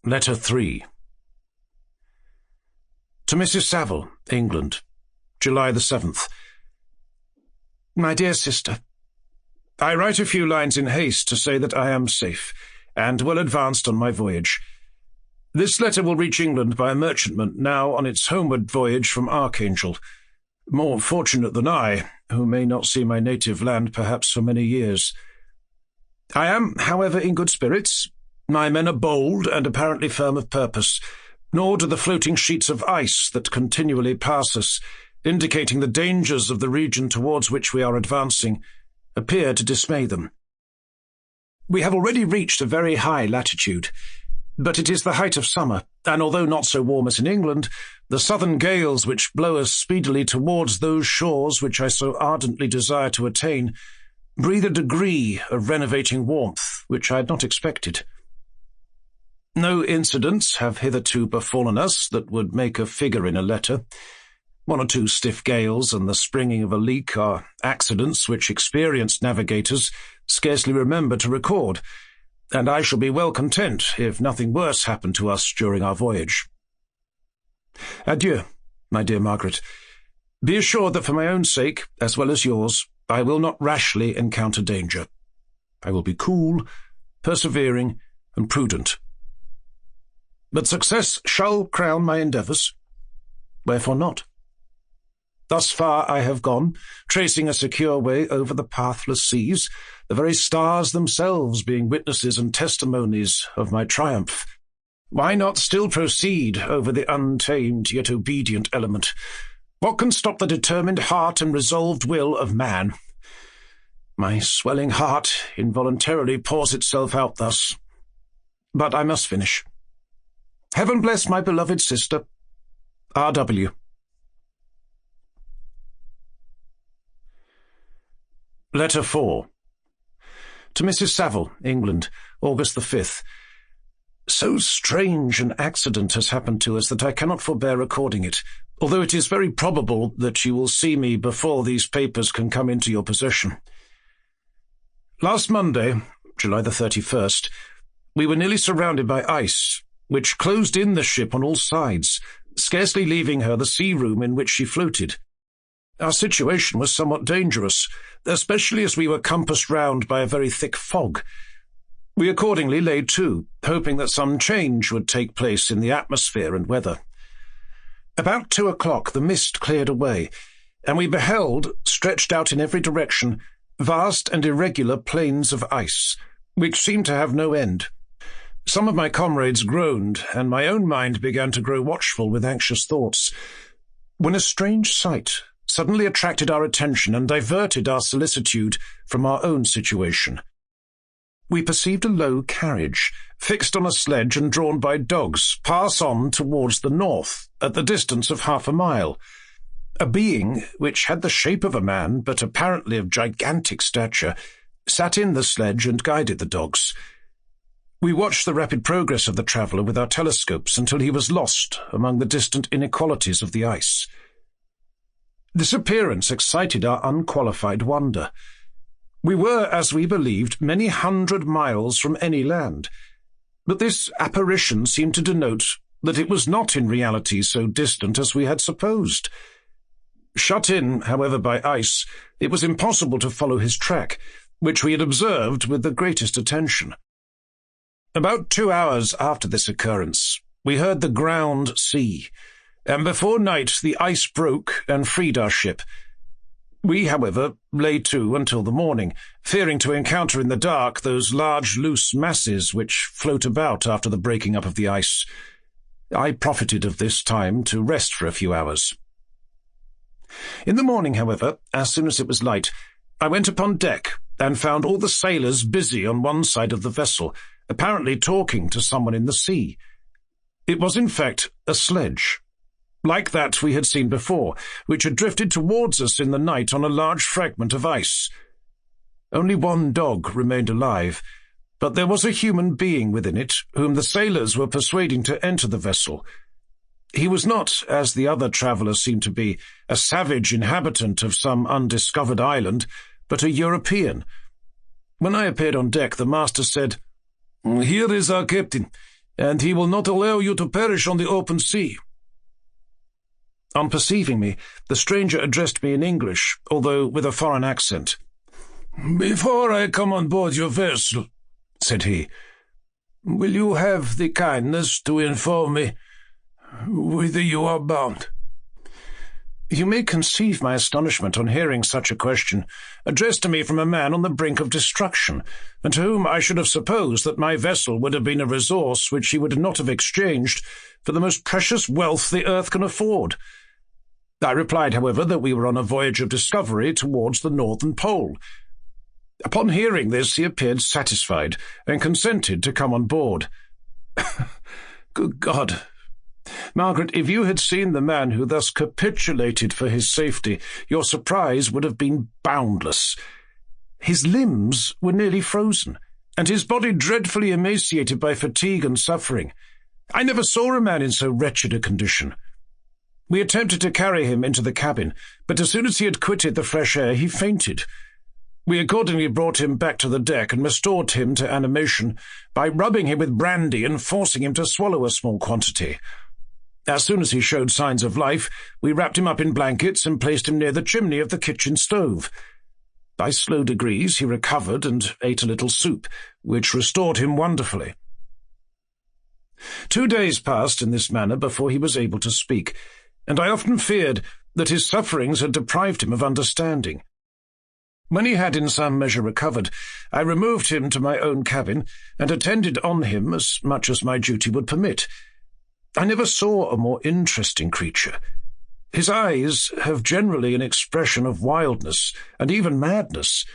Letter 3. To Mrs. Saville, England, July the 7th. My dear sister, I write a few lines in haste to say that I am safe, and well advanced on my voyage. This letter will reach England by a merchantman now on its homeward voyage from Archangel, more fortunate than I, who may not see my native land perhaps for many years. I am, however, in good spirits. My men are bold and apparently firm of purpose, nor do the floating sheets of ice that continually pass us, indicating the dangers of the region towards which we are advancing, appear to dismay them. We have already reached a very high latitude, but it is the height of summer, and although not so warm as in England, the southern gales which blow us speedily towards those shores which I so ardently desire to attain breathe a degree of renovating warmth which I had not expected. No incidents have hitherto befallen us that would make a figure in a letter. 1 or 2 stiff gales and the springing of a leak are accidents which experienced navigators scarcely remember to record, and I shall be well content if nothing worse happen to us during our voyage. Adieu, my dear Margaret. Be assured that for my own sake, as well as yours, I will not rashly encounter danger. I will be cool, persevering, and prudent. But success shall crown my endeavours. Wherefore not? Thus far I have gone, tracing a secure way over the pathless seas, the very stars themselves being witnesses and testimonies of my triumph. Why not still proceed over the untamed yet obedient element? What can stop the determined heart and resolved will of man? My swelling heart involuntarily pours itself out thus. But I must finish. Heaven bless my beloved sister, R.W. Letter 4. To Mrs. Saville, England, August the 5th. So strange an accident has happened to us that I cannot forbear recording it, although it is very probable that you will see me before these papers can come into your possession. Last Monday, July the 31st, we were nearly surrounded by ice, which closed in the ship on all sides, scarcely leaving her the sea-room in which she floated. Our situation was somewhat dangerous, especially as we were compassed round by a very thick fog. We accordingly lay to, hoping that some change would take place in the atmosphere and weather. About 2 o'clock the mist cleared away, and we beheld, stretched out in every direction, vast and irregular plains of ice, which seemed to have no end. Some of my comrades groaned, and my own mind began to grow watchful with anxious thoughts, when a strange sight suddenly attracted our attention and diverted our solicitude from our own situation. We perceived a low carriage, fixed on a sledge and drawn by dogs, pass on towards the north, at the distance of 1/2 mile. A being, which had the shape of a man, but apparently of gigantic stature, sat in the sledge and guided the dogs. We watched the rapid progress of the traveller with our telescopes until he was lost among the distant inequalities of the ice. This appearance excited our unqualified wonder. We were, as we believed, many 100 miles from any land, but this apparition seemed to denote that it was not in reality so distant as we had supposed. Shut in, however, by ice, it was impossible to follow his track, which we had observed with the greatest attention. About 2 hours after this occurrence, we heard the ground sea, and before night the ice broke and freed our ship. We, however, lay to until the morning, fearing to encounter in the dark those large loose masses which float about after the breaking up of the ice. I profited of this time to rest for a few hours. In the morning, however, as soon as it was light, I went upon deck and found all the sailors busy on one side of the vessel, apparently talking to someone in the sea. It was, in fact, a sledge, like that we had seen before, which had drifted towards us in the night on a large fragment of ice. Only one dog remained alive, but there was a human being within it, whom the sailors were persuading to enter the vessel. He was not, as the other traveller seemed to be, a savage inhabitant of some undiscovered island, but a European. When I appeared on deck, the master said, "Here is our captain, and he will not allow you to perish on the open sea." On perceiving me, the stranger addressed me in English, although with a foreign accent. "Before I come on board your vessel," said he, "will you have the kindness to inform me whither you are bound?" You may conceive my astonishment on hearing such a question, addressed to me from a man on the brink of destruction, and to whom I should have supposed that my vessel would have been a resource which he would not have exchanged for the most precious wealth the earth can afford. I replied, however, that we were on a voyage of discovery towards the northern pole. Upon hearing this, he appeared satisfied, and consented to come on board. Good God! Margaret, if you had seen the man who thus capitulated for his safety, your surprise would have been boundless. His limbs were nearly frozen, and his body dreadfully emaciated by fatigue and suffering. I never saw a man in so wretched a condition. We attempted to carry him into the cabin, but as soon as he had quitted the fresh air, he fainted. We accordingly brought him back to the deck and restored him to animation by rubbing him with brandy and forcing him to swallow a small quantity. As soon as he showed signs of life, we wrapped him up in blankets and placed him near the chimney of the kitchen stove. By slow degrees he recovered and ate a little soup, which restored him wonderfully. 2 days passed in this manner before he was able to speak, and I often feared that his sufferings had deprived him of understanding. When he had in some measure recovered, I removed him to my own cabin and attended on him as much as my duty would permit. I never saw a more interesting creature. His eyes have generally an expression of wildness and even madness,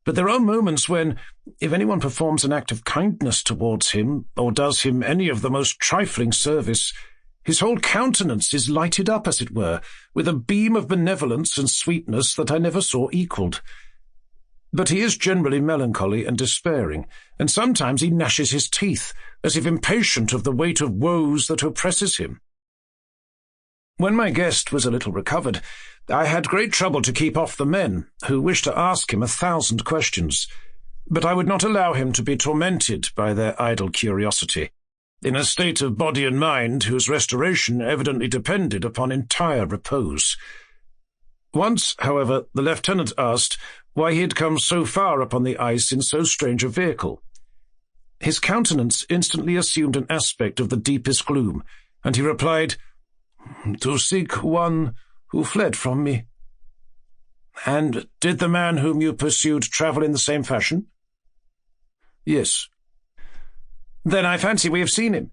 but there are moments when, if anyone performs an act of kindness towards him, or does him any of the most trifling service, his whole countenance is lighted up, as it were, with a beam of benevolence and sweetness that I never saw equalled. But he is generally melancholy and despairing, and sometimes he gnashes his teeth, as if impatient of the weight of woes that oppresses him. When my guest was a little recovered, I had great trouble to keep off the men, who wished to ask him 1,000 questions, but I would not allow him to be tormented by their idle curiosity, in a state of body and mind whose restoration evidently depended upon entire repose. Once, however, the lieutenant asked why he had come so far upon the ice in so strange a vehicle. His countenance instantly assumed an aspect of the deepest gloom, and he replied, "To seek one who fled from me." "And did the man whom you pursued travel in the same fashion?" "Yes." "Then I fancy we have seen him.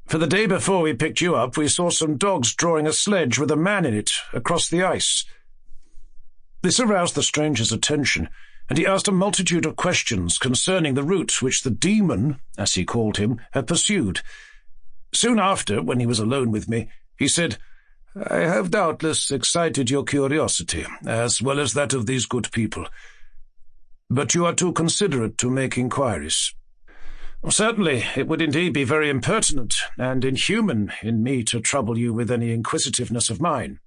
For the day before we picked you up, we saw some dogs drawing a sledge with a man in it across the ice." This aroused the stranger's attention, and he asked a multitude of questions concerning the route which the demon, as he called him, had pursued. Soon after, when he was alone with me, he said, "I have doubtless excited your curiosity, as well as that of these good people. But you are too considerate to make inquiries." "Certainly, it would indeed be very impertinent and inhuman in me to trouble you with any inquisitiveness of mine."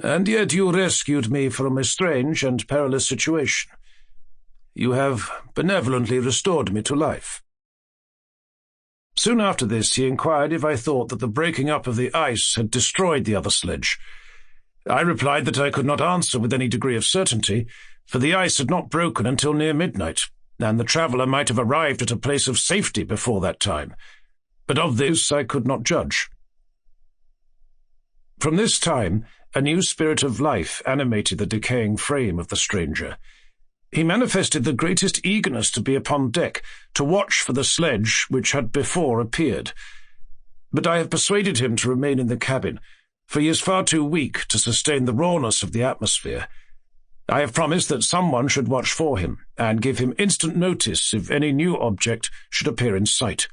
"And yet you rescued me from a strange and perilous situation. You have benevolently restored me to life." Soon after this he inquired if I thought that the breaking up of the ice had destroyed the other sledge. I replied that I could not answer with any degree of certainty, for the ice had not broken until near midnight, and the traveller might have arrived at a place of safety before that time, but of this I could not judge. From this time, a new spirit of life animated the decaying frame of the stranger. He manifested the greatest eagerness to be upon deck, to watch for the sledge which had before appeared. But I have persuaded him to remain in the cabin, for he is far too weak to sustain the rawness of the atmosphere. I have promised that someone should watch for him, and give him instant notice if any new object should appear in sight.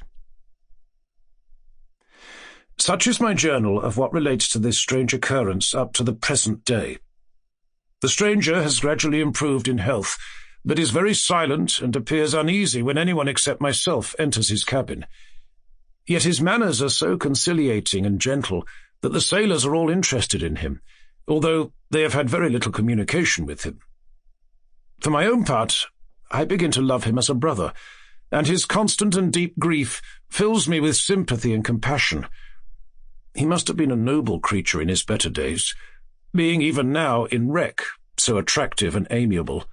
Such is my journal of what relates to this strange occurrence up to the present day. The stranger has gradually improved in health, but is very silent and appears uneasy when anyone except myself enters his cabin. Yet his manners are so conciliating and gentle that the sailors are all interested in him, although they have had very little communication with him. For my own part, I begin to love him as a brother, and his constant and deep grief fills me with sympathy and compassion. He must have been a noble creature in his better days, being even now in wreck, so attractive and amiable.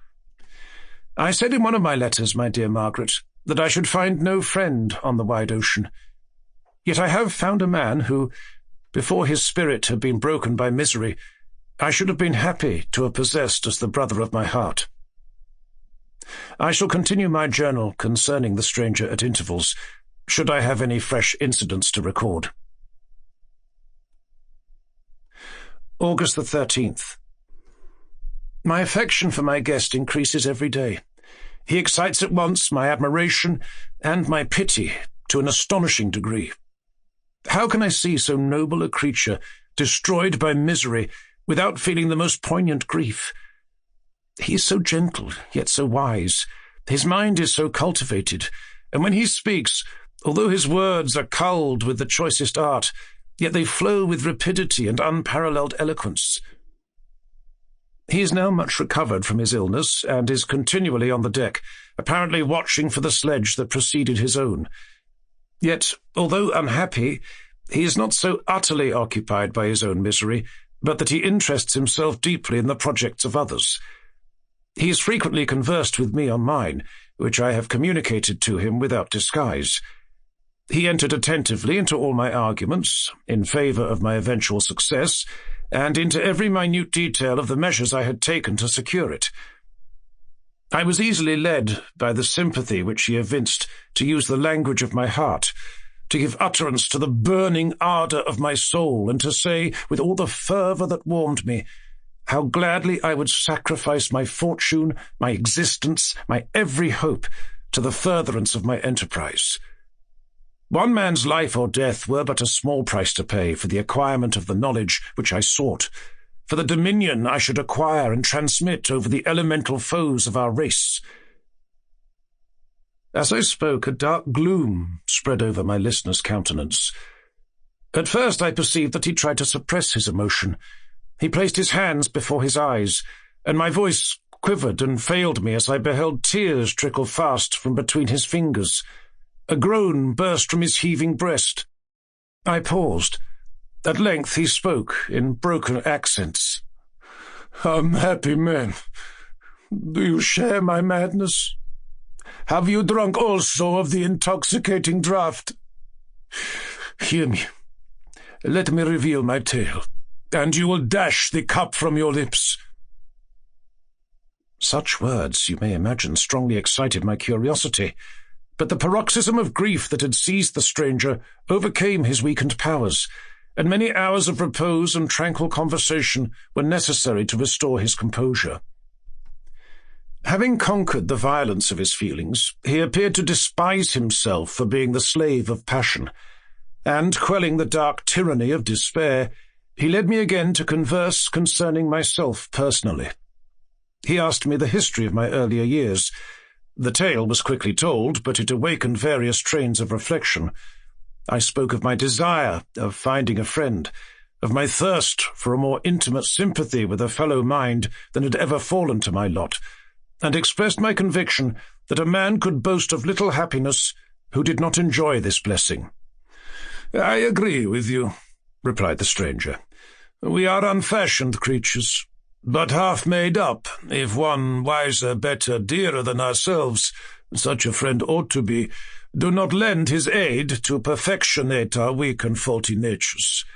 I said in one of my letters, my dear Margaret, that I should find no friend on the wide ocean. Yet I have found a man who, before his spirit had been broken by misery, I should have been happy to have possessed as the brother of my heart. I shall continue my journal concerning the stranger at intervals, should I have any fresh incidents to record. August the 13th. My affection for my guest increases every day. He excites at once my admiration and my pity to an astonishing degree. How can I see so noble a creature destroyed by misery without feeling the most poignant grief? He is so gentle, yet so wise. His mind is so cultivated, and when he speaks, although his words are culled with the choicest art, yet they flow with rapidity and unparalleled eloquence. He is now much recovered from his illness, and is continually on the deck, apparently watching for the sledge that preceded his own. Yet, although unhappy, he is not so utterly occupied by his own misery, but that he interests himself deeply in the projects of others. He has frequently conversed with me on mine, which I have communicated to him without disguise. He entered attentively into all my arguments, in favour of my eventual success, and into every minute detail of the measures I had taken to secure it. I was easily led by the sympathy which he evinced to use the language of my heart, to give utterance to the burning ardour of my soul, and to say, with all the fervour that warmed me, how gladly I would sacrifice my fortune, my existence, my every hope, to the furtherance of my enterprise. One man's life or death were but a small price to pay for the acquirement of the knowledge which I sought, for the dominion I should acquire and transmit over the elemental foes of our race. As I spoke, a dark gloom spread over my listener's countenance. At first I perceived that he tried to suppress his emotion. He placed his hands before his eyes, and my voice quivered and failed me as I beheld tears trickle fast from between his fingers. A groan burst from his heaving breast. I paused. At length he spoke in broken accents. "Unhappy man, do you share my madness? Have you drunk also of the intoxicating draught? Hear me. Let me reveal my tale, and you will dash the cup from your lips." Such words, you may imagine, strongly excited my curiosity, but the paroxysm of grief that had seized the stranger overcame his weakened powers, and many hours of repose and tranquil conversation were necessary to restore his composure. Having conquered the violence of his feelings, he appeared to despise himself for being the slave of passion, and, quelling the dark tyranny of despair, he led me again to converse concerning myself personally. He asked me the history of my earlier years. The tale was quickly told, but it awakened various trains of reflection. I spoke of my desire of finding a friend, of my thirst for a more intimate sympathy with a fellow mind than had ever fallen to my lot, and expressed my conviction that a man could boast of little happiness who did not enjoy this blessing. "I agree with you," replied the stranger. "We are unfashioned creatures, but half made up. If one wiser, better, dearer than ourselves, such a friend ought to be, do not lend his aid to perfectionate our weak and faulty natures.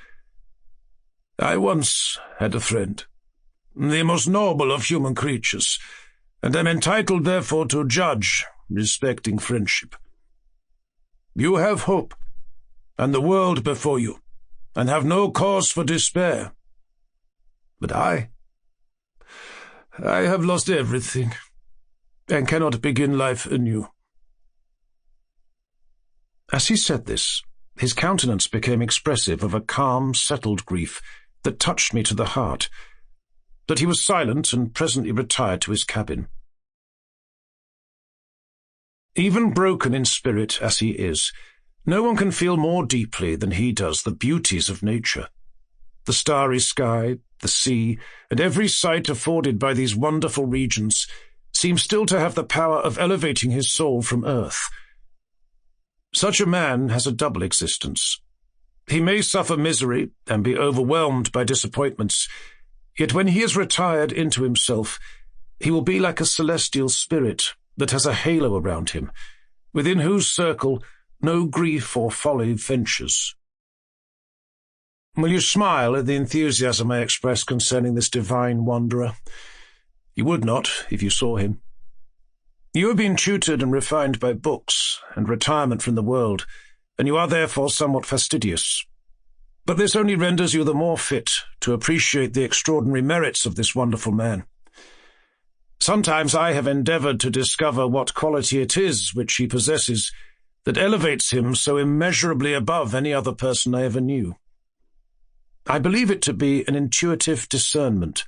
I once had a friend, the most noble of human creatures, and am entitled therefore to judge respecting friendship. You have hope, and the world before you, and have no cause for despair. But I have lost everything, and cannot begin life anew." As he said this, his countenance became expressive of a calm, settled grief that touched me to the heart, but he was silent and presently retired to his cabin. Even broken in spirit as he is, no one can feel more deeply than he does the beauties of nature. The starry sky, the sea, and every sight afforded by these wonderful regions seem still to have the power of elevating his soul from earth. Such a man has a double existence. He may suffer misery and be overwhelmed by disappointments, yet when he is retired into himself, he will be like a celestial spirit that has a halo around him, within whose circle no grief or folly ventures. Will you smile at the enthusiasm I express concerning this divine wanderer? You would not if you saw him. You have been tutored and refined by books and retirement from the world, and you are therefore somewhat fastidious. But this only renders you the more fit to appreciate the extraordinary merits of this wonderful man. Sometimes I have endeavoured to discover what quality it is which he possesses that elevates him so immeasurably above any other person I ever knew. I believe it to be an intuitive discernment,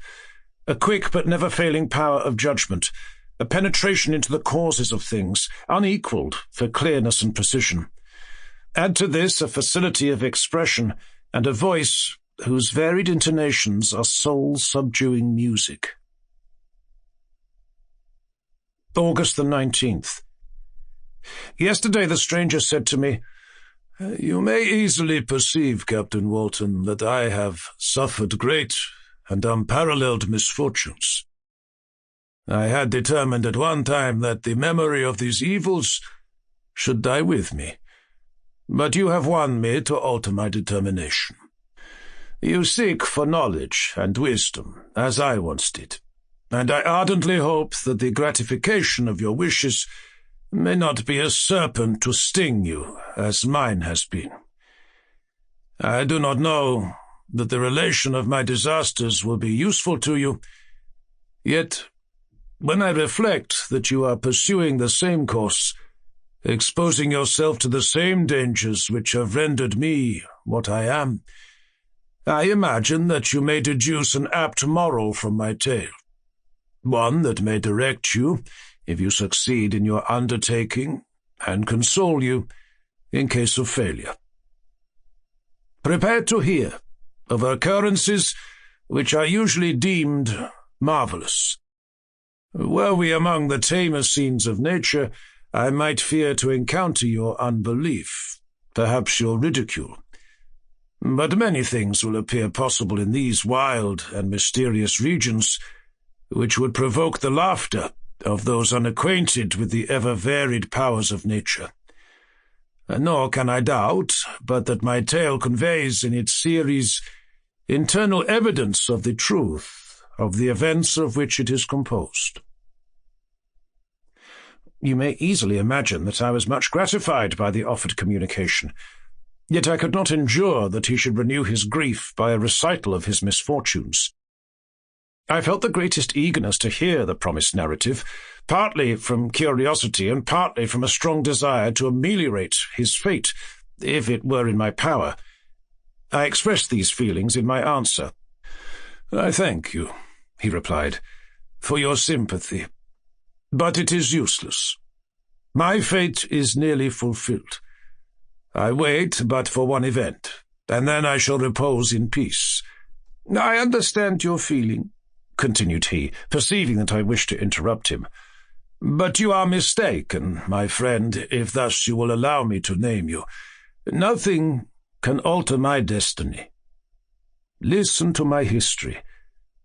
a quick but never-failing power of judgment, a penetration into the causes of things, unequalled for clearness and precision. Add to this a facility of expression and a voice whose varied intonations are soul-subduing music. August the 19th. Yesterday the stranger said to me, "You may easily perceive, Captain Wotton, that I have suffered great and unparalleled misfortunes. I had determined at one time that the memory of these evils should die with me, but you have won me to alter my determination. You seek for knowledge and wisdom, as I once did, and I ardently hope that the gratification of your wishes may not be a serpent to sting you, as mine has been. I do not know that the relation of my disasters will be useful to you, yet when I reflect that you are pursuing the same course, exposing yourself to the same dangers which have rendered me what I am, I imagine that you may deduce an apt moral from my tale, one that may direct you, if you succeed in your undertaking, and console you in case of failure. Prepare to hear of occurrences which are usually deemed marvelous. Were we among the tamer scenes of nature, I might fear to encounter your unbelief, perhaps your ridicule. But many things will appear possible in these wild and mysterious regions, which would provoke the laughter of those unacquainted with the ever-varied powers of nature. Nor can I doubt but that my tale conveys in its series internal evidence of the truth of the events of which it is composed. You may easily imagine that I was much gratified by the offered communication, yet I could not endure that he should renew his grief by a recital of his misfortunes. I felt the greatest eagerness to hear the promised narrative, partly from curiosity and partly from a strong desire to ameliorate his fate, if it were in my power. I expressed these feelings in my answer. "I thank you," he replied, "for your sympathy, but it is useless. My fate is nearly fulfilled. I wait but for one event, and then I shall repose in peace. I understand your feeling," continued he, perceiving that I wished to interrupt him. "But you are mistaken, my friend, if thus you will allow me to name you. Nothing can alter my destiny. Listen to my history,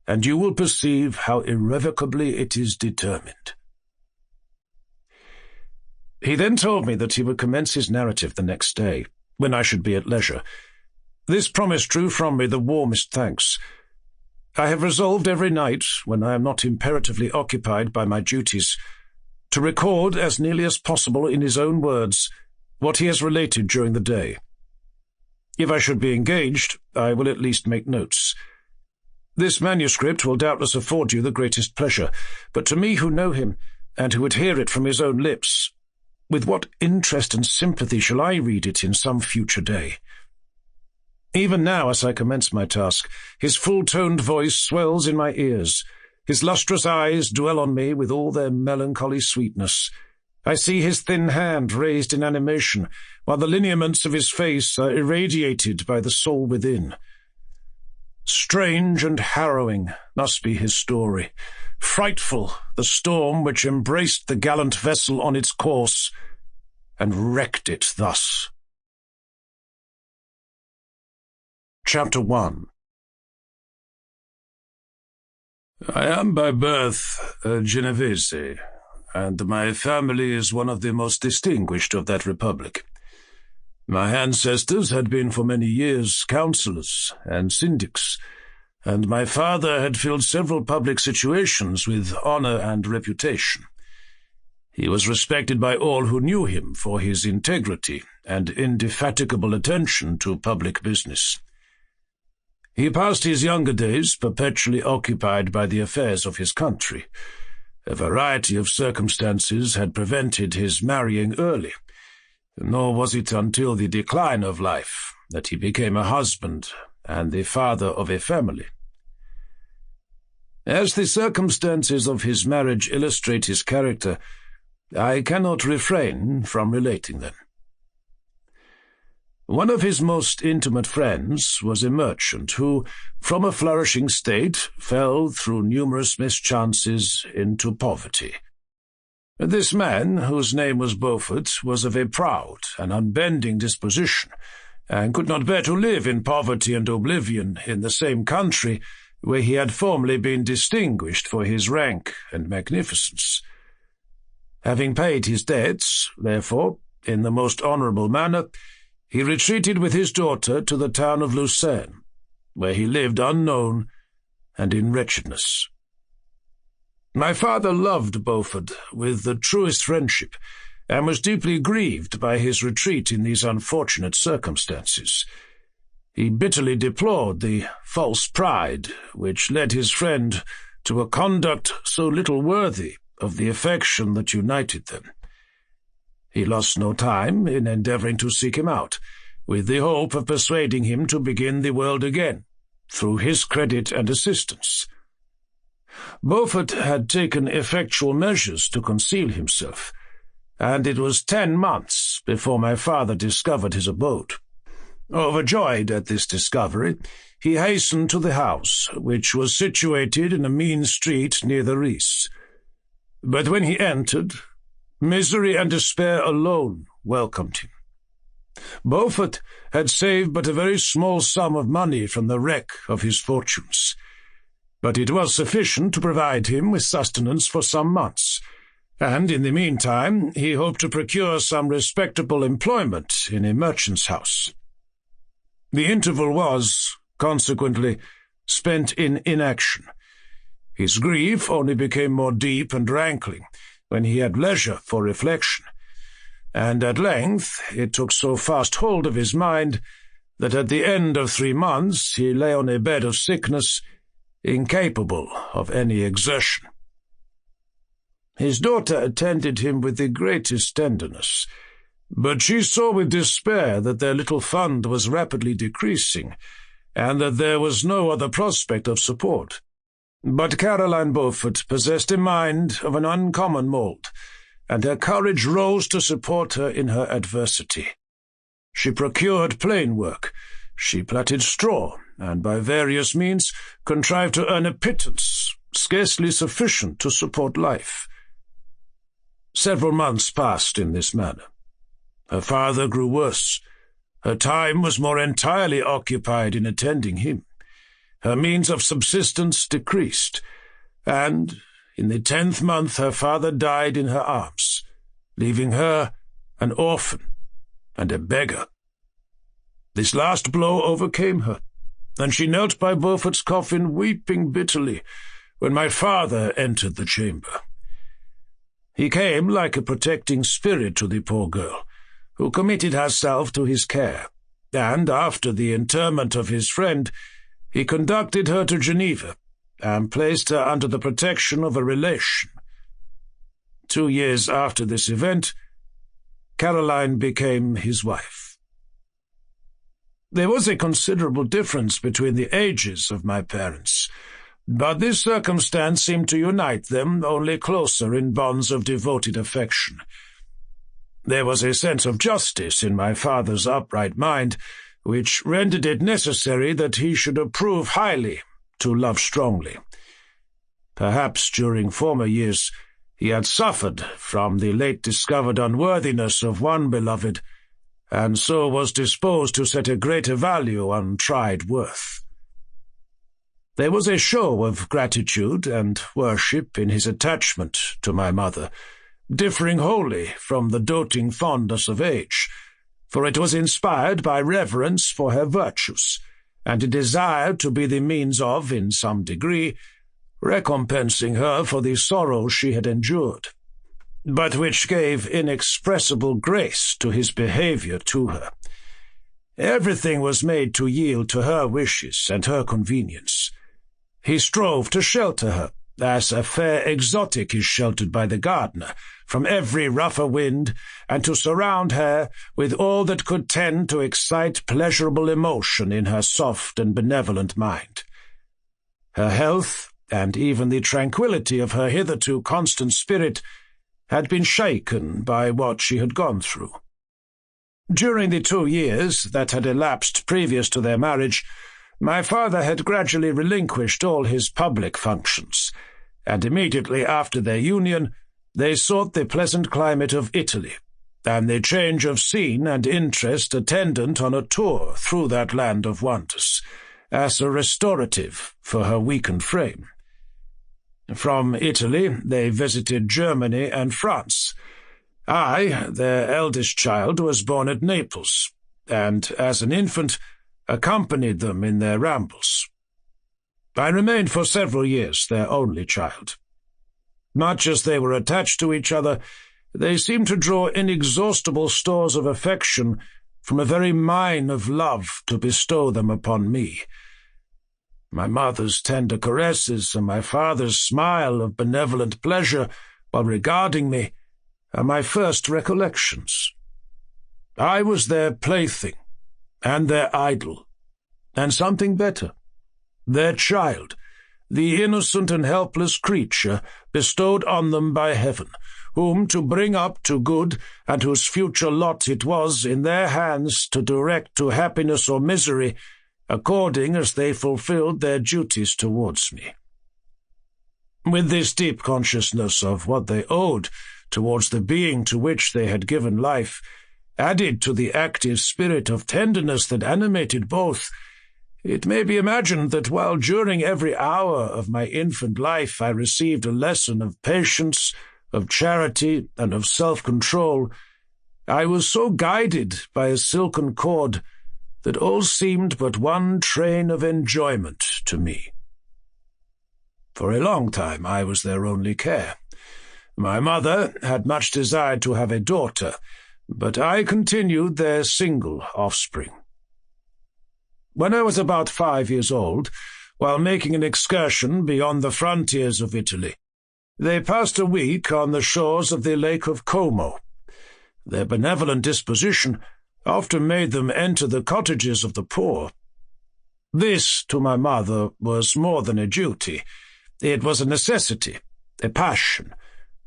and you will perceive how irrevocably it is determined." He then told me that he would commence his narrative the next day, when I should be at leisure. This promise drew from me the warmest thanks. I have resolved every night, when I am not imperatively occupied by my duties, to record as nearly as possible in his own words what he has related during the day. If I should be engaged, I will at least make notes. This manuscript will doubtless afford you the greatest pleasure, but to me who know him, and who would hear it from his own lips, with what interest and sympathy shall I read it in some future day? Even now, as I commence my task, his full-toned voice swells in my ears. His lustrous eyes dwell on me with all their melancholy sweetness. I see his thin hand raised in animation, while the lineaments of his face are irradiated by the soul within. Strange and harrowing must be his story. Frightful the storm which embraced the gallant vessel on its course. and wrecked it thus. Chapter 1. I am by birth a Genovese, and my family is one of the most distinguished of that republic. My ancestors had been for many years councillors and syndics, and my father had filled several public situations with honour and reputation. He was respected by all who knew him for his integrity and indefatigable attention to public business. He passed his younger days perpetually occupied by the affairs of his country. A variety of circumstances had prevented his marrying early, nor was it until the decline of life that he became a husband and the father of a family. As the circumstances of his marriage illustrate his character, I cannot refrain from relating them. One of his most intimate friends was a merchant who, from a flourishing state, fell through numerous mischances into poverty. This man, whose name was Beaufort, was of a proud and unbending disposition, and could not bear to live in poverty and oblivion in the same country where he had formerly been distinguished for his rank and magnificence. Having paid his debts, therefore, in the most honourable manner, he retreated with his daughter to the town of Lucerne, where he lived unknown and in wretchedness. My father loved Beaufort with the truest friendship, and was deeply grieved by his retreat in these unfortunate circumstances. He bitterly deplored the false pride which led his friend to a conduct so little worthy of the affection that united them. He lost no time in endeavouring to seek him out, with the hope of persuading him to begin the world again, through his credit and assistance. Beaufort had taken effectual measures to conceal himself, and it was 10 months before my father discovered his abode. Overjoyed at this discovery, he hastened to the house, which was situated in a mean street near the Ries. But when he entered, misery and despair alone welcomed him. Beaufort had saved but a very small sum of money from the wreck of his fortunes, but it was sufficient to provide him with sustenance for some months, and in the meantime he hoped to procure some respectable employment in a merchant's house. The interval was, consequently, spent in inaction. His grief only became more deep and rankling when he had leisure for reflection, and at length it took so fast hold of his mind that at the end of 3 months he lay on a bed of sickness, incapable of any exertion. His daughter attended him with the greatest tenderness, but she saw with despair that their little fund was rapidly decreasing, and that there was no other prospect of support. But Caroline Beaufort possessed a mind of an uncommon mould, and her courage rose to support her in her adversity. She procured plain work, she plaited straw, and by various means contrived to earn a pittance, scarcely sufficient to support life. Several months passed in this manner. Her father grew worse. Her time was more entirely occupied in attending him. Her means of subsistence decreased, and in the 10th month her father died in her arms, leaving her an orphan and a beggar. This last blow overcame her, and she knelt by Beaufort's coffin weeping bitterly when my father entered the chamber. He came like a protecting spirit to the poor girl, who committed herself to his care, and after the interment of his friend, he conducted her to Geneva, and placed her under the protection of a relation. 2 years after this event, Caroline became his wife. There was a considerable difference between the ages of my parents, but this circumstance seemed to unite them only closer in bonds of devoted affection. There was a sense of justice in my father's upright mind, which rendered it necessary that he should approve highly to love strongly. Perhaps during former years He had suffered from the late-discovered unworthiness of one beloved, and so was disposed to set a greater value on tried worth. There was a show of gratitude and worship in his attachment to my mother, differing wholly from the doting fondness of age, for it was inspired by reverence for her virtues, and a desire to be the means of, in some degree, recompensing her for the sorrow she had endured, but which gave inexpressible grace to his behaviour to her. Everything was made to yield to her wishes and her convenience. He strove to shelter her, as a fair exotic is sheltered by the gardener, from every rougher wind, and to surround her with all that could tend to excite pleasurable emotion in her soft and benevolent mind. Her health, and even the tranquillity of her hitherto constant spirit, had been shaken by what she had gone through. During the 2 years that had elapsed previous to their marriage, my father had gradually relinquished all his public functions, and immediately after their union they sought the pleasant climate of Italy, and the change of scene and interest attendant on a tour through that land of wonders, as a restorative for her weakened frame. From Italy they visited Germany and France. I, their eldest child, was born at Naples, and as an infant accompanied them in their rambles. I remained for several years their only child. Much as they were attached to each other, they seemed to draw inexhaustible stores of affection from a very mine of love to bestow them upon me. My mother's tender caresses and my father's smile of benevolent pleasure while regarding me are my first recollections. I was their plaything, and their idol, and something better, their child, the innocent and helpless creature bestowed on them by heaven, whom to bring up to good, and whose future lot it was in their hands to direct to happiness or misery, according as they fulfilled their duties towards me. With this deep consciousness of what they owed towards the being to which they had given life, added to the active spirit of tenderness that animated both, it may be imagined that while during every hour of my infant life I received a lesson of patience, of charity, and of self-control, I was so guided by a silken cord that all seemed but one train of enjoyment to me. For a long time I was their only care. My mother had much desired to have a daughter, but I continued their single offspring. When I was about 5 years old, while making an excursion beyond the frontiers of Italy, they passed a week on the shores of the Lake of Como. Their benevolent disposition often made them enter the cottages of the poor. This, to my mother, was more than a duty. It was a necessity, a passion,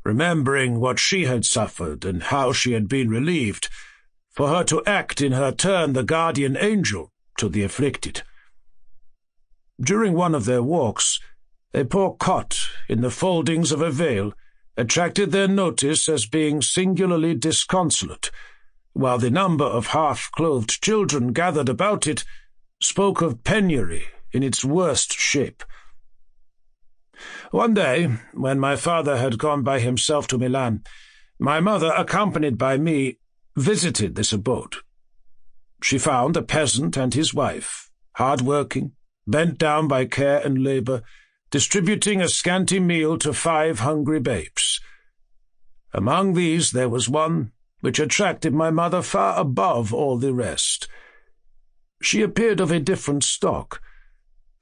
remembering what she had suffered and how she had been relieved, for her to act in her turn the guardian angel to the afflicted. During one of their walks, a poor cot in the foldings of a veil attracted their notice as being singularly disconsolate, while the number of half-clothed children gathered about it spoke of penury in its worst shape. One day, when my father had gone by himself to Milan, my mother, accompanied by me, visited this abode. She found a peasant and his wife, hard-working, bent down by care and labour, distributing a scanty meal to 5 hungry babes. Among these there was one which attracted my mother far above all the rest. She appeared of a different stock.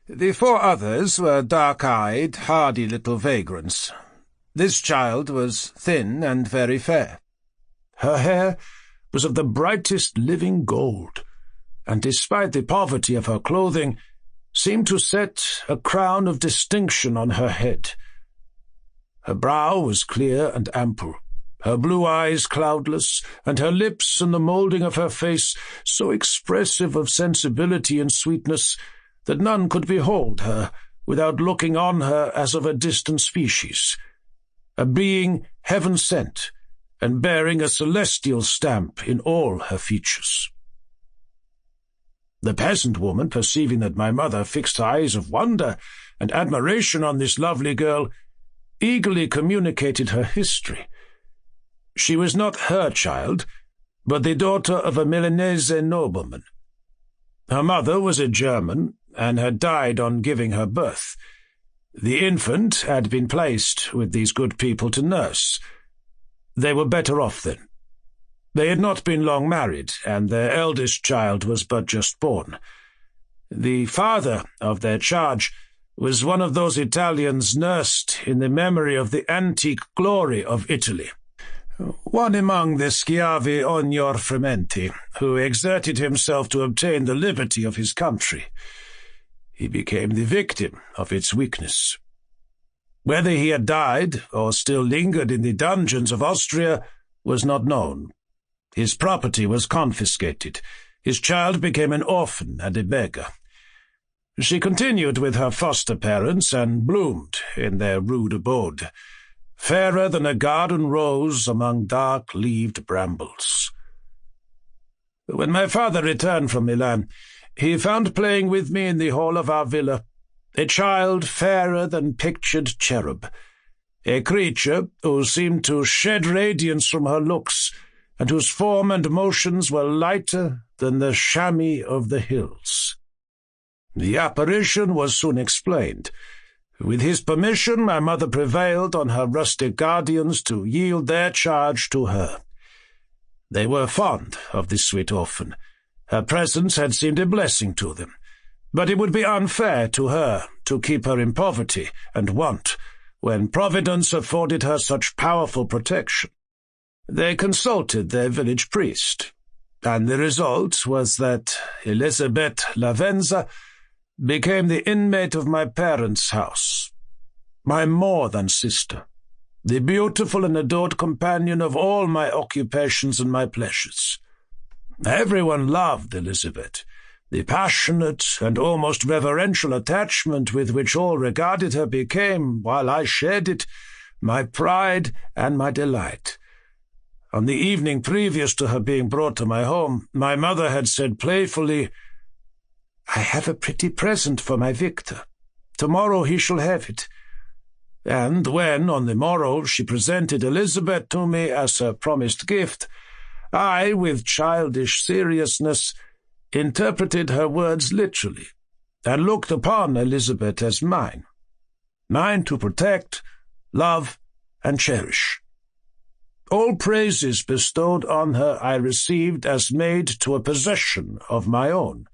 The 4 others were dark-eyed, hardy little vagrants. This child was thin and very fair. Her hair was of the brightest living gold, and despite the poverty of her clothing, seemed to set a crown of distinction on her head. Her brow was clear and ample, her blue eyes cloudless, and her lips and the moulding of her face so expressive of sensibility and sweetness that none could behold her without looking on her as of a distant species. a being heaven-sent, and bearing a celestial stamp in all her features. The peasant woman, perceiving that my mother fixed eyes of wonder and admiration on this lovely girl, eagerly communicated her history. She was not her child, but the daughter of a Milanese nobleman. Her mother was a German, and had died on giving her birth. The infant had been placed with these good people to nurse. They were better off then. They had not been long married, and their eldest child was but just born. The father of their charge was one of those Italians nursed in the memory of the antique glory of Italy, one among the schiavi ognor frementi, who exerted himself to obtain the liberty of his country. He became the victim of its weakness. Whether he had died or still lingered in the dungeons of Austria was not known. His property was confiscated. His child became an orphan and a beggar. She continued with her foster parents and bloomed in their rude abode, fairer than a garden rose among dark-leaved brambles. When my father returned from Milan, he found playing with me in the hall of our villa a child fairer than pictured cherub, a creature who seemed to shed radiance from her looks, and whose form and motions were lighter than the chamois of the hills. The apparition was soon explained. With his permission, my mother prevailed on her rustic guardians to yield their charge to her. They were fond of this sweet orphan. Her presence had seemed a blessing to them, but it would be unfair to her to keep her in poverty and want, when Providence afforded her such powerful protection. They consulted their village priest, and the result was that Elizabeth Lavenza became the inmate of my parents' house, my more-than-sister, the beautiful and adored companion of all my occupations and my pleasures. Everyone loved Elizabeth. The passionate and almost reverential attachment with which all regarded her became, while I shared it, my pride and my delight. On the evening previous to her being brought to my home, my mother had said playfully, "I have a pretty present for my Victor. Tomorrow he shall have it." And when, on the morrow, she presented Elizabeth to me as her promised gift, I, with childish seriousness, interpreted her words literally, and looked upon Elizabeth as mine to protect, love, and cherish. All praises bestowed on her I received as made to a possession of my own.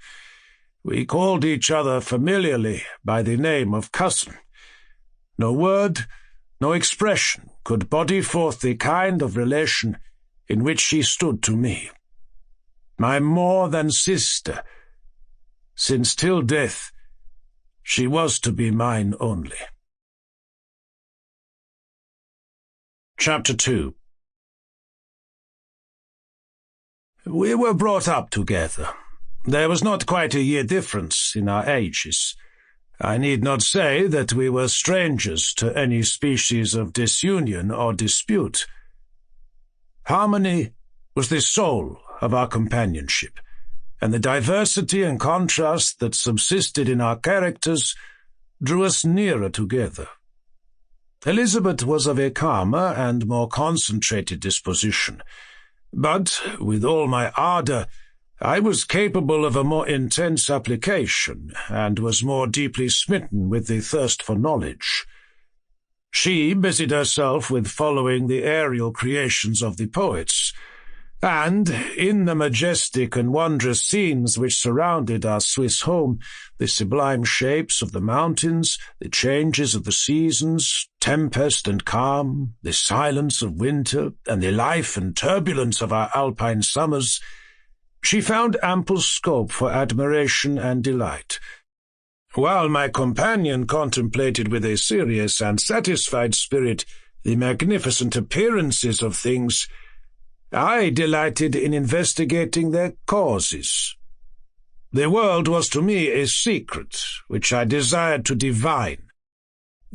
We called each other familiarly by the name of cousin. No word, no expression could body forth the kind of relation in which she stood to me. My more-than-sister, since till death she was to be mine only. Chapter 2. We were brought up together. There was not quite a year difference in our ages. I need not say that we were strangers to any species of disunion or dispute. Harmony was the soul of our companionship, and the diversity and contrast that subsisted in our characters drew us nearer together. Elizabeth was of a calmer and more concentrated disposition, but, with all my ardour, I was capable of a more intense application, and was more deeply smitten with the thirst for knowledge. She busied herself with following the aerial creations of the poets, and, in the majestic and wondrous scenes which surrounded our Swiss home, the sublime shapes of the mountains, the changes of the seasons, tempest and calm, the silence of winter, and the life and turbulence of our alpine summers, she found ample scope for admiration and delight. While my companion contemplated with a serious and satisfied spirit the magnificent appearances of things, I delighted in investigating their causes. The world was to me a secret which I desired to divine.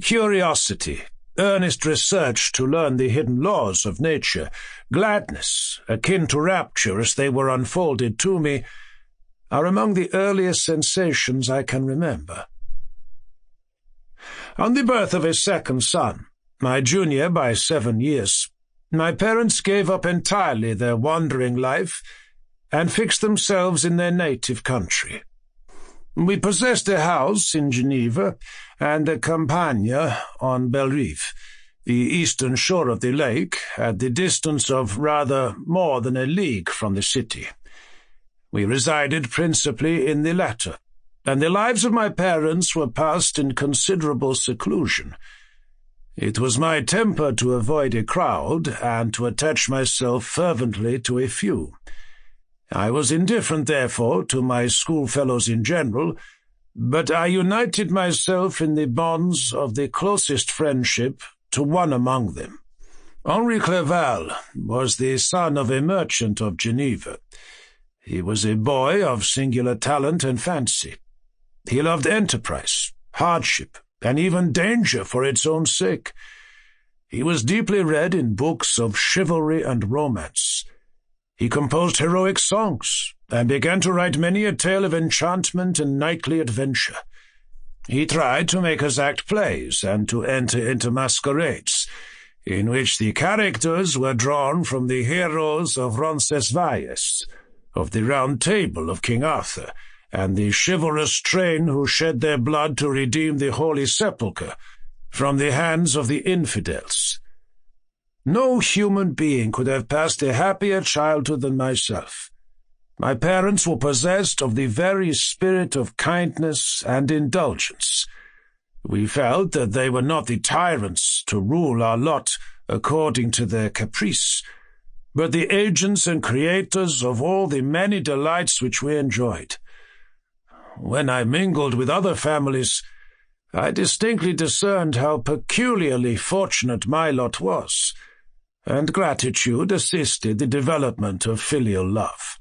Curiosity, earnest research to learn the hidden laws of nature, gladness, akin to rapture as they were unfolded to me, are among the earliest sensations I can remember. On the birth of a second son, my junior by 7 years, my parents gave up entirely their wandering life and fixed themselves in their native country. We possessed a house in Geneva and a campagna on Bellerive, the eastern shore of the lake, at the distance of rather more than a league from the city. We resided principally in the latter, and the lives of my parents were passed in considerable seclusion. It was my temper to avoid a crowd and to attach myself fervently to a few. I was indifferent, therefore, to my schoolfellows in general, but I united myself in the bonds of the closest friendship to one among them. Henri Clerval was the son of a merchant of Geneva. He was a boy of singular talent and fancy. He loved enterprise, hardship, and even danger for its own sake. He was deeply read in books of chivalry and romance. He composed heroic songs, and began to write many a tale of enchantment and knightly adventure. He tried to make us act plays and to enter into masquerades, in which the characters were drawn from the heroes of Roncesvalles, of the Round Table of King Arthur, and the chivalrous train who shed their blood to redeem the Holy Sepulchre from the hands of the infidels. No human being could have passed a happier childhood than myself. My parents were possessed of the very spirit of kindness and indulgence. We felt that they were not the tyrants to rule our lot according to their caprice, but the agents and creators of all the many delights which we enjoyed. When I mingled with other families, I distinctly discerned how peculiarly fortunate my lot was, and gratitude assisted the development of filial love.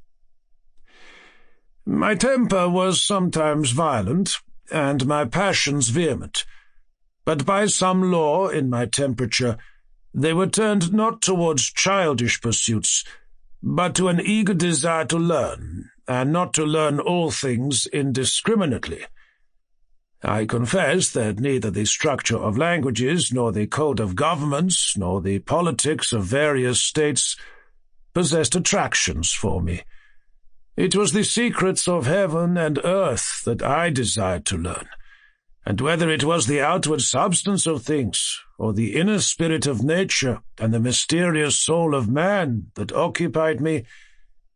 My temper was sometimes violent, and my passions vehement, but by some law in my temperature they were turned not towards childish pursuits, but to an eager desire to learn, and not to learn all things indiscriminately. I confess that neither the structure of languages, nor the code of governments, nor the politics of various states possessed attractions for me. It was the secrets of heaven and earth that I desired to learn, and whether it was the outward substance of things, or the inner spirit of nature and the mysterious soul of man that occupied me,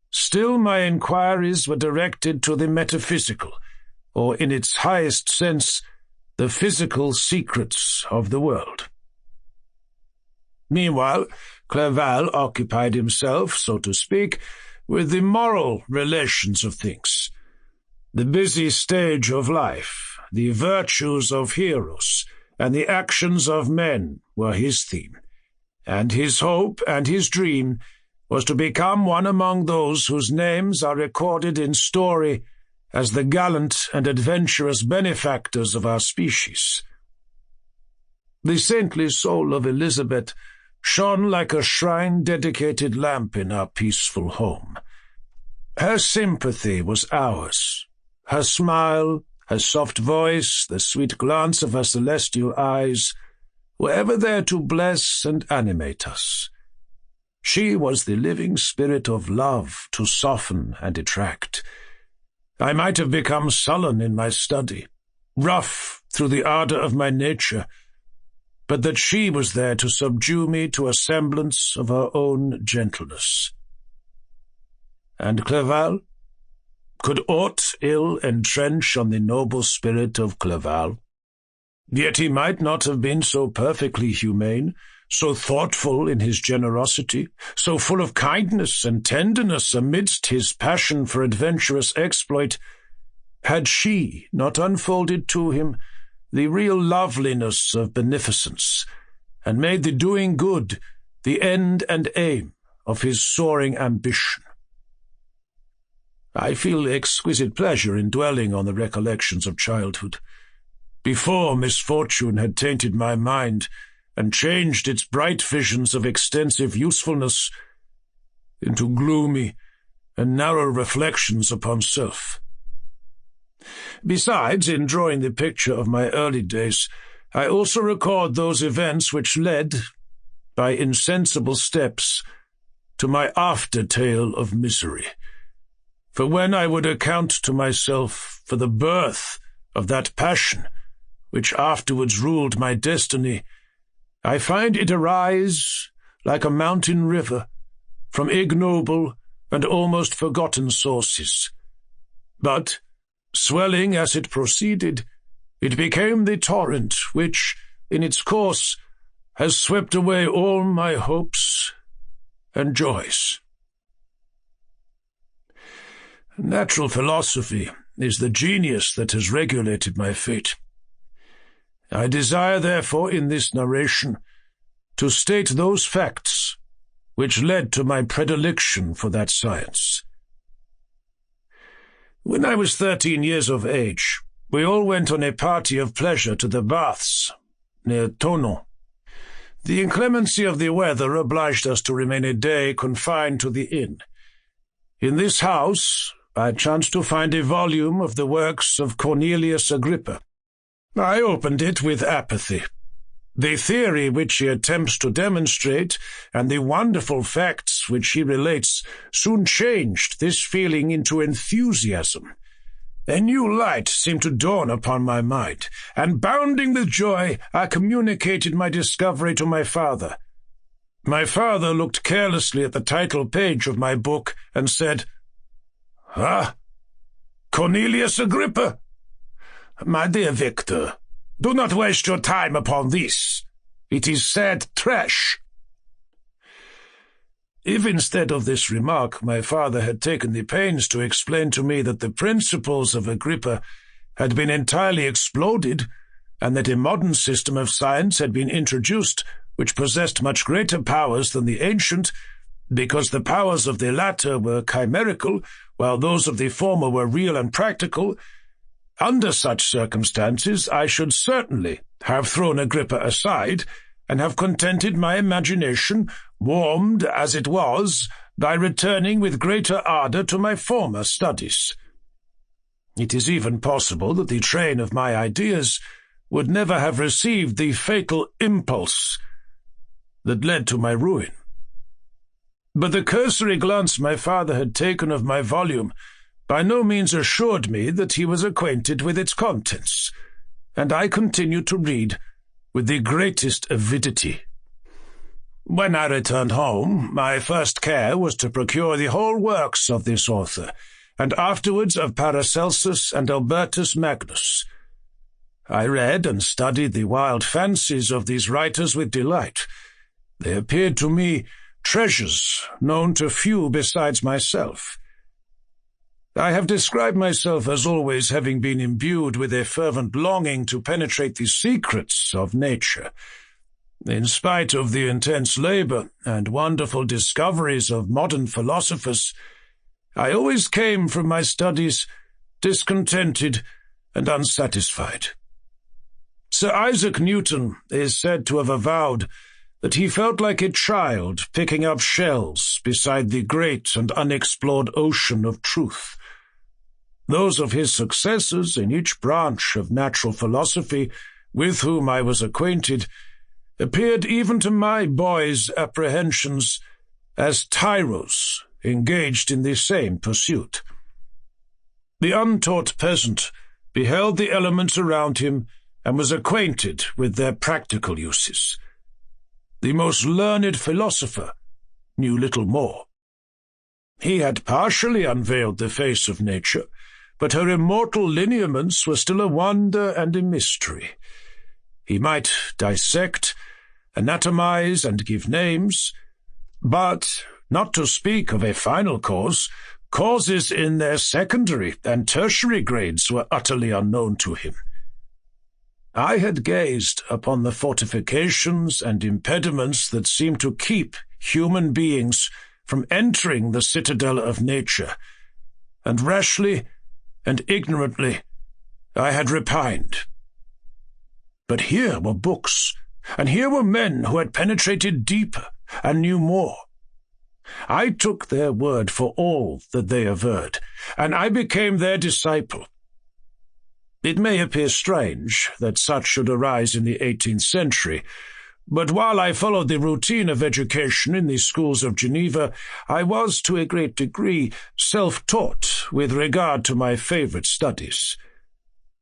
still my inquiries were directed to the metaphysical, or in its highest sense, the physical secrets of the world. Meanwhile, Clerval occupied himself, so to speak, with the moral relations of things. The busy stage of life, the virtues of heroes, and the actions of men were his theme, and his hope and his dream was to become one among those whose names are recorded in story as the gallant and adventurous benefactors of our species. The saintly soul of Elizabeth shone like a shrine-dedicated lamp in our peaceful home. Her sympathy was ours. Her smile, her soft voice, the sweet glance of her celestial eyes were ever there to bless and animate us. She was the living spirit of love to soften and attract. I might have become sullen in my study, rough through the ardor of my nature, but that she was there to subdue me to a semblance of her own gentleness. And Clerval? Could aught ill entrench on the noble spirit of Clerval? Yet he might not have been so perfectly humane, so thoughtful in his generosity, so full of kindness and tenderness amidst his passion for adventurous exploit, had she not unfolded to him the real loveliness of beneficence, and made the doing good the end and aim of his soaring ambition. I feel exquisite pleasure in dwelling on the recollections of childhood. Before misfortune had tainted my mind, and changed its bright visions of extensive usefulness into gloomy and narrow reflections upon self. Besides, in drawing the picture of my early days, I also record those events which led, by insensible steps, to my after-tale of misery. For when I would account to myself for the birth of that passion which afterwards ruled my destiny, I find it arise, like a mountain river, from ignoble and almost forgotten sources. But, swelling as it proceeded, it became the torrent which, in its course, has swept away all my hopes and joys. Natural philosophy is the genius that has regulated my fate. I desire, therefore, in this narration, to state those facts which led to my predilection for that science. When I was 13 years of age, we all went on a party of pleasure to the baths, near Tonon. The inclemency of the weather obliged us to remain a day confined to the inn. In this house, I chanced to find a volume of the works of Cornelius Agrippa. I opened it with apathy. The theory which he attempts to demonstrate, and the wonderful facts which he relates, soon changed this feeling into enthusiasm. A new light seemed to dawn upon my mind, and bounding with joy, I communicated my discovery to my father. My father looked carelessly at the title page of my book and said, "Ah, Cornelius Agrippa? My dear Victor, do not waste your time upon this. It is sad trash." If instead of this remark my father had taken the pains to explain to me that the principles of Agrippa had been entirely exploded, and that a modern system of science had been introduced which possessed much greater powers than the ancient, because the powers of the latter were chimerical, while those of the former were real and practical, under such circumstances I should certainly have thrown Agrippa aside, and have contented my imagination, warmed as it was, by returning with greater ardour to my former studies. It is even possible that the train of my ideas would never have received the fatal impulse that led to my ruin. But the cursory glance my father had taken of my volume by no means assured me that he was acquainted with its contents, and I continued to read with the greatest avidity. When I returned home, my first care was to procure the whole works of this author, and afterwards of Paracelsus and Albertus Magnus. I read and studied the wild fancies of these writers with delight. They appeared to me treasures known to few besides myself. I have described myself as always having been imbued with a fervent longing to penetrate the secrets of nature. In spite of the intense labor and wonderful discoveries of modern philosophers, I always came from my studies discontented and unsatisfied. Sir Isaac Newton is said to have avowed that he felt like a child picking up shells beside the great and unexplored ocean of truth. Those of his successors in each branch of natural philosophy with whom I was acquainted appeared even to my boy's apprehensions as tyros engaged in the same pursuit. The untaught peasant beheld the elements around him and was acquainted with their practical uses. The most learned philosopher knew little more. He had partially unveiled the face of nature, but her immortal lineaments were still a wonder and a mystery. He might dissect, anatomize, and give names, but, not to speak of a final cause, causes in their secondary and tertiary grades were utterly unknown to him. I had gazed upon the fortifications and impediments that seemed to keep human beings from entering the citadel of nature, and rashly and ignorantly I had repined. But here were books and here were men who had penetrated deeper and knew more. I took their word for all that they averred, and I became their disciple. It may appear strange that such should arise in the 18th century, but while I followed the routine of education in the schools of Geneva, I was, to a great degree, self-taught with regard to my favourite studies.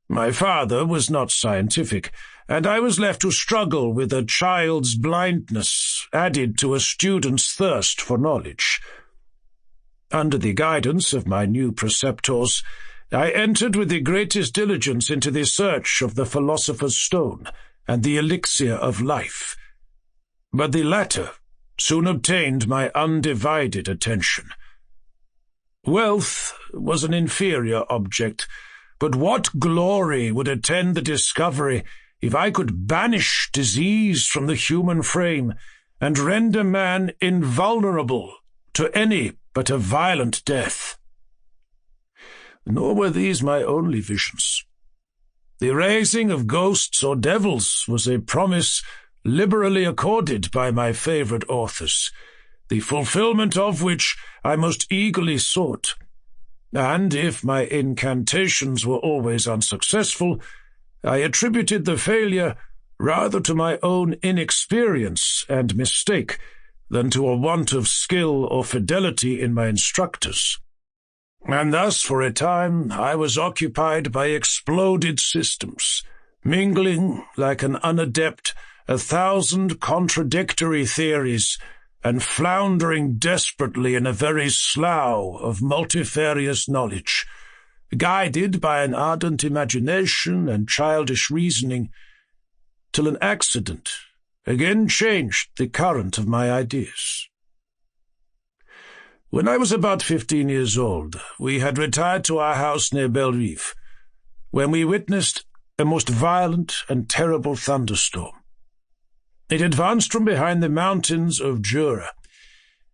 My father was not scientific, and I was left to struggle with a child's blindness added to a student's thirst for knowledge. Under the guidance of my new preceptors, I entered with the greatest diligence into the search of the philosopher's stone and the elixir of life, but the latter soon obtained my undivided attention. Wealth was an inferior object, but what glory would attend the discovery if I could banish disease from the human frame and render man invulnerable to any but a violent death? Nor were these my only visions. The raising of ghosts or devils was a promise liberally accorded by my favourite authors, the fulfilment of which I most eagerly sought, and if my incantations were always unsuccessful, I attributed the failure rather to my own inexperience and mistake than to a want of skill or fidelity in my instructors. And thus, for a time, I was occupied by exploded systems, mingling, like an unadept, 1,000 contradictory theories, and floundering desperately in a very slough of multifarious knowledge, guided by an ardent imagination and childish reasoning, till an accident again changed the current of my ideas. When I was about 15 years old, we had retired to our house near Bellerive, when we witnessed a most violent and terrible thunderstorm. It advanced from behind the mountains of Jura,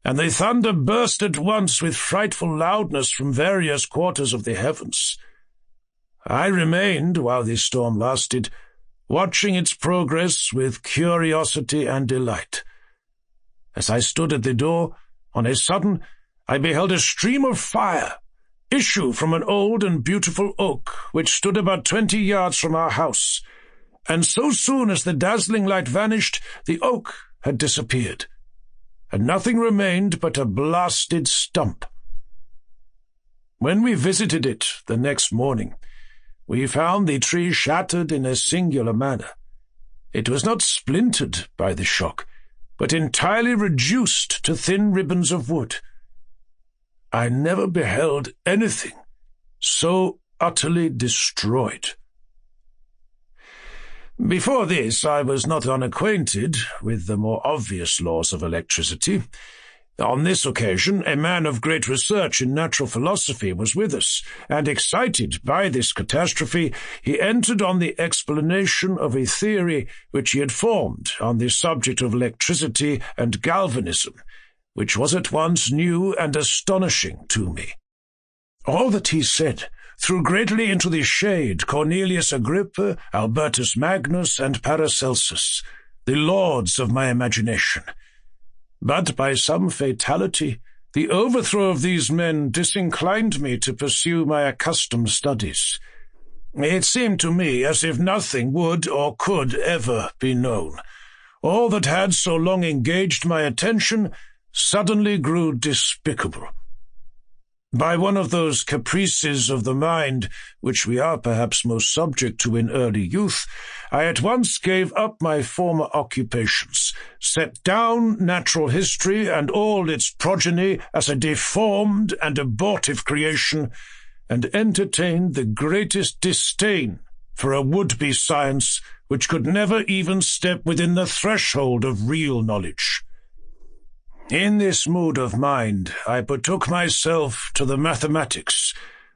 and the thunder burst at once with frightful loudness from various quarters of the heavens. I remained, while the storm lasted, watching its progress with curiosity and delight. As I stood at the door, on a sudden, I beheld a stream of fire issue from an old and beautiful oak which stood about 20 yards from our house, and so soon as the dazzling light vanished, the oak had disappeared, and nothing remained but a blasted stump. When we visited it the next morning, we found the tree shattered in a singular manner. It was not splintered by the shock, but entirely reduced to thin ribbons of wood. I never beheld anything so utterly destroyed. Before this, I was not unacquainted with the more obvious laws of electricity. On this occasion, a man of great research in natural philosophy was with us, and excited by this catastrophe, he entered on the explanation of a theory which he had formed on the subject of electricity and galvanism, which was at once new and astonishing to me. All that he said threw greatly into the shade Cornelius Agrippa, Albertus Magnus, and Paracelsus, the lords of my imagination. But by some fatality, the overthrow of these men disinclined me to pursue my accustomed studies. It seemed to me as if nothing would or could ever be known. All that had so long engaged my attention suddenly grew despicable. By one of those caprices of the mind which we are perhaps most subject to in early youth, I at once gave up my former occupations, set down natural history and all its progeny as a deformed and abortive creation, and entertained the greatest disdain for a would-be science which could never even step within the threshold of real knowledge. In this mood of mind, I betook myself to the mathematics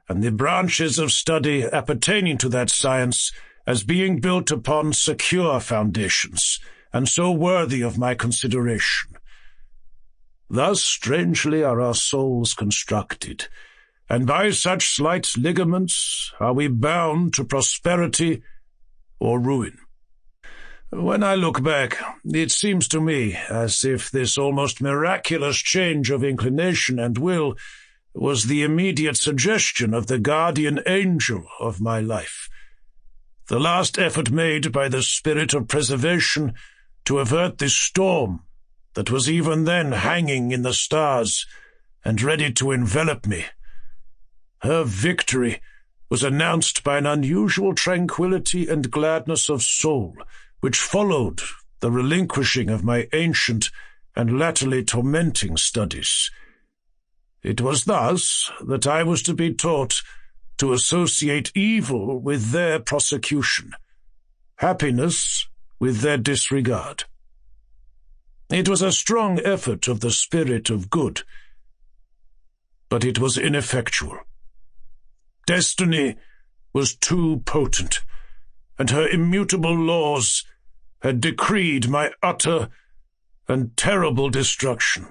and the branches of study appertaining to that science as being built upon secure foundations, and so worthy of my consideration. Thus strangely are our souls constructed, and by such slight ligaments are we bound to prosperity or ruin. When I look back, it seems to me as if this almost miraculous change of inclination and will was the immediate suggestion of the guardian angel of my life, the last effort made by the spirit of preservation to avert the storm that was even then hanging in the stars and ready to envelop me. Her victory was announced by an unusual tranquillity and gladness of soul, which followed the relinquishing of my ancient and latterly tormenting studies. It was thus that I was to be taught to associate evil with their prosecution, happiness with their disregard. It was a strong effort of the spirit of good, but it was ineffectual. Destiny was too potent, and her immutable laws had decreed my utter and terrible destruction.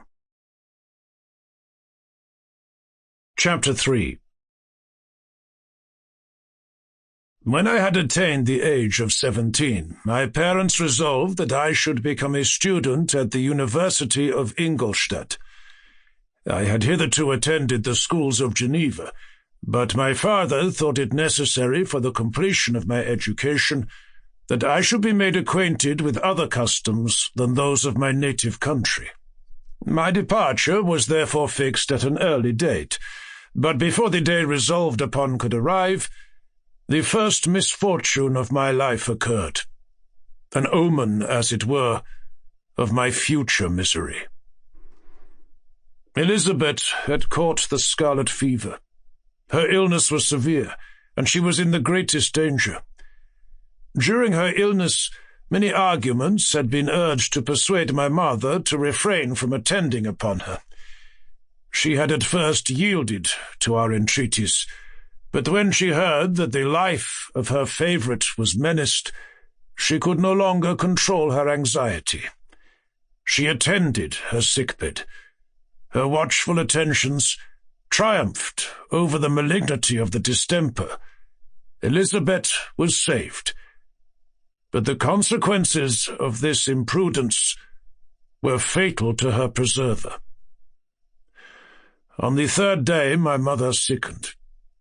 Chapter 3. When I had attained the age of 17, my parents resolved that I should become a student at the University of Ingolstadt. I had hitherto attended the schools of Geneva, but my father thought it necessary for the completion of my education that I should be made acquainted with other customs than those of my native country. My departure was therefore fixed at an early date, but before the day resolved upon could arrive, the first misfortune of my life occurred, an omen, as it were, of my future misery. Elizabeth had caught the scarlet fever. Her illness was severe, and she was in the greatest danger. During her illness, many arguments had been urged to persuade my mother to refrain from attending upon her. She had at first yielded to our entreaties, but when she heard that the life of her favourite was menaced, she could no longer control her anxiety. She attended her sickbed. Her watchful attentions triumphed over the malignity of the distemper. Elizabeth was saved, but the consequences of this imprudence were fatal to her preserver. On the third day my mother sickened.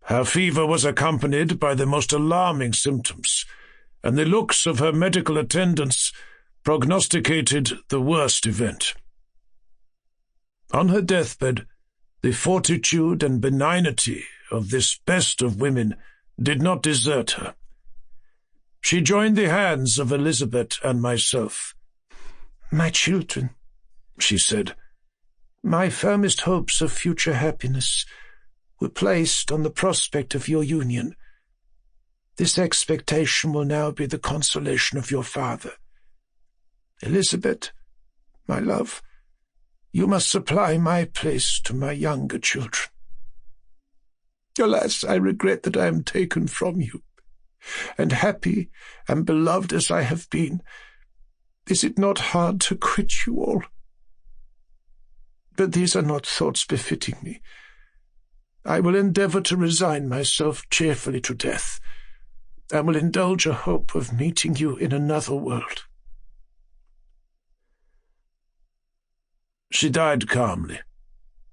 Her fever was accompanied by the most alarming symptoms, and the looks of her medical attendants prognosticated the worst event. On her deathbed, the fortitude and benignity of this best of women did not desert her. She joined the hands of Elizabeth and myself. "My children," she said, "my firmest hopes of future happiness were placed on the prospect of your union. This expectation will now be the consolation of your father. Elizabeth, my love, you must supply my place to my younger children. Alas, I regret that I am taken from you, and happy and beloved as I have been, is it not hard to quit you all? But these are not thoughts befitting me. I will endeavour to resign myself cheerfully to death, and will indulge a hope of meeting you in another world." She died calmly,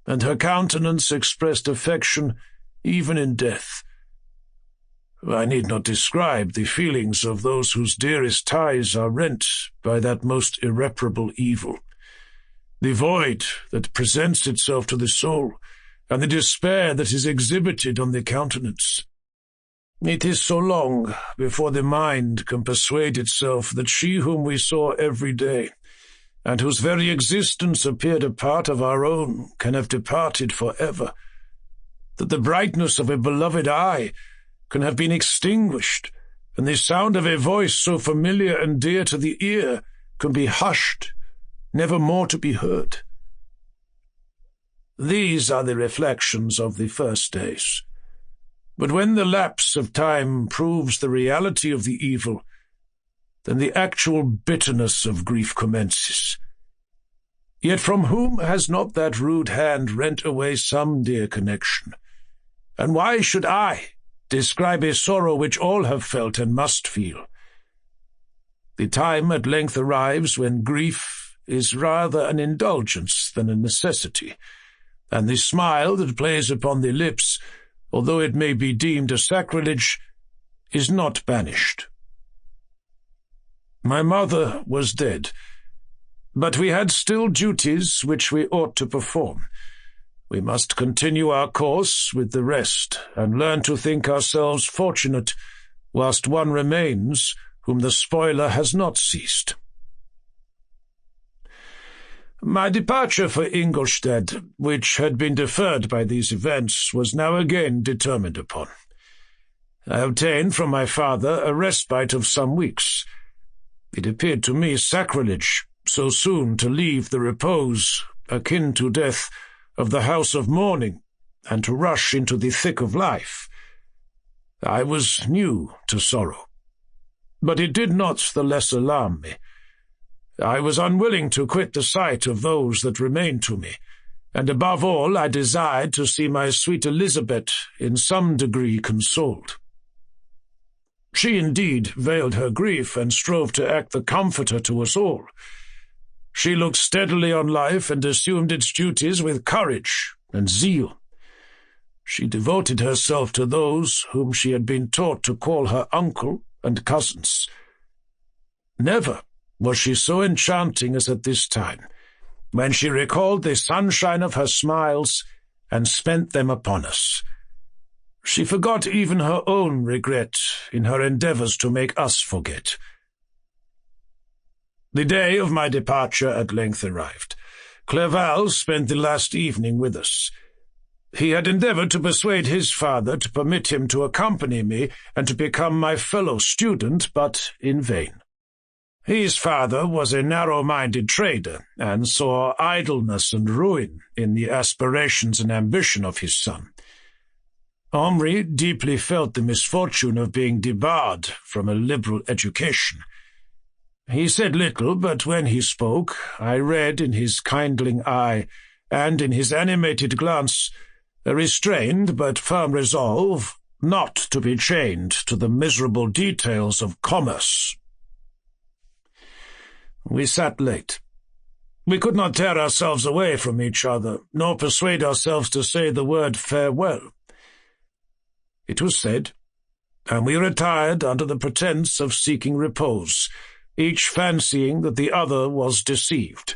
and her countenance expressed affection even in death. I need not describe the feelings of those whose dearest ties are rent by that most irreparable evil. The void that presents itself to the soul, and the despair that is exhibited on the countenance. It is so long before the mind can persuade itself that she whom we saw every day, and whose very existence appeared a part of our own, can have departed for ever, that the brightness of a beloved eye can have been extinguished, and the sound of a voice so familiar and dear to the ear can be hushed, never more to be heard. These are the reflections of the first days. But when the lapse of time proves the reality of the evil, then the actual bitterness of grief commences. Yet from whom has not that rude hand rent away some dear connection? And why should I describe a sorrow which all have felt and must feel? The time at length arrives when grief is rather an indulgence than a necessity, and the smile that plays upon the lips, although it may be deemed a sacrilege, is not banished. My mother was dead, but we had still duties which we ought to perform. We must continue our course with the rest, and learn to think ourselves fortunate, whilst one remains whom the spoiler has not ceased. My departure for Ingolstadt, which had been deferred by these events, was now again determined upon. I obtained from my father a respite of some weeks. It appeared to me sacrilege so soon to leave the repose, akin to death, of the house of mourning, and to rush into the thick of life. I was new to sorrow, but it did not the less alarm me. I was unwilling to quit the sight of those that remained to me, and above all I desired to see my sweet Elizabeth in some degree consoled. She indeed veiled her grief and strove to act the comforter to us all. She looked steadily on life and assumed its duties with courage and zeal. She devoted herself to those whom she had been taught to call her uncle and cousins. Never was she so enchanting as at this time, when she recalled the sunshine of her smiles and spent them upon us. She forgot even her own regret in her endeavours to make us forget. The day of my departure at length arrived. Clerval spent the last evening with us. He had endeavoured to persuade his father to permit him to accompany me and to become my fellow student, but in vain. His father was a narrow-minded trader, and saw idleness and ruin in the aspirations and ambition of his son. Henri deeply felt the misfortune of being debarred from a liberal education. He said little, but when he spoke, I read in his kindling eye, and in his animated glance, a restrained but firm resolve not to be chained to the miserable details of commerce. We sat late. We could not tear ourselves away from each other, nor persuade ourselves to say the word farewell. It was said, and we retired under the pretence of seeking repose, each fancying that the other was deceived.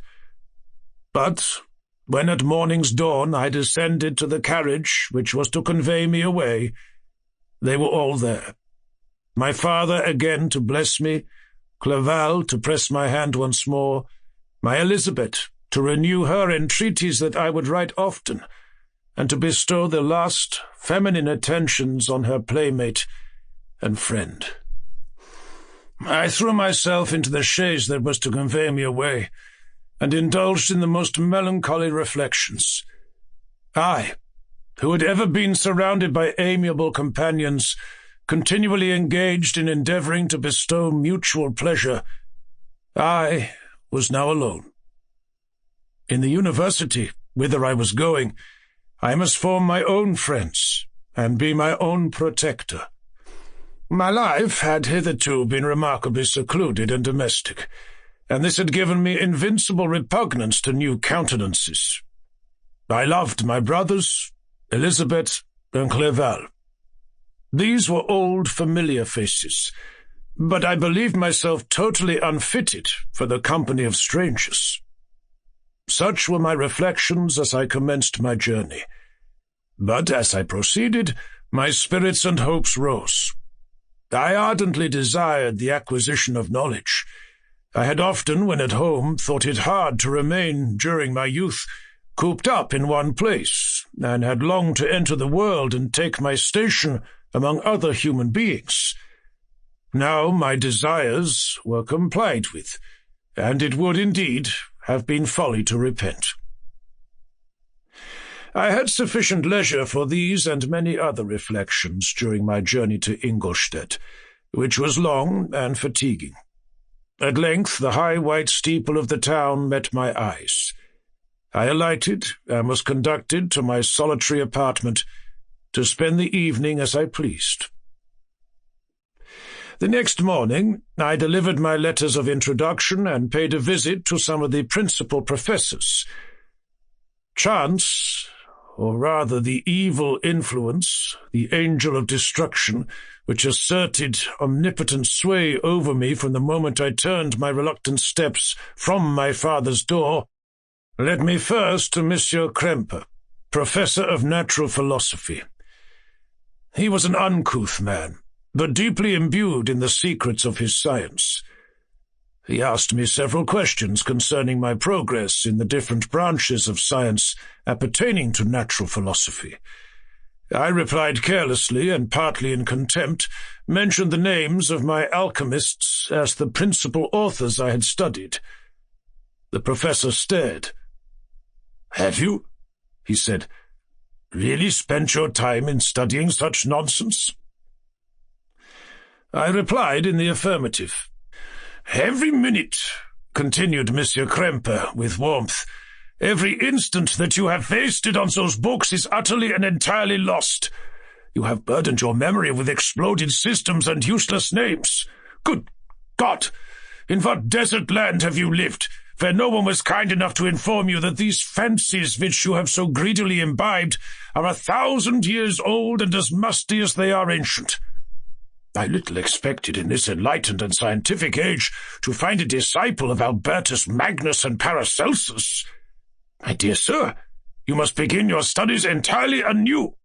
But when at morning's dawn I descended to the carriage which was to convey me away, they were all there. My father again to bless me, Clerval to press my hand once more, my Elizabeth to renew her entreaties that I would write often, and to bestow the last feminine attentions on her playmate and friend. I threw myself into the chaise that was to convey me away, and indulged in the most melancholy reflections. I, who had ever been surrounded by amiable companions, continually engaged in endeavouring to bestow mutual pleasure, I was now alone. In the university, whither I was going, I must form my own friends, and be my own protector. My life had hitherto been remarkably secluded and domestic, and this had given me invincible repugnance to new countenances. I loved my brothers, Elizabeth, and Clerval. These were old, familiar faces, but I believed myself totally unfitted for the company of strangers. Such were my reflections as I commenced my journey. But as I proceeded, my spirits and hopes rose. I ardently desired the acquisition of knowledge. I had often, when at home, thought it hard to remain, during my youth, cooped up in one place, and had longed to enter the world and take my station among other human beings. Now my desires were complied with, and it would indeed have been folly to repent. I had sufficient leisure for these and many other reflections during my journey to Ingolstadt, which was long and fatiguing. At length the high white steeple of the town met my eyes. I alighted and was conducted to my solitary apartment to spend the evening as I pleased. The next morning I delivered my letters of introduction and paid a visit to some of the principal professors. Chance, or rather the evil influence, the angel of destruction, which asserted omnipotent sway over me from the moment I turned my reluctant steps from my father's door, led me first to Monsieur Krempe, professor of natural philosophy. He was an uncouth man, but deeply imbued in the secrets of his science. He asked me several questions concerning my progress in the different branches of science appertaining to natural philosophy. I replied carelessly and partly in contempt, mentioned the names of my alchemists as the principal authors I had studied. The professor stared. "Have you," he said, "really spent your time in studying such nonsense?" I replied in the affirmative. "Every minute," continued Monsieur Krempe with warmth, "every instant that you have wasted on those books is utterly and entirely lost. You have burdened your memory with exploded systems and useless names. Good God! In what desert land have you lived, where no one was kind enough to inform you that these fancies which you have so greedily imbibed are 1,000 years old and as musty as they are ancient? I little expected in this enlightened and scientific age to find a disciple of Albertus Magnus and Paracelsus. My dear sir, you must begin your studies entirely anew."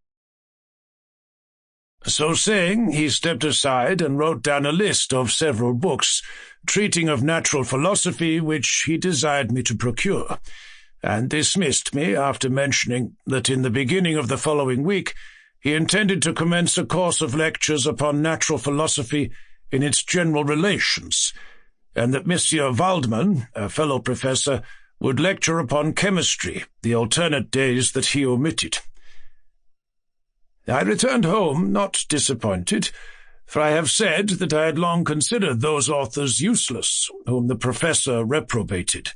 So saying, he stepped aside and wrote down a list of several books treating of natural philosophy which he desired me to procure, and dismissed me after mentioning that in the beginning of the following week he intended to commence a course of lectures upon natural philosophy in its general relations, and that Monsieur Waldman, a fellow professor, would lecture upon chemistry the alternate days that he omitted. I returned home not disappointed, for I have said that I had long considered those authors useless whom the professor reprobated.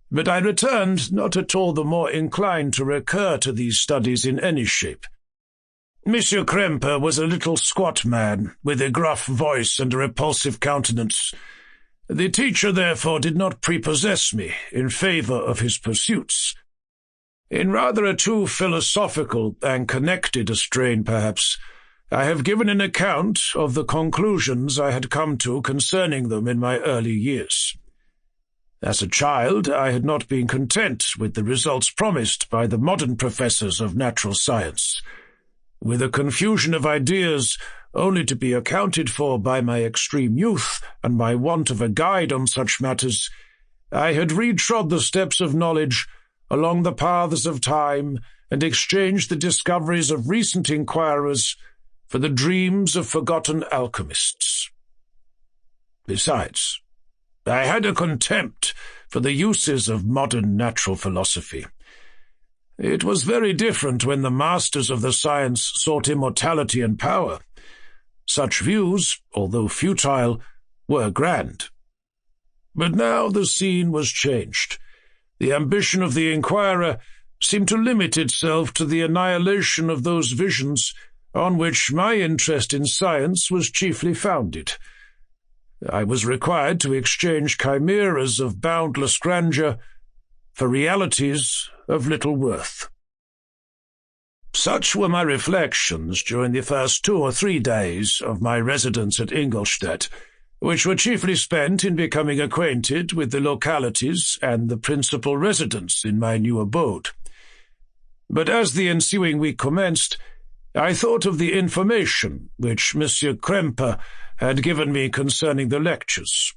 But I returned not at all the more inclined to recur to these studies in any shape. Monsieur Krempe was a little squat man, with a gruff voice and a repulsive countenance. The teacher, therefore, did not prepossess me in favour of his pursuits. In rather a too philosophical and connected a strain, perhaps, I have given an account of the conclusions I had come to concerning them in my early years. As a child, I had not been content with the results promised by the modern professors of natural science. With a confusion of ideas only to be accounted for by my extreme youth and my want of a guide on such matters, I had retrod the steps of knowledge along the paths of time and exchanged the discoveries of recent inquirers for the dreams of forgotten alchemists. Besides, I had a contempt for the uses of modern natural philosophy. It was very different when the masters of the science sought immortality and power. Such views, although futile, were grand. But now the scene was changed. The ambition of the inquirer seemed to limit itself to the annihilation of those visions on which my interest in science was chiefly founded. I was required to exchange chimeras of boundless grandeur for realities of little worth. Such were my reflections during the first 2 or 3 days of my residence at Ingolstadt, which were chiefly spent in becoming acquainted with the localities and the principal residents in my new abode. But as the ensuing week commenced, I thought of the information which Monsieur Krempe had given me concerning the lectures,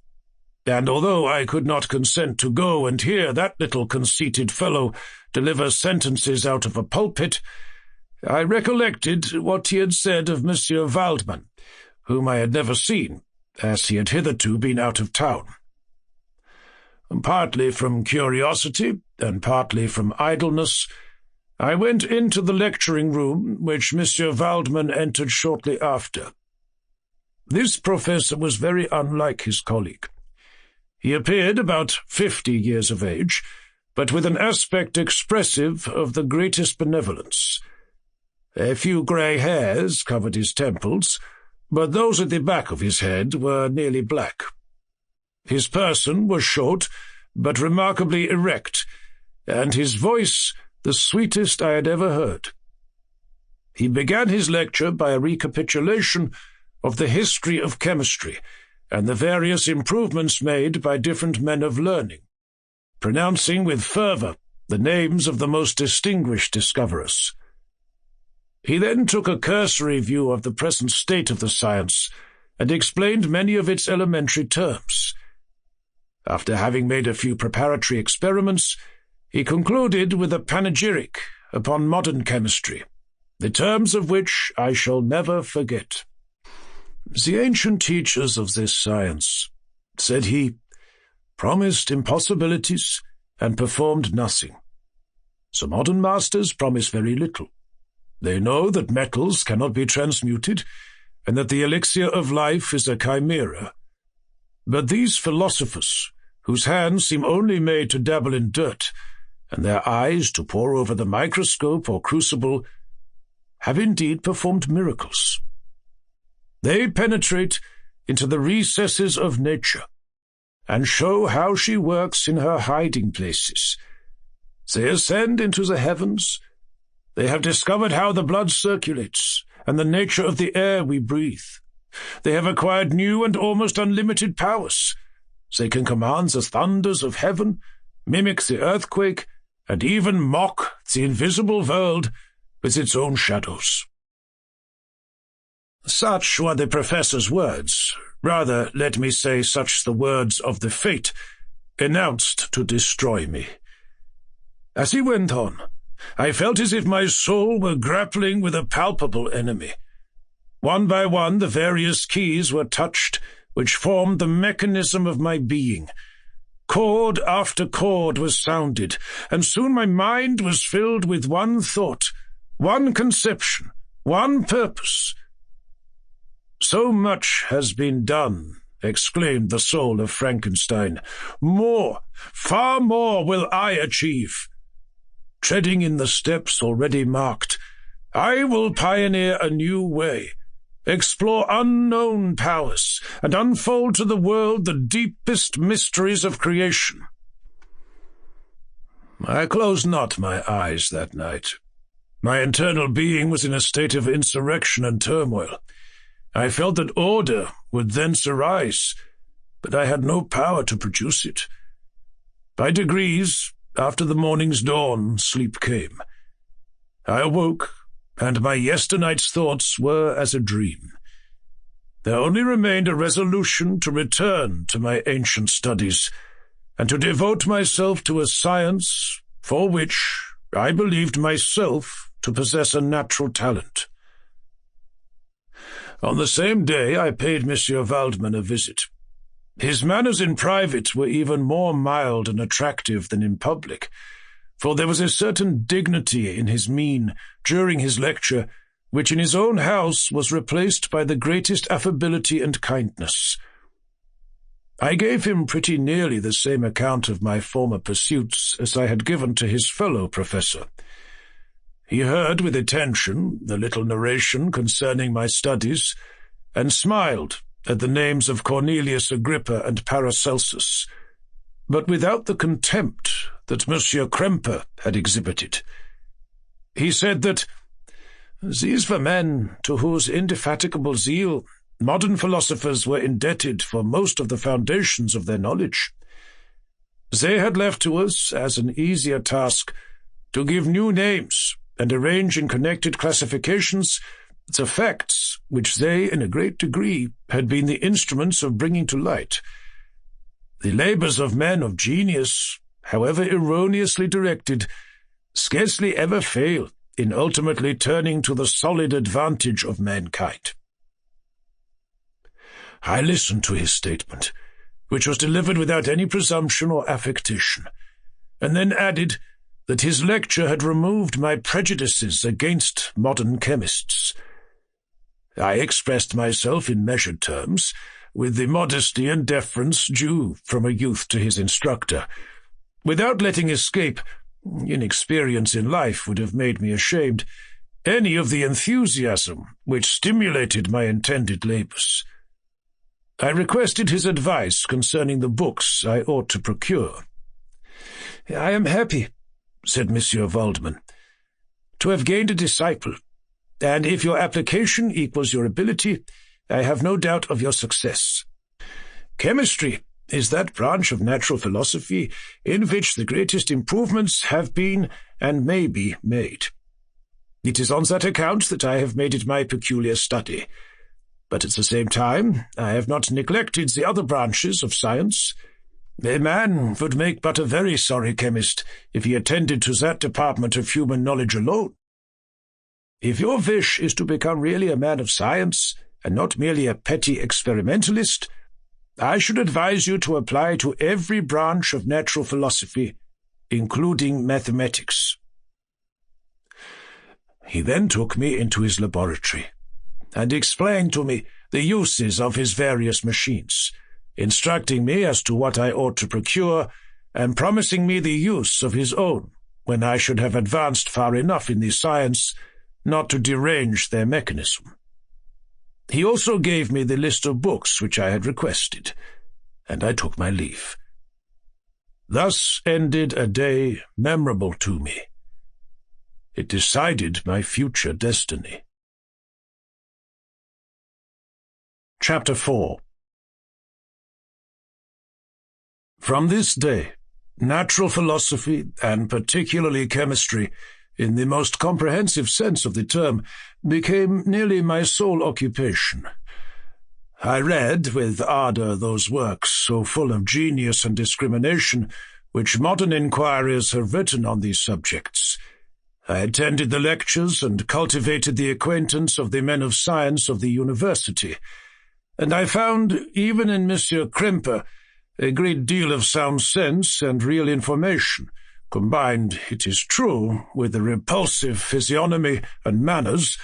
and although I could not consent to go and hear that little conceited fellow deliver sentences out of a pulpit, I recollected what he had said of Monsieur Waldman, whom I had never seen, as he had hitherto been out of town. Partly from curiosity, and partly from idleness, I went into the lecturing room, which Monsieur Waldman entered shortly after. This professor was very unlike his colleague. He appeared about 50 years of age, but with an aspect expressive of the greatest benevolence. A few grey hairs covered his temples, but those at the back of his head were nearly black. His person was short, but remarkably erect, and his voice the sweetest I had ever heard. He began his lecture by a recapitulation of the history of chemistry and the various improvements made by different men of learning, pronouncing with fervour the names of the most distinguished discoverers. He then took a cursory view of the present state of the science and explained many of its elementary terms. After having made a few preparatory experiments, he concluded with a panegyric upon modern chemistry, the terms of which I shall never forget. The ancient teachers of this science, said he, promised impossibilities and performed nothing. The modern masters promise very little. They know that metals cannot be transmuted, and that the elixir of life is a chimera. But these philosophers, whose hands seem only made to dabble in dirt, and their eyes to pore over the microscope or crucible, have indeed performed miracles. They penetrate into the recesses of nature, and show how she works in her hiding places. They ascend into the heavens. They have discovered how the blood circulates, and the nature of the air we breathe. They have acquired new and almost unlimited powers. They can command the thunders of heaven, mimic the earthquake, and even mock the invisible world with its own shadows. Such were the professor's words, rather, let me say, such the words of the fate, announced to destroy me. As he went on, I felt as if my soul were grappling with a palpable enemy. One by one the various keys were touched which formed the mechanism of my being. Chord after chord was sounded, and soon my mind was filled with one thought, one conception, one purpose. "So much has been done," exclaimed the soul of Frankenstein. "More, far more will I achieve. Treading in the steps already marked, I will pioneer a new way, explore unknown powers, and unfold to the world the deepest mysteries of creation." I closed not my eyes that night. My internal being was in a state of insurrection and turmoil. I felt that order would thence arise, but I had no power to produce it. By degrees, after the morning's dawn, sleep came. I awoke, and my yesternight's thoughts were as a dream. There only remained a resolution to return to my ancient studies, and to devote myself to a science for which I believed myself to possess a natural talent. On the same day I paid Monsieur Waldman a visit. His manners in private were even more mild and attractive than in public, for there was a certain dignity in his mien during his lecture, which in his own house was replaced by the greatest affability and kindness. I gave him pretty nearly the same account of my former pursuits as I had given to his fellow professor. He heard with attention the little narration concerning my studies, and smiled at the names of Cornelius Agrippa and Paracelsus, but without the contempt that Monsieur Kremper had exhibited. He said that these were men to whose indefatigable zeal modern philosophers were indebted for most of the foundations of their knowledge. They had left to us as an easier task to give new names and arrange in connected classifications the facts which they, in a great degree, had been the instruments of bringing to light. The labours of men of genius, however erroneously directed, scarcely ever fail in ultimately turning to the solid advantage of mankind. I listened to his statement, which was delivered without any presumption or affectation, and then added that his lecture had removed my prejudices against modern chemists. I expressed myself in measured terms, with the modesty and deference due from a youth to his instructor, without letting escape, inexperience in life would have made me ashamed, any of the enthusiasm which stimulated my intended labours. I requested his advice concerning the books I ought to procure. "I am happy," said Monsieur Waldman, "to have gained a disciple, and if your application equals your ability, I have no doubt of your success. Chemistry is that branch of natural philosophy in which the greatest improvements have been and may be made. It is on that account that I have made it my peculiar study. But at the same time, I have not neglected the other branches of science. A man would make but a very sorry chemist if he attended to that department of human knowledge alone. If your wish is to become really a man of science, and not merely a petty experimentalist, I should advise you to apply to every branch of natural philosophy, including mathematics." He then took me into his laboratory, and explained to me the uses of his various machines, instructing me as to what I ought to procure, and promising me the use of his own when I should have advanced far enough in the science not to derange their mechanism. He also gave me the list of books which I had requested, and I took my leave. Thus ended a day memorable to me. It decided my future destiny. Chapter 4. From this day, natural philosophy, and particularly chemistry, in the most comprehensive sense of the term, became nearly my sole occupation. I read with ardour those works so full of genius and discrimination which modern inquirers have written on these subjects. I attended the lectures and cultivated the acquaintance of the men of science of the university, and I found, even in Monsieur Kremper, a great deal of sound sense and real information, combined, it is true, with a repulsive physiognomy and manners,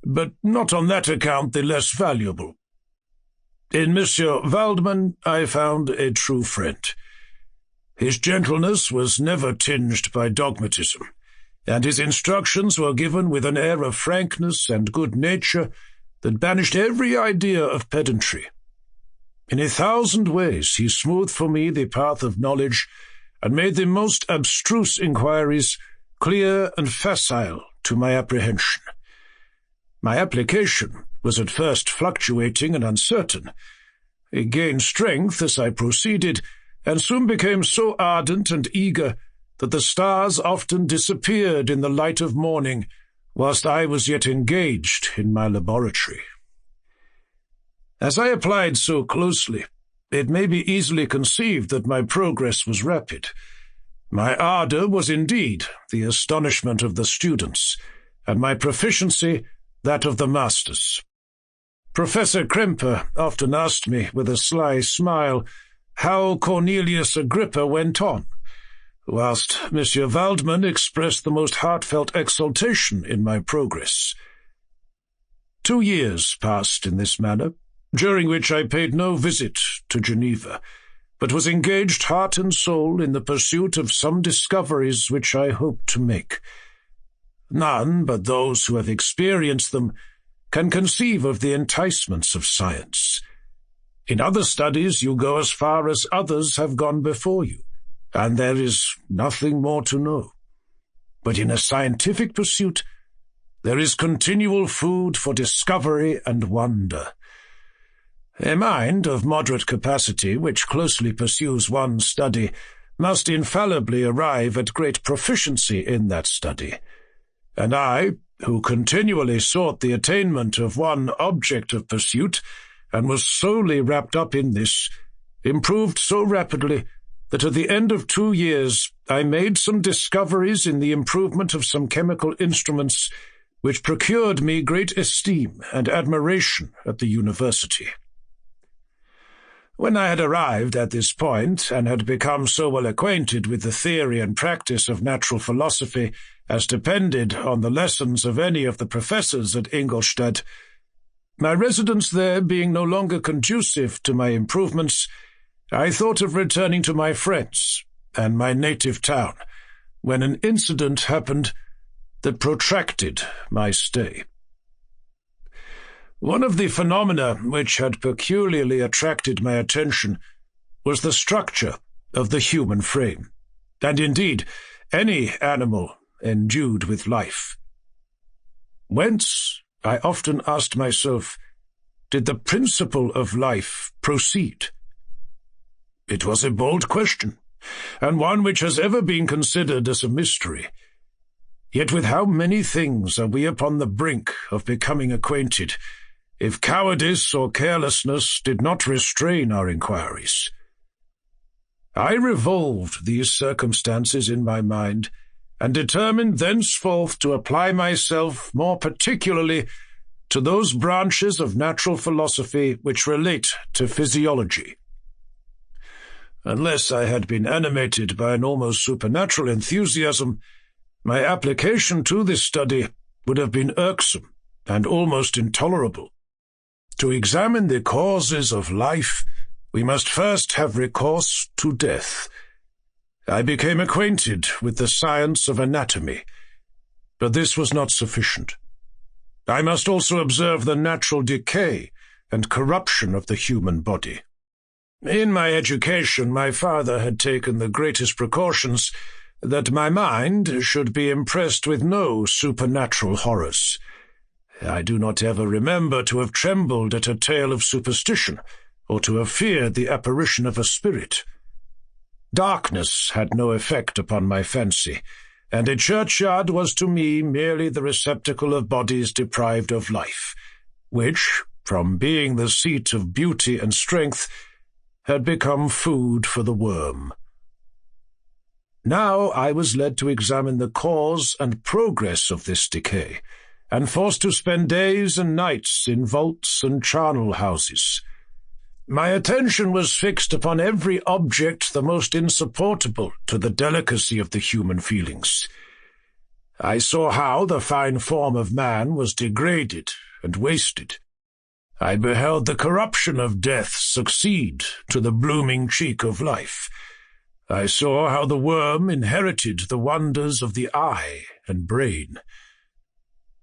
but not on that account the less valuable. In Monsieur Waldman I found a true friend. His gentleness was never tinged by dogmatism, and his instructions were given with an air of frankness and good nature that banished every idea of pedantry. In 1,000 ways he smoothed for me the path of knowledge, and made the most abstruse inquiries clear and facile to my apprehension. My application was at first fluctuating and uncertain. It gained strength as I proceeded, and soon became so ardent and eager that the stars often disappeared in the light of morning, whilst I was yet engaged in my laboratory. As I applied so closely, it may be easily conceived that my progress was rapid. My ardour was indeed the astonishment of the students, and my proficiency that of the masters. Professor Kremper often asked me with a sly smile how Cornelius Agrippa went on, whilst Monsieur Waldman expressed the most heartfelt exultation in my progress. 2 years passed in this manner, during which I paid no visit to Geneva, but was engaged heart and soul in the pursuit of some discoveries which I hoped to make. None but those who have experienced them can conceive of the enticements of science. In other studies you go as far as others have gone before you, and there is nothing more to know. But in a scientific pursuit there is continual food for discovery and wonder. A mind of moderate capacity which closely pursues one study must infallibly arrive at great proficiency in that study, and I, who continually sought the attainment of one object of pursuit, and was solely wrapped up in this, improved so rapidly that at the end of 2 years I made some discoveries in the improvement of some chemical instruments which procured me great esteem and admiration at the university. When I had arrived at this point, and had become so well acquainted with the theory and practice of natural philosophy as depended on the lessons of any of the professors at Ingolstadt, my residence there being no longer conducive to my improvements, I thought of returning to my friends and my native town, when an incident happened that protracted my stay. One of the phenomena which had peculiarly attracted my attention was the structure of the human frame, and indeed any animal endued with life. Whence, I often asked myself, did the principle of life proceed? It was a bold question, and one which has ever been considered as a mystery. Yet with how many things are we upon the brink of becoming acquainted, if cowardice or carelessness did not restrain our inquiries. I revolved these circumstances in my mind, and determined thenceforth to apply myself more particularly to those branches of natural philosophy which relate to physiology. Unless I had been animated by an almost supernatural enthusiasm, my application to this study would have been irksome and almost intolerable. To examine the causes of life, we must first have recourse to death. I became acquainted with the science of anatomy, but this was not sufficient. I must also observe the natural decay and corruption of the human body. In my education, my father had taken the greatest precautions that my mind should be impressed with no supernatural horrors. I do not ever remember to have trembled at a tale of superstition, or to have feared the apparition of a spirit. Darkness had no effect upon my fancy, and a churchyard was to me merely the receptacle of bodies deprived of life, which, from being the seat of beauty and strength, had become food for the worm. Now I was led to examine the cause and progress of this decay, and forced to spend days and nights in vaults and charnel houses. My attention was fixed upon every object the most insupportable to the delicacy of the human feelings. I saw how the fine form of man was degraded and wasted. I beheld the corruption of death succeed to the blooming cheek of life. I saw how the worm inherited the wonders of the eye and brain.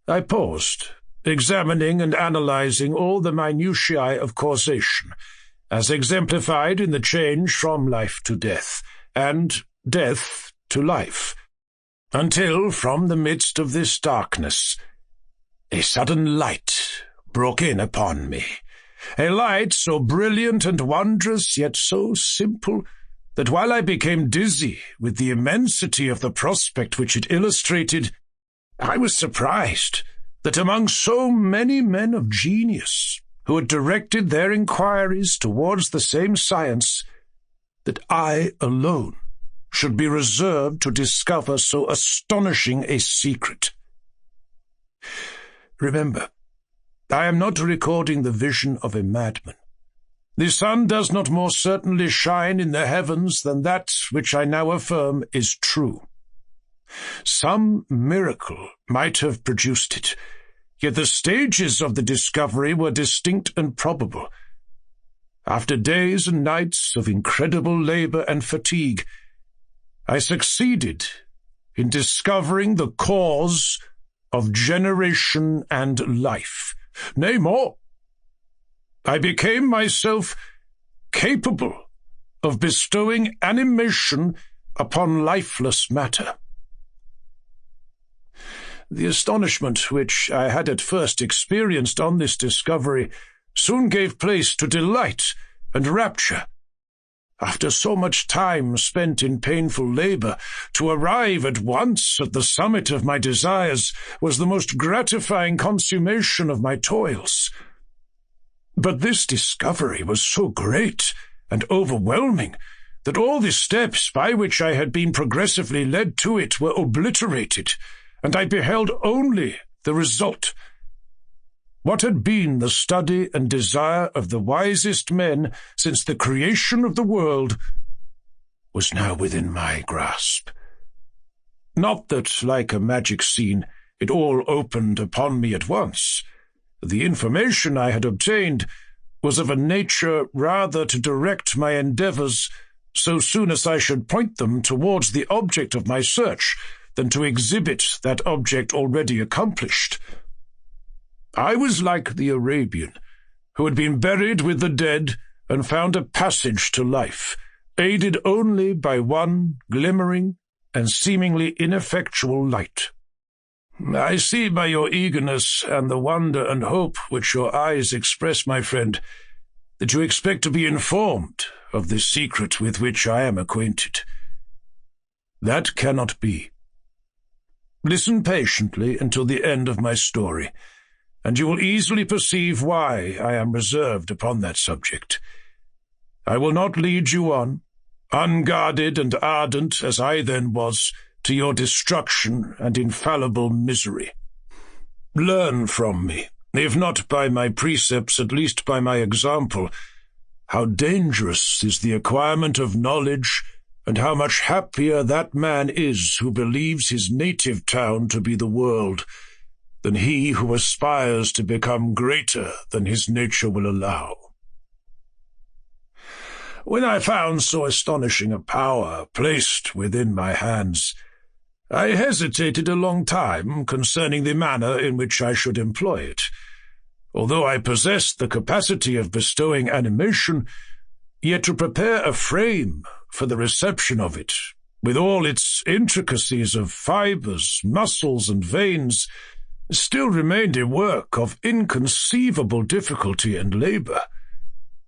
I paused, examining and analyzing all the minutiae of causation, as exemplified in the change from life to death, and death to life, until from the midst of this darkness a sudden light broke in upon me, a light so brilliant and wondrous, yet so simple, that while I became dizzy with the immensity of the prospect which it illustrated, I was surprised that among so many men of genius who had directed their inquiries towards the same science, that I alone should be reserved to discover so astonishing a secret. Remember, I am not recording the vision of a madman. The sun does not more certainly shine in the heavens than that which I now affirm is true. Some miracle might have produced it, yet the stages of the discovery were distinct and probable. After days and nights of incredible labor and fatigue, I succeeded in discovering the cause of generation and life. Nay, more, I became myself capable of bestowing animation upon lifeless matter. The astonishment which I had at first experienced on this discovery soon gave place to delight and rapture. After so much time spent in painful labor, to arrive at once at the summit of my desires was the most gratifying consummation of my toils. But this discovery was so great and overwhelming that all the steps by which I had been progressively led to it were obliterated, and I beheld only the result. What had been the study and desire of the wisest men since the creation of the world was now within my grasp. Not that, like a magic scene, it all opened upon me at once. The information I had obtained was of a nature rather to direct my endeavors so soon as I should point them towards the object of my search, than to exhibit that object already accomplished. I was like the Arabian, who had been buried with the dead and found a passage to life, aided only by one glimmering and seemingly ineffectual light. I see by your eagerness and the wonder and hope which your eyes express, my friend, that you expect to be informed of this secret with which I am acquainted. That cannot be. Listen patiently until the end of my story, and you will easily perceive why I am reserved upon that subject. I will not lead you on, unguarded and ardent as I then was, to your destruction and infallible misery. Learn from me, if not by my precepts, at least by my example, how dangerous is the acquirement of knowledge, and how much happier that man is who believes his native town to be the world, than he who aspires to become greater than his nature will allow. When I found so astonishing a power placed within my hands, I hesitated a long time concerning the manner in which I should employ it. Although I possessed the capacity of bestowing animation, yet to prepare a frame for the reception of it, with all its intricacies of fibres, muscles, and veins, still remained a work of inconceivable difficulty and labour.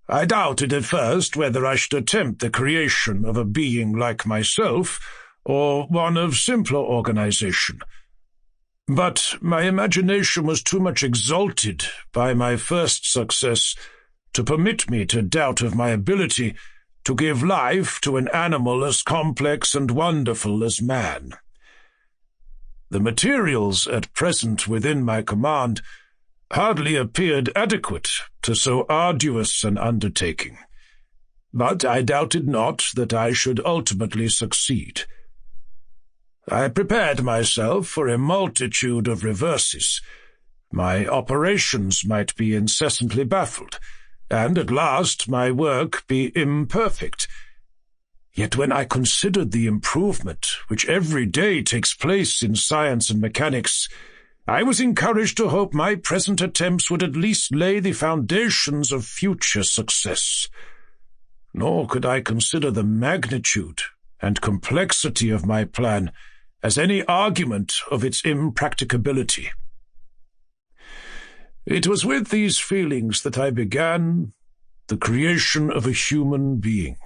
I doubted at first whether I should attempt the creation of a being like myself, or one of simpler organization. But my imagination was too much exalted by my first success to permit me to doubt of my ability to give life to an animal as complex and wonderful as man. The materials at present within my command hardly appeared adequate to so arduous an undertaking, but I doubted not that I should ultimately succeed. I prepared myself for a multitude of reverses. My operations might be incessantly baffled, and at last my work be imperfect. Yet when I considered the improvement which every day takes place in science and mechanics, I was encouraged to hope my present attempts would at least lay the foundations of future success. Nor could I consider the magnitude and complexity of my plan as any argument of its impracticability. It was with these feelings that I began the creation of a human being.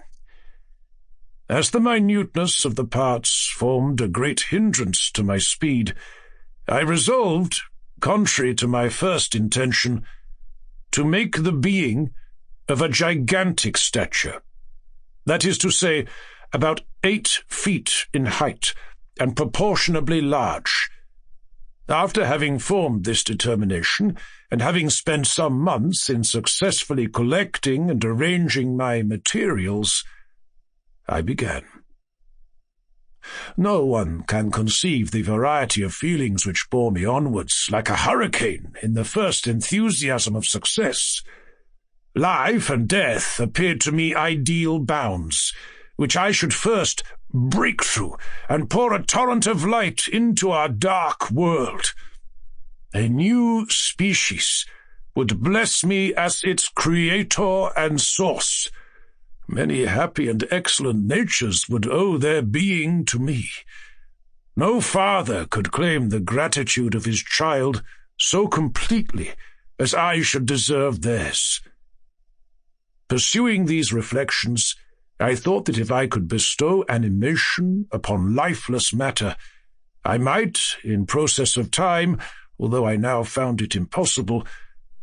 As the minuteness of the parts formed a great hindrance to my speed, I resolved, contrary to my first intention, to make the being of a gigantic stature, that is to say, about 8 feet in height, and proportionably large. After having formed this determination, and having spent some months in successfully collecting and arranging my materials, I began. No one can conceive the variety of feelings which bore me onwards, like a hurricane in the first enthusiasm of success. Life and death appeared to me ideal bounds, which I should first break through and pour a torrent of light into our dark world. A new species would bless me as its creator and source. Many happy and excellent natures would owe their being to me. No father could claim the gratitude of his child so completely as I should deserve theirs. Pursuing these reflections, I thought that if I could bestow animation upon lifeless matter, I might, in process of time, although I now found it impossible,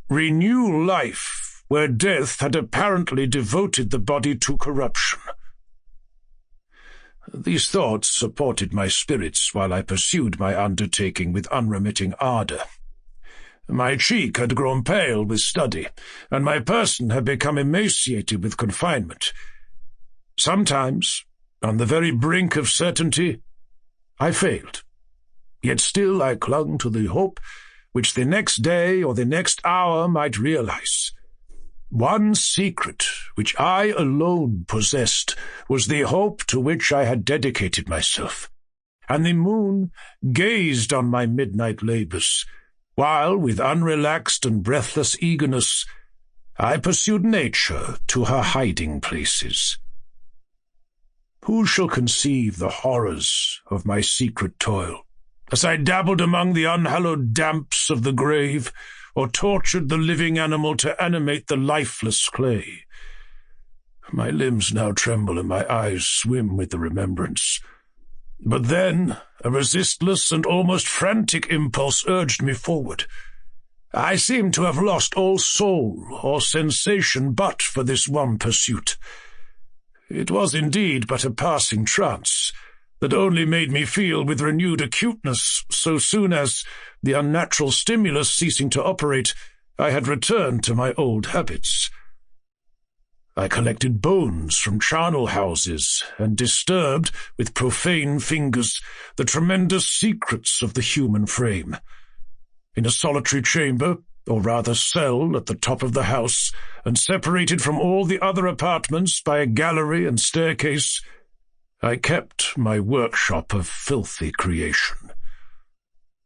renew life where death had apparently devoted the body to corruption. These thoughts supported my spirits while I pursued my undertaking with unremitting ardour. My cheek had grown pale with study, and my person had become emaciated with confinement. Sometimes, on the very brink of certainty, I failed. Yet still I clung to the hope which the next day or the next hour might realize. One secret which I alone possessed was the hope to which I had dedicated myself, and the moon gazed on my midnight labours, while, with unrelaxed and breathless eagerness, I pursued nature to her hiding places. Who shall conceive the horrors of my secret toil, as I dabbled among the unhallowed damps of the grave, or tortured the living animal to animate the lifeless clay? My limbs now tremble and my eyes swim with the remembrance. But then a resistless and almost frantic impulse urged me forward. I seemed to have lost all soul or sensation but for this one pursuit. It was indeed but a passing trance, that only made me feel with renewed acuteness so soon as, the unnatural stimulus ceasing to operate, I had returned to my old habits. I collected bones from charnel houses and disturbed, with profane fingers, the tremendous secrets of the human frame. In a solitary chamber, or rather cell, at the top of the house, and separated from all the other apartments by a gallery and staircase, I kept my workshop of filthy creation.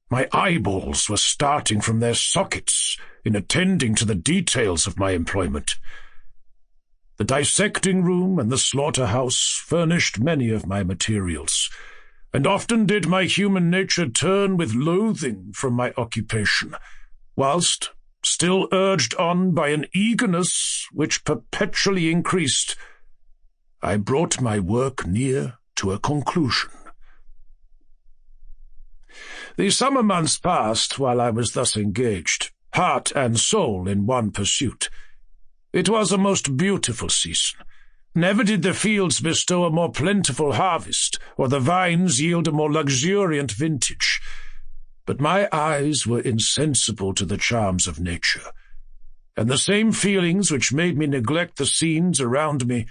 My eyeballs were starting from their sockets in attending to the details of my employment. The dissecting room and the slaughterhouse furnished many of my materials, and often did my human nature turn with loathing from my occupation, whilst, still urged on by an eagerness which perpetually increased, I brought my work near to a conclusion. The summer months passed while I was thus engaged, heart and soul in one pursuit. It was a most beautiful season. Never did the fields bestow a more plentiful harvest, or the vines yield a more luxuriant vintage. But my eyes were insensible to the charms of nature, and the same feelings which made me neglect the scenes around me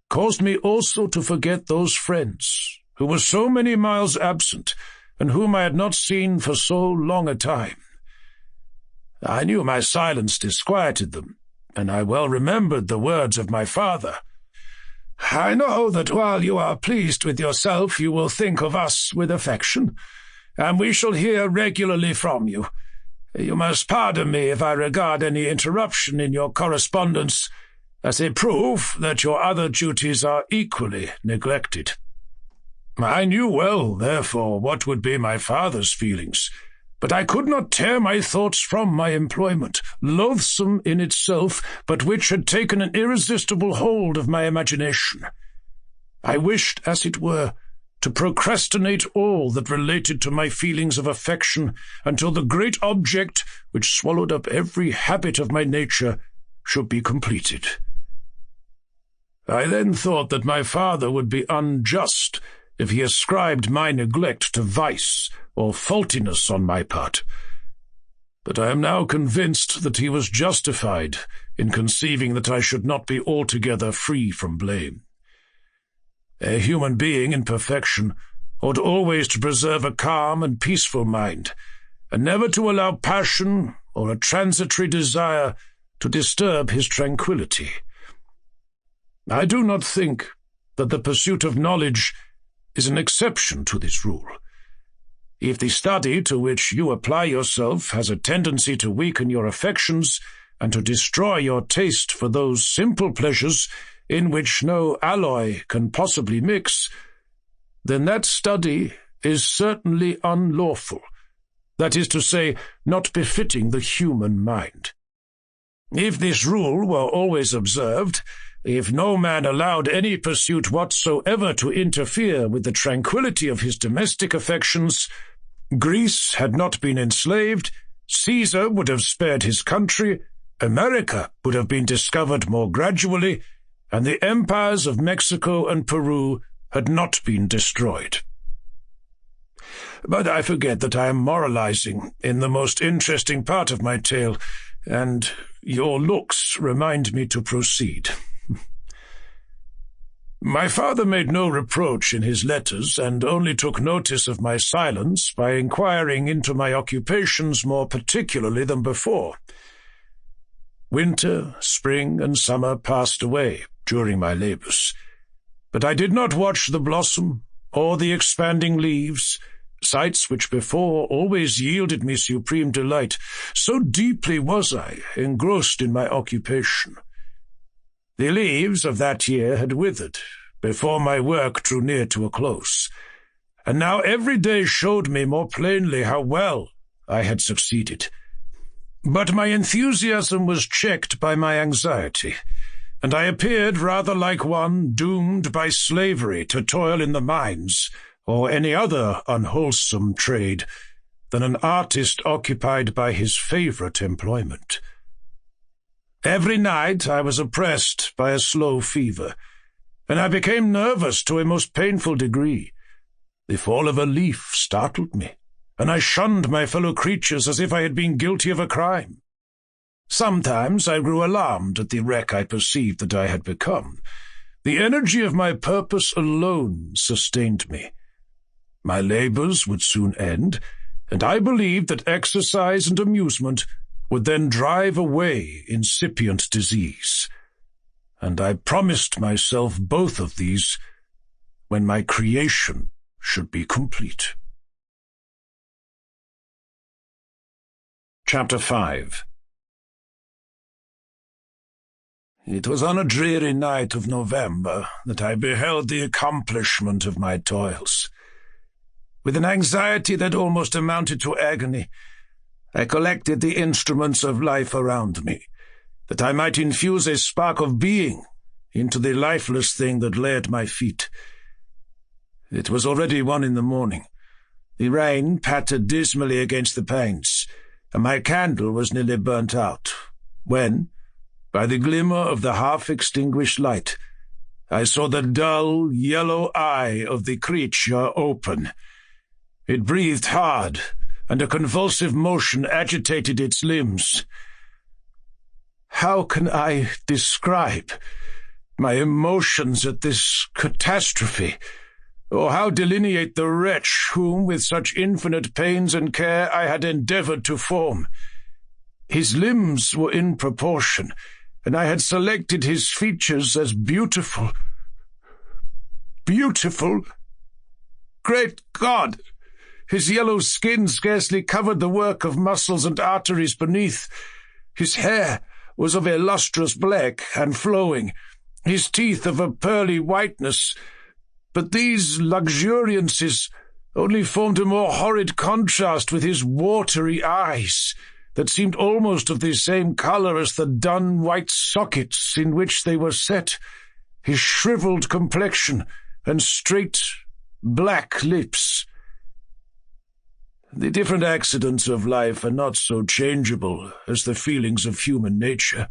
caused me also to forget those friends who were so many miles absent, and whom I had not seen for so long a time. I knew my silence disquieted them, and I well remembered the words of my father. "I know that while you are pleased with yourself, you will think of us with affection, and we shall hear regularly from you. You must pardon me if I regard any interruption in your correspondence as a proof that your other duties are equally neglected." I knew well, therefore, what would be my father's feelings, but I could not tear my thoughts from my employment, loathsome in itself, but which had taken an irresistible hold of my imagination. I wished, as it were, to procrastinate all that related to my feelings of affection until the great object, which swallowed up every habit of my nature, should be completed. I then thought that my father would be unjust if he ascribed my neglect to vice or faultiness on my part. But I am now convinced that he was justified in conceiving that I should not be altogether free from blame. A human being in perfection ought always to preserve a calm and peaceful mind, and never to allow passion or a transitory desire to disturb his tranquillity. I do not think that the pursuit of knowledge is an exception to this rule. If the study to which you apply yourself has a tendency to weaken your affections and to destroy your taste for those simple pleasures in which no alloy can possibly mix, then that study is certainly unlawful, that is to say, not befitting the human mind. If this rule were always observed, if no man allowed any pursuit whatsoever to interfere with the tranquillity of his domestic affections, Greece had not been enslaved, Caesar would have spared his country, America would have been discovered more gradually, and the empires of Mexico and Peru had not been destroyed. But I forget that I am moralizing in the most interesting part of my tale, and your looks remind me to proceed. My father made no reproach in his letters, and only took notice of my silence by inquiring into my occupations more particularly than before. Winter, spring, and summer passed away during my labours, but I did not watch the blossom or the expanding leaves, sights which before always yielded me supreme delight, so deeply was I engrossed in my occupation. The leaves of that year had withered before my work drew near to a close, and now every day showed me more plainly how well I had succeeded. But my enthusiasm was checked by my anxiety, and I appeared rather like one doomed by slavery to toil in the mines or any other unwholesome trade than an artist occupied by his favourite employment. Every night I was oppressed by a slow fever, and I became nervous to a most painful degree. The fall of a leaf startled me, and I shunned my fellow creatures as if I had been guilty of a crime. Sometimes I grew alarmed at the wreck I perceived that I had become. The energy of my purpose alone sustained me. My labours would soon end, and I believed that exercise and amusement would then drive away incipient disease. And I promised myself both of these when my creation should be complete. Chapter 5. It was on a dreary night of November that I beheld the accomplishment of my toils. With an anxiety that almost amounted to agony, I collected the instruments of life around me, that I might infuse a spark of being into the lifeless thing that lay at my feet. It was already 1 a.m. The rain pattered dismally against the panes, and my candle was nearly burnt out, when, by the glimmer of the half-extinguished light, I saw the dull, yellow eye of the creature open. It breathed hard, and a convulsive motion agitated its limbs. How can I describe my emotions at this catastrophe, or how delineate the wretch whom, with such infinite pains and care, I had endeavoured to form? His limbs were in proportion, and I had selected his features as beautiful. Beautiful? Great God! His yellow skin scarcely covered the work of muscles and arteries beneath. His hair was of a lustrous black and flowing, his teeth of a pearly whiteness, but these luxuriances only formed a more horrid contrast with his watery eyes, that seemed almost of the same colour as the dun white sockets in which they were set, his shrivelled complexion and straight black lips. The different accidents of life are not so changeable as the feelings of human nature.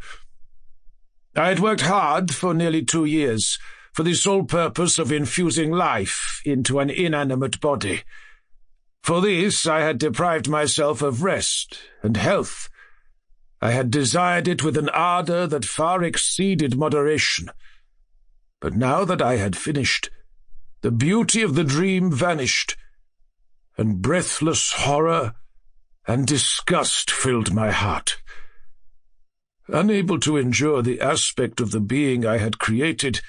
I had worked hard for nearly 2 years, for the sole purpose of infusing life into an inanimate body. For this I had deprived myself of rest and health. I had desired it with an ardour that far exceeded moderation. But now that I had finished, the beauty of the dream vanished, and breathless horror and disgust filled my heart. Unable to endure the aspect of the being I had created,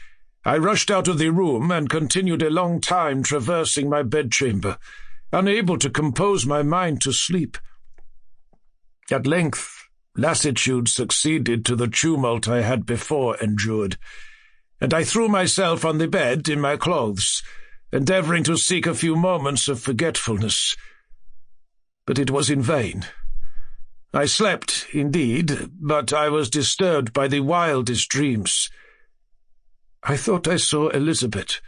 I rushed out of the room and continued a long time traversing my bedchamber, unable to compose my mind to sleep. At length, lassitude succeeded to the tumult I had before endured, and I threw myself on the bed in my clothes, endeavouring to seek a few moments of forgetfulness. But it was in vain. I slept, indeed, but I was disturbed by the wildest dreams. I thought I saw Elizabeth,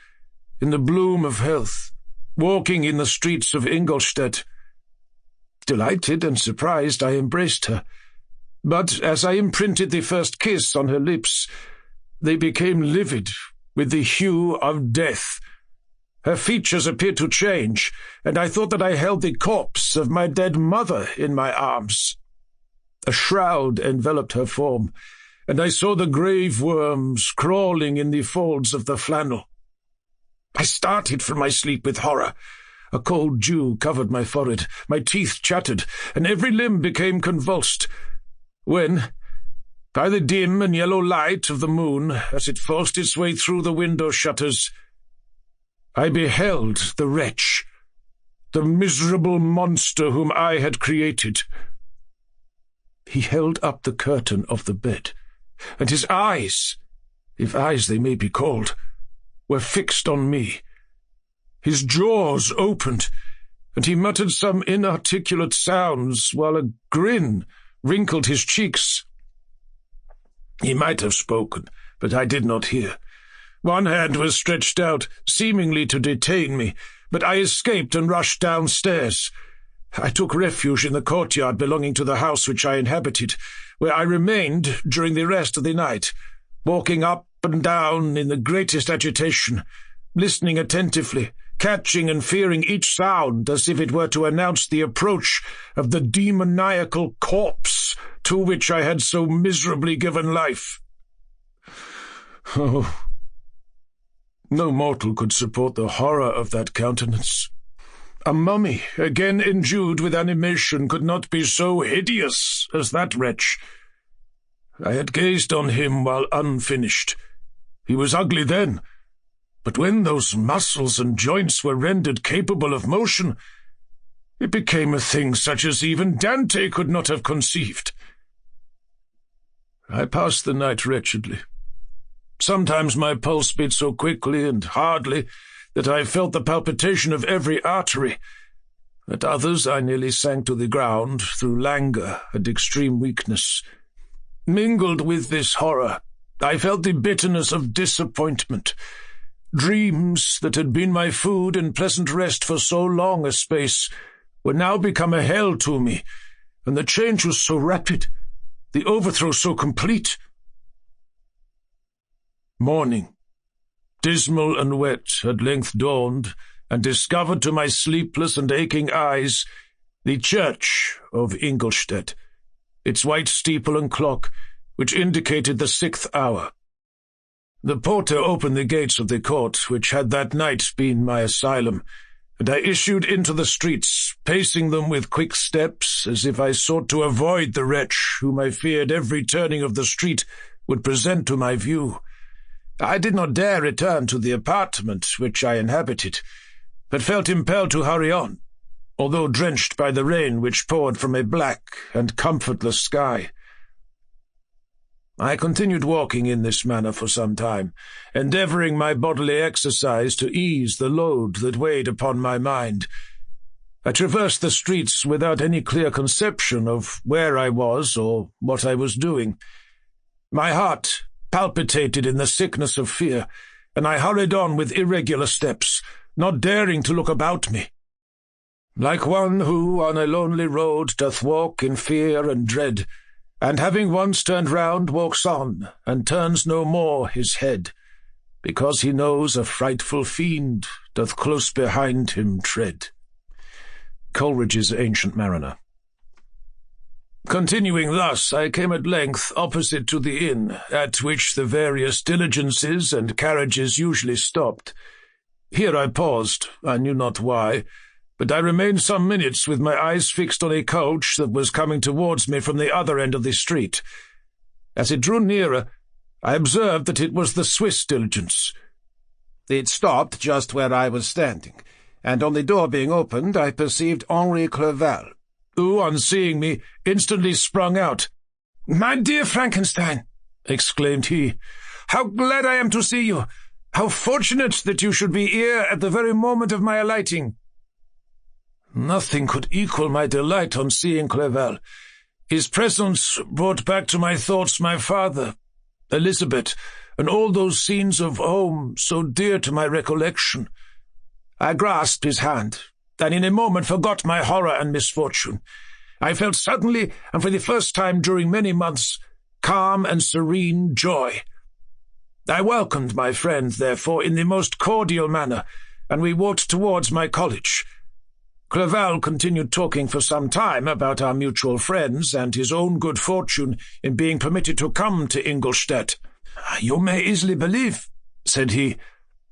in the bloom of health, walking in the streets of Ingolstadt. Delighted and surprised, I embraced her, but as I imprinted the first kiss on her lips, they became livid with the hue of death. Her features appeared to change, and I thought that I held the corpse of my dead mother in my arms. A shroud enveloped her form, and I saw the grave worms crawling in the folds of the flannel. I started from my sleep with horror. A cold dew covered my forehead, my teeth chattered, and every limb became convulsed, when, by the dim and yellow light of the moon, as it forced its way through the window shutters, I beheld the wretch, the miserable monster whom I had created. He held up the curtain of the bed, and his eyes, if eyes they may be called, were fixed on me. His jaws opened, and he muttered some inarticulate sounds, while a grin wrinkled his cheeks. He might have spoken, but I did not hear. One hand was stretched out, seemingly to detain me, but I escaped and rushed downstairs. I took refuge in the courtyard belonging to the house which I inhabited, where I remained during the rest of the night, walking up and down in the greatest agitation, listening attentively, catching and fearing each sound as if it were to announce the approach of the demoniacal corpse to which I had so miserably given life. Oh, no mortal could support the horror of that countenance. A mummy, again endued with animation, could not be so hideous as that wretch. I had gazed on him while unfinished. He was ugly then, but when those muscles and joints were rendered capable of motion, it became a thing such as even Dante could not have conceived. I passed the night wretchedly. Sometimes my pulse beat so quickly and hardly that I felt the palpitation of every artery. At others I nearly sank to the ground through languor and extreme weakness. Mingled with this horror, I felt the bitterness of disappointment. Dreams that had been my food and pleasant rest for so long a space were now become a hell to me, and the change was so rapid, the overthrow so complete. Morning, dismal and wet, at length dawned, and discovered to my sleepless and aching eyes the church of Ingolstadt, its white steeple and clock, which indicated the 6th hour. The porter opened the gates of the court, which had that night been my asylum, and I issued into the streets, pacing them with quick steps, as if I sought to avoid the wretch whom I feared every turning of the street would present to my view. I did not dare return to the apartment which I inhabited, but felt impelled to hurry on, although drenched by the rain which poured from a black and comfortless sky. I continued walking in this manner for some time, endeavouring by bodily exercise to ease the load that weighed upon my mind. I traversed the streets without any clear conception of where I was or what I was doing. My heart palpitated in the sickness of fear, and I hurried on with irregular steps, not daring to look about me. Like one who on a lonely road doth walk in fear and dread, and having once turned round walks on, and turns no more his head, because he knows a frightful fiend doth close behind him tread. Coleridge's Ancient Mariner. Continuing thus, I came at length opposite to the inn, at which the various diligences and carriages usually stopped. Here I paused, I knew not why, but I remained some minutes with my eyes fixed on a coach that was coming towards me from the other end of the street. As it drew nearer, I observed that it was the Swiss diligence. It stopped just where I was standing, and on the door being opened I perceived Henri Clerval, who, on seeing me, instantly sprung out. "My dear Frankenstein," exclaimed he, "how glad I am to see you! How fortunate that you should be here at the very moment of my alighting!" Nothing could equal my delight on seeing Clerval. His presence brought back to my thoughts my father, Elizabeth, and all those scenes of home so dear to my recollection. I grasped his hand, and in a moment forgot my horror and misfortune. I felt suddenly, and for the first time during many months, calm and serene joy. I welcomed my friend, therefore, in the most cordial manner, and we walked towards my college. Clerval continued talking for some time about our mutual friends and his own good fortune in being permitted to come to Ingolstadt. "You may easily believe," said he,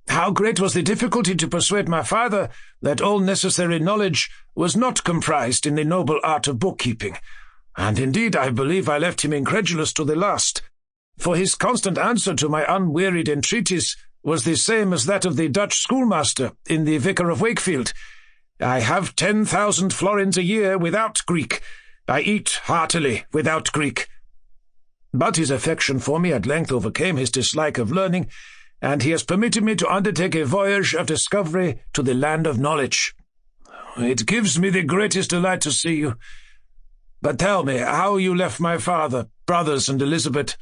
"how great was the difficulty to persuade my father that all necessary knowledge was not comprised in the noble art of bookkeeping, and indeed I believe I left him incredulous to the last, for his constant answer to my unwearied entreaties was the same as that of the Dutch schoolmaster in The Vicar of Wakefield. I have 10,000 florins a year without Greek. I eat heartily without Greek. But his affection for me at length overcame his dislike of learning, and he has permitted me to undertake a voyage of discovery to the land of knowledge. It gives me the greatest delight to see you. But tell me how you left my father, brothers, and Elizabeth.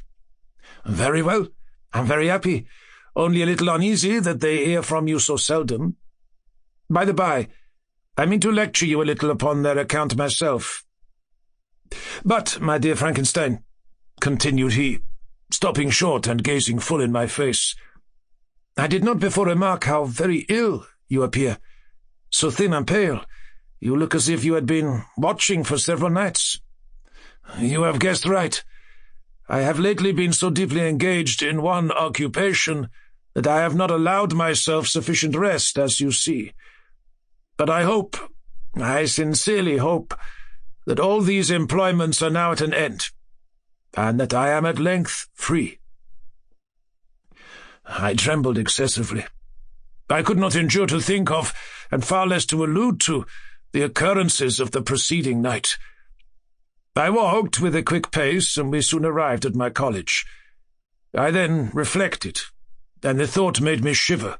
Very well. I'm very happy, only a little uneasy that they hear from you so seldom. By the by, I mean to lecture you a little upon their account myself. But, my dear Frankenstein, continued he, stopping short and gazing full in my face, I did not before remark how very ill you appear. So thin and pale, you look as if you had been watching for several nights. You have guessed right. I have lately been so deeply engaged in one occupation that I have not allowed myself sufficient rest, as you see. But I sincerely hope, that all these employments are now at an end, and that I am at length free. I trembled excessively. I could not endure to think of, and far less to allude to, the occurrences of the preceding night. I walked with a quick pace, and we soon arrived at my college. I then reflected, and the thought made me shiver,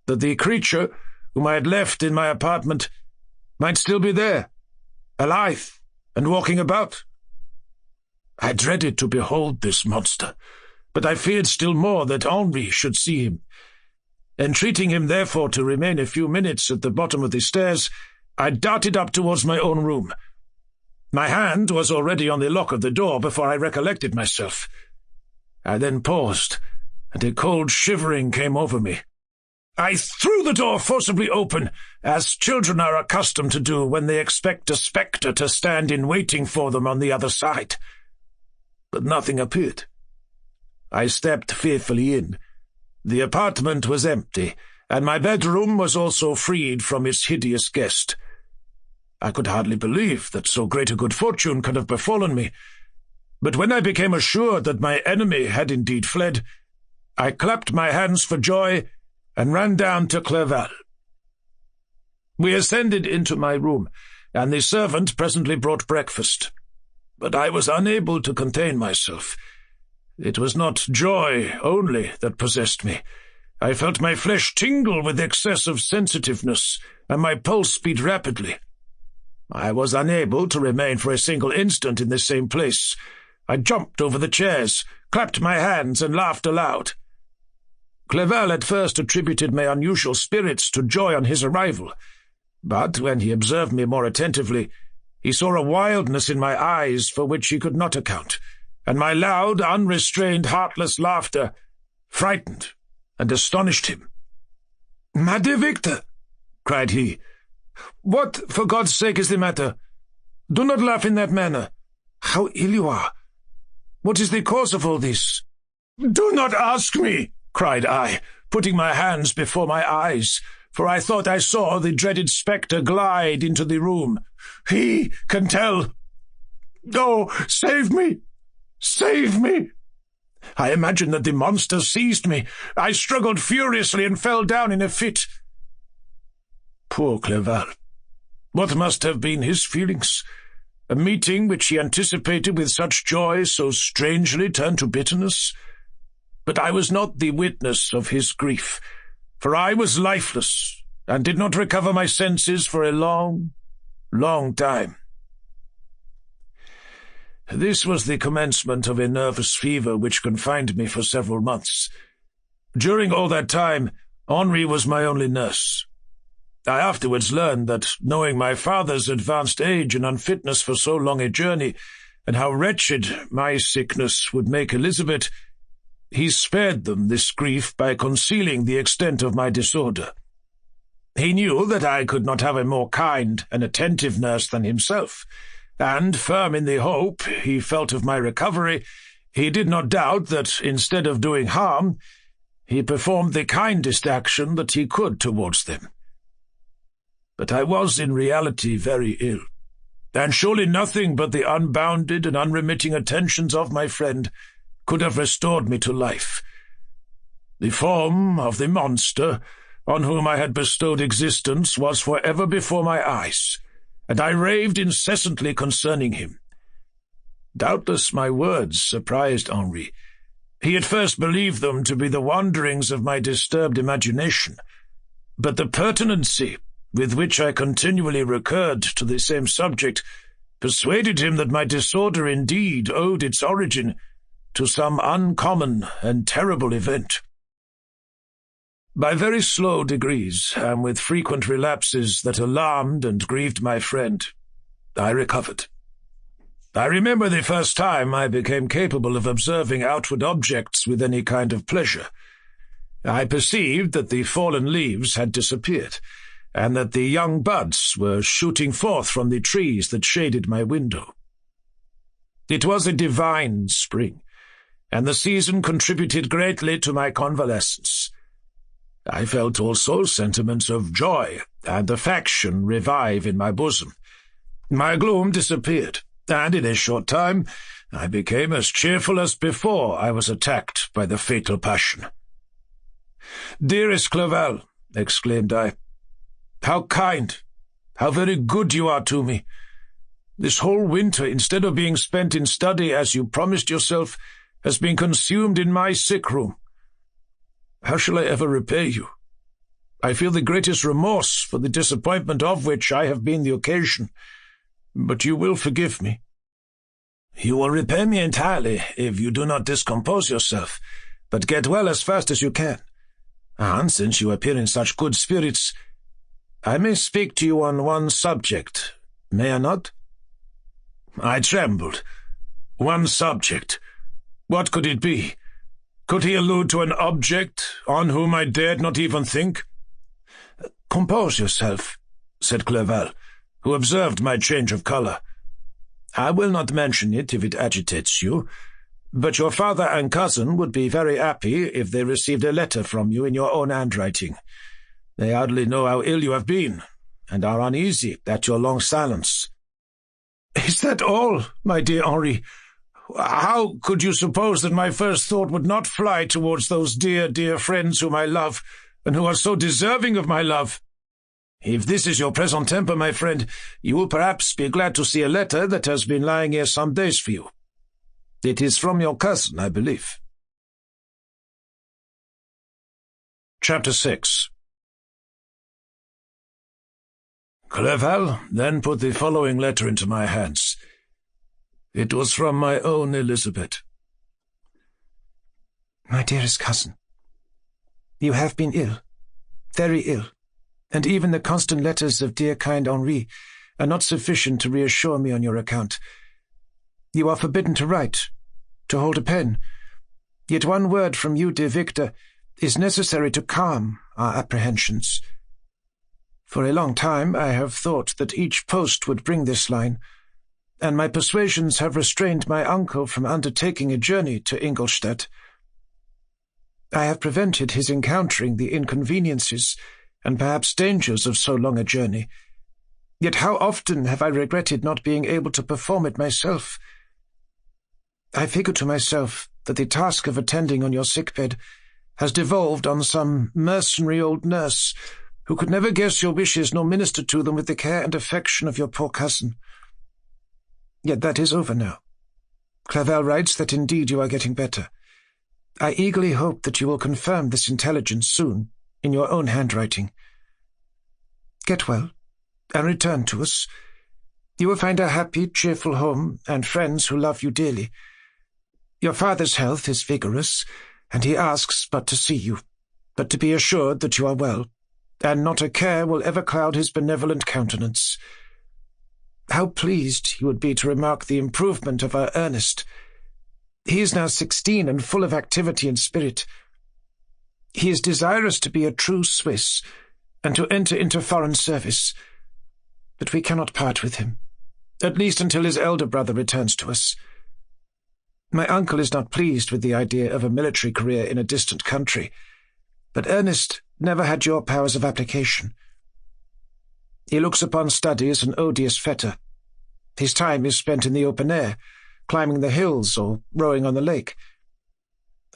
that the creature whom I had left in my apartment might still be there, alive, and walking about. I dreaded to behold this monster, but I feared still more that Henri should see him. Entreating him therefore to remain a few minutes at the bottom of the stairs, I darted up towards my own room. My hand was already on the lock of the door before I recollected myself. I then paused, and a cold shivering came over me. I threw the door forcibly open, as children are accustomed to do when they expect a spectre to stand in waiting for them on the other side. But nothing appeared. I stepped fearfully in. The apartment was empty, and my bedroom was also freed from its hideous guest. I could hardly believe that so great a good fortune could have befallen me, but when I became assured that my enemy had indeed fled, I clapped my hands for joy and ran down to Clerval. We ascended into my room, and the servant presently brought breakfast. But I was unable to contain myself. It was not joy only that possessed me. I felt my flesh tingle with excess of sensitiveness, and my pulse beat rapidly. I was unable to remain for a single instant in the same place. I jumped over the chairs, clapped my hands, and laughed aloud. Clerval at first attributed my unusual spirits to joy on his arrival, but when he observed me more attentively, he saw a wildness in my eyes for which he could not account, and my loud, unrestrained, heartless laughter frightened and astonished him. "My dear Victor," cried he, "what, for God's sake, is the matter? Do not laugh in that manner. How ill you are! What is the cause of all this?" "Do not ask me," cried I, putting my hands before my eyes, for I thought I saw the dreaded spectre glide into the room. "He can tell. Oh, save me! Save me!" I imagined that the monster seized me. I struggled furiously and fell down in a fit. Poor Clerval! What must have been his feelings? A meeting which he anticipated with such joy so strangely turned to bitterness. But I was not the witness of his grief, for I was lifeless, and did not recover my senses for a long, long time. This was the commencement of a nervous fever which confined me for several months. During all that time, Henri was my only nurse. I afterwards learned that, knowing my father's advanced age and unfitness for so long a journey, and how wretched my sickness would make Elizabeth, he spared them this grief by concealing the extent of my disorder. He knew that I could not have a more kind and attentive nurse than himself, and, firm in the hope he felt of my recovery, he did not doubt that, instead of doing harm, he performed the kindest action that he could towards them. But I was in reality very ill, and surely nothing but the unbounded and unremitting attentions of my friend could have restored me to life. The form of the monster on whom I had bestowed existence was for ever before my eyes, and I raved incessantly concerning him. Doubtless my words surprised Henri. He at first believed them to be the wanderings of my disturbed imagination, but the pertinency with which I continually recurred to the same subject persuaded him that my disorder indeed owed its origin to some uncommon and terrible event. By very slow degrees, and with frequent relapses that alarmed and grieved my friend, I recovered. I remember the first time I became capable of observing outward objects with any kind of pleasure. I perceived that the fallen leaves had disappeared, and that the young buds were shooting forth from the trees that shaded my window. It was a divine spring, and the season contributed greatly to my convalescence. I felt also sentiments of joy and affection revive in my bosom. My gloom disappeared, and in a short time I became as cheerful as before I was attacked by the fatal passion. "Dearest Clerval," exclaimed I, "how kind, how very good you are to me. This whole winter, instead of being spent in study as you promised yourself, has been consumed in my sick room. How shall I ever repay you? I feel the greatest remorse for the disappointment of which I have been the occasion, but you will forgive me." "You will repay me entirely if you do not discompose yourself, but get well as fast as you can. And since you appear in such good spirits, I may speak to you on one subject, may I not?" I trembled. One subject. What could it be? Could he allude to an object on whom I dared not even think? "Compose yourself," said Clerval, who observed my change of colour. "I will not mention it if it agitates you, but your father and cousin would be very happy if they received a letter from you in your own handwriting. They hardly know how ill you have been, and are uneasy at your long silence." "Is that all, my dear Henri? How could you suppose that my first thought would not fly towards those dear, dear friends whom I love, and who are so deserving of my love? If this is your present temper, my friend, you will perhaps be glad to see a letter that has been lying here some days for you. It is from your cousin, I believe." Chapter 6. Clerval then put the following letter into my hands. It was from my own Elizabeth. "My dearest cousin, you have been ill, very ill, and even the constant letters of dear kind Henri are not sufficient to reassure me on your account. You are forbidden to write, to hold a pen, yet one word from you, dear Victor, is necessary to calm our apprehensions. For a long time I have thought that each post would bring this line, and my persuasions have restrained my uncle from undertaking a journey to Ingolstadt. I have prevented his encountering the inconveniences and perhaps dangers of so long a journey. Yet how often have I regretted not being able to perform it myself. I figure to myself that the task of attending on your sickbed has devolved on some mercenary old nurse, who could never guess your wishes nor minister to them with the care and affection of your poor cousin. Yet that is over now. Clerval writes that indeed you are getting better. I eagerly hope that you will confirm this intelligence soon, in your own handwriting. Get well, and return to us. You will find a happy, cheerful home, and friends who love you dearly. Your father's health is vigorous, and he asks but to see you, but to be assured that you are well, and not a care will ever cloud his benevolent countenance. How pleased he would be to remark the improvement of our Ernest. He is now 16 and full of activity and spirit. He is desirous to be a true Swiss, and to enter into foreign service. But we cannot part with him, at least until his elder brother returns to us. My uncle is not pleased with the idea of a military career in a distant country, but Ernest never had your powers of application. He looks upon study as an odious fetter. His time is spent in the open air, climbing the hills or rowing on the lake.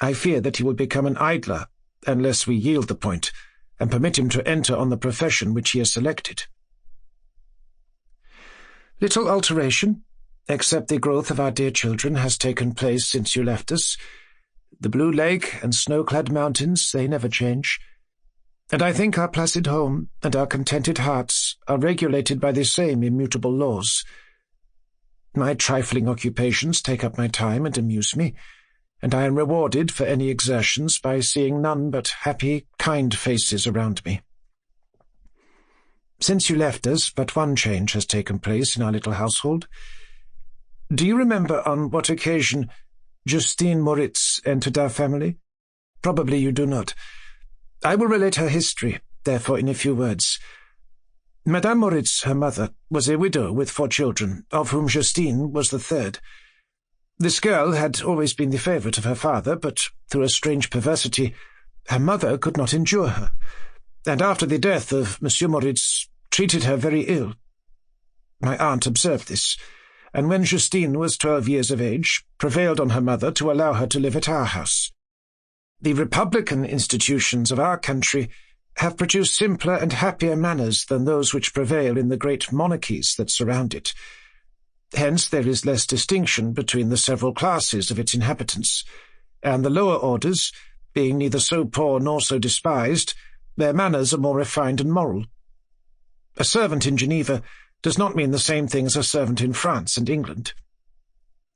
I fear that he will become an idler unless we yield the point and permit him to enter on the profession which he has selected. Little alteration, except the growth of our dear children, has taken place since you left us. The blue lake and snow-clad mountains, they never change. And I think our placid home and our contented hearts are regulated by the same immutable laws. My trifling occupations take up my time and amuse me, and I am rewarded for any exertions by seeing none but happy, kind faces around me. Since you left us, but one change has taken place in our little household. Do you remember on what occasion Justine Moritz entered our family? Probably you do not. I will relate her history, therefore, in a few words. Madame Moritz, her mother, was a widow with 4 children, of whom Justine was the third. This girl had always been the favourite of her father, but through a strange perversity, her mother could not endure her, and after the death of Monsieur Moritz, treated her very ill. My aunt observed this, and when Justine was 12 years of age, prevailed on her mother to allow her to live at our house. The republican institutions of our country have produced simpler and happier manners than those which prevail in the great monarchies that surround it. Hence there is less distinction between the several classes of its inhabitants, and the lower orders, being neither so poor nor so despised, their manners are more refined and moral. A servant in Geneva does not mean the same thing as a servant in France and England.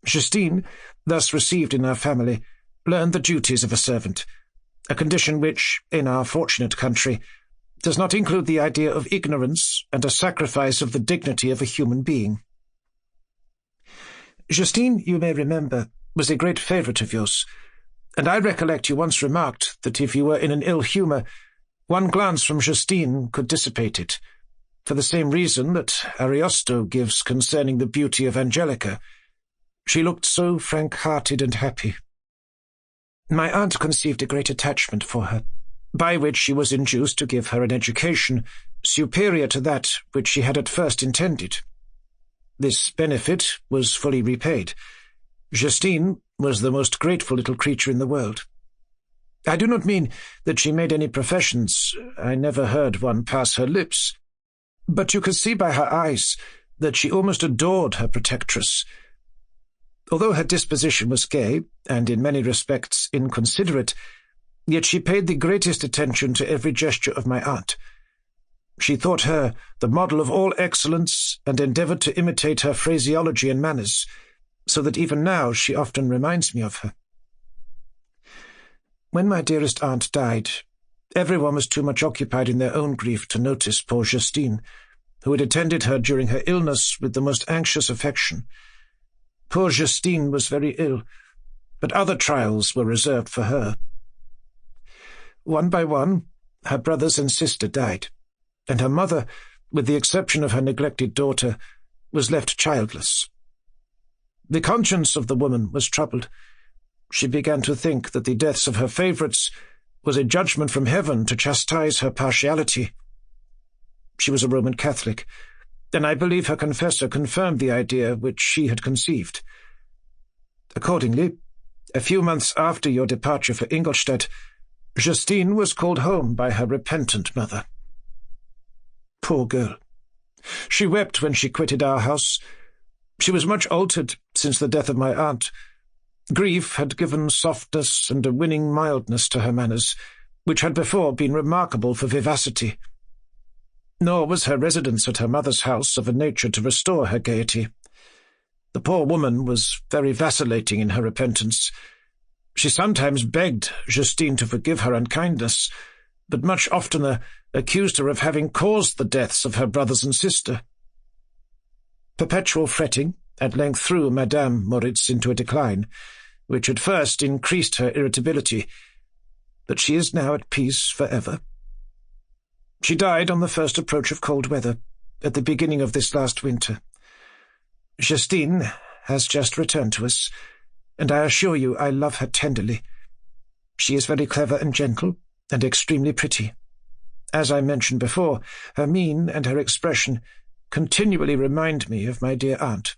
Justine, thus received in our family, learned the duties of a servant, a condition which, in our fortunate country, does not include the idea of ignorance and a sacrifice of the dignity of a human being. Justine, you may remember, was a great favourite of yours, and I recollect you once remarked that if you were in an ill humour, one glance from Justine could dissipate it, for the same reason that Ariosto gives concerning the beauty of Angelica. She looked so frank-hearted and happy. My aunt conceived a great attachment for her, by which she was induced to give her an education superior to that which she had at first intended. This benefit was fully repaid. Justine was the most grateful little creature in the world. I do not mean that she made any professions. I never heard one pass her lips. But you could see by her eyes that she almost adored her protectress. Although her disposition was gay, and in many respects inconsiderate, yet she paid the greatest attention to every gesture of my aunt. She thought her the model of all excellence, and endeavoured to imitate her phraseology and manners, so that even now she often reminds me of her. When my dearest aunt died, everyone was too much occupied in their own grief to notice poor Justine, who had attended her during her illness with the most anxious affection. Poor Justine was very ill, but other trials were reserved for her. One by one, her brothers and sister died, and her mother, with the exception of her neglected daughter, was left childless. The conscience of the woman was troubled. She began to think that the deaths of her favourites was a judgment from heaven to chastise her partiality. She was a Roman Catholic, and I believe her confessor confirmed the idea which she had conceived. Accordingly, a few months after your departure for Ingolstadt, Justine was called home by her repentant mother. Poor girl! She wept when she quitted our house. She was much altered since the death of my aunt. Grief had given softness and a winning mildness to her manners, which had before been remarkable for vivacity. Nor was her residence at her mother's house of a nature to restore her gaiety. The poor woman was very vacillating in her repentance. She sometimes begged Justine to forgive her unkindness, but much oftener accused her of having caused the deaths of her brothers and sister. Perpetual fretting at length threw Madame Moritz into a decline, which at first increased her irritability, but she is now at peace for ever. She died on the first approach of cold weather, at the beginning of this last winter. Justine has just returned to us, and I assure you I love her tenderly. She is very clever and gentle, and extremely pretty. As I mentioned before, her mien and her expression continually remind me of my dear aunt.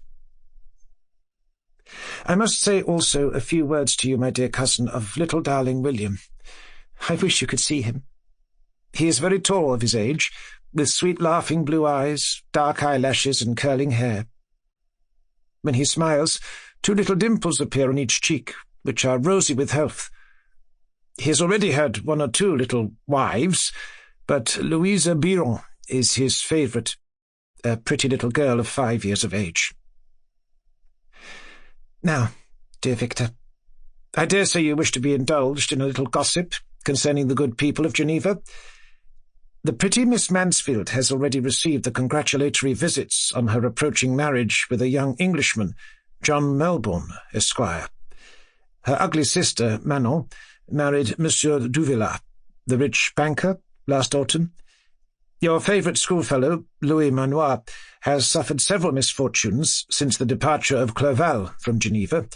I must say also a few words to you, my dear cousin, of little darling William. I wish you could see him. He is very tall of his age, with sweet laughing blue eyes, dark eyelashes, and curling hair. When he smiles, 2 little dimples appear on each cheek, which are rosy with health. He has already had 1 or 2 little wives, but Louisa Biron is his favourite, a pretty little girl of 5 years of age. Now, dear Victor, I dare say you wish to be indulged in a little gossip concerning the good people of Geneva. The pretty Miss Mansfield has already received the congratulatory visits on her approaching marriage with a young Englishman, John Melbourne, Esquire. Her ugly sister, Manon, married Monsieur Duvillard, the rich banker, last autumn. Your favourite schoolfellow, Louis Manoir, has suffered several misfortunes since the departure of Clerval from Geneva,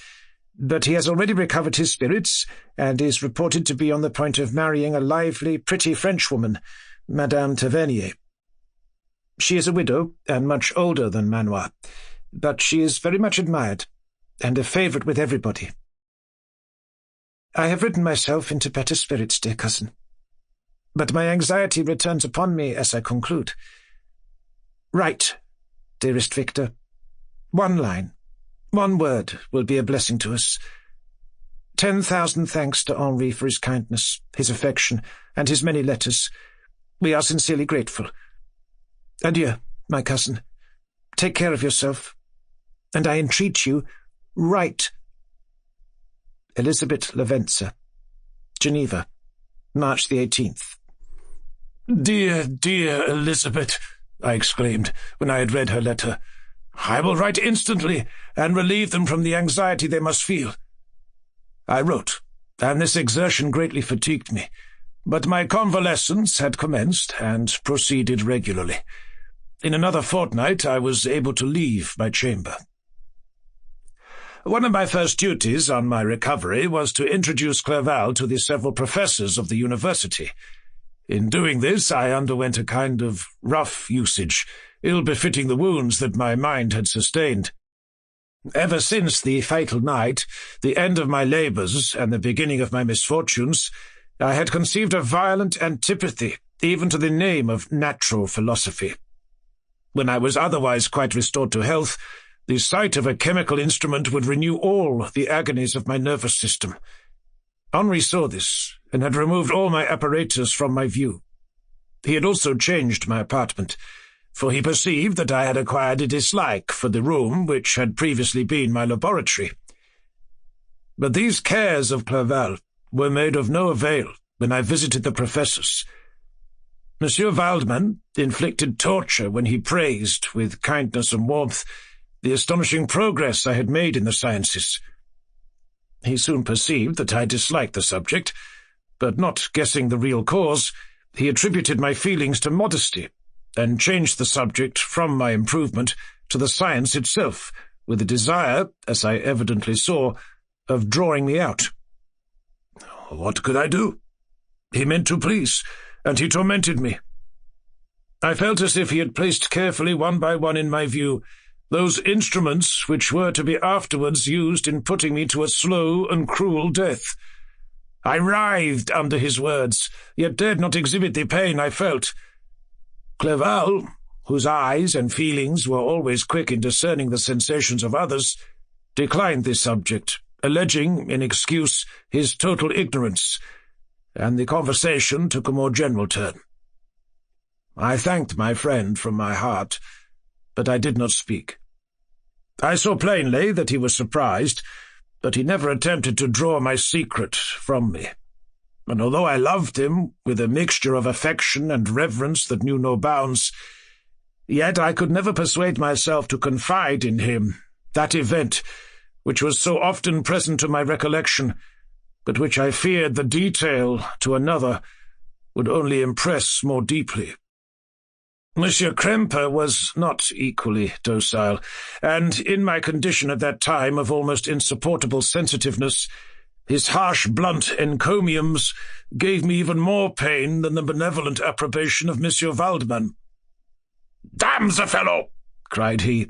but he has already recovered his spirits and is reported to be on the point of marrying a lively, pretty Frenchwoman, Madame Tavernier. She is a widow and much older than Manoir, but she is very much admired and a favourite with everybody. I have written myself into better spirits, dear cousin, but my anxiety returns upon me as I conclude. Write, dearest Victor. 1 line, 1 word will be a blessing to us. 10,000 thanks to Henri for his kindness, his affection, and his many letters. We are sincerely grateful. Adieu, my cousin. Take care of yourself, and I entreat you, write. Elizabeth Lavenza, Geneva, March the 18th. "Dear, dear Elizabeth," I exclaimed, when I had read her letter. "I will write instantly, and relieve them from the anxiety they must feel." I wrote, and this exertion greatly fatigued me, but my convalescence had commenced, and proceeded regularly. In another fortnight I was able to leave my chamber. One of my first duties on my recovery was to introduce Clerval to the several professors of the university. In doing this I underwent a kind of rough usage, ill-befitting the wounds that my mind had sustained. Ever since the fatal night, the end of my labours, and the beginning of my misfortunes, I had conceived a violent antipathy, even to the name of natural philosophy. When I was otherwise quite restored to health, the sight of a chemical instrument would renew all the agonies of my nervous system. Henri saw this, and had removed all my apparatus from my view. He had also changed my apartment, for he perceived that I had acquired a dislike for the room which had previously been my laboratory. But these cares of Clerval were made of no avail when I visited the professors. Monsieur Waldman inflicted torture when he praised, with kindness and warmth, the astonishing progress I had made in the sciences. He soon perceived that I disliked the subject, but not guessing the real cause, he attributed my feelings to modesty, and changed the subject from my improvement to the science itself, with a desire, as I evidently saw, of drawing me out. What could I do? He meant to please, and he tormented me. I felt as if he had placed carefully one by one in my view those instruments which were to be afterwards used in putting me to a slow and cruel death. I writhed under his words, yet dared not exhibit the pain I felt. Clerval, whose eyes and feelings were always quick in discerning the sensations of others, declined this subject, alleging, in excuse, his total ignorance, and the conversation took a more general turn. I thanked my friend from my heart, but I did not speak. I saw plainly that he was surprised, but he never attempted to draw my secret from me. And although I loved him with a mixture of affection and reverence that knew no bounds, yet I could never persuade myself to confide in him that event which was so often present to my recollection, but which I feared the detail to another would only impress more deeply. Monsieur Kremper was not equally docile, and in my condition at that time of almost insupportable sensitiveness, his harsh, blunt encomiums gave me even more pain than the benevolent approbation of Monsieur Waldman. "Damn the fellow!" cried he.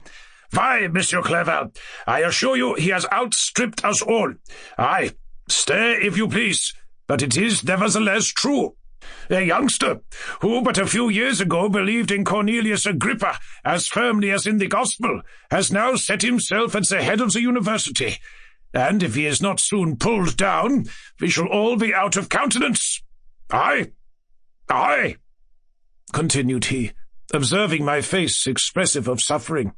"Why, Monsieur Clerval, I assure you he has outstripped us all. Aye, stay if you please, but it is nevertheless true. A youngster who but a few years ago believed in Cornelius Agrippa as firmly as in the gospel has now set himself at the head of the university, and if he is not soon pulled down, we shall all be out of countenance. Aye, continued he, observing my face expressive of suffering.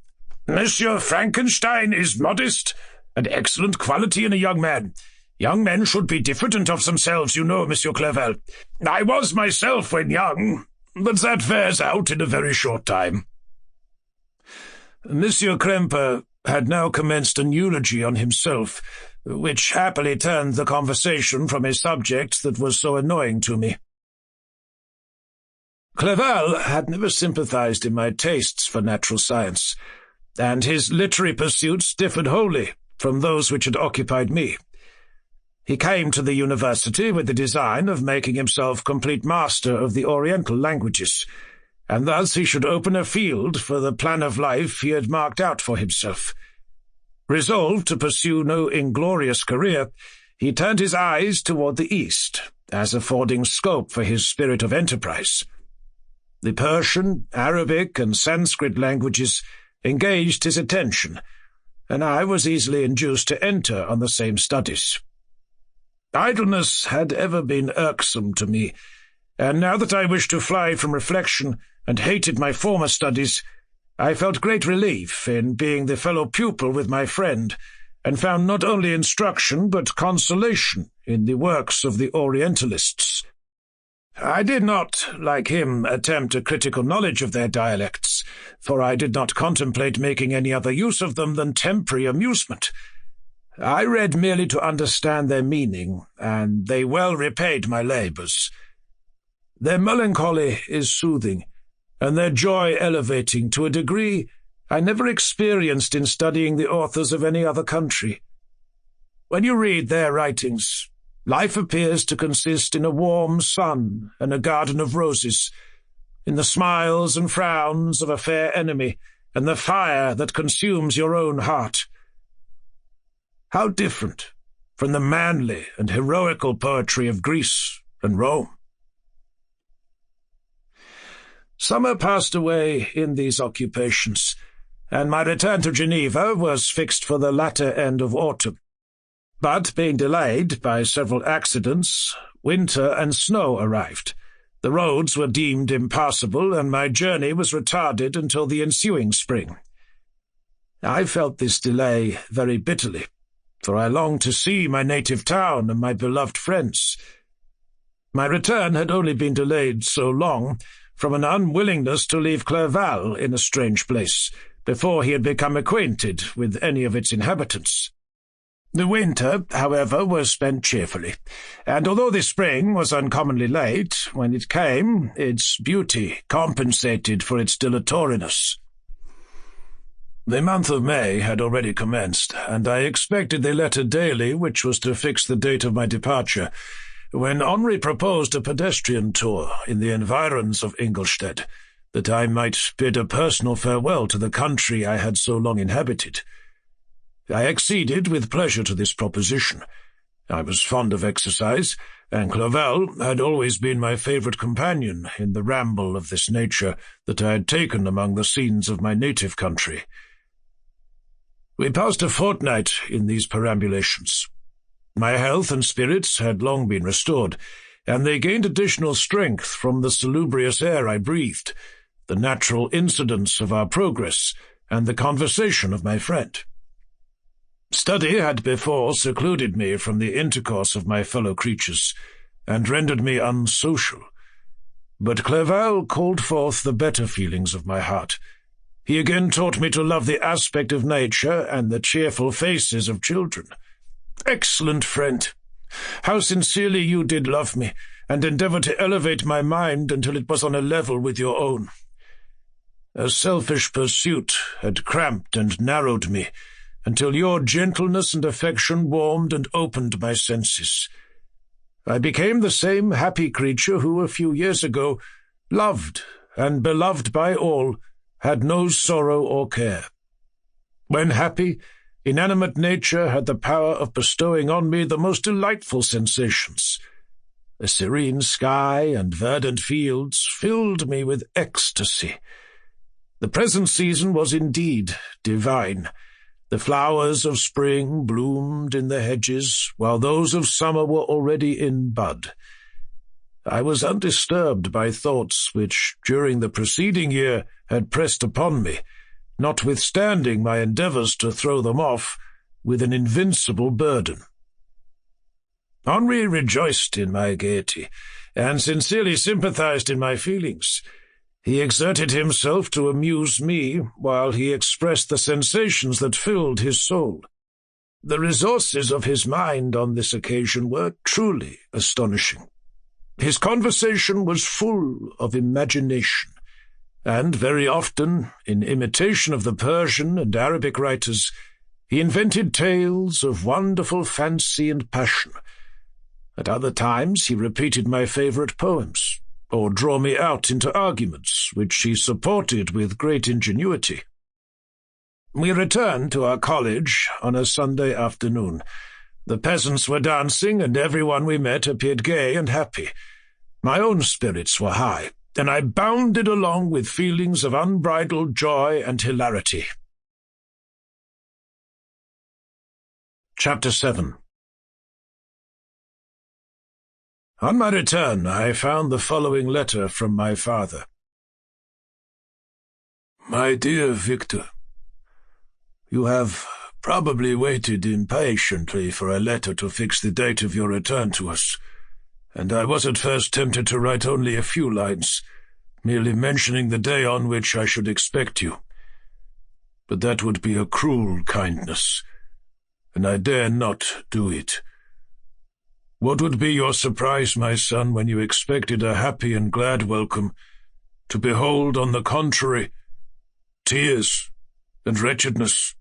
Monsieur Frankenstein is modest, an excellent quality in a young man. Young men should be diffident of themselves, you know, Monsieur Clerval. I was myself when young, but that wears out in a very short time. Monsieur Kremper had now commenced an eulogy on himself, which happily turned the conversation from a subject that was so annoying to me. Clerval had never sympathized in my tastes for natural science, and his literary pursuits differed wholly from those which had occupied me. He came to the university with the design of making himself complete master of the Oriental languages, and thus he should open a field for the plan of life he had marked out for himself. Resolved to pursue no inglorious career, he turned his eyes toward the east, as affording scope for his spirit of enterprise. The Persian, Arabic, and Sanskrit languages engaged his attention, and I was easily induced to enter on the same studies. Idleness had ever been irksome to me, and now that I wished to fly from reflection and hated my former studies, I felt great relief in being the fellow pupil with my friend, and found not only instruction but consolation in the works of the Orientalists. I did not, like him, attempt a critical knowledge of their dialects, for I did not contemplate making any other use of them than temporary amusement. I read merely to understand their meaning, and they well repaid my labours. Their melancholy is soothing, and their joy elevating to a degree I never experienced in studying the authors of any other country. When you read their writings, life appears to consist in a warm sun and a garden of roses, in the smiles and frowns of a fair enemy, and the fire that consumes your own heart. How different from the manly and heroical poetry of Greece and Rome. Summer passed away in these occupations, and my return to Geneva was fixed for the latter end of autumn. But being delayed by several accidents, winter and snow arrived. The roads were deemed impassable, and my journey was retarded until the ensuing spring. I felt this delay very bitterly, for I longed to see my native town and my beloved friends. My return had only been delayed so long from an unwillingness to leave Clerval in a strange place, before he had become acquainted with any of its inhabitants. The winter, however, was spent cheerfully, and although the spring was uncommonly late, when it came, its beauty compensated for its dilatoriness. The month of May had already commenced, and I expected the letter daily which was to fix the date of my departure, when Henri proposed a pedestrian tour in the environs of Ingolstadt, that I might bid a personal farewell to the country I had so long inhabited. I acceded with pleasure to this proposition. I was fond of exercise, and Clerval had always been my favourite companion in the ramble of this nature that I had taken among the scenes of my native country. We passed a fortnight in these perambulations. My health and spirits had long been restored, and they gained additional strength from the salubrious air I breathed, the natural incidents of our progress, and the conversation of my friend. Study had before secluded me from the intercourse of my fellow creatures, and rendered me unsocial. But Clerval called forth the better feelings of my heart. He again taught me to love the aspect of nature and the cheerful faces of children. Excellent friend! How sincerely you did love me, and endeavour to elevate my mind until it was on a level with your own. A selfish pursuit had cramped and narrowed me, until your gentleness and affection warmed and opened my senses. I became the same happy creature who, a few years ago, loved, and beloved by all, had no sorrow or care. When happy, inanimate nature had the power of bestowing on me the most delightful sensations. a serene sky and verdant fields filled me with ecstasy. The present season was indeed divine. The flowers of spring bloomed in the hedges, while those of summer were already in bud. I was undisturbed by thoughts which, during the preceding year, had pressed upon me, notwithstanding my endeavours to throw them off with an invincible burden. Henri rejoiced in my gaiety, and sincerely sympathized in my feelings. He exerted himself to amuse me, while he expressed the sensations that filled his soul. The resources of his mind on this occasion were truly astonishing. His conversation was full of imagination, and very often, in imitation of the Persian and Arabic writers, he invented tales of wonderful fancy and passion. At other times he repeated my favourite poems, or draw me out into arguments, which he supported with great ingenuity. We returned to our college on a Sunday afternoon. The peasants were dancing, and everyone we met appeared gay and happy. My own spirits were high, and I bounded along with feelings of unbridled joy and hilarity. Chapter 7. On my return, I found the following letter from my father. My dear Victor, you have probably waited impatiently for a letter to fix the date of your return to us, and I was at first tempted to write only a few lines, merely mentioning the day on which I should expect you. But that would be a cruel kindness, and I dare not do it. What would be your surprise, my son, when you expected a happy and glad welcome, to behold, on the contrary, tears and wretchedness?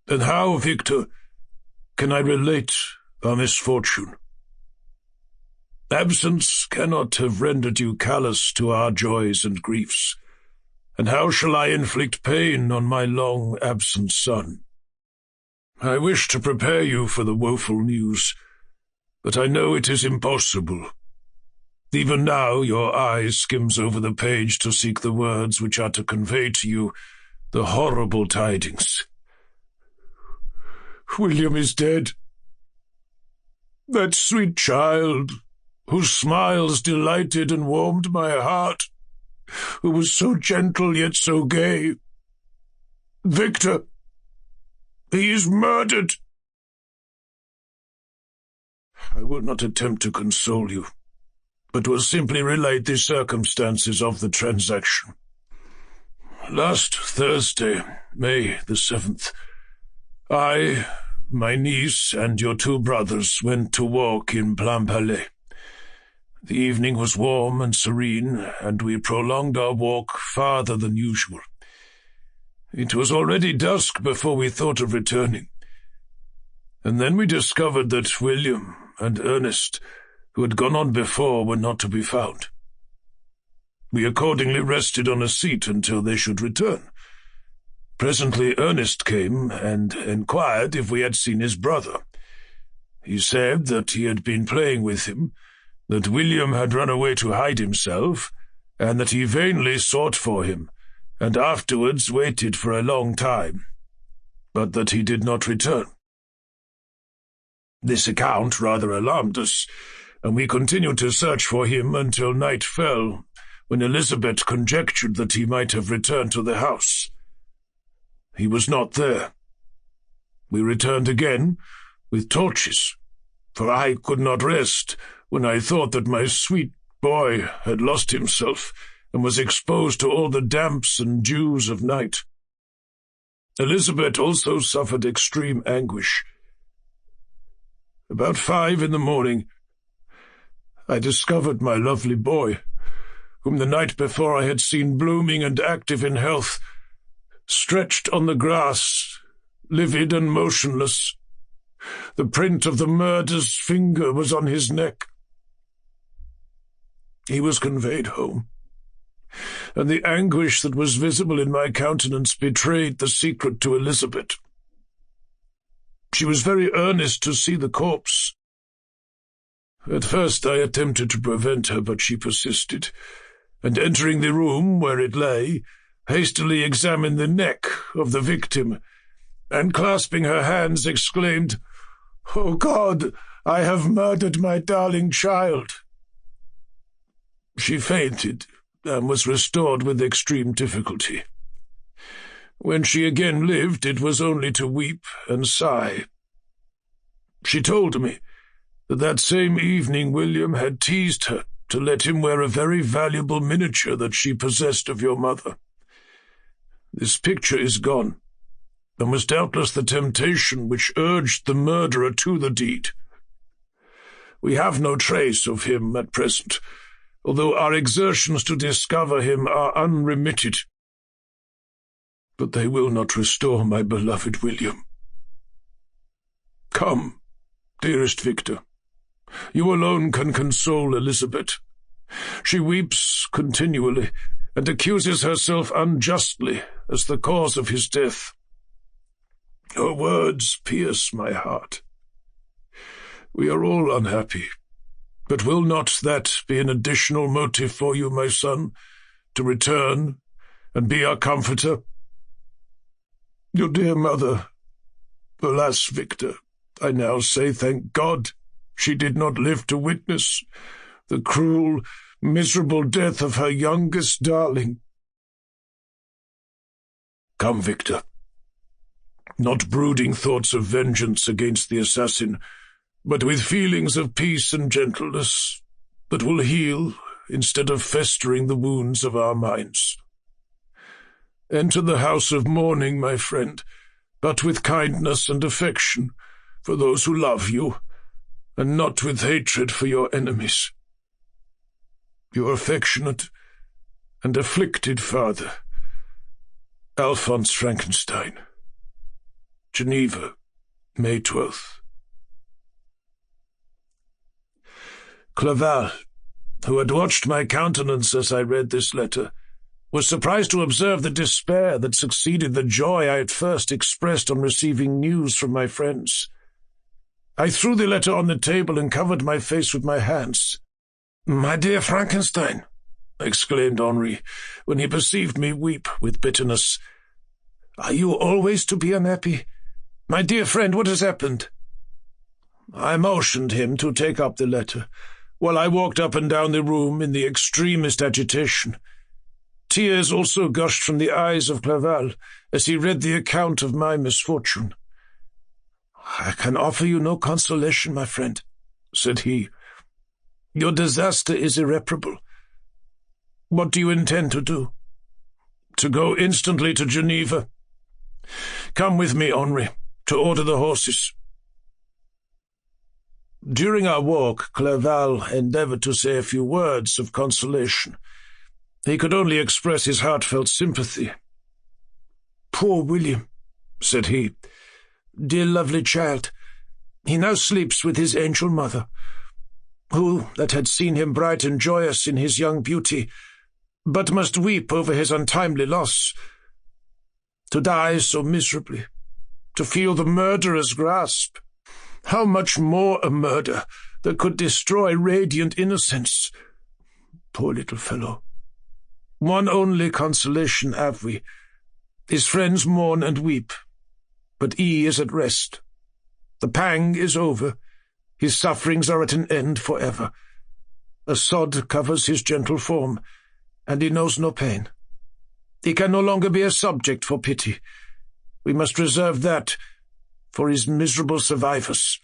And how, Victor, can I relate our misfortune? Absence cannot have rendered you callous to our joys and griefs, and how shall I inflict pain on my long-absent son? I wish to prepare you for the woeful news, but I know it is impossible. Even now your eye skims over the page to seek the words which are to convey to you the horrible tidings. William is dead. That sweet child, whose smiles delighted and warmed my heart, who was so gentle yet so gay. Victor, he is murdered. I will not attempt to console you, but will simply relate the circumstances of the transaction. Last Thursday, May the 7th, I, my niece, and your 2 brothers went to walk in Plainpalais. The evening was warm and serene, and we prolonged our walk farther than usual. It was already dusk before we thought of returning, and then we discovered that William and Ernest, who had gone on before, were not to be found. We accordingly rested on a seat until they should return. Presently Ernest came and inquired if we had seen his brother. He said that he had been playing with him, that William had run away to hide himself, and that he vainly sought for him, and afterwards waited for a long time, but that he did not return. This account rather alarmed us, and we continued to search for him until night fell, when Elizabeth conjectured that he might have returned to the house. He was not there. We returned again, with torches, for I could not rest when I thought that my sweet boy had lost himself and was exposed to all the damps and dews of night. Elizabeth also suffered extreme anguish. About 5 in the morning, I discovered my lovely boy, whom the night before I had seen blooming and active in health, stretched on the grass, livid and motionless. The print of the murderer's finger was on his neck. He was conveyed home, and the anguish that was visible in my countenance betrayed the secret to Elizabeth. She was very earnest to see the corpse. At first I attempted to prevent her, but she persisted, and entering the room where it lay, hastily examined the neck of the victim, and clasping her hands exclaimed, "Oh God, I have murdered my darling child." She fainted, and was restored with extreme difficulty. When she again lived, it was only to weep and sigh. She told me that same evening William had teased her to let him wear a very valuable miniature that she possessed of your mother. This picture is gone, and was doubtless the temptation which urged the murderer to the deed. We have no trace of him at present, although our exertions to discover him are unremitted. But they will not restore my beloved William. Come, dearest Victor, you alone can console Elizabeth. She weeps continually, and accuses herself unjustly as the cause of his death. Her words pierce my heart. We are all unhappy, but will not that be an additional motive for you, my son, to return and be our comforter? Your dear mother, alas, Victor, I now say thank God she did not live to witness the cruel, miserable death of her youngest darling. Come, Victor, not brooding thoughts of vengeance against the assassin, but with feelings of peace and gentleness that will heal instead of festering the wounds of our minds. Enter the house of mourning, my friend, but with kindness and affection for those who love you, and not with hatred for your enemies. Your affectionate and afflicted father, Alphonse Frankenstein. Geneva, May 12th. Clerval, who had watched my countenance as I read this letter, was surprised to observe the despair that succeeded the joy I at first expressed on receiving news from my friends. I threw the letter on the table and covered my face with my hands. "My dear Frankenstein," exclaimed Henri, when he perceived me weep with bitterness, "are you always to be unhappy? My dear friend, what has happened?" I motioned him to take up the letter, while I walked up and down the room in the extremest agitation. Tears also gushed from the eyes of Clerval as he read the account of my misfortune. "I can offer you no consolation, my friend," said he. "Your disaster is irreparable. What do you intend to do?" "To go instantly to Geneva. Come with me, Henri, to order the horses." During our walk, Clerval endeavoured to say a few words of consolation. He could only express his heartfelt sympathy. "Poor William," said he. "Dear lovely child, he now sleeps with his angel mother, who, that had seen him bright and joyous in his young beauty, but must weep over his untimely loss. To die so miserably, to feel the murderer's grasp. How much more a murder that could destroy radiant innocence. Poor little fellow. One only consolation have we. His friends mourn and weep, but he is at rest. The pang is over. His sufferings are at an end for ever. A sod covers his gentle form, and he knows no pain. He can no longer be a subject for pity. We must reserve that for his miserable survivors."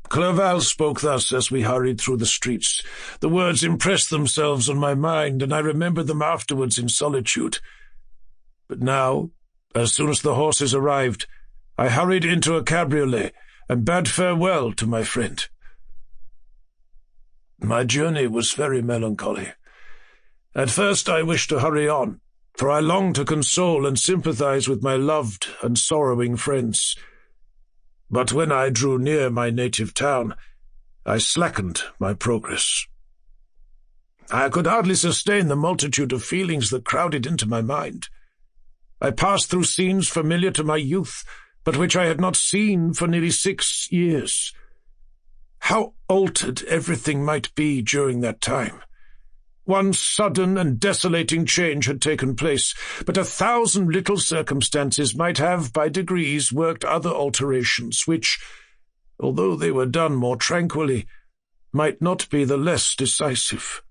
Clerval spoke thus as we hurried through the streets. The words impressed themselves on my mind, and I remembered them afterwards in solitude. But now, as soon as the horses arrived, I hurried into a cabriolet and bade farewell to my friend. My journey was very melancholy. At first I wished to hurry on, for I longed to console and sympathize with my loved and sorrowing friends. But when I drew near my native town, I slackened my progress. I could hardly sustain the multitude of feelings that crowded into my mind. I passed through scenes familiar to my youth, but which I had not seen for nearly 6 years. How altered everything might be during that time. One sudden and desolating change had taken place, but 1,000 little circumstances might have by degrees worked other alterations, which, although they were done more tranquilly, might not be the less decisive.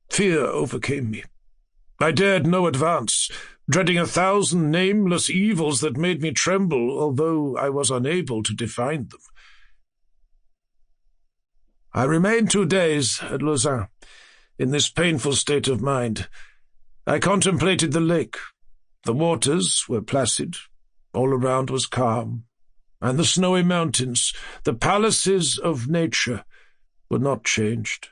Fear overcame me. I dared no advance, dreading 1,000 nameless evils that made me tremble, although I was unable to define them. I remained 2 days at Lausanne, in this painful state of mind. I contemplated the lake. The waters were placid, all around was calm, and the snowy mountains, the palaces of nature, were not changed.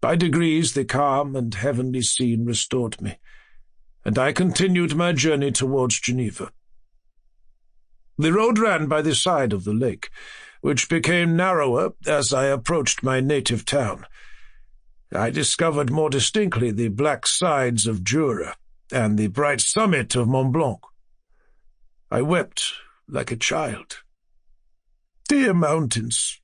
By degrees the calm and heavenly scene restored me, and I continued my journey towards Geneva. The road ran by the side of the lake, which became narrower as I approached my native town. I discovered more distinctly the black sides of Jura and the bright summit of Mont Blanc. I wept like a child. Dear mountains,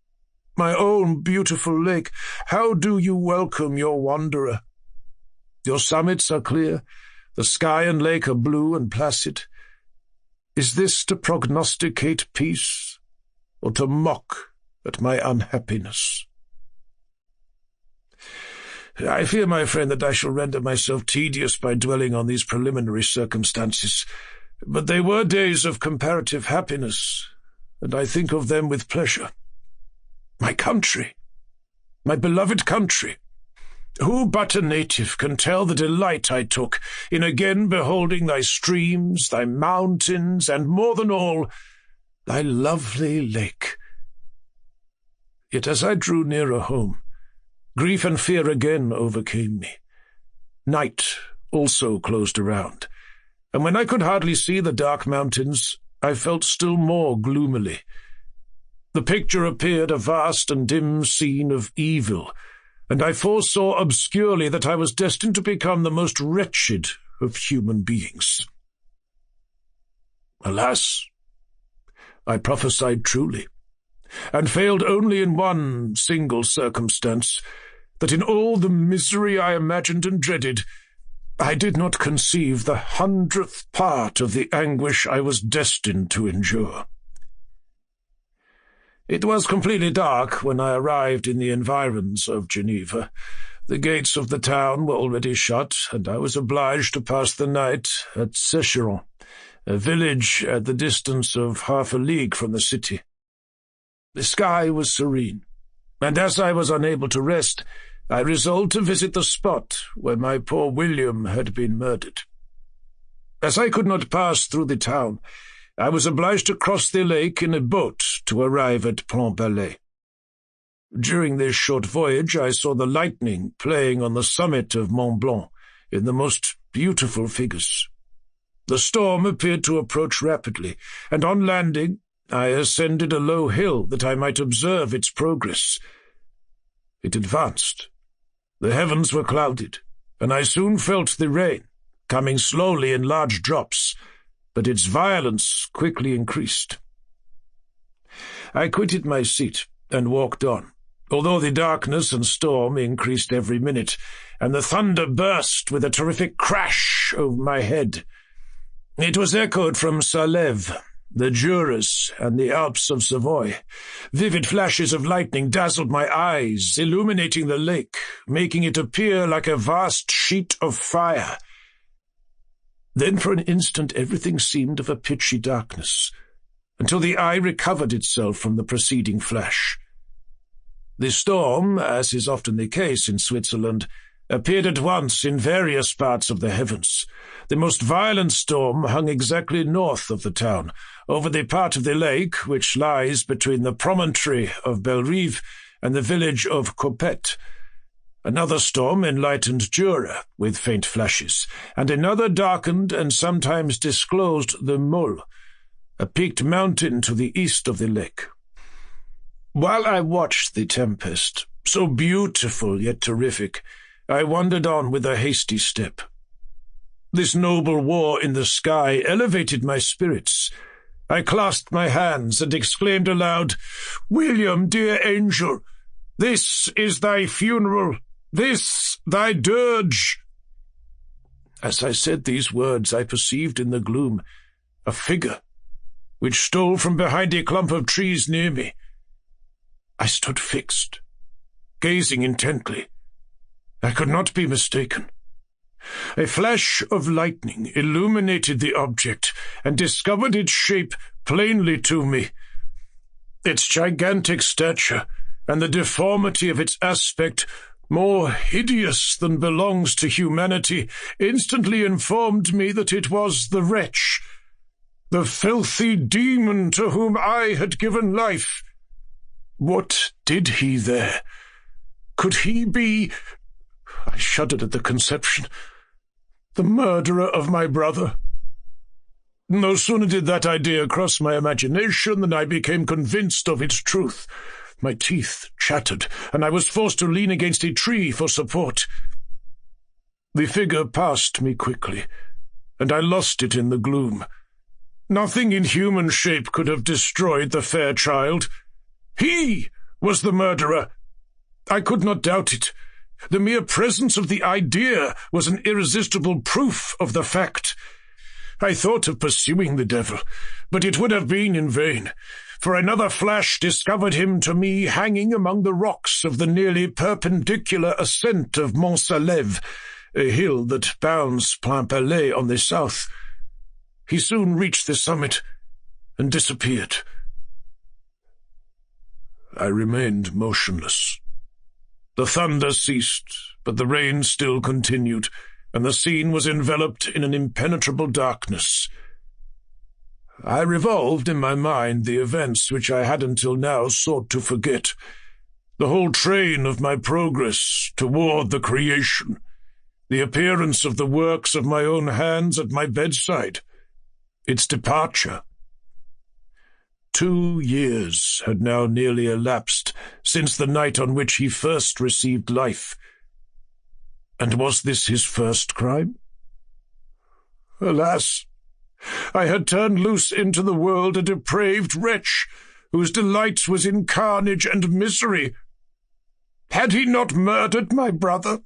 my own beautiful lake, how do you welcome your wanderer? Your summits are clear, the sky and lake are blue and placid. Is this to prognosticate peace, or to mock at my unhappiness? I fear, my friend, that I shall render myself tedious by dwelling on these preliminary circumstances, but they were days of comparative happiness, and I think of them with pleasure. My country, my beloved country, who but a native can tell the delight I took in again beholding thy streams, thy mountains, and more than all, thy lovely lake? Yet as I drew nearer home, grief and fear again overcame me. Night also closed around, and when I could hardly see the dark mountains, I felt still more gloomily. The picture appeared a vast and dim scene of evil, and I foresaw obscurely that I was destined to become the most wretched of human beings. Alas, I prophesied truly, and failed only in one single circumstance, that in all the misery I imagined and dreaded, I did not conceive the 100th part of the anguish I was destined to endure. It was completely dark when I arrived in the environs of Geneva. The gates of the town were already shut, and I was obliged to pass the night at Secheron, a village at the distance of half a league from the city. The sky was serene, and as I was unable to rest, I resolved to visit the spot where my poor William had been murdered. As I could not pass through the town, I was obliged to cross the lake in a boat to arrive at Plainpalais. During this short voyage I saw the lightning playing on the summit of Mont Blanc in the most beautiful figures. The storm appeared to approach rapidly, and on landing I ascended a low hill that I might observe its progress. It advanced. The heavens were clouded, and I soon felt the rain, coming slowly in large drops, but its violence quickly increased. I quitted my seat and walked on, although the darkness and storm increased every minute, and the thunder burst with a terrific crash over my head. It was echoed from Salève, the Juras, and the Alps of Savoy. Vivid flashes of lightning dazzled my eyes, illuminating the lake, making it appear like a vast sheet of fire. Then for an instant everything seemed of a pitchy darkness, until the eye recovered itself from the preceding flash. The storm, as is often the case in Switzerland, appeared at once in various parts of the heavens. The most violent storm hung exactly north of the town, over the part of the lake which lies between the promontory of Bellerive and the village of Coppet. Another storm enlightened Jura with faint flashes, and another darkened and sometimes disclosed the Mole, a peaked mountain to the east of the lake. While I watched the tempest, so beautiful yet terrific, I wandered on with a hasty step. This noble war in the sky elevated my spirits. I clasped my hands and exclaimed aloud, "William, dear angel, this is thy funeral, this thy dirge." As I said these words, I perceived in the gloom a figure which stole from behind a clump of trees near me. I stood fixed, gazing intently. I could not be mistaken. A flash of lightning illuminated the object and discovered its shape plainly to me. Its gigantic stature and the deformity of its aspect, more hideous than belongs to humanity, instantly informed me that it was the wretch, the filthy demon to whom I had given life. What did he there? Could he be— I shuddered at the conception— the murderer of my brother? No sooner did that idea cross my imagination than I became convinced of its truth. My teeth chattered, and I was forced to lean against a tree for support. The figure passed me quickly, and I lost it in the gloom. Nothing in human shape could have destroyed the fair child. He was the murderer. I could not doubt it. The mere presence of the idea was an irresistible proof of the fact. I thought of pursuing the devil, but it would have been in vain, for another flash discovered him to me hanging among the rocks of the nearly perpendicular ascent of Mont Salève, a hill that bounds Plainpalais on the south. He soon reached the summit and disappeared. I remained motionless. The thunder ceased, but the rain still continued, and the scene was enveloped in an impenetrable darkness. I revolved in my mind the events which I had until now sought to forget, the whole train of my progress toward the creation, the appearance of the works of my own hands at my bedside, its departure. 2 years had now nearly elapsed since the night on which he first received life. And was this his first crime? Alas, I had turned loose into the world a depraved wretch, whose delight was in carnage and misery. Had he not murdered my brother?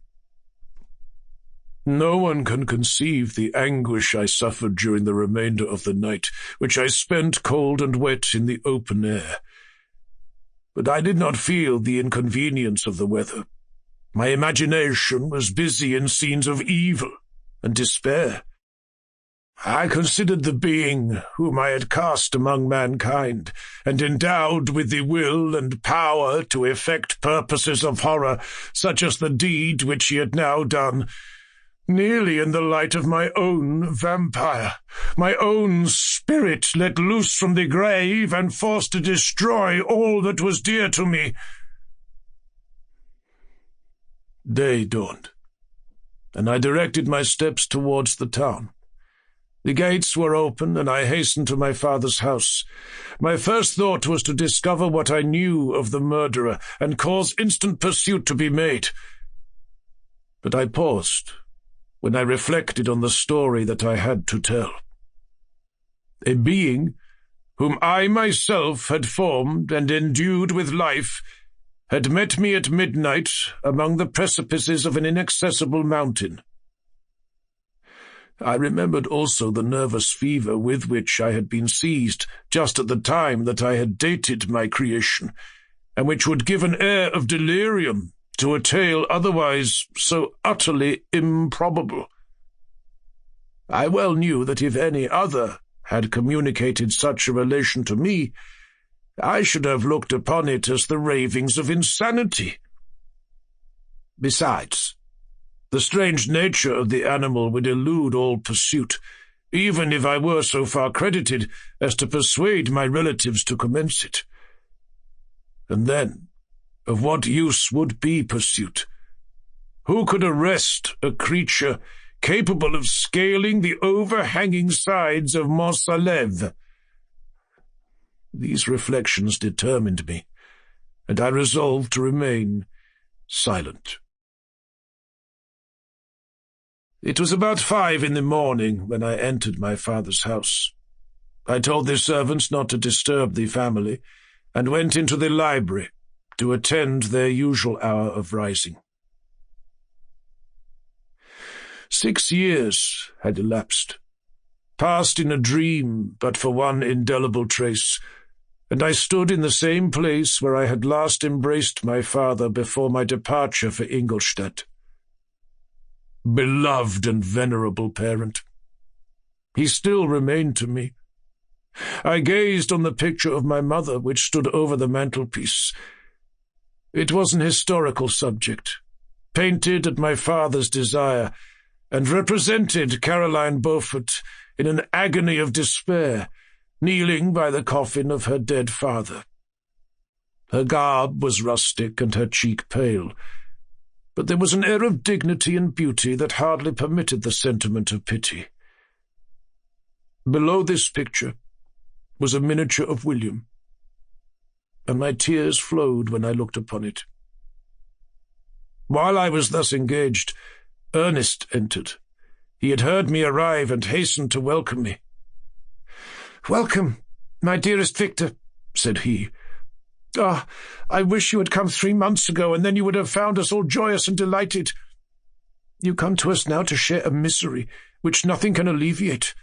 No one can conceive the anguish I suffered during the remainder of the night, which I spent cold and wet in the open air. But I did not feel the inconvenience of the weather. My imagination was busy in scenes of evil and despair. I considered the being whom I had cast among mankind, and endowed with the will and power to effect purposes of horror, such as the deed which he had now done, nearly in the light of my own vampire, my own spirit let loose from the grave and forced to destroy all that was dear to me. Day dawned, and I directed my steps towards the town. The gates were open, and I hastened to my father's house. My first thought was to discover what I knew of the murderer and cause instant pursuit to be made. But I paused when I reflected on the story that I had to tell. A being whom I myself had formed and endued with life had met me at midnight among the precipices of an inaccessible mountain. I remembered also the nervous fever with which I had been seized just at the time that I had dated my creation, and which would give an air of delirium to a tale otherwise so utterly improbable. I well knew that if any other had communicated such a relation to me, I should have looked upon it as the ravings of insanity. Besides, the strange nature of the animal would elude all pursuit, even if I were so far credited as to persuade my relatives to commence it. And then, of what use would be pursuit? Who could arrest a creature capable of scaling the overhanging sides of Mont Salève? These reflections determined me, and I resolved to remain silent. It was about 5 in the morning when I entered my father's house. I told the servants not to disturb the family, and went into the library to attend their usual hour of rising. 6 years had elapsed, passed in a dream but for one indelible trace, and I stood in the same place where I had last embraced my father before my departure for Ingolstadt. Beloved and venerable parent, he still remained to me. I gazed on the picture of my mother which stood over the mantelpiece. It was an historical subject, painted at my father's desire, and represented Caroline Beaufort in an agony of despair, kneeling by the coffin of her dead father. Her garb was rustic and her cheek pale, but there was an air of dignity and beauty that hardly permitted the sentiment of pity. Below this picture was a miniature of William, and my tears flowed when I looked upon it. While I was thus engaged, Ernest entered. He had heard me arrive and hastened to welcome me. "Welcome, my dearest Victor," said he. "Ah, I wish you had come 3 months ago, and then you would have found us all joyous and delighted. You come to us now to share a misery which nothing can alleviate.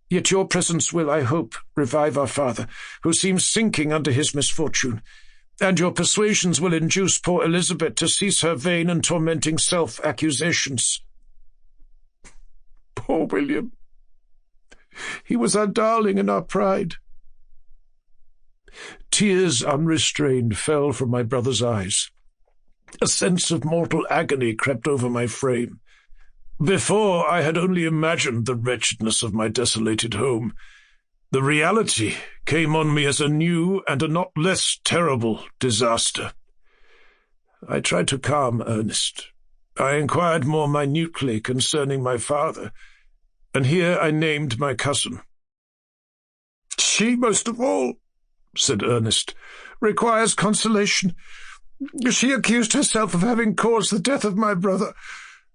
Yet your presence will, I hope, revive our father, who seems sinking under his misfortune, and your persuasions will induce poor Elizabeth to cease her vain and tormenting self-accusations." Poor William! He was our darling and our pride. Tears unrestrained fell from my brother's eyes. A sense of mortal agony crept over my frame. Before, I had only imagined the wretchedness of my desolated home. The reality came on me as a new and a not less terrible disaster. I tried to calm Ernest. I inquired more minutely concerning my father, and here I named my cousin. "She, most of all," said Ernest, "requires consolation. She accused herself of having caused the death of my brother,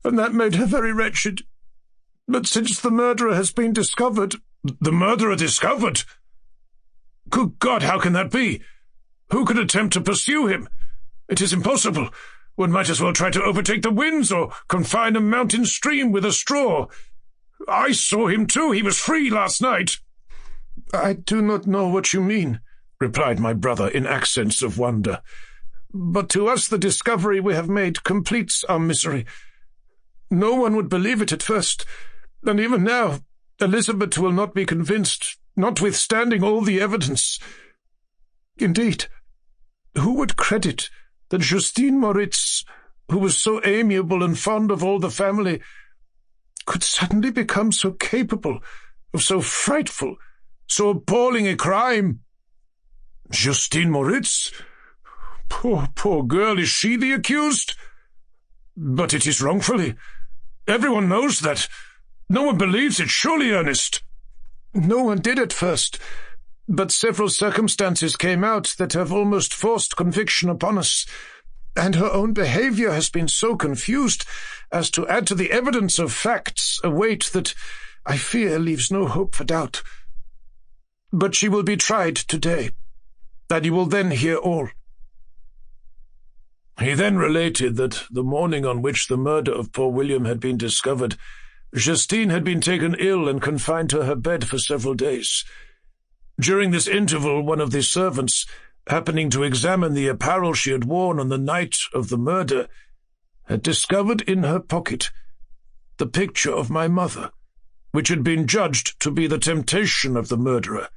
and that made her very wretched. But since the murderer has been discovered—" "The murderer discovered? Good God, how can that be? Who could attempt to pursue him? It is impossible. One might as well try to overtake the winds or confine a mountain stream with a straw. I saw him too. He was free last night." "I do not know what you mean," replied my brother in accents of wonder. "But to us the discovery we have made completes our misery. No one would believe it at first, and even now Elizabeth will not be convinced, notwithstanding all the evidence. Indeed, who would credit that Justine Moritz, who was so amiable and fond of all the family, could suddenly become so capable of so frightful, so appalling a crime?" "Justine Moritz? Poor girl, is she the accused? But it is wrongfully. Everyone knows that. No one believes it, surely, Ernest?" "No one did at first, but several circumstances came out that have almost forced conviction upon us, and her own behavior has been so confused as to add to the evidence of facts a weight that, I fear, leaves no hope for doubt. But she will be tried today, and you will then hear all." He then related that the morning on which the murder of poor William had been discovered, Justine had been taken ill and confined to her bed for several days. During this interval, one of the servants, happening to examine the apparel she had worn on the night of the murder, had discovered in her pocket the picture of my mother, which had been judged to be the temptation of the murderer.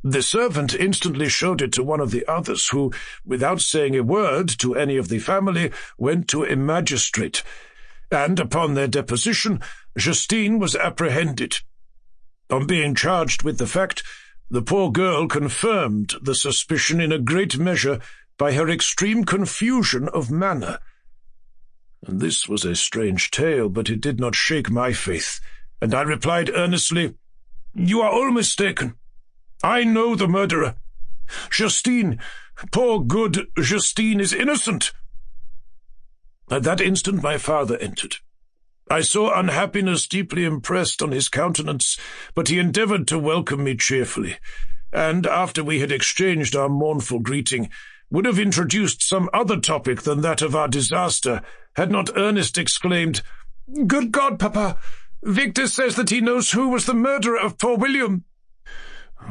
The servant instantly showed it to one of the others, who, without saying a word to any of the family, went to a magistrate, and upon their deposition, Justine was apprehended. On being charged with the fact, the poor girl confirmed the suspicion in a great measure by her extreme confusion of manner. And this was a strange tale, but it did not shake my faith, and I replied earnestly, "You are all mistaken. I know the murderer. Justine, poor good Justine, is innocent." At that instant my father entered. I saw unhappiness deeply impressed on his countenance, but he endeavoured to welcome me cheerfully, and, after we had exchanged our mournful greeting, would have introduced some other topic than that of our disaster, had not Ernest exclaimed, "Good God, Papa! Victor says that he knows who was the murderer of poor William."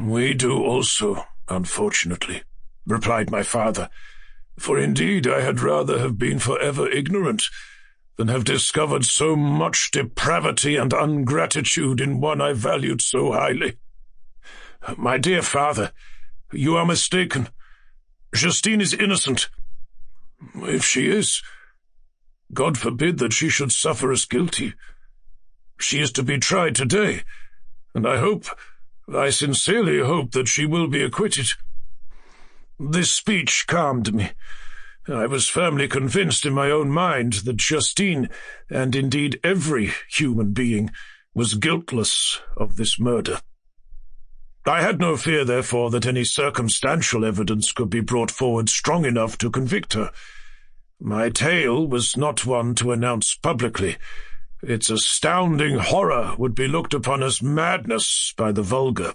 "We do also, unfortunately," replied my father, "for indeed I had rather have been forever ignorant than have discovered so much depravity and ungratitude in one I valued so highly. My dear father, you are mistaken. Justine is innocent. If she is, God forbid that she should suffer as guilty. She is to be tried today, and I sincerely hope that she will be acquitted." This speech calmed me. I was firmly convinced in my own mind that Justine, and indeed every human being, was guiltless of this murder. I had no fear, therefore, that any circumstantial evidence could be brought forward strong enough to convict her. My tale was not one to announce publicly. Its astounding horror would be looked upon as madness by the vulgar.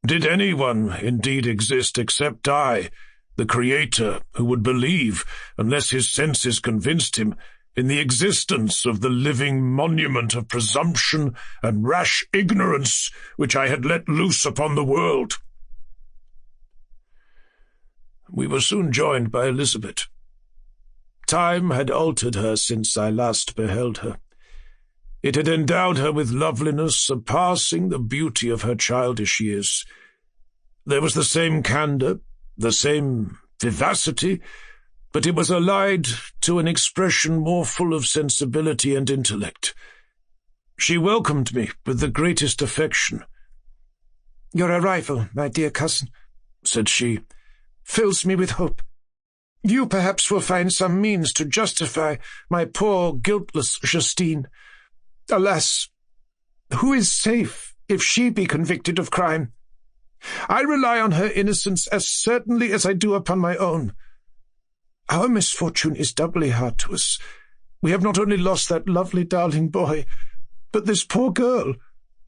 Did anyone indeed exist except I, the Creator, who would believe, unless his senses convinced him, in the existence of the living monument of presumption and rash ignorance which I had let loose upon the world? We were soon joined by Elizabeth. Time had altered her since I last beheld her. It had endowed her with loveliness surpassing the beauty of her childish years. There was the same candour, the same vivacity, but it was allied to an expression more full of sensibility and intellect. She welcomed me with the greatest affection. "Your arrival, my dear cousin," said she, "fills me with hope. You perhaps will find some means to justify my poor, guiltless Justine. Alas, who is safe if she be convicted of crime? I rely on her innocence as certainly as I do upon my own. Our misfortune is doubly hard to us. We have not only lost that lovely darling boy, but this poor girl,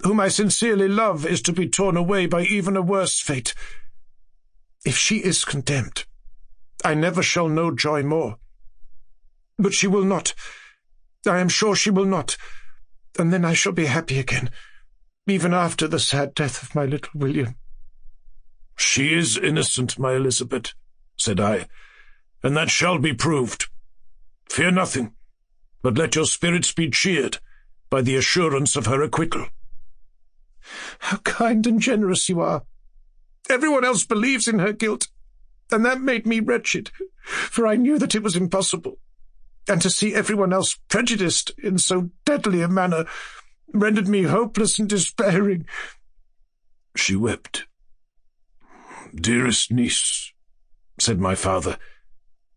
whom I sincerely love, is to be torn away by even a worse fate. If she is condemned, I never shall know joy more. But she will not. I am sure she will not, and then I shall be happy again, even after the sad death of my little William." "She is innocent, my Elizabeth," said I, "and that shall be proved. Fear nothing, but let your spirits be cheered by the assurance of her acquittal." "How kind and generous you are! Everyone else believes in her guilt, and that made me wretched, for I knew that it was impossible, and to see everyone else prejudiced in so deadly a manner rendered me hopeless and despairing." She wept. "Dearest niece," said my father,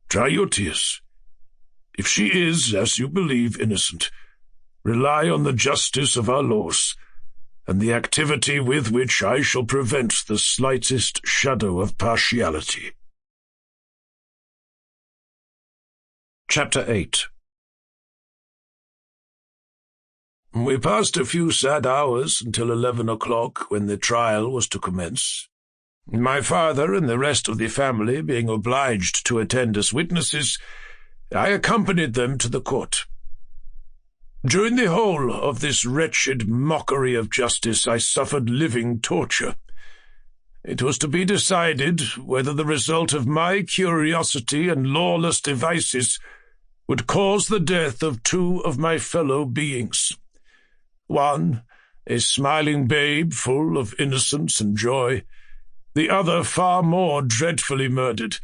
"dry your tears. If she is, as you believe, innocent, rely on the justice of our laws, and the activity with which I shall prevent the slightest shadow of partiality." Chapter 8. We passed a few sad hours until 11 o'clock, when the trial was to commence. My father and the rest of the family being obliged to attend as witnesses, I accompanied them to the court. During the whole of this wretched mockery of justice I suffered living torture. It was to be decided whether the result of my curiosity and lawless devices would cause the death of two of my fellow beings. One, a smiling babe full of innocence and joy, the other far more dreadfully murdered,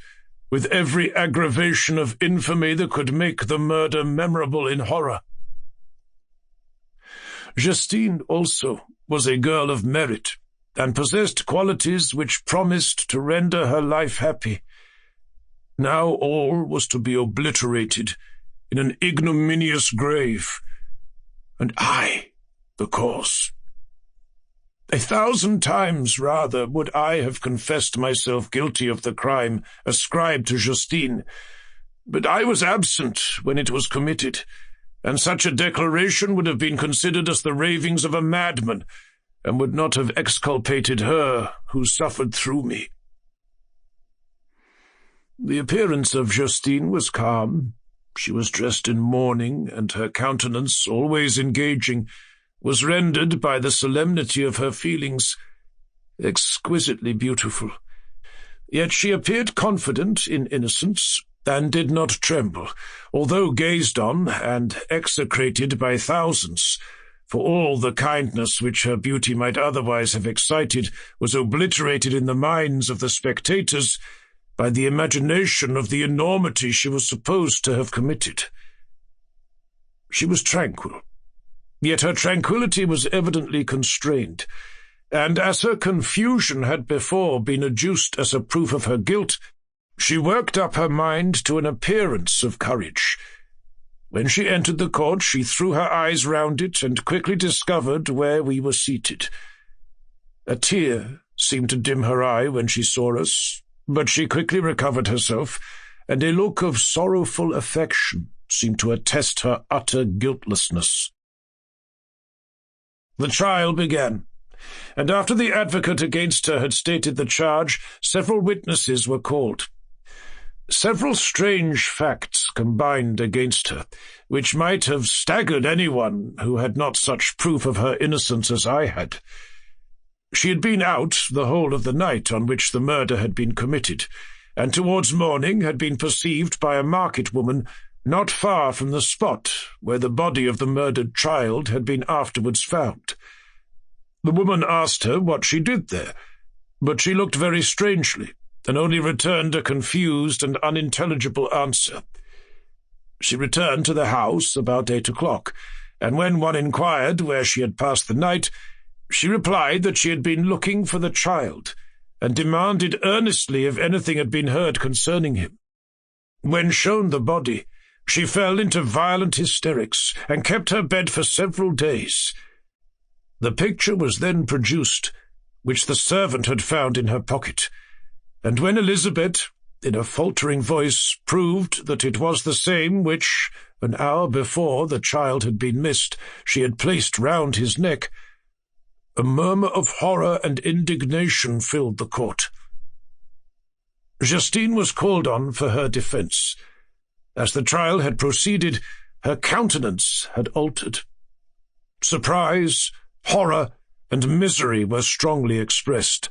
with every aggravation of infamy that could make the murder memorable in horror. Justine also was a girl of merit, and possessed qualities which promised to render her life happy. Now all was to be obliterated in an ignominious grave, and I the cause. 1,000 times rather would I have confessed myself guilty of the crime ascribed to Justine, but I was absent when it was committed, and such a declaration would have been considered as the ravings of a madman, and would not have exculpated her who suffered through me. The appearance of Justine was calm. She was dressed in mourning, and her countenance, always engaging, was rendered by the solemnity of her feelings exquisitely beautiful. Yet she appeared confident in innocence, and did not tremble, although gazed on and execrated by thousands, for all the kindness which her beauty might otherwise have excited was obliterated in the minds of the spectators by the imagination of the enormity she was supposed to have committed. She was tranquil, yet her tranquillity was evidently constrained, and as her confusion had before been adduced as a proof of her guilt, she worked up her mind to an appearance of courage. When she entered the court, she threw her eyes round it and quickly discovered where we were seated. A tear seemed to dim her eye when she saw us, but she quickly recovered herself, and a look of sorrowful affection seemed to attest her utter guiltlessness. The trial began, and after the advocate against her had stated the charge, several witnesses were called. Several strange facts combined against her, which might have staggered anyone who had not such proof of her innocence as I had. She had been out the whole of the night on which the murder had been committed, and towards morning had been perceived by a market woman not far from the spot where the body of the murdered child had been afterwards found. The woman asked her what she did there, but she looked very strangely, and only returned a confused and unintelligible answer. She returned to the house about 8 o'clock, and when one inquired where she had passed the night, she replied that she had been looking for the child, and demanded earnestly if anything had been heard concerning him. When shown the body, she fell into violent hysterics, and kept her bed for several days. The picture was then produced, which the servant had found in her pocket, and when Elizabeth, in a faltering voice, proved that it was the same which, an hour before the child had been missed, she had placed round his neck, a murmur of horror and indignation filled the court. Justine was called on for her defence. As the trial had proceeded, her countenance had altered. Surprise, horror, and misery were strongly expressed.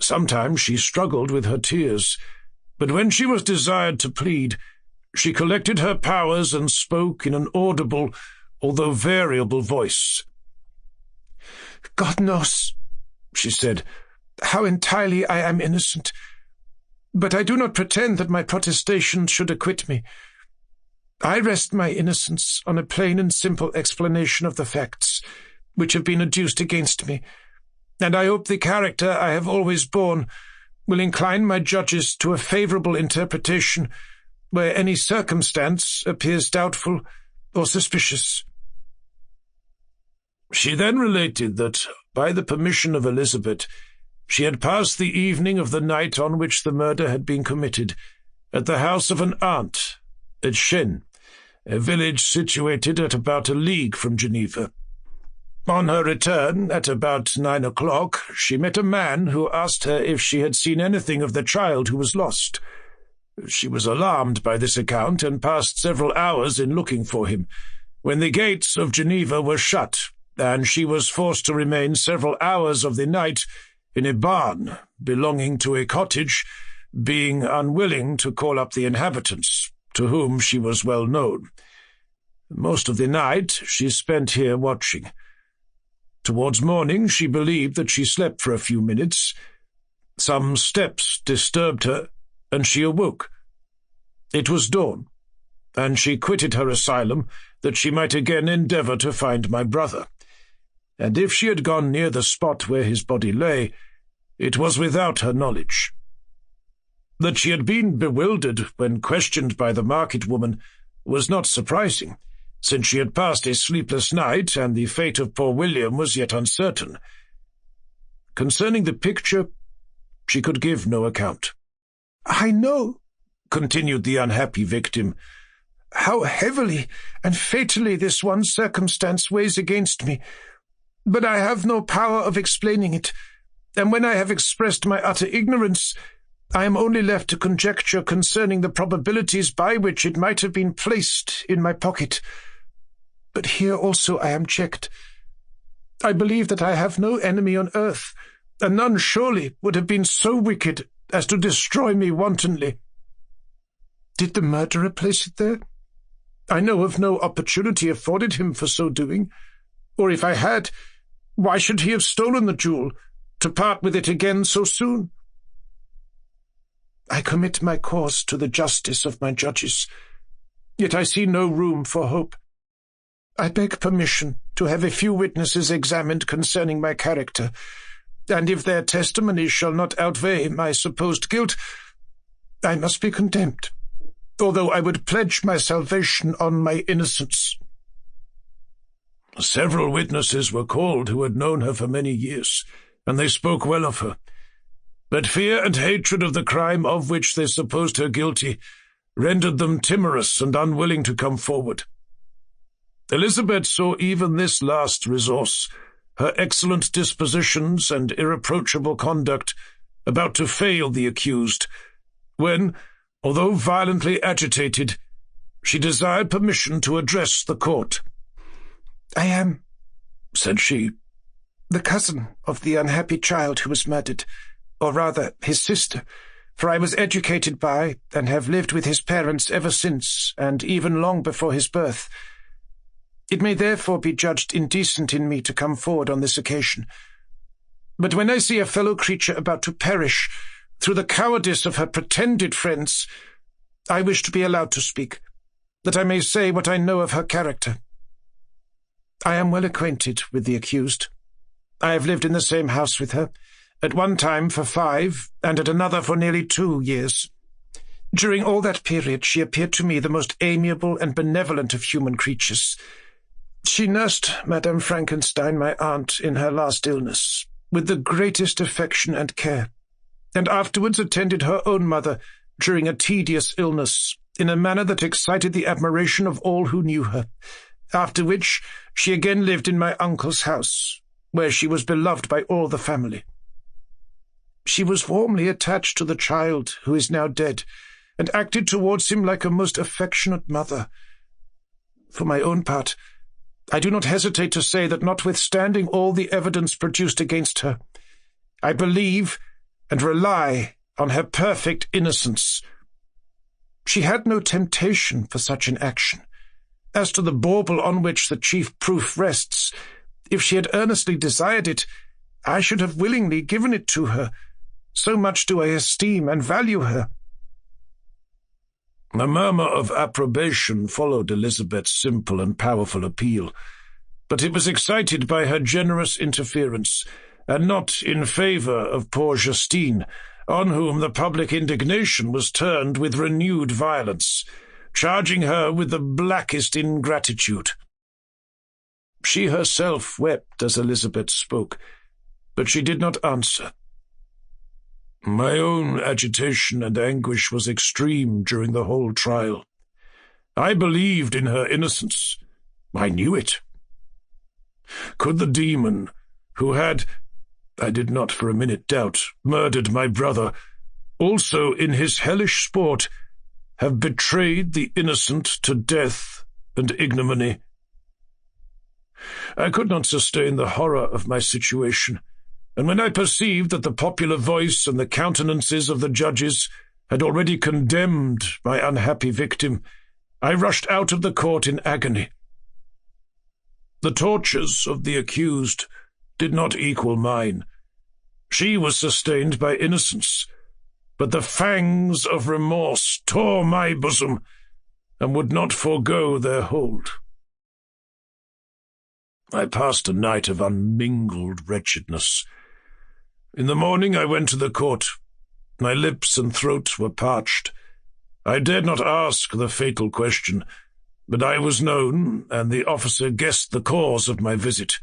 Sometimes she struggled with her tears, but when she was desired to plead, she collected her powers and spoke in an audible, although variable voice. "God knows," she said, "how entirely I am innocent, but I do not pretend that my protestations should acquit me. I rest my innocence on a plain and simple explanation of the facts which have been adduced against me, and I hope the character I have always borne will incline my judges to a favourable interpretation where any circumstance appears doubtful or suspicious." She then related that, by the permission of Elizabeth, she had passed the evening of the night on which the murder had been committed at the house of an aunt at Chêne, a village situated at about a league from Geneva. On her return, at about 9 o'clock, she met a man who asked her if she had seen anything of the child who was lost. She was alarmed by this account, and passed several hours in looking for him, when the gates of Geneva were shut, and she was forced to remain several hours of the night in a barn belonging to a cottage, being unwilling to call up the inhabitants, to whom she was well known. Most of the night she spent here watching. Towards morning she believed that she slept for a few minutes. Some steps disturbed her, and she awoke. It was dawn, and she quitted her asylum that she might again endeavour to find my brother. And if she had gone near the spot where his body lay, it was without her knowledge. That she had been bewildered when questioned by the market woman was not surprising, since she had passed a sleepless night, and the fate of poor William was yet uncertain. Concerning the picture, she could give no account. "I know," continued the unhappy victim, how heavily and fatally this one circumstance weighs against me, but I have no power of explaining it, and when I have expressed my utter ignorance, I am only left to conjecture concerning the probabilities by which it might have been placed in my pocket. But here also I am checked. I believe that I have no enemy on earth, and none surely would have been so wicked as to destroy me wantonly. Did the murderer place it there? I know of no opportunity afforded him for so doing, or if I had, why should he have stolen the jewel, to part with it again so soon? I commit my cause to the justice of my judges, yet I see no room for hope. I beg permission to have a few witnesses examined concerning my character, and if their testimony shall not outweigh my supposed guilt, I must be condemned, although I would pledge my salvation on my innocence. Several witnesses were called who had known her for many years, and they spoke well of her. But fear and hatred of the crime of which they supposed her guilty rendered them timorous and unwilling to come forward. Elizabeth saw even this last resource, her excellent dispositions and irreproachable conduct, about to fail the accused, when, although violently agitated, she desired permission to address the court. "I am," said she, "the cousin of the unhappy child who was murdered, or rather his sister, for I was educated by and have lived with his parents ever since, and even long before his birth. It may therefore be judged indecent in me to come forward on this occasion. But when I see a fellow creature about to perish through the cowardice of her pretended friends, I wish to be allowed to speak, that I may say what I know of her character. I am well acquainted with the accused. I have lived in the same house with her, at one time for 5, and at another for nearly 2 years. During all that period she appeared to me the most amiable and benevolent of human creatures. She nursed Madame Frankenstein, my aunt, in her last illness, with the greatest affection and care, and afterwards attended her own mother during a tedious illness, in a manner that excited the admiration of all who knew her, after which she again lived in my uncle's house, where she was beloved by all the family. She was warmly attached to the child who is now dead, and acted towards him like a most affectionate mother. For my own part, I do not hesitate to say that notwithstanding all the evidence produced against her, I believe and rely on her perfect innocence. She had no temptation for such an action. As to the bauble on which the chief proof rests, if she had earnestly desired it, I should have willingly given it to her. So much do I esteem and value her." A murmur of approbation followed Elizabeth's simple and powerful appeal, but it was excited by her generous interference, and not in favour of poor Justine, on whom the public indignation was turned with renewed violence, charging her with the blackest ingratitude. She herself wept as Elizabeth spoke, but she did not answer. My own agitation and anguish was extreme during the whole trial. I believed in her innocence. I knew it. Could the demon, who had, I did not for a minute doubt, murdered my brother, also in his hellish sport, have betrayed the innocent to death and ignominy? I could not sustain the horror of my situation, and when I perceived that the popular voice and the countenances of the judges had already condemned my unhappy victim, I rushed out of the court in agony. The tortures of the accused did not equal mine. She was sustained by innocence, but the fangs of remorse tore my bosom and would not forego their hold. I passed a night of unmingled wretchedness. In the morning I went to the court. My lips and throat were parched. I dared not ask the fatal question, but I was known, and the officer guessed the cause of my visit.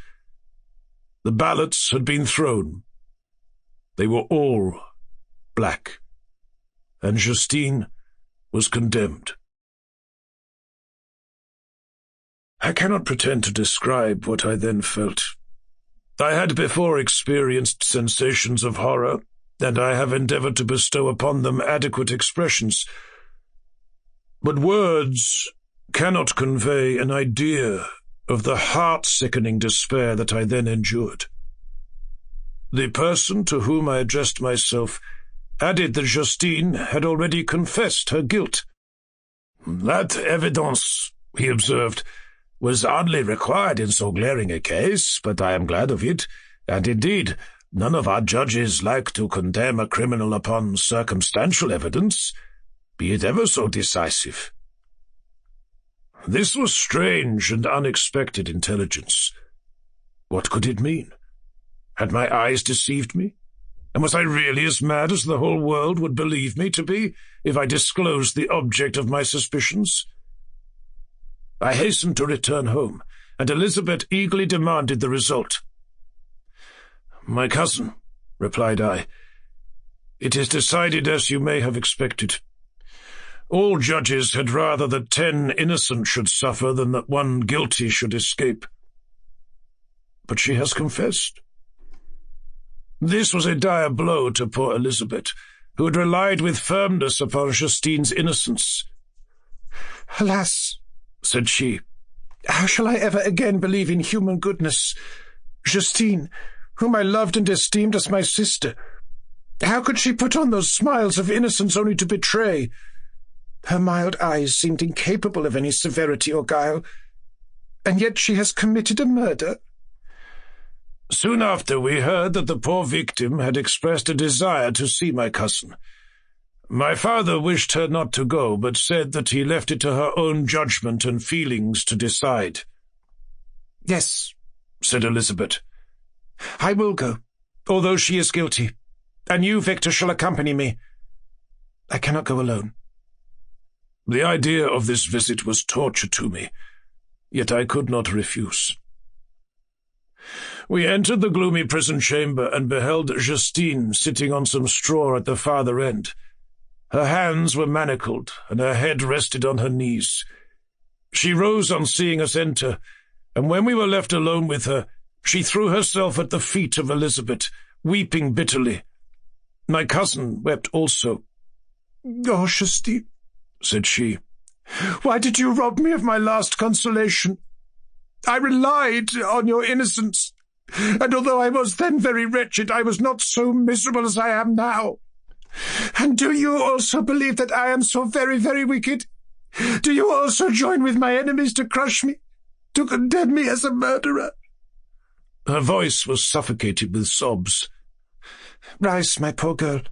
The ballots had been thrown. They were all black, and Justine was condemned. I cannot pretend to describe what I then felt. I had before experienced sensations of horror, and I have endeavoured to bestow upon them adequate expressions. But words cannot convey an idea of the heart-sickening despair that I then endured. The person to whom I addressed myself added that Justine had already confessed her guilt. "That evidence," he observed, "was hardly required in so glaring a case, but I am glad of it, and indeed none of our judges like to condemn a criminal upon circumstantial evidence, be it ever so decisive." This was strange and unexpected intelligence. What could it mean? Had my eyes deceived me? And was I really as mad as the whole world would believe me to be if I disclosed the object of my suspicions? I hastened to return home, and Elizabeth eagerly demanded the result. "My cousin," replied I, "it is decided as you may have expected. All judges had rather that 10 innocent should suffer than that 1 guilty should escape. But she has confessed." This was a dire blow to poor Elizabeth, who had relied with firmness upon Justine's innocence. "Alas," said she, "how shall I ever again believe in human goodness? Justine, whom I loved and esteemed as my sister, how could she put on those smiles of innocence only to betray? Her mild eyes seemed incapable of any severity or guile, and yet she has committed a murder." Soon after we heard that the poor victim had expressed a desire to see my cousin. My father wished her not to go, but said that he left it to her own judgment and feelings to decide. "Yes," said Elizabeth, "I will go, although she is guilty, and you, Victor, shall accompany me. I cannot go alone." The idea of this visit was torture to me, yet I could not refuse. We entered the gloomy prison chamber and beheld Justine sitting on some straw at the farther end. Her hands were manacled, and her head rested on her knees. She rose on seeing us enter, and when we were left alone with her, she threw herself at the feet of Elizabeth, weeping bitterly. My cousin wept also. "Oh, Justine," said she, "why did you rob me of my last consolation? I relied on your innocence, and although I was then very wretched, I was not so miserable as I am now. And do you also believe that I am so very, very wicked? Do you also join with my enemies to crush me, to condemn me as a murderer?" Her voice was suffocated with sobs. "Rise, my poor girl,"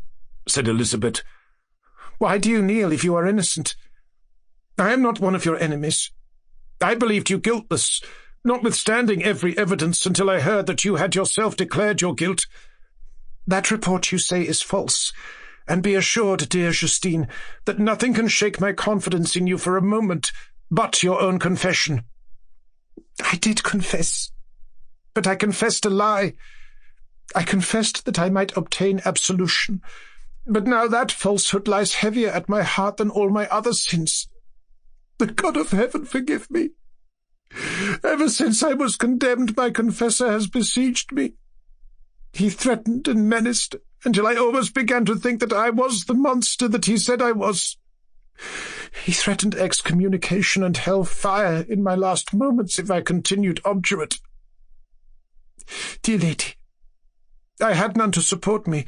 said Elizabeth. "Why do you kneel if you are innocent? I am not one of your enemies. I believed you guiltless, notwithstanding every evidence, until I heard that you had yourself declared your guilt. That report, you say, is false, and be assured, dear Justine, that nothing can shake my confidence in you for a moment but your own confession." "I did confess, but I confessed a lie. I confessed that I might obtain absolution, but now that falsehood lies heavier at my heart than all my other sins. The God of heaven forgive me. Ever since I was condemned, my confessor has besieged me. He threatened and menaced until I almost began to think that I was the monster that he said I was. He threatened excommunication and hell fire in my last moments if I continued obdurate. Dear lady, I had none to support me.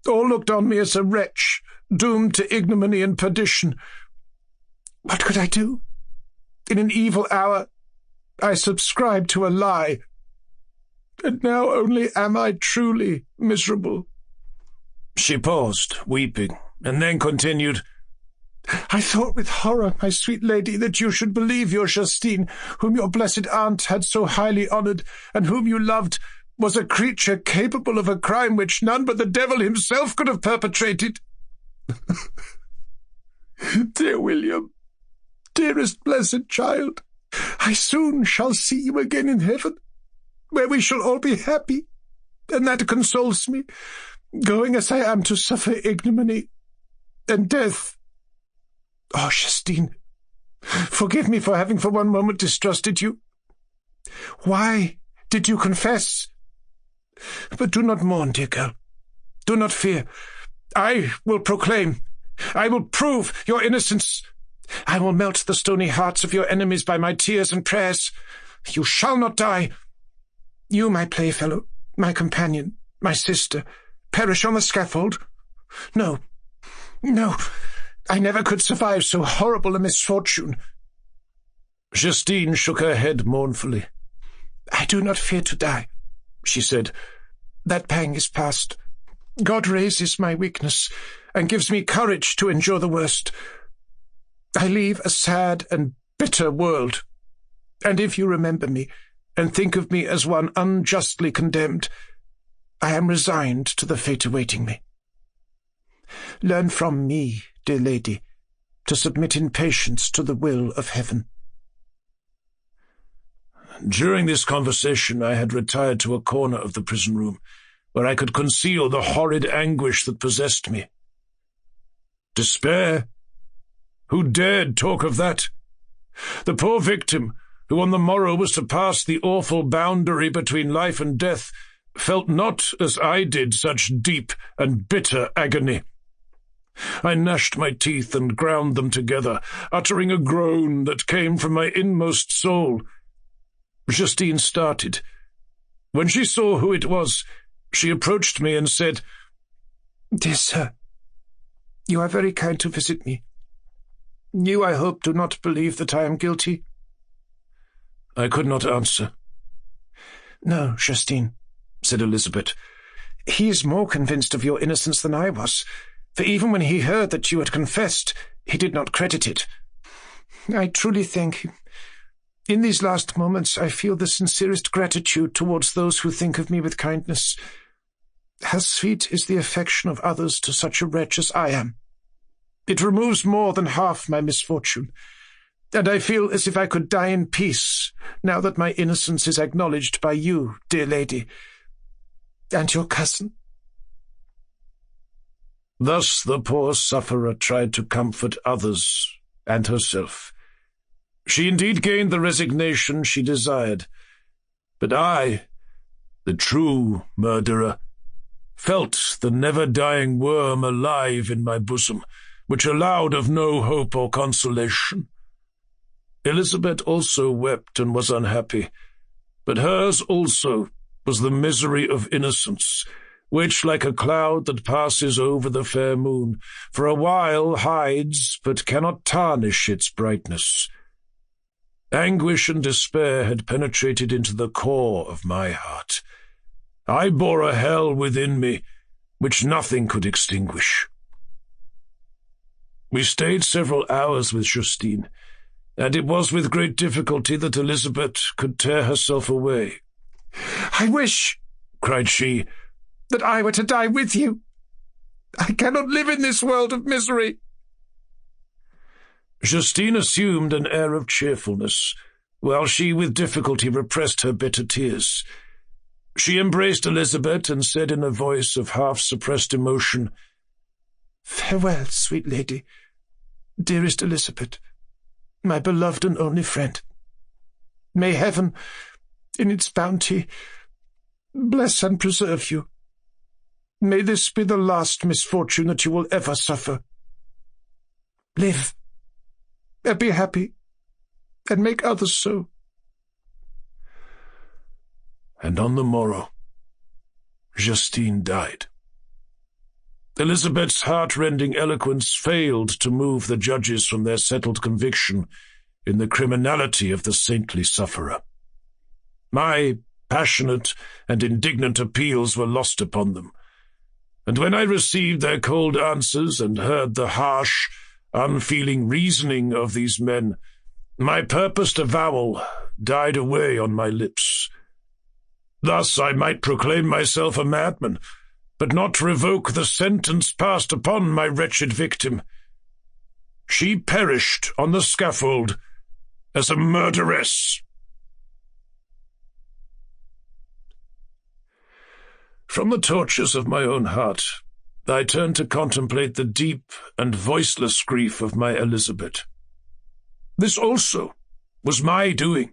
All looked on me as a wretch, doomed to ignominy and perdition. What could I do? In an evil hour, I subscribed to a lie, and now only am I truly miserable." She paused, weeping, and then continued, "I thought with horror, my sweet lady, that you should believe your Justine, whom your blessed aunt had so highly honoured, and whom you loved, was a creature capable of a crime which none but the devil himself could have perpetrated. Dear William, dearest blessed child, I soon shall see you again in heaven, where we shall all be happy, and that consoles me, going as I am to suffer ignominy and death. Oh, Justine, Forgive me for having for one moment distrusted you. Why did you confess? But do not mourn, dear girl. Do not fear. I will proclaim. I will prove your innocence. I will melt the stony hearts of your enemies by my tears and prayers. You shall not die. You, my playfellow, my companion, my sister, perish on the scaffold? No, no, I never could survive so horrible a misfortune. Justine shook her head mournfully. I do not fear to die, she said. That pang is past. God raises my weakness and gives me courage to endure the worst. I leave a sad and bitter world, and if you remember me and think of me as one unjustly condemned, I am resigned to the fate awaiting me. Learn from me, dear lady, to submit in patience to the will of heaven. During this conversation I had retired to a corner of the prison room, where I could conceal the horrid anguish that possessed me. Despair? Who dared talk of that? The poor victim, who on the morrow was to pass the awful boundary between life and death, felt not, as I did, such deep and bitter agony. I gnashed my teeth and ground them together, uttering a groan that came from my inmost soul. Justine started. When she saw who it was, she approached me and said, "Dear sir, you are very kind to visit me. You, I hope, do not believe that I am guilty?" I could not answer. "No, Justine," said Elizabeth. "He is more convinced of your innocence than I was, for even when he heard that you had confessed, he did not credit it. I truly think, in these last moments, I feel the sincerest gratitude towards those who think of me with kindness. How sweet is the affection of others to such a wretch as I am! It removes more than half my misfortune, and I feel as if I could die in peace, now that my innocence is acknowledged by you, dear lady, and your cousin." Thus the poor sufferer tried to comfort others and herself. She indeed gained the resignation she desired, but I, the true murderer, felt the never-dying worm alive in my bosom, which allowed of no hope or consolation. Elizabeth also wept and was unhappy, but hers also was the misery of innocence, which, like a cloud that passes over the fair moon, for a while hides but cannot tarnish its brightness. Anguish and despair had penetrated into the core of my heart. I bore a hell within me, which nothing could extinguish. We stayed several hours with Justine, and it was with great difficulty that Elizabeth could tear herself away. "I wish," cried she, "that I were to die with you. I cannot live in this world of misery." Justine assumed an air of cheerfulness, while she with difficulty repressed her bitter tears. She embraced Elizabeth and said in a voice of half-suppressed emotion, "Farewell, sweet lady, dearest Elizabeth, my beloved and only friend. May heaven, in its bounty, bless and preserve you. May this be the last misfortune that you will ever suffer. Live, and be happy, and make others so." And on the morrow, Justine died. Elizabeth's heart-rending eloquence failed to move the judges from their settled conviction in the criminality of the saintly sufferer. My passionate and indignant appeals were lost upon them, and when I received their cold answers and heard the harsh, unfeeling reasoning of these men, my purposed avowal died away on my lips. Thus I might proclaim myself a madman, but not revoke the sentence passed upon my wretched victim. She perished on the scaffold as a murderess. From the tortures of my own heart, I turned to contemplate the deep and voiceless grief of my Elizabeth. This also was my doing,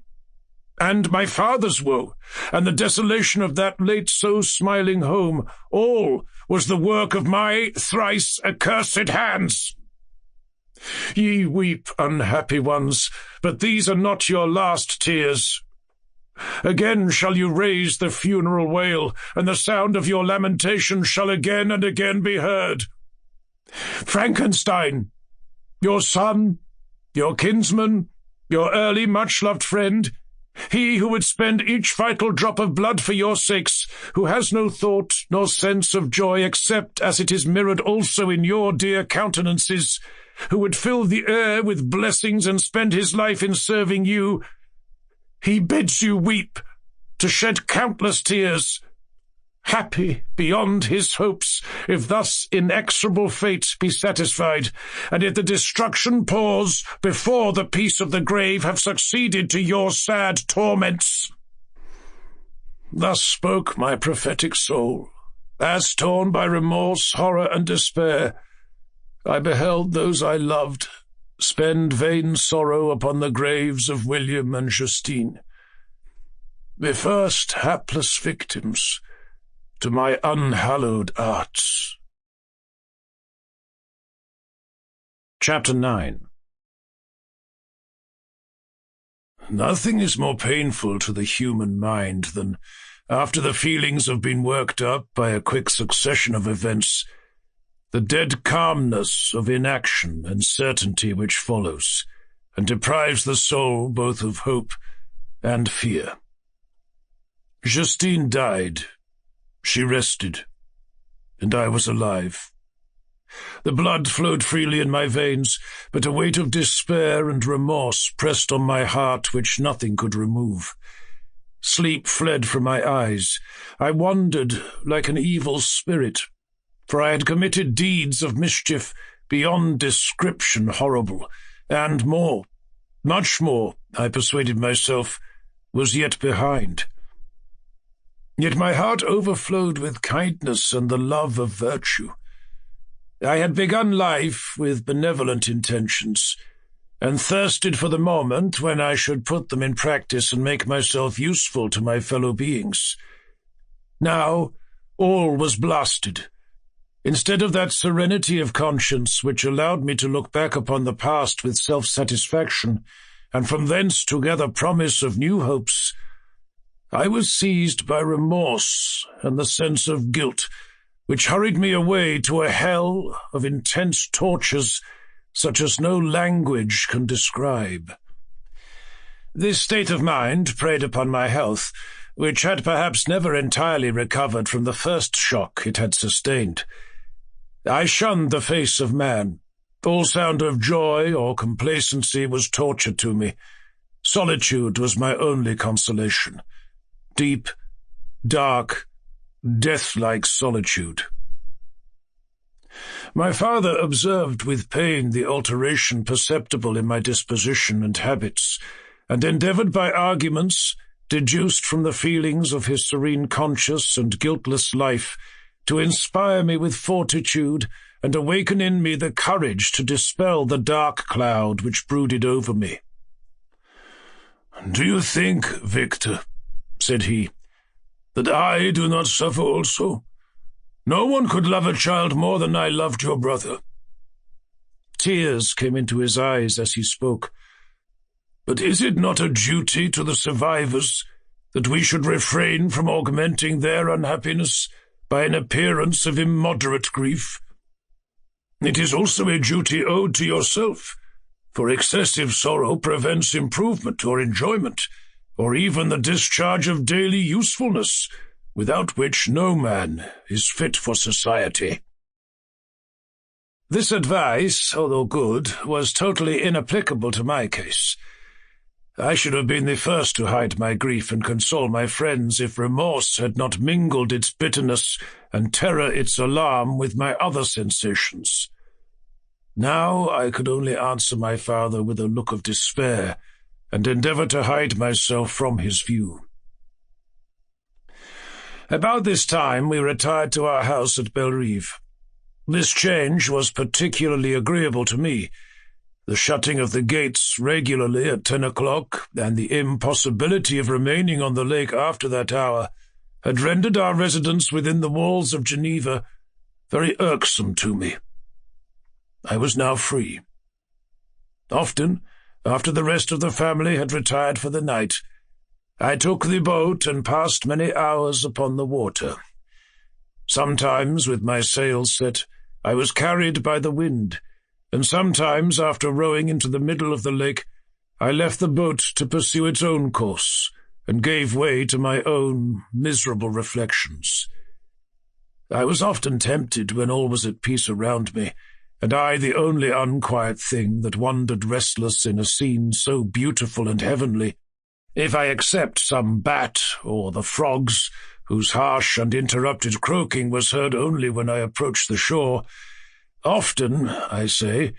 and my father's woe, and the desolation of that late so smiling home, all was the work of my thrice accursed hands. Ye weep, unhappy ones, but these are not your last tears. Again shall you raise the funeral wail, and the sound of your lamentation shall again and again be heard. Frankenstein, your son, your kinsman, your early much-loved friend, he who would spend each vital drop of blood for your sakes, who has no thought nor sense of joy except as it is mirrored also in your dear countenances, who would fill the air with blessings and spend his life in serving you, he bids you weep, to shed countless tears, happy beyond his hopes, if thus inexorable fate be satisfied, and if the destruction pause before the peace of the grave have succeeded to your sad torments. Thus spoke my prophetic soul, as torn by remorse, horror, and despair. I beheld those I loved spend vain sorrow upon the graves of William and Justine, the first hapless victims to my unhallowed arts. Chapter 9. Nothing is more painful to the human mind than, after the feelings have been worked up by a quick succession of events, the dead calmness of inaction and certainty which follows, and deprives the soul both of hope and fear. Justine died. She rested, and I was alive. The blood flowed freely in my veins, but a weight of despair and remorse pressed on my heart which nothing could remove. Sleep fled from my eyes. I wandered like an evil spirit, for I had committed deeds of mischief beyond description horrible, and more, much more, I persuaded myself, was yet behind. Yet my heart overflowed with kindness and the love of virtue. I had begun life with benevolent intentions, and thirsted for the moment when I should put them in practice and make myself useful to my fellow beings. Now all was blasted. Instead of that serenity of conscience which allowed me to look back upon the past with self-satisfaction, and from thence to gather promise of new hopes, I was seized by remorse and the sense of guilt, which hurried me away to a hell of intense tortures such as no language can describe. This state of mind preyed upon my health, which had perhaps never entirely recovered from the first shock it had sustained. I shunned the face of man. All sound of joy or complacency was torture to me. Solitude was my only consolation. Deep, dark, death-like solitude. My father observed with pain the alteration perceptible in my disposition and habits, and endeavoured by arguments, deduced from the feelings of his serene conscious and guiltless life, to inspire me with fortitude and awaken in me the courage to dispel the dark cloud which brooded over me. "Do you think, Victor," said he, "that I do not suffer also? No one could love a child more than I loved your brother." Tears came into his eyes as he spoke. "But is it not a duty to the survivors that we should refrain from augmenting their unhappiness by an appearance of immoderate grief? It is also a duty owed to yourself, for excessive sorrow prevents improvement or enjoyment, or even the discharge of daily usefulness, without which no man is fit for society." This advice, although good, was totally inapplicable to my case. I should have been the first to hide my grief and console my friends if remorse had not mingled its bitterness and terror its alarm with my other sensations. Now I could only answer my father with a look of despair, and endeavour to hide myself from his view. About this time we retired to our house at Bellerive. This change was particularly agreeable to me. The shutting of the gates regularly at 10 o'clock, and the impossibility of remaining on the lake after that hour, had rendered our residence within the walls of Geneva very irksome to me. I was now free. Often, after the rest of the family had retired for the night, I took the boat and passed many hours upon the water. Sometimes, with my sails set, I was carried by the wind, and sometimes, after rowing into the middle of the lake, I left the boat to pursue its own course, and gave way to my own miserable reflections. I was often tempted, when all was at peace around me, and I the only unquiet thing that wandered restless in a scene so beautiful and heavenly, if I except some bat or the frogs, whose harsh and interrupted croaking was heard only when I approached the shore, often, I say,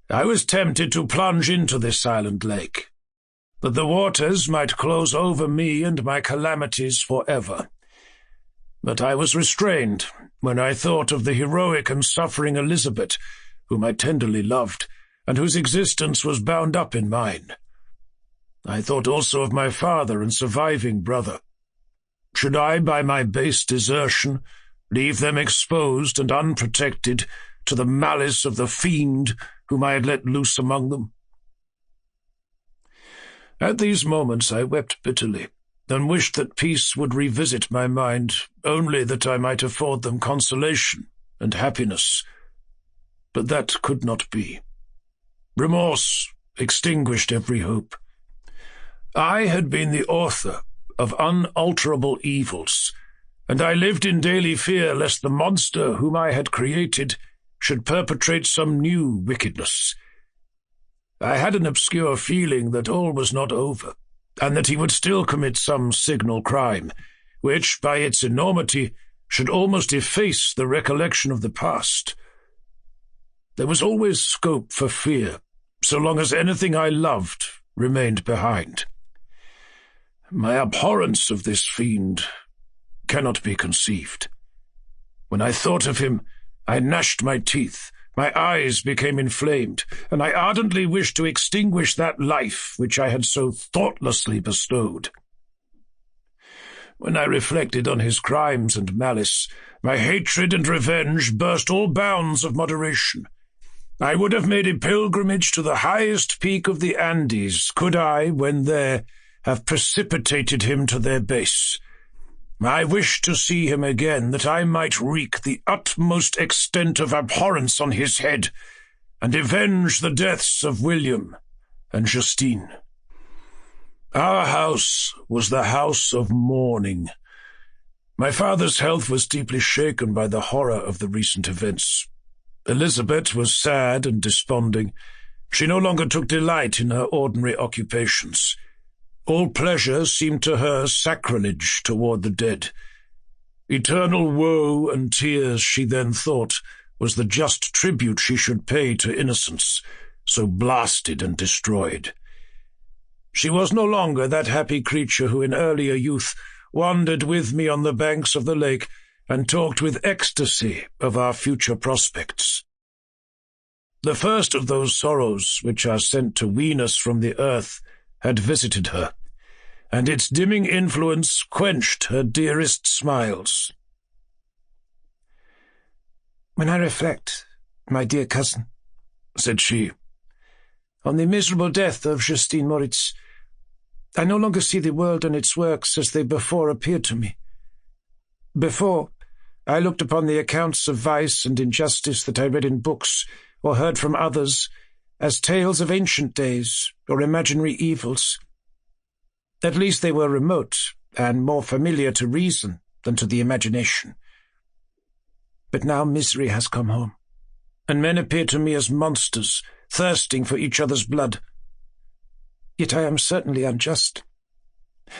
I was tempted to plunge into this silent lake, that the waters might close over me and my calamities forever. But I was restrained when I thought of the heroic and suffering Elizabeth, whom I tenderly loved, and whose existence was bound up in mine. I thought also of my father and surviving brother. Should I, by my base desertion, leave them exposed and unprotected to the malice of the fiend whom I had let loose among them? At these moments I wept bitterly, and wished that peace would revisit my mind, only that I might afford them consolation and happiness. But that could not be. Remorse extinguished every hope. I had been the author of unalterable evils, and I lived in daily fear lest the monster whom I had created should perpetrate some new wickedness. I had an obscure feeling that all was not over, and that he would still commit some signal crime, which, by its enormity, should almost efface the recollection of the past. There was always scope for fear, so long as anything I loved remained behind. My abhorrence of this fiend cannot be conceived. When I thought of him, I gnashed my teeth, my eyes became inflamed, and I ardently wished to extinguish that life which I had so thoughtlessly bestowed. When I reflected on his crimes and malice, my hatred and revenge burst all bounds of moderation. I would have made a pilgrimage to the highest peak of the Andes, could I, when there, have precipitated him to their base. I wished to see him again, that I might wreak the utmost extent of abhorrence on his head, and avenge the deaths of William and Justine. Our house was the house of mourning. My father's health was deeply shaken by the horror of the recent events. Elizabeth was sad and desponding. She no longer took delight in her ordinary occupations. All pleasure seemed to her sacrilege toward the dead. Eternal woe and tears, she then thought, was the just tribute she should pay to innocence, so blasted and destroyed. She was no longer that happy creature who in earlier youth wandered with me on the banks of the lake and talked with ecstasy of our future prospects. The first of those sorrows which are sent to wean us from the earth had visited her, and its dimming influence quenched her dearest smiles. "When I reflect, my dear cousin," said she, "on the miserable death of Justine Moritz, I no longer see the world and its works as they before appeared to me. Before, I looked upon the accounts of vice and injustice that I read in books or heard from others as tales of ancient days or imaginary evils. At least they were remote and more familiar to reason than to the imagination. But now misery has come home, and men appear to me as monsters, thirsting for each other's blood. Yet I am certainly unjust.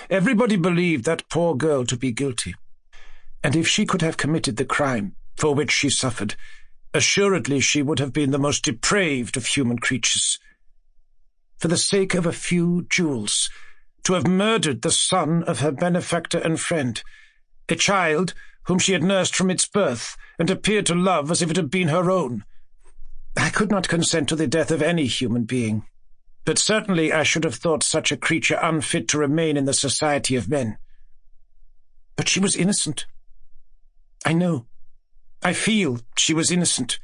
Everybody believed that poor girl to be guilty, and if she could have committed the crime for which she suffered, assuredly she would have been the most depraved of human creatures. For the sake of a few jewels, to have murdered the son of her benefactor and friend, a child whom she had nursed from its birth and appeared to love as if it had been her own. I could not consent to the death of any human being, but certainly I should have thought such a creature unfit to remain in the society of men. But she was innocent. I know. I feel she was innocent.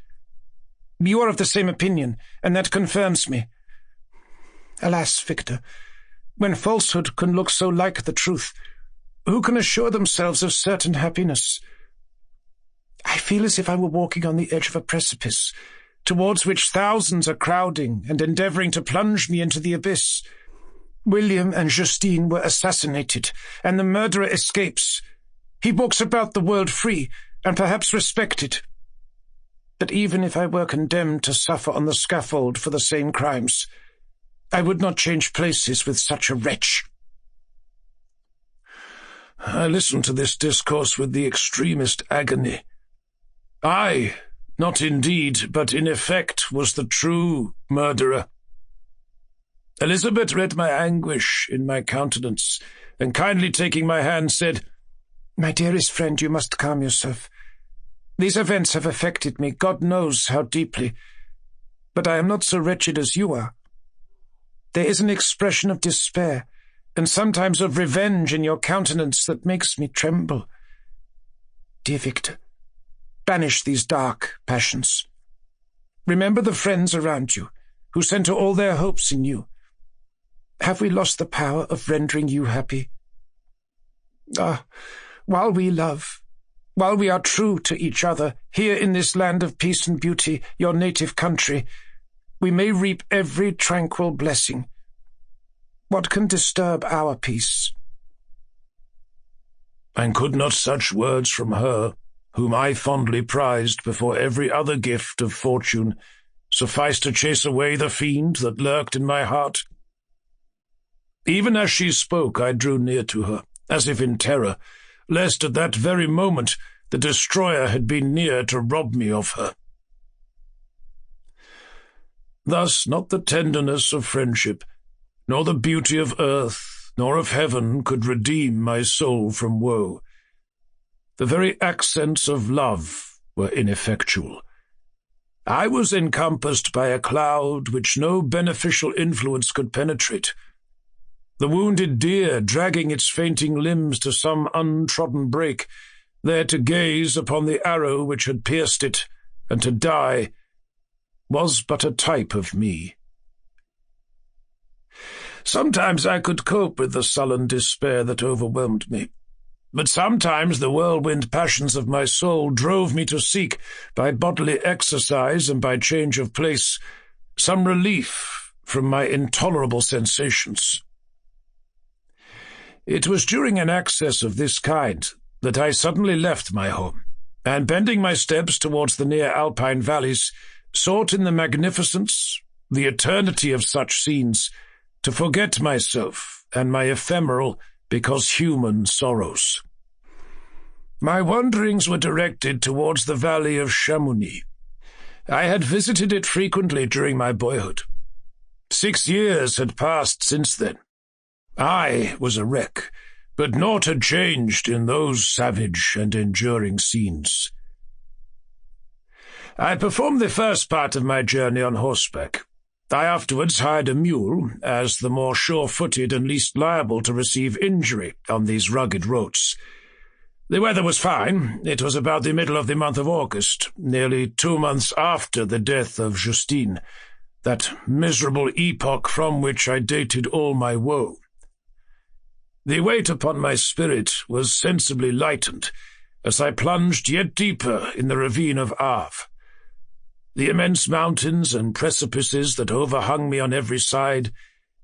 You are of the same opinion, and that confirms me. Alas, Victor, when falsehood can look so like the truth, who can assure themselves of certain happiness? I feel as if I were walking on the edge of a precipice, towards which thousands are crowding and endeavouring to plunge me into the abyss. William and Justine were assassinated, and the murderer escapes. He walks about the world free, and perhaps respected. But even if I were condemned to suffer on the scaffold for the same crimes, I would not change places with such a wretch. I listened to this discourse with the extremest agony. I, not in deed, but in effect, was the true murderer. Elizabeth read my anguish in my countenance, and kindly taking my hand said, My dearest friend, you must calm yourself. These events have affected me, God knows how deeply, but I am not so wretched as you are. There is an expression of despair, and sometimes of revenge in your countenance that makes me tremble. Dear Victor, banish these dark passions. Remember the friends around you, who centre all their hopes in you. Have we lost the power of rendering you happy? While we love, while we are true to each other, here in this land of peace and beauty, your native country, we may reap every tranquil blessing. What can disturb our peace? And could not such words from her, whom I fondly prized before every other gift of fortune, suffice to chase away the fiend that lurked in my heart? Even as she spoke, I drew near to her, as if in terror, lest at that very moment the destroyer had been near to rob me of her. Thus not the tenderness of friendship, nor the beauty of earth, nor of heaven could redeem my soul from woe. The very accents of love were ineffectual. I was encompassed by a cloud which no beneficial influence could penetrate. The wounded deer dragging its fainting limbs to some untrodden brake, there to gaze upon the arrow which had pierced it, and to die, was but a type of me. Sometimes I could cope with the sullen despair that overwhelmed me, but sometimes the whirlwind passions of my soul drove me to seek, by bodily exercise and by change of place, some relief from my intolerable sensations. It was during an access of this kind that I suddenly left my home, and bending my steps towards the near alpine valleys, sought in the magnificence, the eternity of such scenes, to forget myself and my ephemeral, because human, sorrows. My wanderings were directed towards the valley of Chamonix. I had visited it frequently during my boyhood. 6 years had passed since then. I was a wreck, but naught had changed in those savage and enduring scenes. I performed the first part of my journey on horseback. I afterwards hired a mule, as the more sure-footed and least liable to receive injury on these rugged roads. The weather was fine. It was about the middle of the month of August, nearly 2 months after the death of Justine, that miserable epoch from which I dated all my woe. The weight upon my spirit was sensibly lightened as I plunged yet deeper in the ravine of Arve. The immense mountains and precipices that overhung me on every side,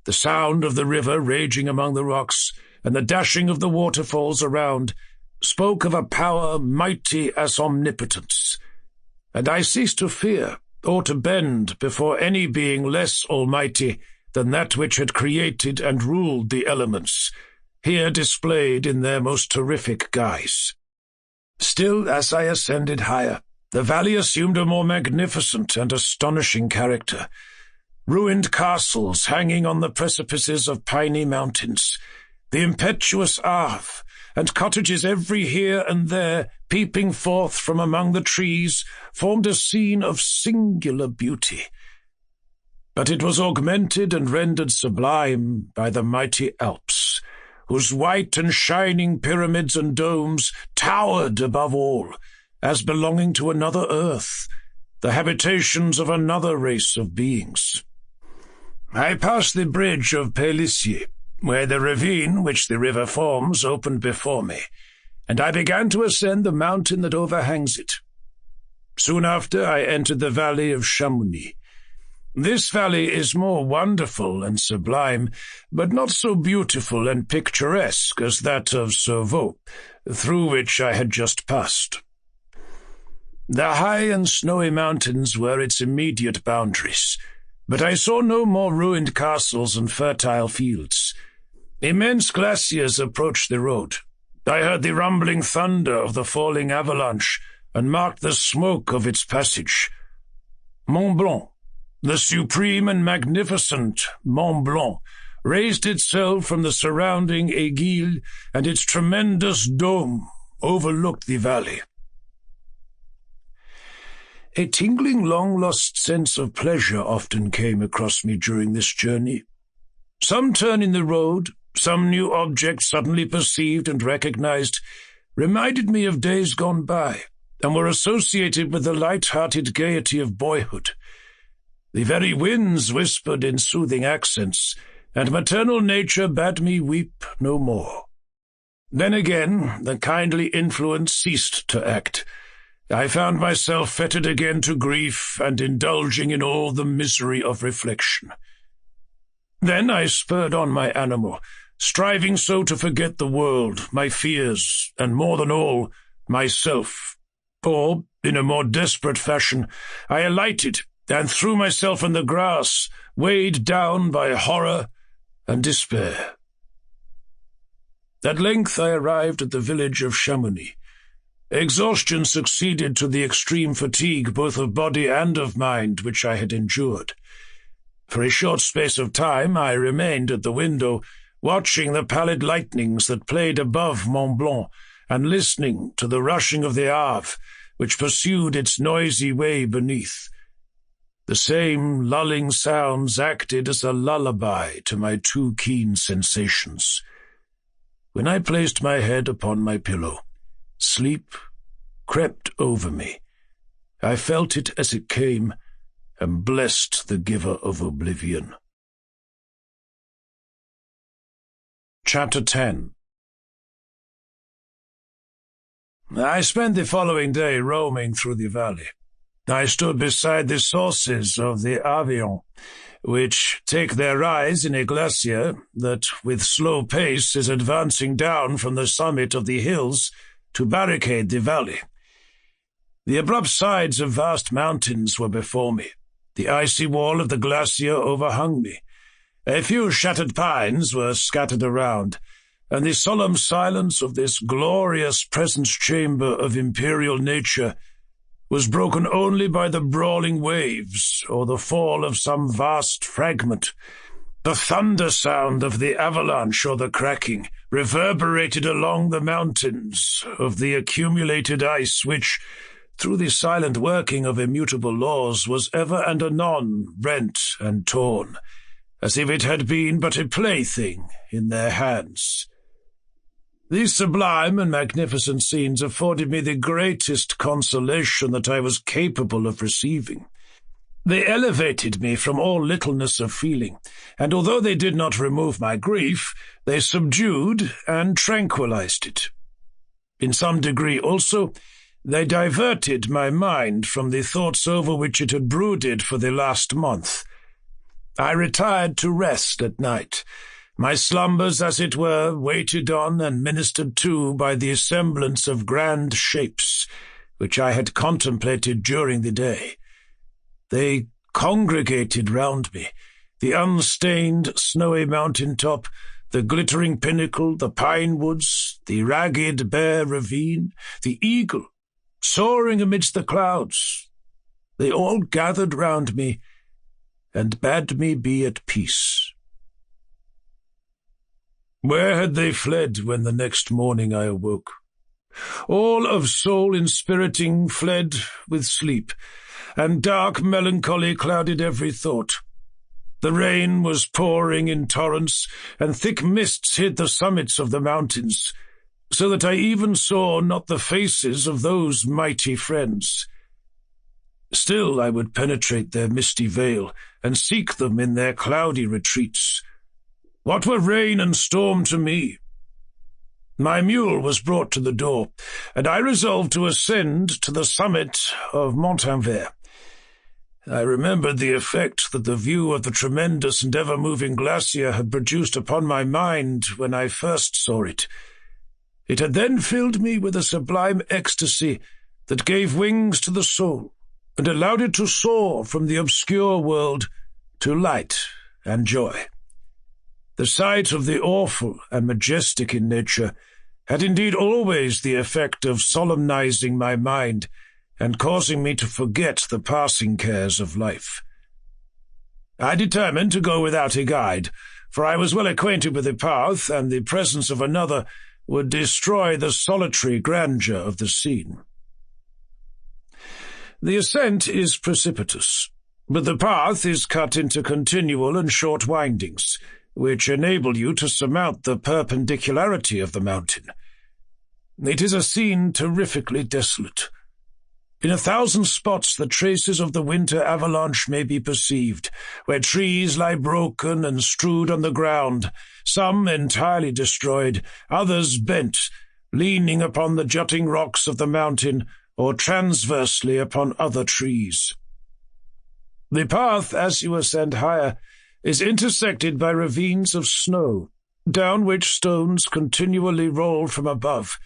the sound of the river raging among the rocks, and the dashing of the waterfalls around, spoke of a power mighty as omnipotence, and I ceased to fear or to bend before any being less almighty than that which had created and ruled the elements, here displayed in their most terrific guise. Still, as I ascended higher, the valley assumed a more magnificent and astonishing character. Ruined castles hanging on the precipices of piny mountains, the impetuous Arve, and cottages every here and there, peeping forth from among the trees, formed a scene of singular beauty. But it was augmented and rendered sublime by the mighty Alps, whose white and shining pyramids and domes towered above all, as belonging to another earth, the habitations of another race of beings. I passed the bridge of Pélissier, where the ravine which the river forms opened before me, and I began to ascend the mountain that overhangs it. Soon after I entered the valley of Chamonix. This valley is more wonderful and sublime, but not so beautiful and picturesque as that of Sauvaux, through which I had just passed. The high and snowy mountains were its immediate boundaries, but I saw no more ruined castles and fertile fields. Immense glaciers approached the road. I heard the rumbling thunder of the falling avalanche, and marked the smoke of its passage. Mont Blanc, the supreme and magnificent Mont Blanc, raised itself from the surrounding aiguilles, and its tremendous dome overlooked the valley. A tingling, long-lost sense of pleasure often came across me during this journey. Some turn in the road, some new object suddenly perceived and recognized, reminded me of days gone by, and were associated with the light-hearted gaiety of boyhood. The very winds whispered in soothing accents, and maternal nature bade me weep no more. Then again the kindly influence ceased to act. I found myself fettered again to grief and indulging in all the misery of reflection. Then I spurred on my animal, striving so to forget the world, my fears, and more than all, myself. Or, in a more desperate fashion, I alighted and threw myself in the grass, weighed down by horror and despair. At length I arrived at the village of Chamonix. Exhaustion succeeded to the extreme fatigue both of body and of mind which I had endured. For a short space of time I remained at the window, watching the pallid lightnings that played above Mont Blanc, and listening to the rushing of the Arve, which pursued its noisy way beneath. The same lulling sounds acted as a lullaby to my too keen sensations. When I placed my head upon my pillow, sleep crept over me. I felt it as it came, and blessed the giver of oblivion. Chapter 10. I spent the following day roaming through the valley. I stood beside the sources of the Avillon, which take their rise in a glacier that, with slow pace, is advancing down from the summit of the hills to barricade the valley. The abrupt sides of vast mountains were before me. The icy wall of the glacier overhung me. A few shattered pines were scattered around, and the solemn silence of this glorious presence-chamber of imperial nature was broken only by the brawling waves or the fall of some vast fragment. The thunder sound of the avalanche or the cracking reverberated along the mountains of the accumulated ice which, through the silent working of immutable laws, was ever and anon rent and torn, as if it had been but a plaything in their hands. These sublime and magnificent scenes afforded me the greatest consolation that I was capable of receiving. They elevated me from all littleness of feeling, and although they did not remove my grief, they subdued and tranquilized it. In some degree also, they diverted my mind from the thoughts over which it had brooded for the last month. I retired to rest at night, my slumbers, as it were, waited on and ministered to by the semblance of grand shapes which I had contemplated during the day. They congregated round me, the unstained snowy mountain-top, the glittering pinnacle, the pine woods, the ragged bare ravine, the eagle, soaring amidst the clouds. They all gathered round me and bade me be at peace. Where had they fled when the next morning I awoke? All of soul-inspiriting fled with sleep, and dark melancholy clouded every thought. The rain was pouring in torrents, and thick mists hid the summits of the mountains, so that I even saw not the faces of those mighty friends. Still I would penetrate their misty veil, and seek them in their cloudy retreats. What were rain and storm to me? My mule was brought to the door, and I resolved to ascend to the summit of Montanvert. I remembered the effect that the view of the tremendous and ever-moving glacier had produced upon my mind when I first saw it. It had then filled me with a sublime ecstasy that gave wings to the soul, and allowed it to soar from the obscure world to light and joy. The sight of the awful and majestic in nature had indeed always the effect of solemnizing my mind and causing me to forget the passing cares of life. I determined to go without a guide, for I was well acquainted with the path, and the presence of another would destroy the solitary grandeur of the scene. The ascent is precipitous, but the path is cut into continual and short windings, which enable you to surmount the perpendicularity of the mountain. It is a scene terrifically desolate. In 1,000 spots the traces of the winter avalanche may be perceived, where trees lie broken and strewed on the ground, some entirely destroyed, others bent, leaning upon the jutting rocks of the mountain or transversely upon other trees. The path, as you ascend higher, is intersected by ravines of snow, down which stones continually roll from above.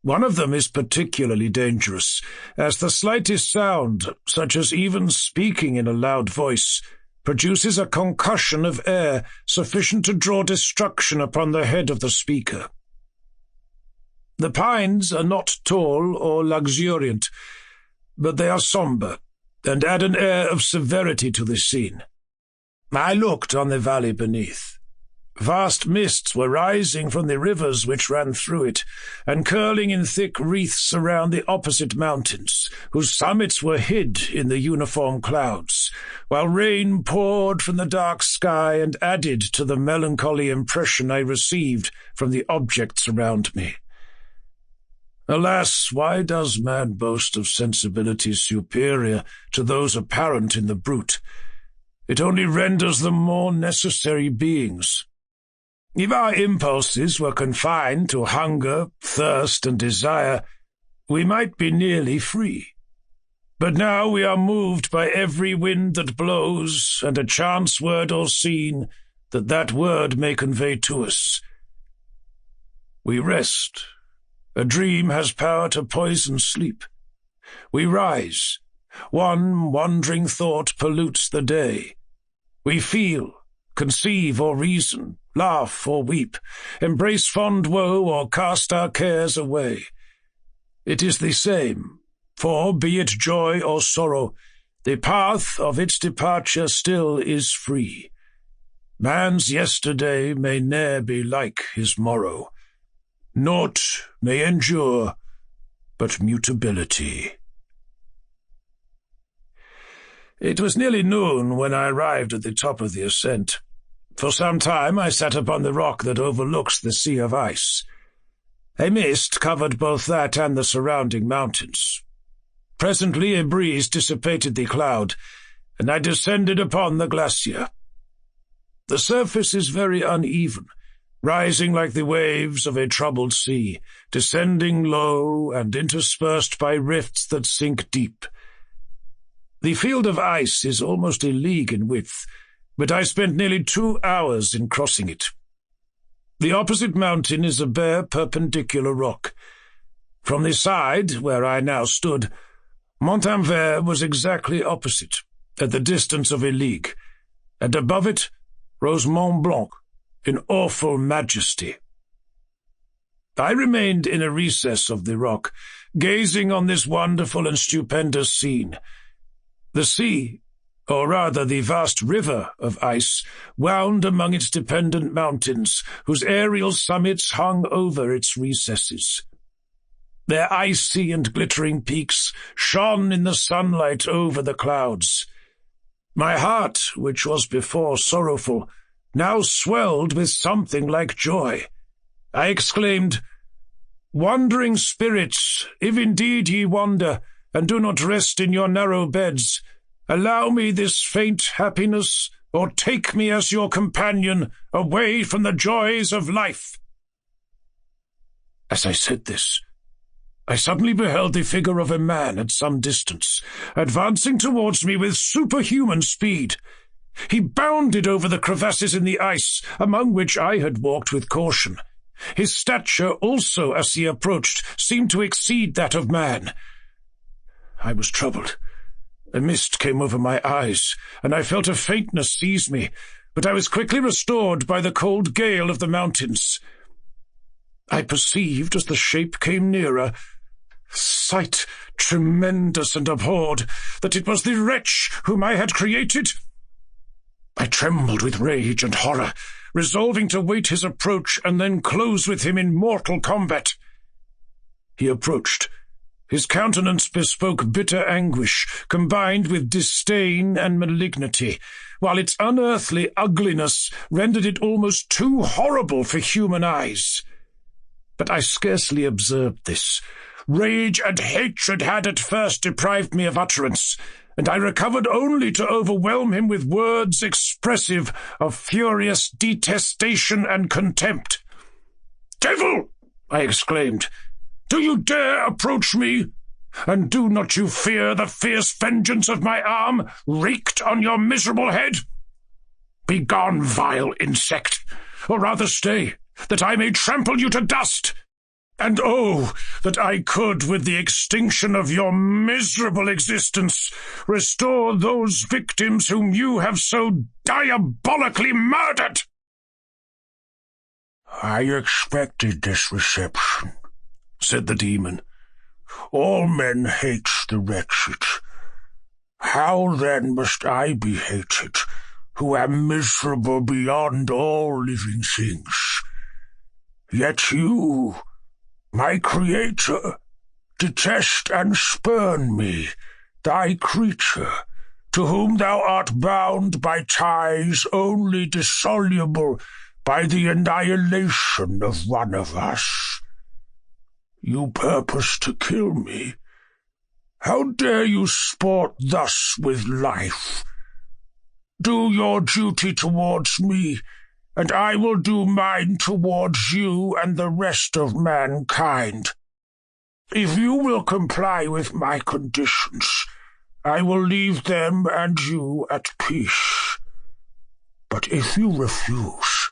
One of them is particularly dangerous, as the slightest sound, such as even speaking in a loud voice, produces a concussion of air sufficient to draw destruction upon the head of the speaker. The pines are not tall or luxuriant, but they are sombre, and add an air of severity to the scene. I looked on the valley beneath. Vast mists were rising from the rivers which ran through it, and curling in thick wreaths around the opposite mountains, whose summits were hid in the uniform clouds, while rain poured from the dark sky and added to the melancholy impression I received from the objects around me. Alas, why does man boast of sensibilities superior to those apparent in the brute? It only renders them more necessary beings. If our impulses were confined to hunger, thirst, and desire, we might be nearly free. But now we are moved by every wind that blows, and a chance word or scene that word may convey to us. We rest. A dream has power to poison sleep. We rise. One wandering thought pollutes the day. We feel, conceive or reason, laugh or weep, embrace fond woe or cast our cares away. It is the same, for, be it joy or sorrow, the path of its departure still is free. Man's yesterday may ne'er be like his morrow. Naught may endure but mutability. It was nearly noon when I arrived at the top of the ascent. For some time I sat upon the rock that overlooks the sea of ice. A mist covered both that and the surrounding mountains. Presently a breeze dissipated the cloud, and I descended upon the glacier. The surface is very uneven, rising like the waves of a troubled sea, descending low and interspersed by rifts that sink deep. The field of ice is almost a league in width, but I spent nearly 2 hours in crossing it. The opposite mountain is a bare perpendicular rock. From the side where I now stood, Montanvert was exactly opposite, at the distance of a league, and above it rose Mont Blanc in awful majesty. I remained in a recess of the rock, gazing on this wonderful and stupendous scene. The sea, or rather the vast river of ice, wound among its dependent mountains, whose aerial summits hung over its recesses. Their icy and glittering peaks shone in the sunlight over the clouds. My heart, which was before sorrowful, now swelled with something like joy. I exclaimed, "Wandering spirits, if indeed ye wander, and do not rest in your narrow beds, allow me this faint happiness, or take me as your companion away from the joys of life." As I said this, I suddenly beheld the figure of a man at some distance, advancing towards me with superhuman speed. He bounded over the crevasses in the ice, among which I had walked with caution. His stature also, as he approached, seemed to exceed that of man. I was troubled. A mist came over my eyes, and I felt a faintness seize me, but I was quickly restored by the cold gale of the mountains. I perceived, as the shape came nearer, sight tremendous and abhorred, that it was the wretch whom I had created. I trembled with rage and horror, resolving to wait his approach and then close with him in mortal combat. He approached. His countenance bespoke bitter anguish, combined with disdain and malignity, while its unearthly ugliness rendered it almost too horrible for human eyes. But I scarcely observed this. Rage and hatred had at first deprived me of utterance, and I recovered only to overwhelm him with words expressive of furious detestation and contempt. "Devil!" I exclaimed. "Do you dare approach me? And do not you fear the fierce vengeance of my arm wreaked on your miserable head? Begone, vile insect, or rather stay, that I may trample you to dust. And oh, that I could, with the extinction of your miserable existence, restore those victims whom you have so diabolically murdered!" "I expected this reception," said the demon. "All men hate the wretched. How then must I be hated, who am miserable beyond all living things? Yet you, my creator, detest and spurn me, thy creature, to whom thou art bound by ties only dissoluble by the annihilation of one of us. You purpose to kill me. How dare you sport thus with life? Do your duty towards me, and I will do mine towards you and the rest of mankind. If you will comply with my conditions, I will leave them and you at peace. But if you refuse,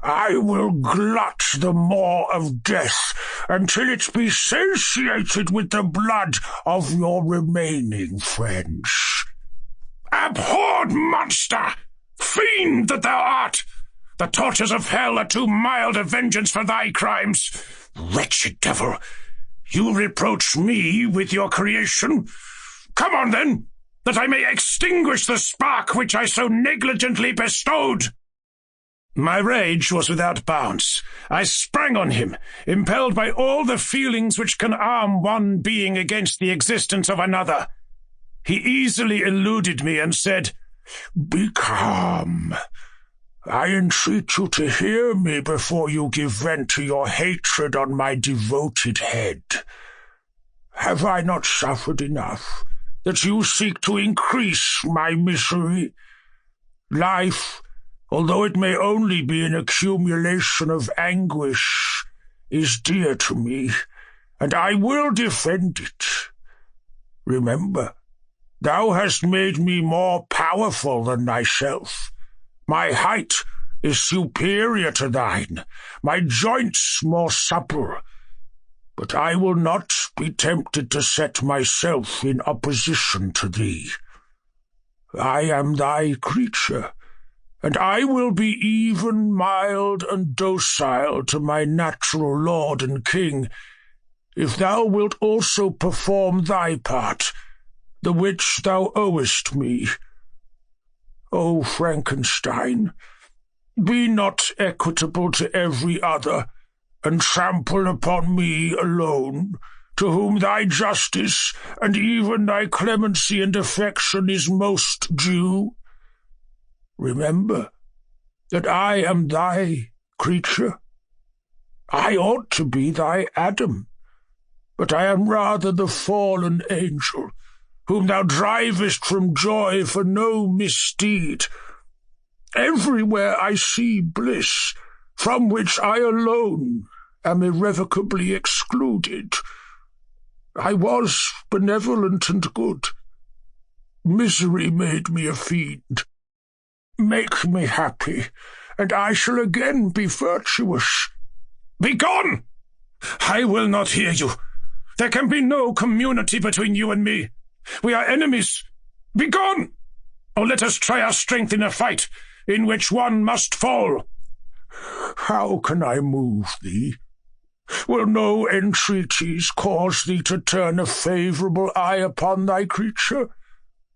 I will glut the maw of death until it be satiated with the blood of your remaining friends." "Abhorred monster! Fiend that thou art! The tortures of hell are too mild a vengeance for thy crimes. Wretched devil, you reproach me with your creation? Come on, then, that I may extinguish the spark which I so negligently bestowed." My rage was without bounds. I sprang on him, impelled by all the feelings which can arm one being against the existence of another. He easily eluded me and said, "Be calm. I entreat you to hear me before you give vent to your hatred on my devoted head. Have I not suffered enough, that you seek to increase my misery? Life, although it may only be an accumulation of anguish, is dear to me, and I will defend it. Remember, thou hast made me more powerful than thyself. My height is superior to thine, my joints more supple, but I will not be tempted to set myself in opposition to thee. I am thy creature, and I will be even mild and docile to my natural lord and king, if thou wilt also perform thy part, the which thou owest me, O Frankenstein, be not equitable to every other, and trample upon me alone, to whom thy justice and even thy clemency and affection is most due. Remember that I am thy creature. I ought to be thy Adam, but I am rather the fallen angel, whom thou drivest from joy for no misdeed. Everywhere I see bliss, from which I alone am irrevocably excluded. I was benevolent and good. Misery made me a fiend. Make me happy, and I shall again be virtuous. Begone! I will not hear you. There can be no community between you and me. We are enemies. Begone! Or let us try our strength in a fight, in which one must fall. How can I move thee? Will no entreaties cause thee to turn a favourable eye upon thy creature,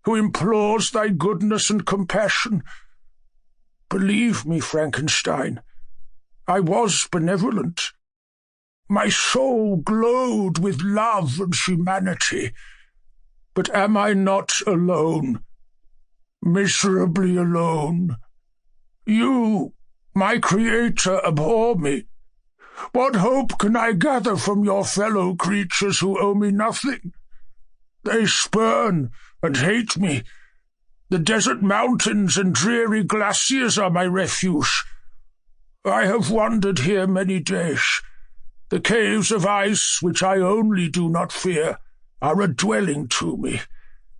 who implores thy goodness and compassion? Believe me, Frankenstein, I was benevolent. My soul glowed with love and humanity. But am I not alone? Miserably alone? You, my creator, abhor me. What hope can I gather from your fellow creatures who owe me nothing? They spurn and hate me. The desert mountains and dreary glaciers are my refuge. I have wandered here many days. The caves of ice, which I only do not fear, are a dwelling to me,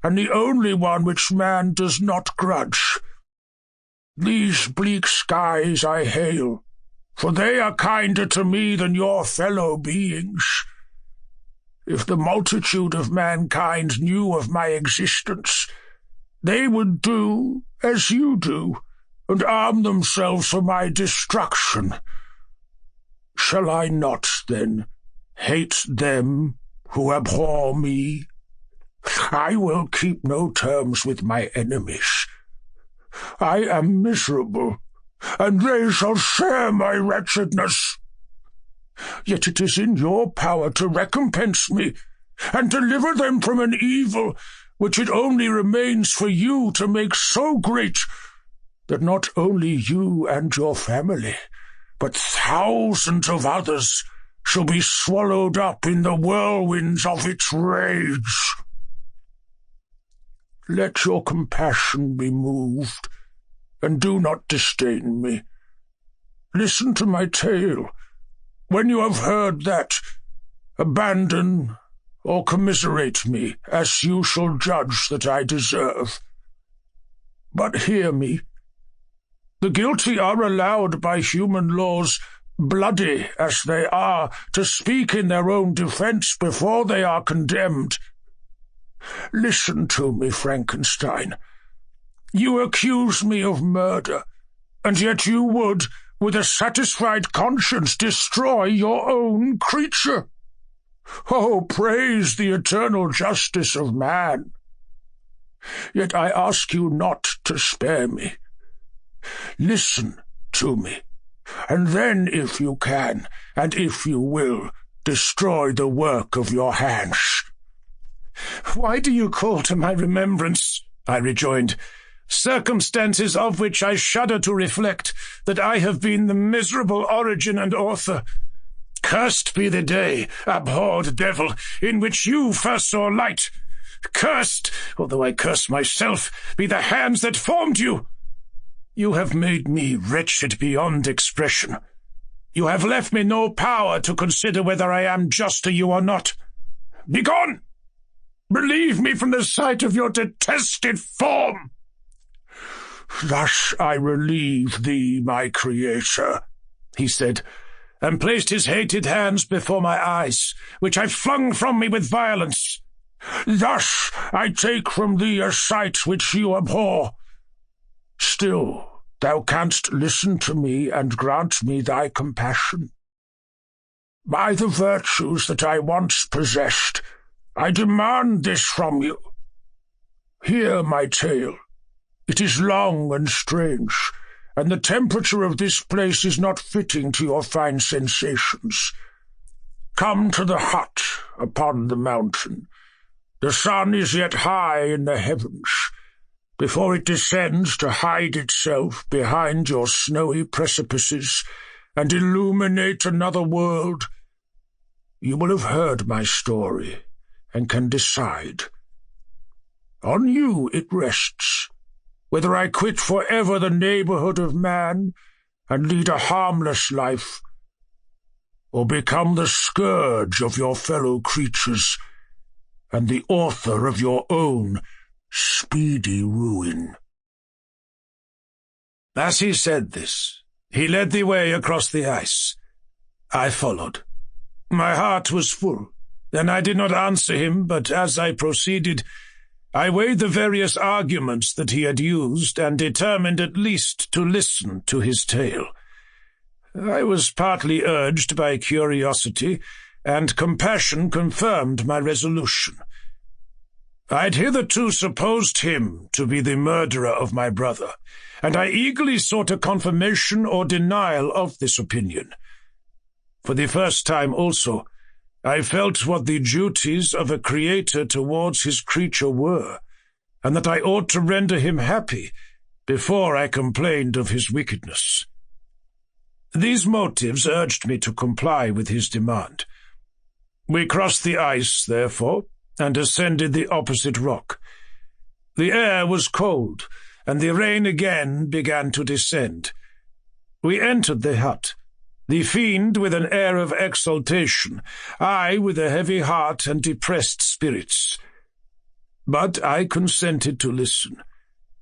and the only one which man does not grudge. These bleak skies I hail, for they are kinder to me than your fellow beings. If the multitude of mankind knew of my existence, they would do as you do, and arm themselves for my destruction. Shall I not, then, hate them who abhor me? I will keep no terms with my enemies. I am miserable, and they shall share my wretchedness. Yet it is in your power to recompense me, and deliver them from an evil which it only remains for you to make so great that not only you and your family, but thousands of others shall be swallowed up in the whirlwinds of its rage. Let your compassion be moved, and do not disdain me. Listen to my tale. When you have heard that, abandon or commiserate me, as you shall judge that I deserve. But hear me. The guilty are allowed by human laws, bloody as they are, to speak in their own defense before they are condemned. Listen to me, Frankenstein. You accuse me of murder, and yet you would, with a satisfied conscience, destroy your own creature. Oh, praise the eternal justice of man! Yet I ask you not to spare me. Listen to me, and then, if you can, and if you will, destroy the work of your hands. Why do you call to my remembrance, I rejoined, circumstances of which I shudder to reflect, that I have been the miserable origin and author? Cursed be the day, abhorred devil, in which you first saw light. Cursed, although I curse myself, be the hands that formed you. You have made me wretched beyond expression. You have left me no power to consider whether I am just to you or not. Begone! Relieve me from the sight of your detested form. Thus I relieve thee, my creator, he said, and placed his hated hands before my eyes, which I flung from me with violence. Thus I take from thee a sight which you abhor. Still, thou canst listen to me and grant me thy compassion. By the virtues that I once possessed, I demand this from you. Hear my tale, It is long and strange, and the temperature of this place is not fitting to your fine sensations. Come to the hut upon the mountain. The sun is yet high in the heavens. Before it descends to hide itself behind your snowy precipices and illuminate another world, you will have heard my story and can decide. On you it rests, whether I quit forever the neighborhood of man and lead a harmless life, or become the scourge of your fellow creatures and the author of your own speedy ruin." As he said this, he led the way across the ice. I followed. My heart was full, and I did not answer him, but as I proceeded, I weighed the various arguments that he had used and determined at least to listen to his tale. I was partly urged by curiosity, and compassion confirmed my resolution. I'd hitherto supposed him to be the murderer of my brother, and I eagerly sought a confirmation or denial of this opinion. For the first time also, I felt what the duties of a creator towards his creature were, and that I ought to render him happy before I complained of his wickedness. These motives urged me to comply with his demand. We crossed the ice, therefore, and ascended the opposite rock. The air was cold, and the rain again began to descend. We entered the hut, the fiend with an air of exultation, I with a heavy heart and depressed spirits. But I consented to listen,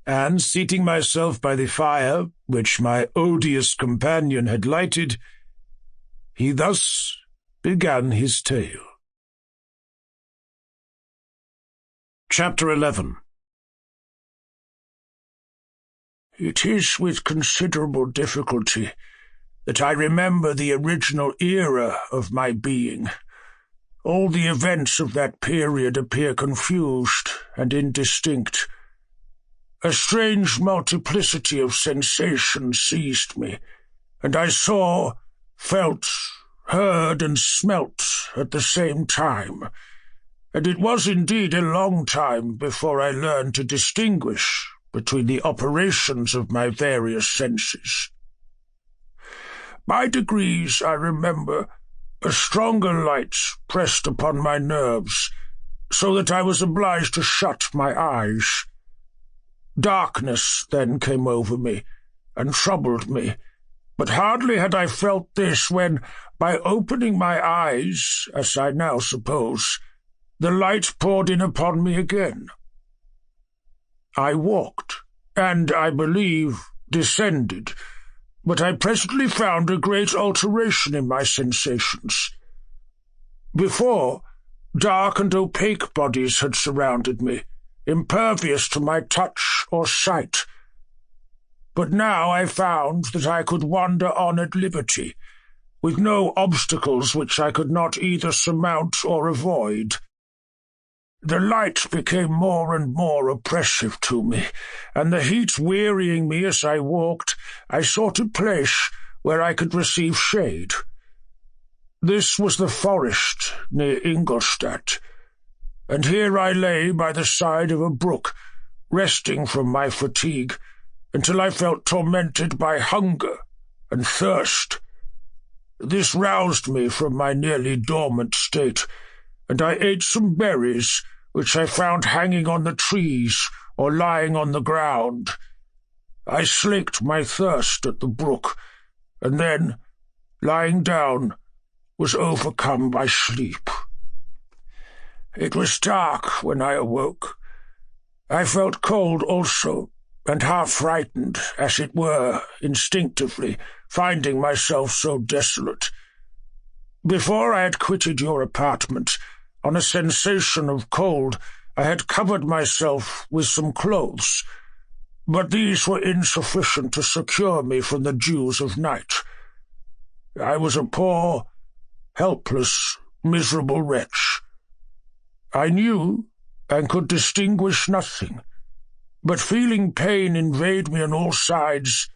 and, seating myself by the fire, which my odious companion had lighted, he thus began his tale. Chapter 11. It is with considerable difficulty that I remember the original era of my being. All the events of that period appear confused and indistinct. A strange multiplicity of sensations seized me, and I saw, felt, heard, and smelt at the same time, and it was indeed a long time before I learned to distinguish between the operations of my various senses. By degrees, I remember, a stronger light pressed upon my nerves, so that I was obliged to shut my eyes. Darkness then came over me and troubled me, but hardly had I felt this when, by opening my eyes, as I now suppose, the light poured in upon me again. I walked, and, I believe, descended, but I presently found a great alteration in my sensations. Before, dark and opaque bodies had surrounded me, impervious to my touch or sight. But now I found that I could wander on at liberty, with no obstacles which I could not either surmount or avoid. The light became more and more oppressive to me, and the heat wearying me as I walked, I sought a place where I could receive shade. This was the forest near Ingolstadt, and here I lay by the side of a brook, resting from my fatigue, until I felt tormented by hunger and thirst. This roused me from my nearly dormant state, and I ate some berries which I found hanging on the trees or lying on the ground. I slaked my thirst at the brook, and then, lying down, was overcome by sleep. It was dark when I awoke. I felt cold also, and half frightened, as it were, instinctively, finding myself so desolate. Before I had quitted your apartment, on a sensation of cold, I had covered myself with some clothes, but these were insufficient to secure me from the dews of night. I was a poor, helpless, miserable wretch. I knew and could distinguish nothing, but feeling pain invade me on all sides,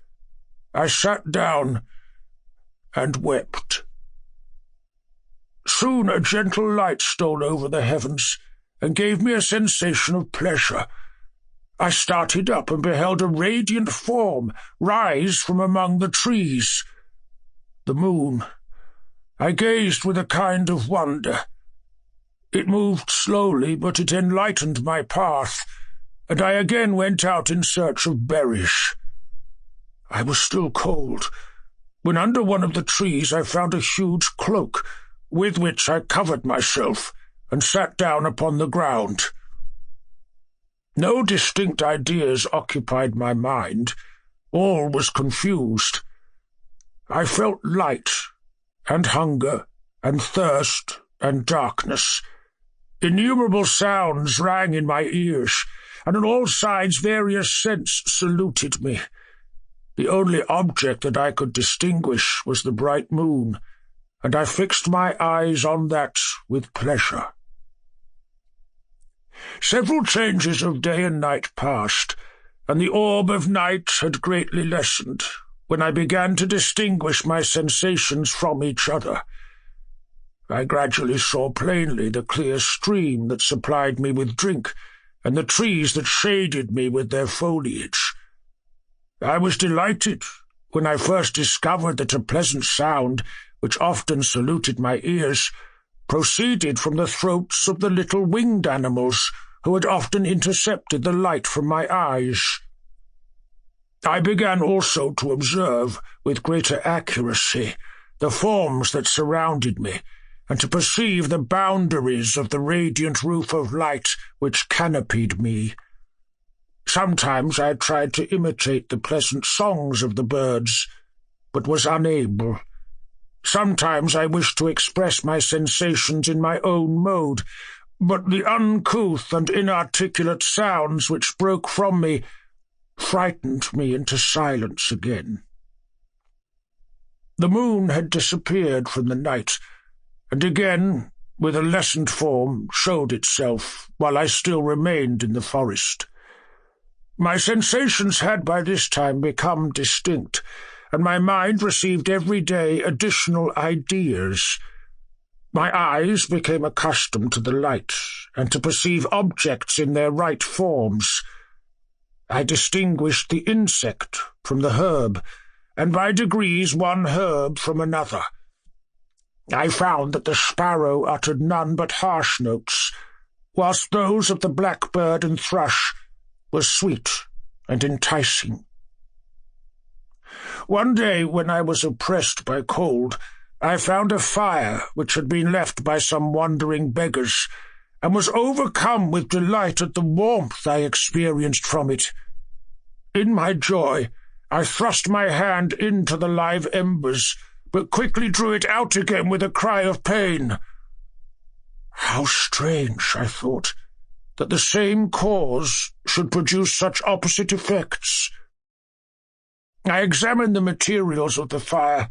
I sat down and wept. Soon a gentle light stole over the heavens and gave me a sensation of pleasure. I started up and beheld a radiant form rise from among the trees. The moon. I gazed with a kind of wonder. It moved slowly, but it enlightened my path, and I again went out in search of berries. I was still cold, when under one of the trees I found a huge cloak, with which I covered myself and sat down upon the ground. No distinct ideas occupied my mind. All was confused. I felt light, and hunger, and thirst, and darkness. Innumerable sounds rang in my ears, and on all sides various scents saluted me. The only object that I could distinguish was the bright moon, and I fixed my eyes on that with pleasure. Several changes of day and night passed, and the orb of night had greatly lessened, when I began to distinguish my sensations from each other. I gradually saw plainly the clear stream that supplied me with drink, and the trees that shaded me with their foliage. I was delighted when I first discovered that a pleasant sound, which often saluted my ears, proceeded from the throats of the little winged animals who had often intercepted the light from my eyes. I began also to observe, with greater accuracy, the forms that surrounded me, and to perceive the boundaries of the radiant roof of light which canopied me. Sometimes I tried to imitate the pleasant songs of the birds, but was unable. Sometimes I wished to express my sensations in my own mode, but the uncouth and inarticulate sounds which broke from me frightened me into silence again. The moon had disappeared from the night, and again, with a lessened form, showed itself while I still remained in the forest. My sensations had by this time become distinct, and my mind received every day additional ideas. My eyes became accustomed to the light, and to perceive objects in their right forms. I distinguished the insect from the herb, and by degrees one herb from another. I found that the sparrow uttered none but harsh notes, whilst those of the blackbird and thrush were sweet and enticing. One day, when I was oppressed by cold, I found a fire which had been left by some wandering beggars, and was overcome with delight at the warmth I experienced from it. In my joy, I thrust my hand into the live embers, but quickly drew it out again with a cry of pain. How strange, I thought, that the same cause should produce such opposite effects. I examined the materials of the fire,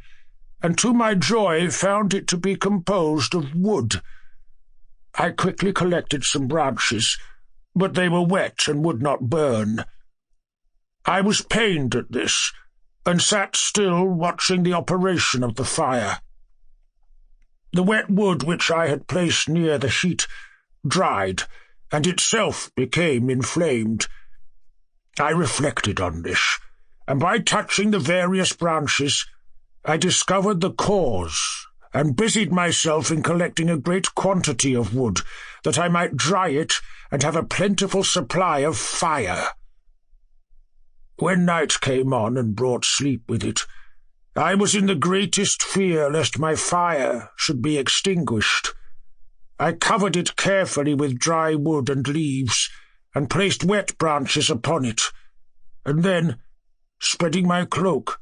and to my joy found it to be composed of wood. I quickly collected some branches, but they were wet and would not burn. I was pained at this, and sat still watching the operation of the fire. The wet wood which I had placed near the heat dried, and itself became inflamed. I reflected on this, and by touching the various branches, I discovered the cause, and busied myself in collecting a great quantity of wood, that I might dry it and have a plentiful supply of fire. When night came on and brought sleep with it, I was in the greatest fear lest my fire should be extinguished. I covered it carefully with dry wood and leaves, and placed wet branches upon it, and then, spreading my cloak,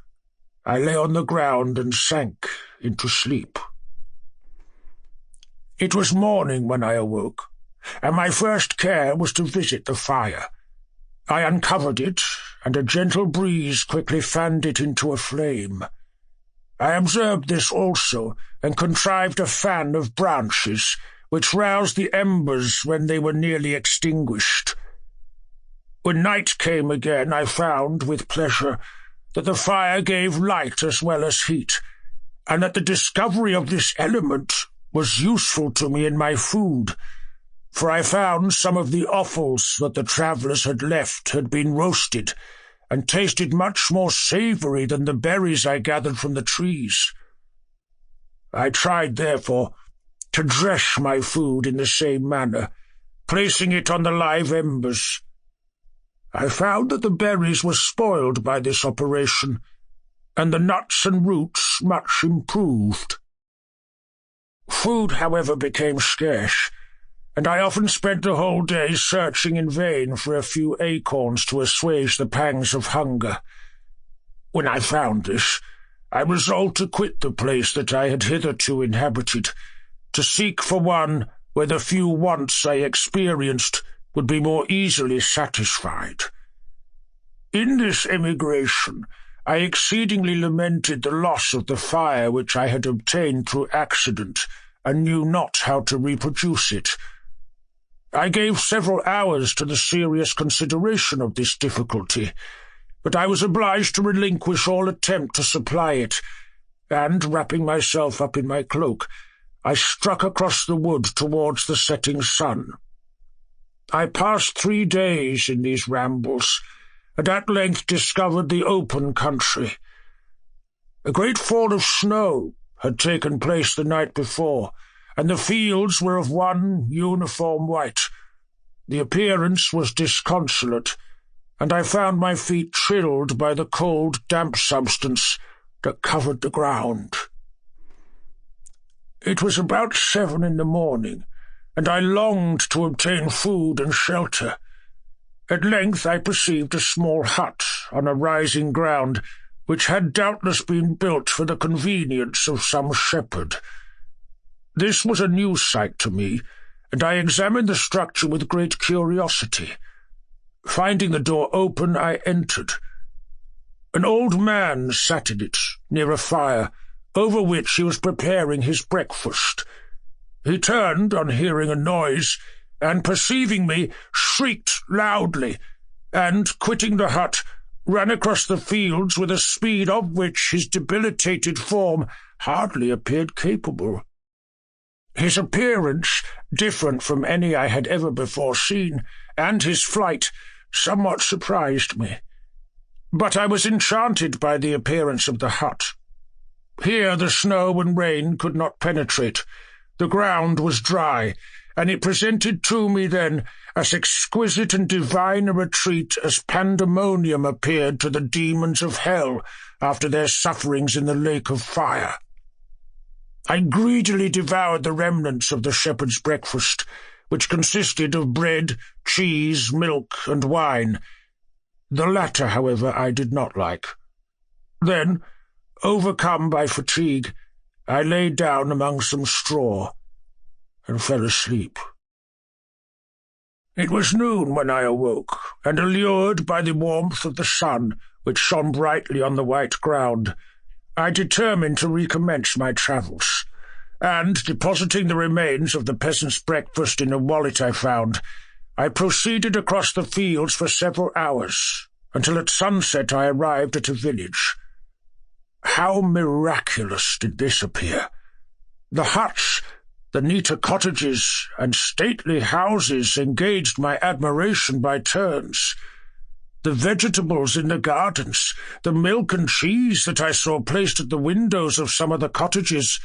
I lay on the ground and sank into sleep. It was morning when I awoke, and my first care was to visit the fire. I uncovered it, and a gentle breeze quickly fanned it into a flame. I observed this also, and contrived a fan of branches, which roused the embers when they were nearly extinguished. When night came again, I found, with pleasure, that the fire gave light as well as heat, and that the discovery of this element was useful to me in my food, for I found some of the offals that the travellers had left had been roasted, and tasted much more savoury than the berries I gathered from the trees. I tried, therefore, to dress my food in the same manner, placing it on the live embers. I found that the berries were spoiled by this operation, and the nuts and roots much improved. Food, however, became scarce, and I often spent the whole day searching in vain for a few acorns to assuage the pangs of hunger. When I found this, I resolved to quit the place that I had hitherto inhabited, to seek for one where the few wants I experienced would be more easily satisfied. In this emigration, I exceedingly lamented the loss of the fire which I had obtained through accident, and knew not how to reproduce it. I gave several hours to the serious consideration of this difficulty, but I was obliged to relinquish all attempt to supply it, and, wrapping myself up in my cloak, I struck across the wood towards the setting sun. I passed 3 days in these rambles, and at length discovered the open country. A great fall of snow had taken place the night before, and the fields were of one uniform white. The appearance was disconsolate, and I found my feet chilled by the cold, damp substance that covered the ground. It was about 7 in the morning, and I longed to obtain food and shelter. At length I perceived a small hut on a rising ground, which had doubtless been built for the convenience of some shepherd. This was a new sight to me, and I examined the structure with great curiosity. Finding the door open, I entered. An old man sat in it, near a fire, over which he was preparing his breakfast. He turned on hearing a noise, and perceiving me, shrieked loudly, and, quitting the hut, ran across the fields with a speed of which his debilitated form hardly appeared capable. His appearance, different from any I had ever before seen, and his flight, somewhat surprised me. But I was enchanted by the appearance of the hut. Here the snow and rain could not penetrate. The ground was dry, and it presented to me then as exquisite and divine a retreat as pandemonium appeared to the demons of hell after their sufferings in the lake of fire. I greedily devoured the remnants of the shepherd's breakfast, which consisted of bread, cheese, milk, and wine. The latter, however, I did not like. Then, overcome by fatigue, I lay down among some straw and fell asleep. It was noon when I awoke, and allured by the warmth of the sun, which shone brightly on the white ground, I determined to recommence my travels, and, depositing the remains of the peasant's breakfast in a wallet I found, I proceeded across the fields for several hours, until at sunset I arrived at a village. How miraculous did this appear! The huts, the neater cottages, and stately houses engaged my admiration by turns. The vegetables in the gardens, the milk and cheese that I saw placed at the windows of some of the cottages,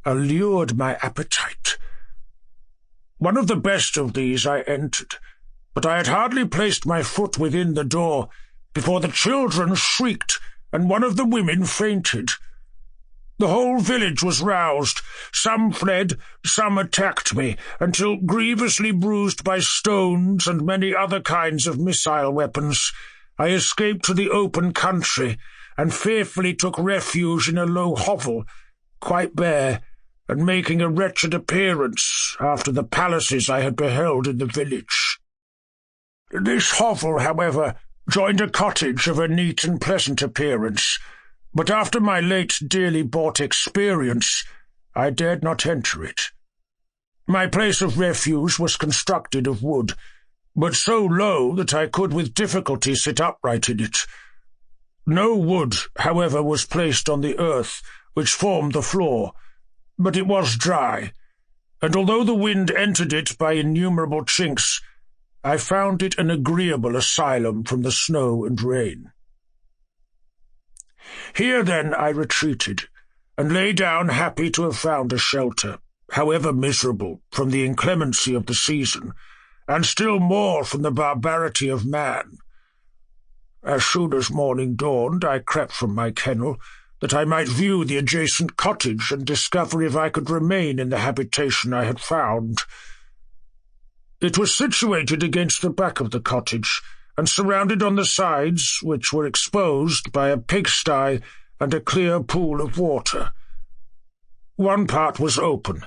allured my appetite. One of the best of these I entered, but I had hardly placed my foot within the door before the children shrieked and one of the women fainted. The whole village was roused. Some fled, some attacked me, until, grievously bruised by stones and many other kinds of missile weapons, I escaped to the open country, and fearfully took refuge in a low hovel, quite bare, and making a wretched appearance after the palaces I had beheld in the village. This hovel, however, joined a cottage of a neat and pleasant appearance, but after my late dearly bought experience, I dared not enter it. My place of refuge was constructed of wood, but so low that I could with difficulty sit upright in it. No wood, however, was placed on the earth, which formed the floor, but it was dry, and although the wind entered it by innumerable chinks, I found it an agreeable asylum from the snow and rain. Here, then, I retreated, and lay down happy to have found a shelter, however miserable, from the inclemency of the season, and still more from the barbarity of man. As soon as morning dawned, I crept from my kennel, that I might view the adjacent cottage and discover if I could remain in the habitation I had found. It was situated against the back of the cottage, and surrounded on the sides, which were exposed, by a pigsty and a clear pool of water. One part was open,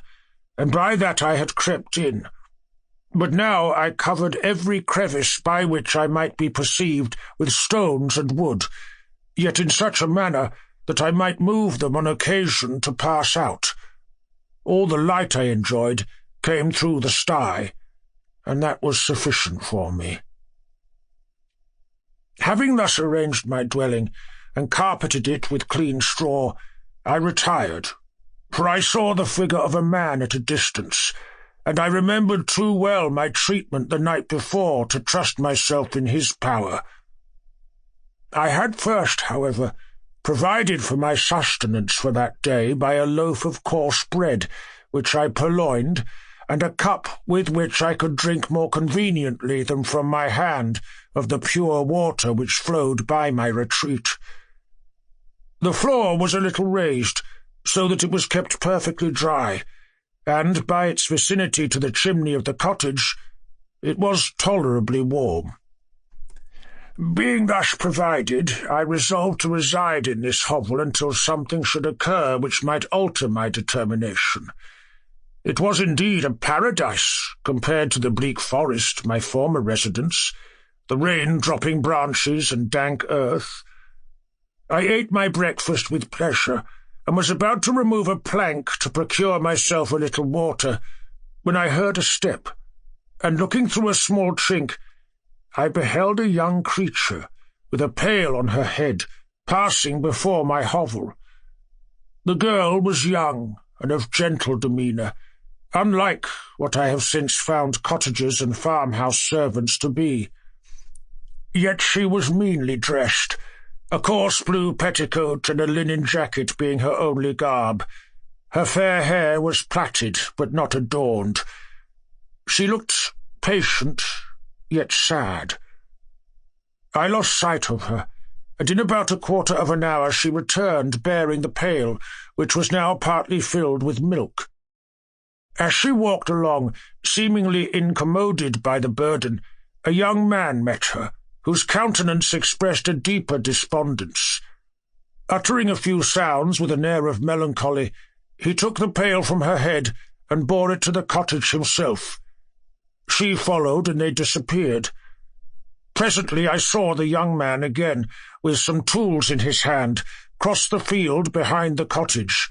and by that I had crept in, but now I covered every crevice by which I might be perceived with stones and wood, yet in such a manner that I might move them on occasion to pass out. All the light I enjoyed came through the sty, and that was sufficient for me. Having thus arranged my dwelling, and carpeted it with clean straw, I retired, for I saw the figure of a man at a distance, and I remembered too well my treatment the night before to trust myself in his power. I had first, however, provided for my sustenance for that day by a loaf of coarse bread, which I purloined, and a cup with which I could drink more conveniently than from my hand of the pure water which flowed by my retreat. The floor was a little raised, so that it was kept perfectly dry, and by its vicinity to the chimney of the cottage, it was tolerably warm. Being thus provided, I resolved to reside in this hovel until something should occur which might alter my determination. It was indeed a paradise compared to the bleak forest, my former residence, the rain dropping branches and dank earth. I ate my breakfast with pleasure, and was about to remove a plank to procure myself a little water, when I heard a step, and looking through a small chink, I beheld a young creature, with a pail on her head, passing before my hovel. The girl was young and of gentle demeanour, unlike what I have since found cottagers and farmhouse servants to be. Yet she was meanly dressed, a coarse blue petticoat and a linen jacket being her only garb. Her fair hair was plaited, but not adorned. She looked patient, yet sad. I lost sight of her, and in about a quarter of an hour she returned, bearing the pail, which was now partly filled with milk. As she walked along, seemingly incommoded by the burden, a young man met her, whose countenance expressed a deeper despondence. Uttering a few sounds with an air of melancholy, he took the pail from her head and bore it to the cottage himself. She followed, and they disappeared. Presently I saw the young man again, with some tools in his hand, cross the field behind the cottage,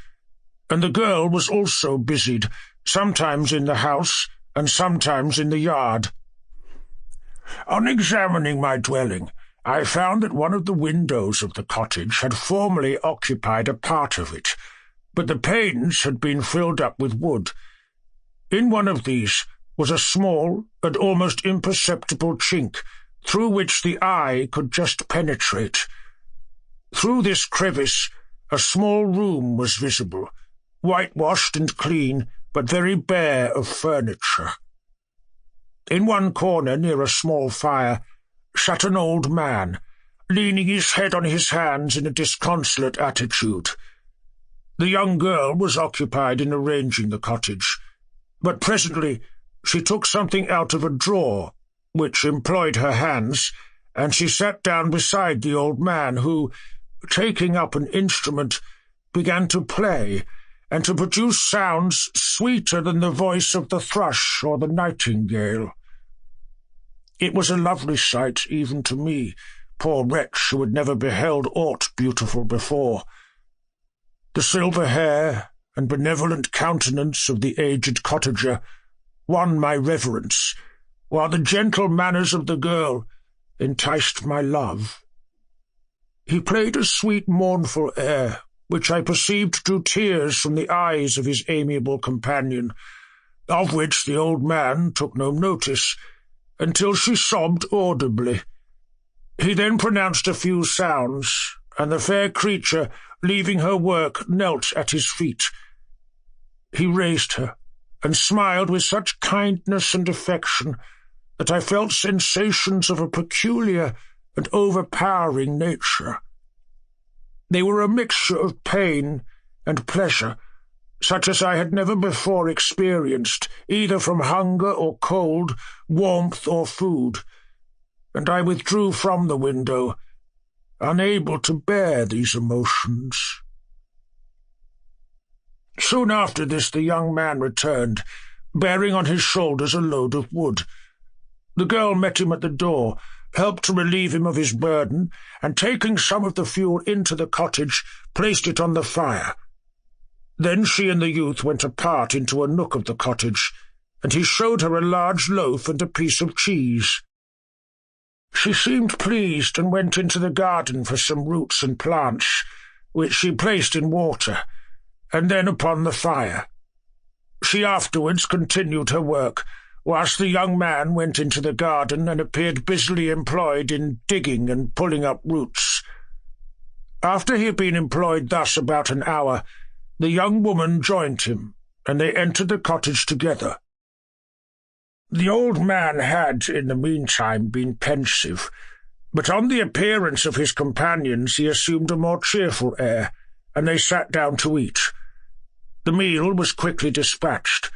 and the girl was also busied, sometimes in the house and sometimes in the yard. On examining my dwelling, I found that one of the windows of the cottage had formerly occupied a part of it, but the panes had been filled up with wood. In one of these was a small and almost imperceptible chink, through which the eye could just penetrate. Through this crevice a small room was visible, whitewashed and clean, but very bare of furniture. In one corner, near a small fire, sat an old man, leaning his head on his hands in a disconsolate attitude. The young girl was occupied in arranging the cottage, but presently she took something out of a drawer, which employed her hands, and she sat down beside the old man, who, taking up an instrument, began to play, and to produce sounds sweeter than the voice of the thrush or the nightingale. It was a lovely sight even to me, poor wretch who had never beheld aught beautiful before. The silver hair and benevolent countenance of the aged cottager won my reverence, while the gentle manners of the girl enticed my love. He played a sweet mournful air, which I perceived drew tears from the eyes of his amiable companion, of which the old man took no notice, until she sobbed audibly. He then pronounced a few sounds, and the fair creature, leaving her work, knelt at his feet. He raised her, and smiled with such kindness and affection that I felt sensations of a peculiar and overpowering nature. They were a mixture of pain and pleasure, such as I had never before experienced, either from hunger or cold, warmth or food, and I withdrew from the window, unable to bear these emotions. Soon after this the young man returned, bearing on his shoulders a load of wood. The girl met him at the door, helped to relieve him of his burden, and taking some of the fuel into the cottage, placed it on the fire. Then she and the youth went apart into a nook of the cottage, and he showed her a large loaf and a piece of cheese. She seemed pleased and went into the garden for some roots and plants, which she placed in water, and then upon the fire. She afterwards continued her work, whilst the young man went into the garden and appeared busily employed in digging and pulling up roots. After he had been employed thus about an hour, the young woman joined him, and they entered the cottage together. The old man had, in the meantime, been pensive, but on the appearance of his companions he assumed a more cheerful air, and they sat down to eat. The meal was quickly dispatched.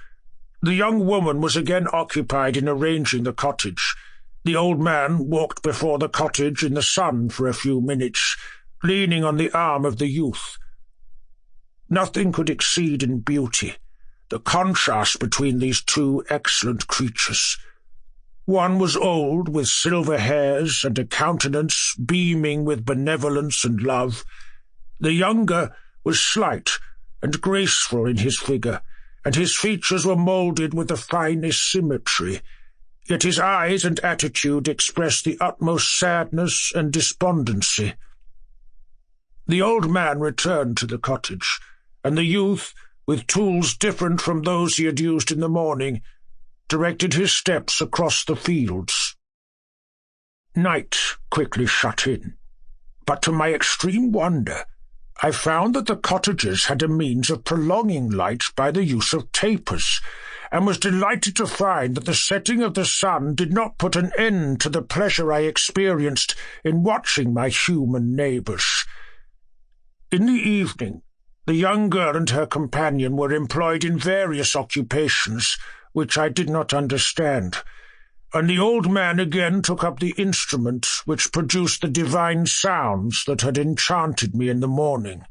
The young woman was again occupied in arranging the cottage. The old man walked before the cottage in the sun for a few minutes, leaning on the arm of the youth. Nothing could exceed in beauty the contrast between these two excellent creatures. One was old, with silver hairs and a countenance beaming with benevolence and love. The younger was slight and graceful in his figure, and his features were moulded with the finest symmetry, yet his eyes and attitude expressed the utmost sadness and despondency. The old man returned to the cottage, and the youth, with tools different from those he had used in the morning, directed his steps across the fields. Night quickly shut in, but to my extreme wonder I found that the cottagers had a means of prolonging light by the use of tapers, and was delighted to find that the setting of the sun did not put an end to the pleasure I experienced in watching my human neighbours. In the evening, the young girl and her companion were employed in various occupations which I did not understand, and the old man again took up the instrument which produced the divine sounds that had enchanted me in the morning.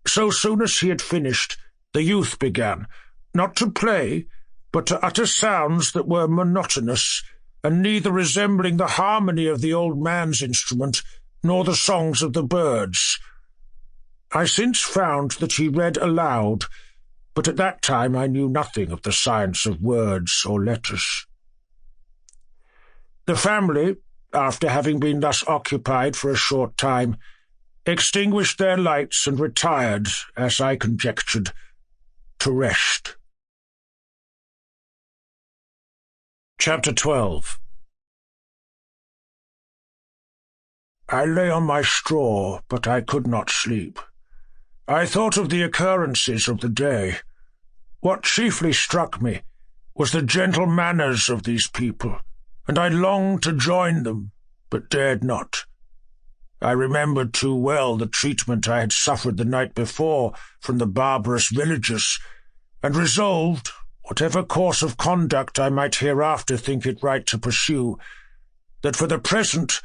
So soon as he had finished, the youth began, not to play, but to utter sounds that were monotonous, and neither resembling the harmony of the old man's instrument nor the songs of the birds. I since found that he read aloud, but at that time I knew nothing of the science of words or letters. The family, after having been thus occupied for a short time, extinguished their lights and retired, as I conjectured, to rest. Chapter 12. I lay on my straw, but I could not sleep. I thought of the occurrences of the day. What chiefly struck me was the gentle manners of these people, and I longed to join them, but dared not. I remembered too well the treatment I had suffered the night before from the barbarous villagers, and resolved, whatever course of conduct I might hereafter think it right to pursue, that for the present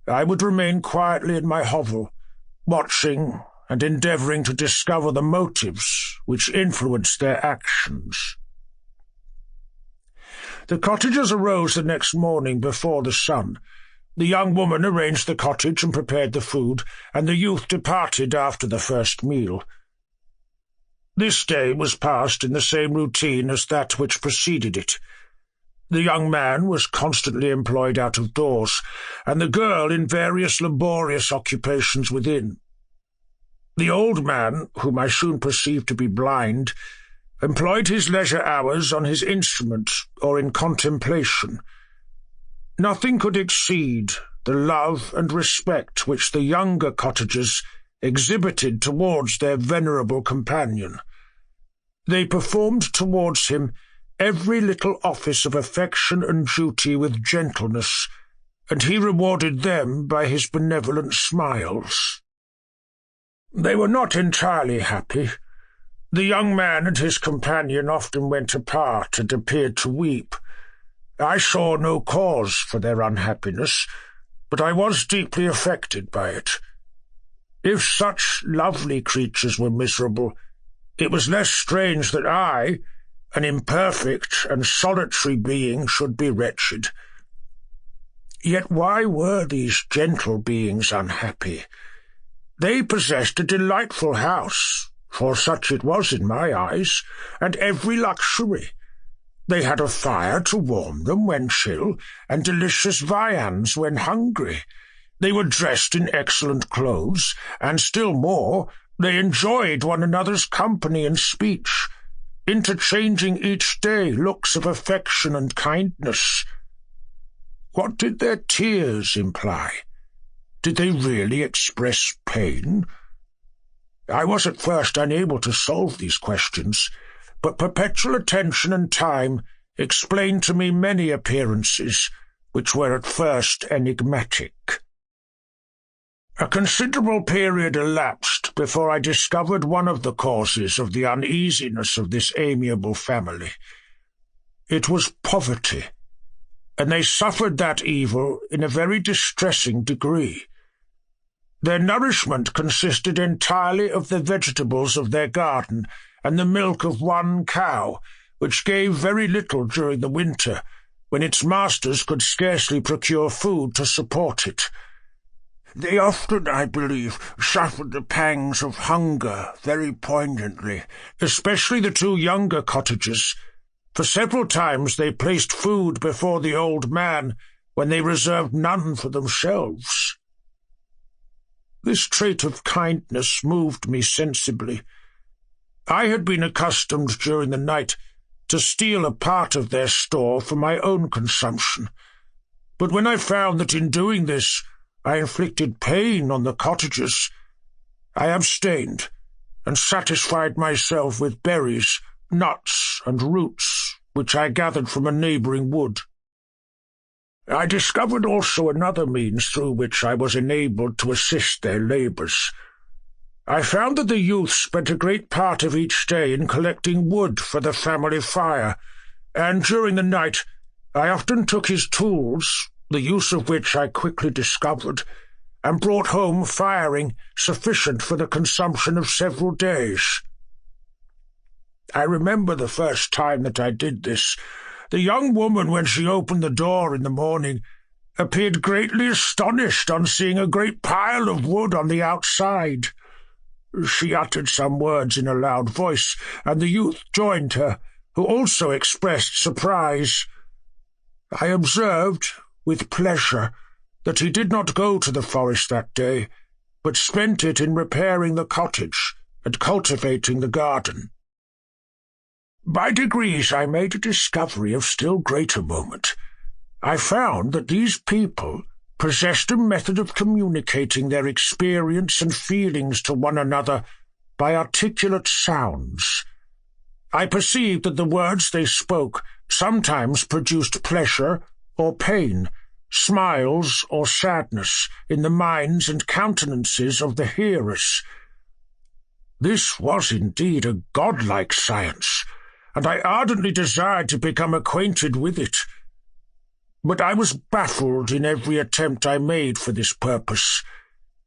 I would remain quietly in my hovel, watching and endeavouring to discover the motives which influenced their actions. The cottagers arose the next morning before the sun. The young woman arranged the cottage and prepared the food, and the youth departed after the first meal. This day was passed in the same routine as that which preceded it. The young man was constantly employed out of doors, and the girl in various laborious occupations within. The old man, whom I soon perceived to be blind, employed his leisure hours on his instrument or in contemplation. Nothing could exceed the love and respect which the younger cottagers exhibited towards their venerable companion. They performed towards him every little office of affection and duty with gentleness, and he rewarded them by his benevolent smiles. They were not entirely happy. The young man and his companion often went apart and appeared to weep. I saw no cause for their unhappiness, but I was deeply affected by it. If such lovely creatures were miserable, it was less strange that I, an imperfect and solitary being, should be wretched. Yet why were these gentle beings unhappy? They possessed a delightful house, for such it was in my eyes, and every luxury. They had a fire to warm them when chill, and delicious viands when hungry. They were dressed in excellent clothes, and still more, they enjoyed one another's company and speech, interchanging each day looks of affection and kindness. What did their tears imply? Did they really express pain? I was at first unable to solve these questions, but perpetual attention and time explained to me many appearances which were at first enigmatic. A considerable period elapsed before I discovered one of the causes of the uneasiness of this amiable family. It was poverty, and they suffered that evil in a very distressing degree. Their nourishment consisted entirely of the vegetables of their garden and the milk of one cow, which gave very little during the winter, when its masters could scarcely procure food to support it. They often, I believe, suffered the pangs of hunger very poignantly, especially the two younger cottagers, for several times they placed food before the old man when they reserved none for themselves. This trait of kindness moved me sensibly. I had been accustomed during the night to steal a part of their store for my own consumption, but when I found that in doing this I inflicted pain on the cottagers, I abstained and satisfied myself with berries, nuts, and roots which I gathered from a neighbouring wood. I discovered also another means through which I was enabled to assist their labours. I found that the youth spent a great part of each day in collecting wood for the family fire, and during the night I often took his tools, the use of which I quickly discovered, and brought home firing sufficient for the consumption of several days. I remember the first time that I did this. The young woman, when she opened the door in the morning, appeared greatly astonished on seeing a great pile of wood on the outside. She uttered some words in a loud voice, and the youth joined her, who also expressed surprise. I observed, with pleasure, that he did not go to the forest that day, but spent it in repairing the cottage and cultivating the garden. By degrees I made a discovery of still greater moment. I found that these people possessed a method of communicating their experience and feelings to one another by articulate sounds. I perceived that the words they spoke sometimes produced pleasure or pain, smiles or sadness in the minds and countenances of the hearers. This was indeed a godlike science, and I ardently desired to become acquainted with it. But I was baffled in every attempt I made for this purpose.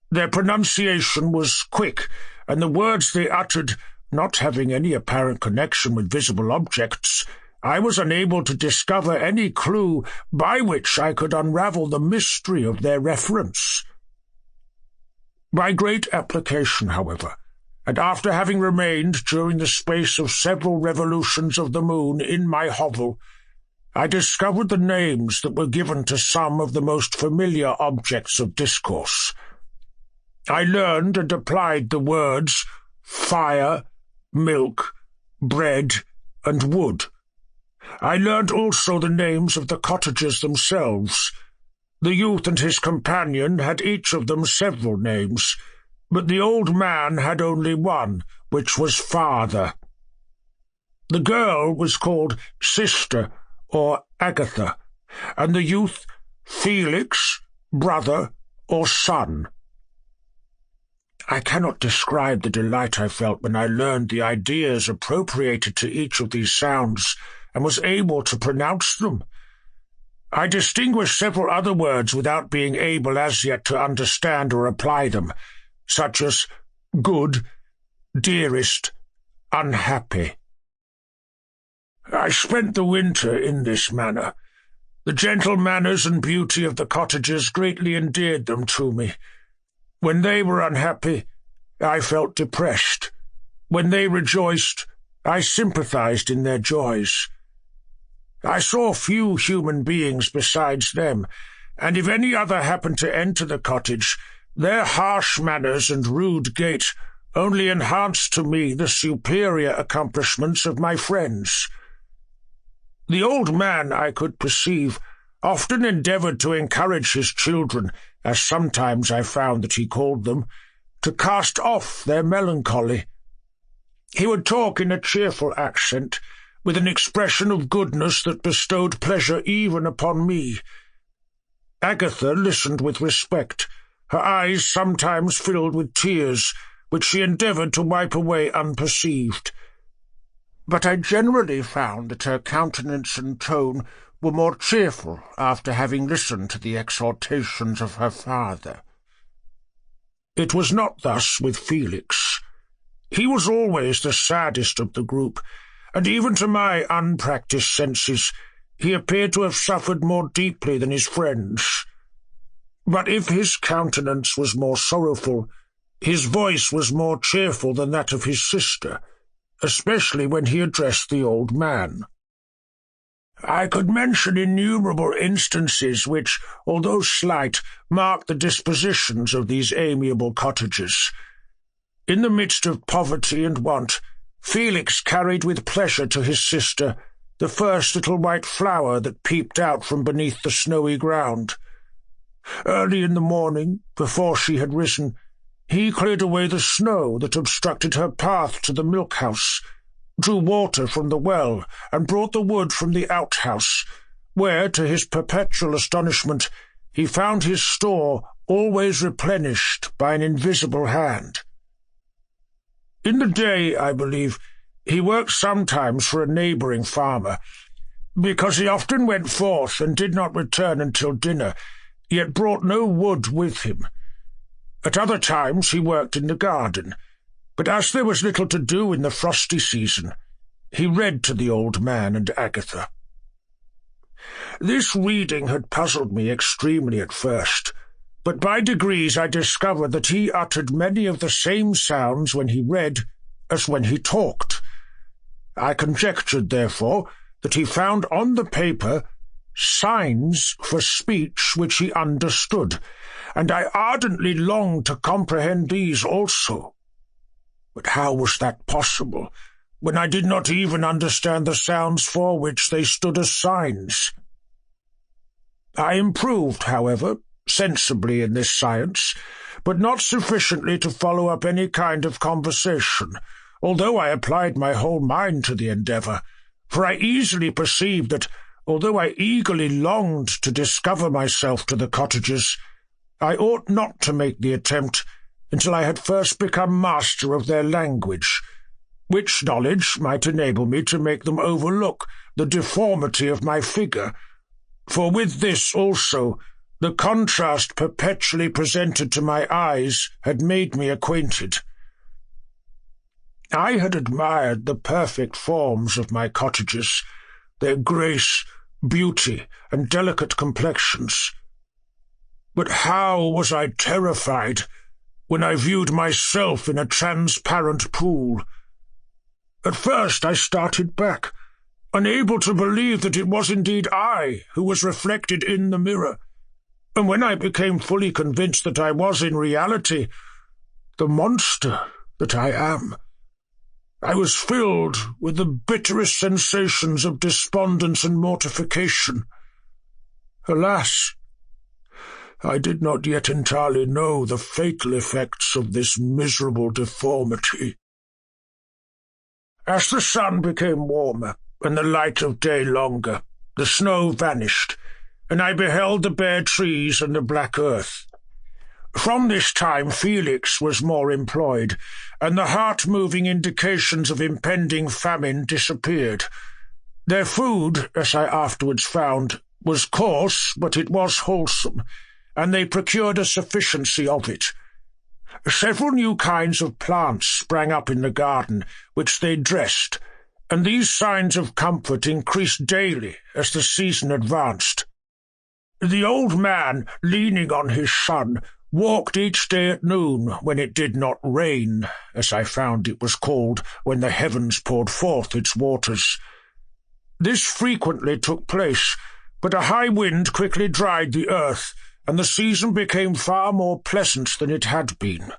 Their pronunciation was quick, and the words they uttered, not having any apparent connection with visible objects, I was unable to discover any clue by which I could unravel the mystery of their reference. By great application, however, and after having remained during the space of several revolutions of the moon in my hovel, I discovered the names that were given to some of the most familiar objects of discourse. I learned and applied the words fire, milk, bread, and wood. I learned also the names of the cottagers themselves. The youth and his companion had each of them several names, but the old man had only one, which was father. The girl was called sister, or Agatha, and the youth Felix, brother, or son. I cannot describe the delight I felt when I learned the ideas appropriated to each of these sounds, and was able to pronounce them. I distinguished several other words without being able as yet to understand or apply them, such as good, dearest, unhappy. I spent the winter in this manner. The gentle manners and beauty of the cottagers greatly endeared them to me. When they were unhappy, I felt depressed. When they rejoiced, I sympathized in their joys. I saw few human beings besides them, and if any other happened to enter the cottage, their harsh manners and rude gait only enhanced to me the superior accomplishments of my friends. The old man, I could perceive, often endeavoured to encourage his children, as sometimes I found that he called them, to cast off their melancholy. He would talk in a cheerful accent, with an expression of goodness that bestowed pleasure even upon me. Agatha listened with respect, her eyes sometimes filled with tears, which she endeavoured to wipe away unperceived. But I generally found that her countenance and tone were more cheerful after having listened to the exhortations of her father. It was not thus with Felix. He was always the saddest of the group, and even to my unpractised senses he appeared to have suffered more deeply than his friends. But if his countenance was more sorrowful, his voice was more cheerful than that of his sister, especially when he addressed the old man. I could mention innumerable instances which, although slight, mark the dispositions of these amiable cottagers. In the midst of poverty and want, Felix carried with pleasure to his sister the first little white flower that peeped out from beneath the snowy ground. Early in the morning, before she had risen, he cleared away the snow that obstructed her path to the milk-house, drew water from the well, and brought the wood from the outhouse, where, to his perpetual astonishment, he found his store always replenished by an invisible hand. In the day, I believe, he worked sometimes for a neighbouring farmer, because he often went forth and did not return until dinner, yet brought no wood with him. At other times he worked in the garden, but as there was little to do in the frosty season, he read to the old man and Agatha. This reading had puzzled me extremely at first, but by degrees I discovered that he uttered many of the same sounds when he read as when he talked. I conjectured, therefore, that he found on the paper signs for speech which he understood, and I ardently longed to comprehend these also. But how was that possible, when I did not even understand the sounds for which they stood as signs? I improved, however, sensibly in this science, but not sufficiently to follow up any kind of conversation, although I applied my whole mind to the endeavour, for I easily perceived that, although I eagerly longed to discover myself to the cottagers, I ought not to make the attempt until I had first become master of their language, which knowledge might enable me to make them overlook the deformity of my figure, for with this also the contrast perpetually presented to my eyes had made me acquainted. I had admired the perfect forms of my cottagers, their grace, beauty, and delicate complexions. But how was I terrified when I viewed myself in a transparent pool! At first I started back, unable to believe that it was indeed I who was reflected in the mirror, and when I became fully convinced that I was in reality the monster that I am, I was filled with the bitterest sensations of despondence and mortification. Alas, I did not yet entirely know the fatal effects of this miserable deformity. As the sun became warmer and the light of day longer, the snow vanished, and I beheld the bare trees and the black earth. From this time Felix was more employed, and the heart-moving indications of impending famine disappeared. Their food, as I afterwards found, was coarse, but it was wholesome, and they procured a sufficiency of it. Several new kinds of plants sprang up in the garden, which they dressed, and these signs of comfort increased daily as the season advanced. The old man, leaning on his son, walked each day at noon when it did not rain, as I found it was called when the heavens poured forth its waters. This frequently took place, but a high wind quickly dried the earth, and the season became far more pleasant than it had been.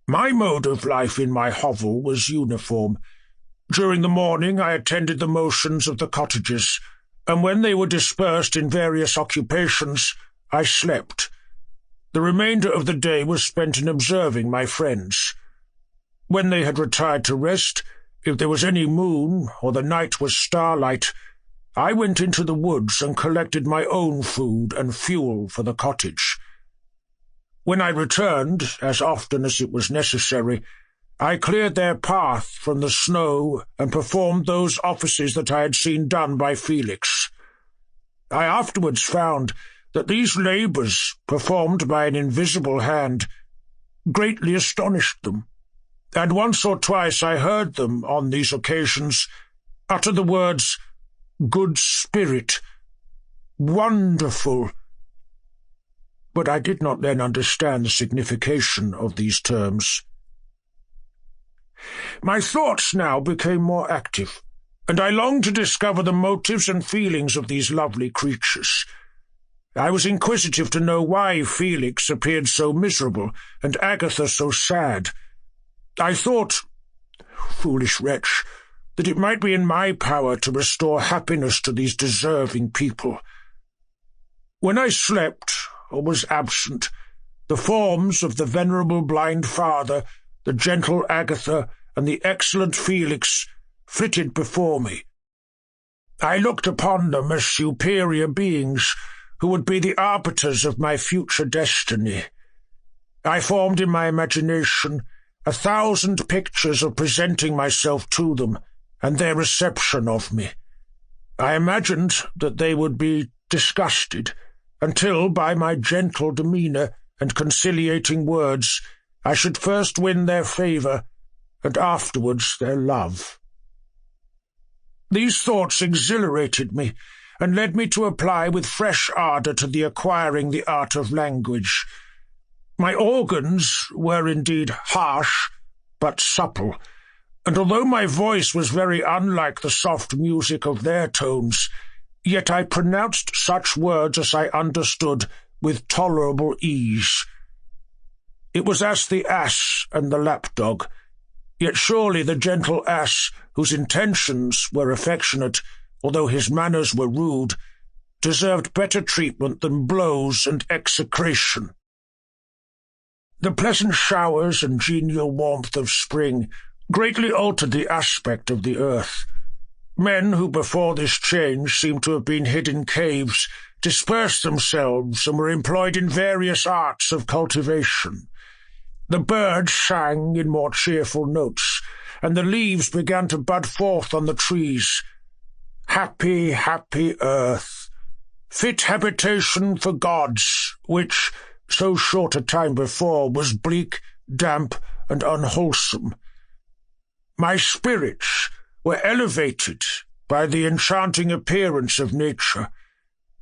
My mode of life in my hovel was uniform. During the morning I attended the motions of the cottagers, and when they were dispersed in various occupations, I slept. The remainder of the day was spent in observing my friends. When they had retired to rest, if there was any moon or the night was starlight, I went into the woods and collected my own food and fuel for the cottage. When I returned, as often as it was necessary, I cleared their path from the snow and performed those offices that I had seen done by Felix. I afterwards found that these labours, performed by an invisible hand, greatly astonished them, and once or twice I heard them, on these occasions, utter the words, "Good spirit," "wonderful," but I did not then understand the signification of these terms. My thoughts now became more active, and I longed to discover the motives and feelings of these lovely creatures. I was inquisitive to know why Felix appeared so miserable and Agatha so sad. I thought, foolish wretch, that it might be in my power to restore happiness to these deserving people. When I slept, or was absent, the forms of the venerable blind father, the gentle Agatha, and the excellent Felix flitted before me. I looked upon them as superior beings who would be the arbiters of my future destiny. I formed in my imagination 1,000 pictures of presenting myself to them and their reception of me. I imagined that they would be disgusted, until, by my gentle demeanour and conciliating words, I should first win their favour, and afterwards their love. These thoughts exhilarated me, and led me to apply with fresh ardour to the acquiring the art of language. My organs were indeed harsh, but supple, and although my voice was very unlike the soft music of their tones, yet I pronounced such words as I understood with tolerable ease. It was as the ass and the lapdog, yet surely the gentle ass, whose intentions were affectionate, although his manners were rude, deserved better treatment than blows and execration. The pleasant showers and genial warmth of spring greatly altered the aspect of the earth. Men who before this change seemed to have been hid in caves dispersed themselves and were employed in various arts of cultivation. The birds sang in more cheerful notes, and the leaves began to bud forth on the trees. Happy, happy earth, fit habitation for gods, which, so short a time before, was bleak, damp, and unwholesome. My spirits were elevated by the enchanting appearance of nature.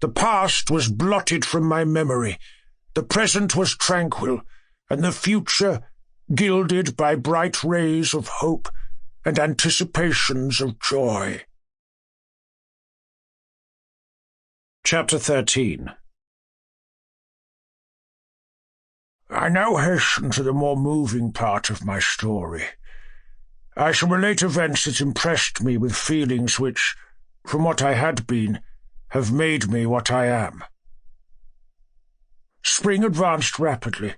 The past was blotted from my memory, the present was tranquil, and the future gilded by bright rays of hope, and anticipations of joy. Chapter 13. I now hasten to the more moving part of my story. I shall relate events that impressed me with feelings which, from what I had been, have made me what I am. Spring advanced rapidly.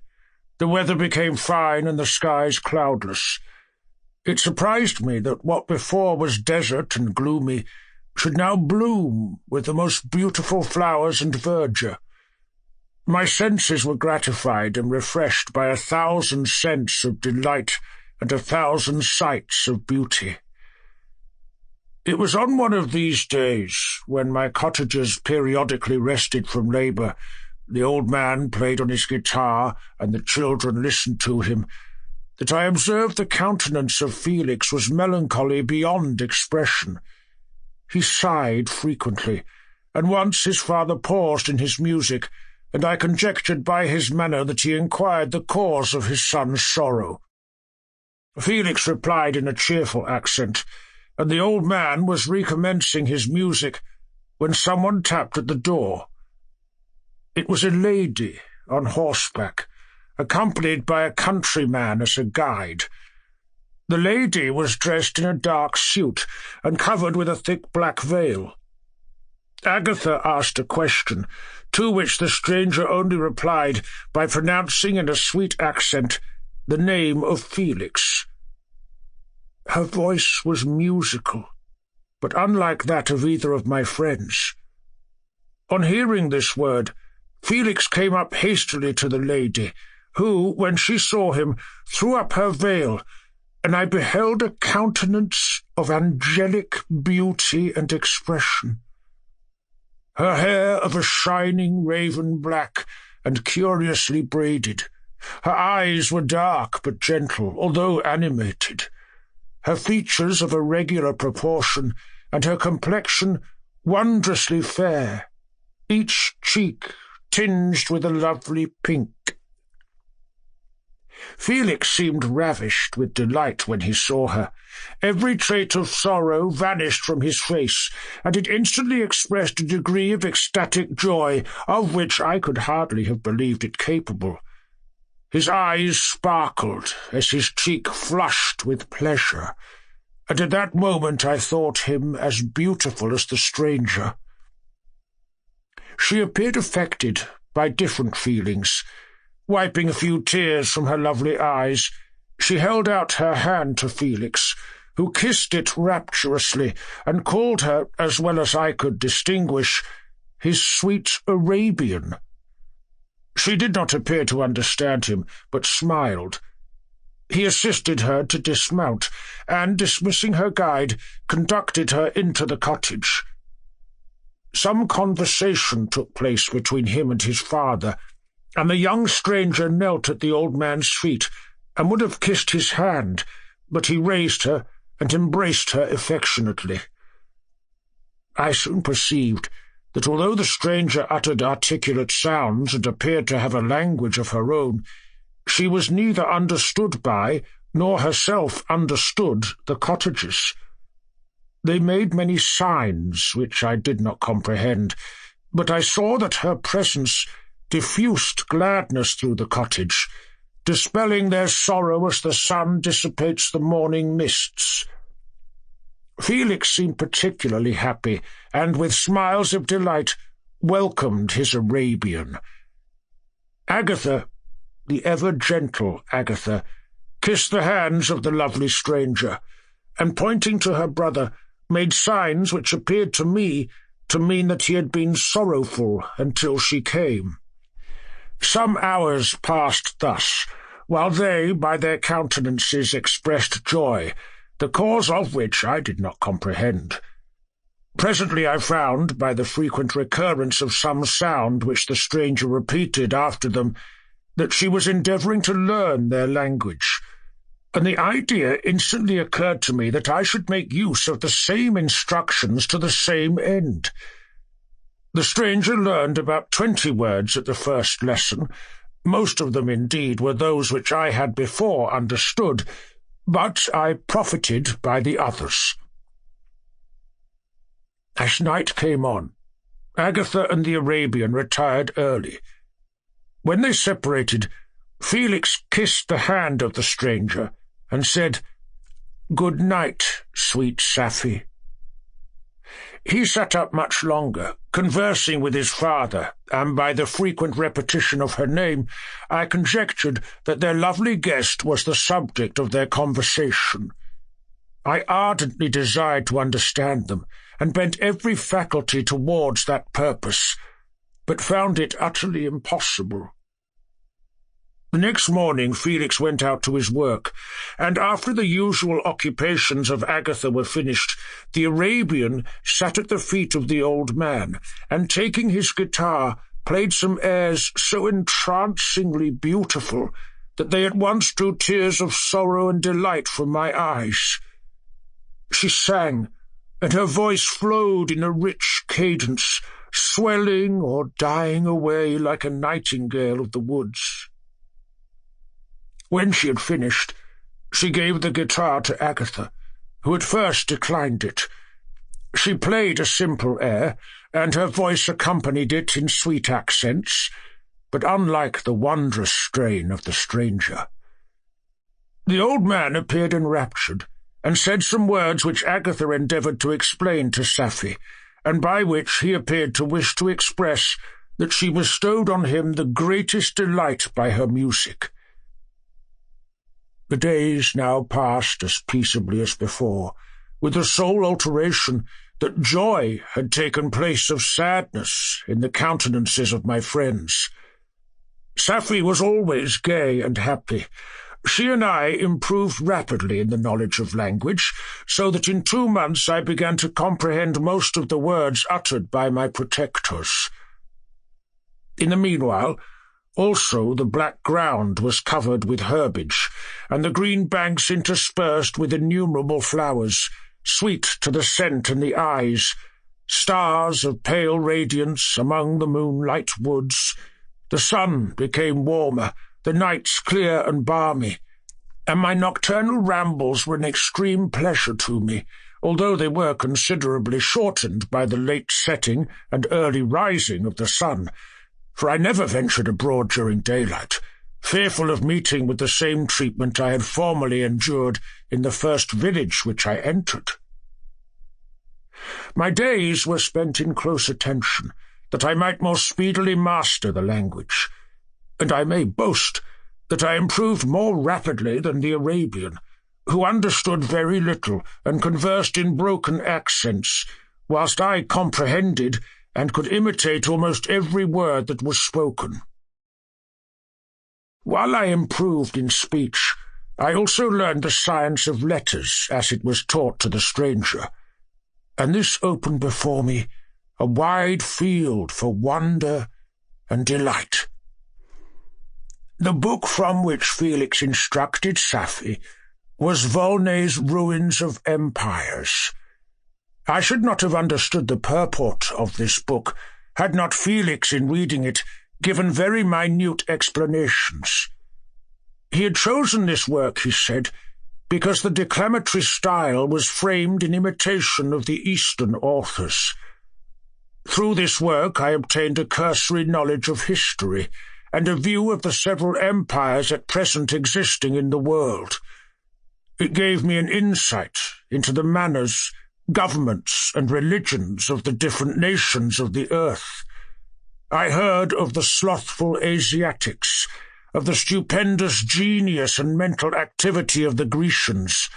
The weather became fine and the skies cloudless. It surprised me that what before was desert and gloomy should now bloom with the most beautiful flowers and verdure. My senses were gratified and refreshed by 1,000 scents of delight and 1,000 sights of beauty. It was on one of these days, when my cottagers periodically rested from labour, the old man played on his guitar, and the children listened to him, that I observed the countenance of Felix was melancholy beyond expression. He sighed frequently, and once his father paused in his music, and I conjectured by his manner that he inquired the cause of his son's sorrow. Felix replied in a cheerful accent, and the old man was recommencing his music when someone tapped at the door. It was a lady on horseback, accompanied by a countryman as a guide. The lady was dressed in a dark suit and covered with a thick black veil. Agatha asked a question, to which the stranger only replied by pronouncing in a sweet accent the name of Felix. Her voice was musical, but unlike that of either of my friends. On hearing this word, Felix came up hastily to the lady, who, when she saw him, threw up her veil, and I beheld a countenance of angelic beauty and expression. Her hair of a shining raven black and curiously braided. Her eyes were dark but gentle, although animated. Her features of a regular proportion, and her complexion wondrously fair, each cheek tinged with a lovely pink. Felix seemed ravished with delight when he saw her. Every trait of sorrow vanished from his face, and it instantly expressed a degree of ecstatic joy of which I could hardly have believed it capable. His eyes sparkled as his cheek flushed with pleasure, and at that moment I thought him as beautiful as the stranger. She appeared affected by different feelings. Wiping a few tears from her lovely eyes, she held out her hand to Felix, who kissed it rapturously and called her, as well as I could distinguish, his sweet Arabian. She did not appear to understand him, but smiled. He assisted her to dismount, and, dismissing her guide, conducted her into the cottage. Some conversation took place between him and his father, and the young stranger knelt at the old man's feet, and would have kissed his hand, but he raised her and embraced her affectionately. I soon perceived that although the stranger uttered articulate sounds and appeared to have a language of her own, she was neither understood by, nor herself understood, the cottagers. They made many signs which I did not comprehend, but I saw that her presence diffused gladness through the cottage, dispelling their sorrow as the sun dissipates the morning mists. Felix seemed particularly happy, and with smiles of delight welcomed his Arabian. Agatha, the ever-gentle Agatha, kissed the hands of the lovely stranger, and pointing to her brother, made signs which appeared to me to mean that he had been sorrowful until she came. Some hours passed thus, while they, by their countenances, expressed joy, the cause of which I did not comprehend. Presently I found, by the frequent recurrence of some sound which the stranger repeated after them, that she was endeavouring to learn their language, and the idea instantly occurred to me that I should make use of the same instructions to the same end. The stranger learned about 20 words at the first lesson. Most of them, indeed, were those which I had before understood, but I profited by the others. As night came on, Agatha and the Arabian retired early. When they separated, Felix kissed the hand of the stranger and said, "Good night, sweet Safie." He sat up much longer, conversing with his father, and by the frequent repetition of her name, I conjectured that their lovely guest was the subject of their conversation. I ardently desired to understand them, and bent every faculty towards that purpose, but found it utterly impossible. The next morning Felix went out to his work, and after the usual occupations of Agatha were finished, the Arabian sat at the feet of the old man, and taking his guitar, played some airs so entrancingly beautiful that they at once drew tears of sorrow and delight from my eyes. She sang, and her voice flowed in a rich cadence, swelling or dying away like a nightingale of the woods. When she had finished, she gave the guitar to Agatha, who at first declined it. She played a simple air, and her voice accompanied it in sweet accents, but unlike the wondrous strain of the stranger. The old man appeared enraptured, and said some words which Agatha endeavoured to explain to Safie, and by which he appeared to wish to express that she bestowed on him the greatest delight by her music. The days now passed as peaceably as before, with the sole alteration that joy had taken place of sadness in the countenances of my friends. Safie was always gay and happy. She and I improved rapidly in the knowledge of language, so that in 2 months I began to comprehend most of the words uttered by my protectors. In the meanwhile, also the black ground was covered with herbage, and the green banks interspersed with innumerable flowers, sweet to the scent and the eyes, stars of pale radiance among the moonlight woods. The sun became warmer, the nights clear and balmy, and my nocturnal rambles were an extreme pleasure to me, although they were considerably shortened by the late setting and early rising of the sun, for I never ventured abroad during daylight, fearful of meeting with the same treatment I had formerly endured in the first village which I entered. My days were spent in close attention, that I might more speedily master the language, and I may boast that I improved more rapidly than the Arabian, who understood very little and conversed in broken accents, whilst I comprehended and could imitate almost every word that was spoken. While I improved in speech, I also learned the science of letters as it was taught to the stranger, and this opened before me a wide field for wonder and delight. The book from which Felix instructed Safie was Volney's Ruins of Empires. I should not have understood the purport of this book had not Felix, in reading it, given very minute explanations. He had chosen this work, he said, because the declamatory style was framed in imitation of the Eastern authors. Through this work I obtained a cursory knowledge of history, and a view of the several empires at present existing in the world. It gave me an insight into the manners, governments, and religions of the different nations of the earth. I heard of the slothful Asiatics, of the stupendous genius and mental activity of the Grecians,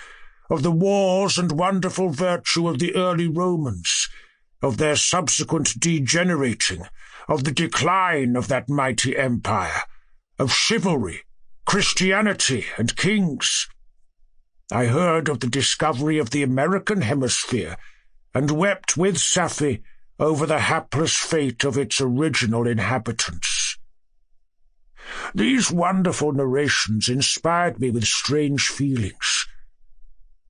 of the wars and wonderful virtue of the early Romans, of their subsequent degenerating, of the decline of that mighty empire, of chivalry, Christianity, and kings. I heard of the discovery of the American hemisphere, and wept with Safie over the hapless fate of its original inhabitants. These wonderful narrations inspired me with strange feelings.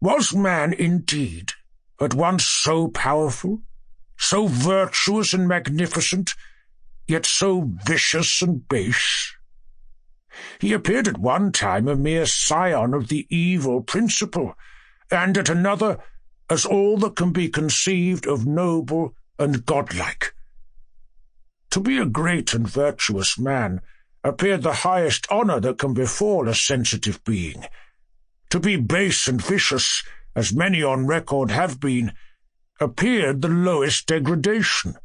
Was man indeed at once so powerful, so virtuous and magnificent, yet so vicious and base? He appeared at one time a mere scion of the evil principle, and at another as all that can be conceived of noble and godlike. To be a great and virtuous man appeared the highest honour that can befall a sensitive being. To be base and vicious, as many on record have been, appeared the lowest degradation,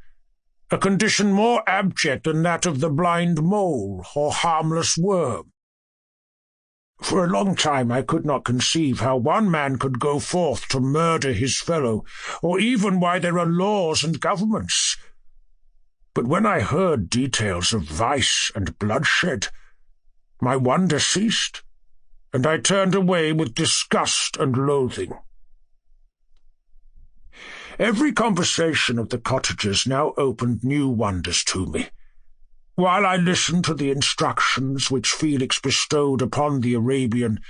a condition more abject than that of the blind mole or harmless worm. For a long time I could not conceive how one man could go forth to murder his fellow, or even why there are laws and governments. But when I heard details of vice and bloodshed, my wonder ceased, and I turned away with disgust and loathing. Every conversation of the cottagers now opened new wonders to me. While I listened to the instructions which Felix bestowed upon the Arabian,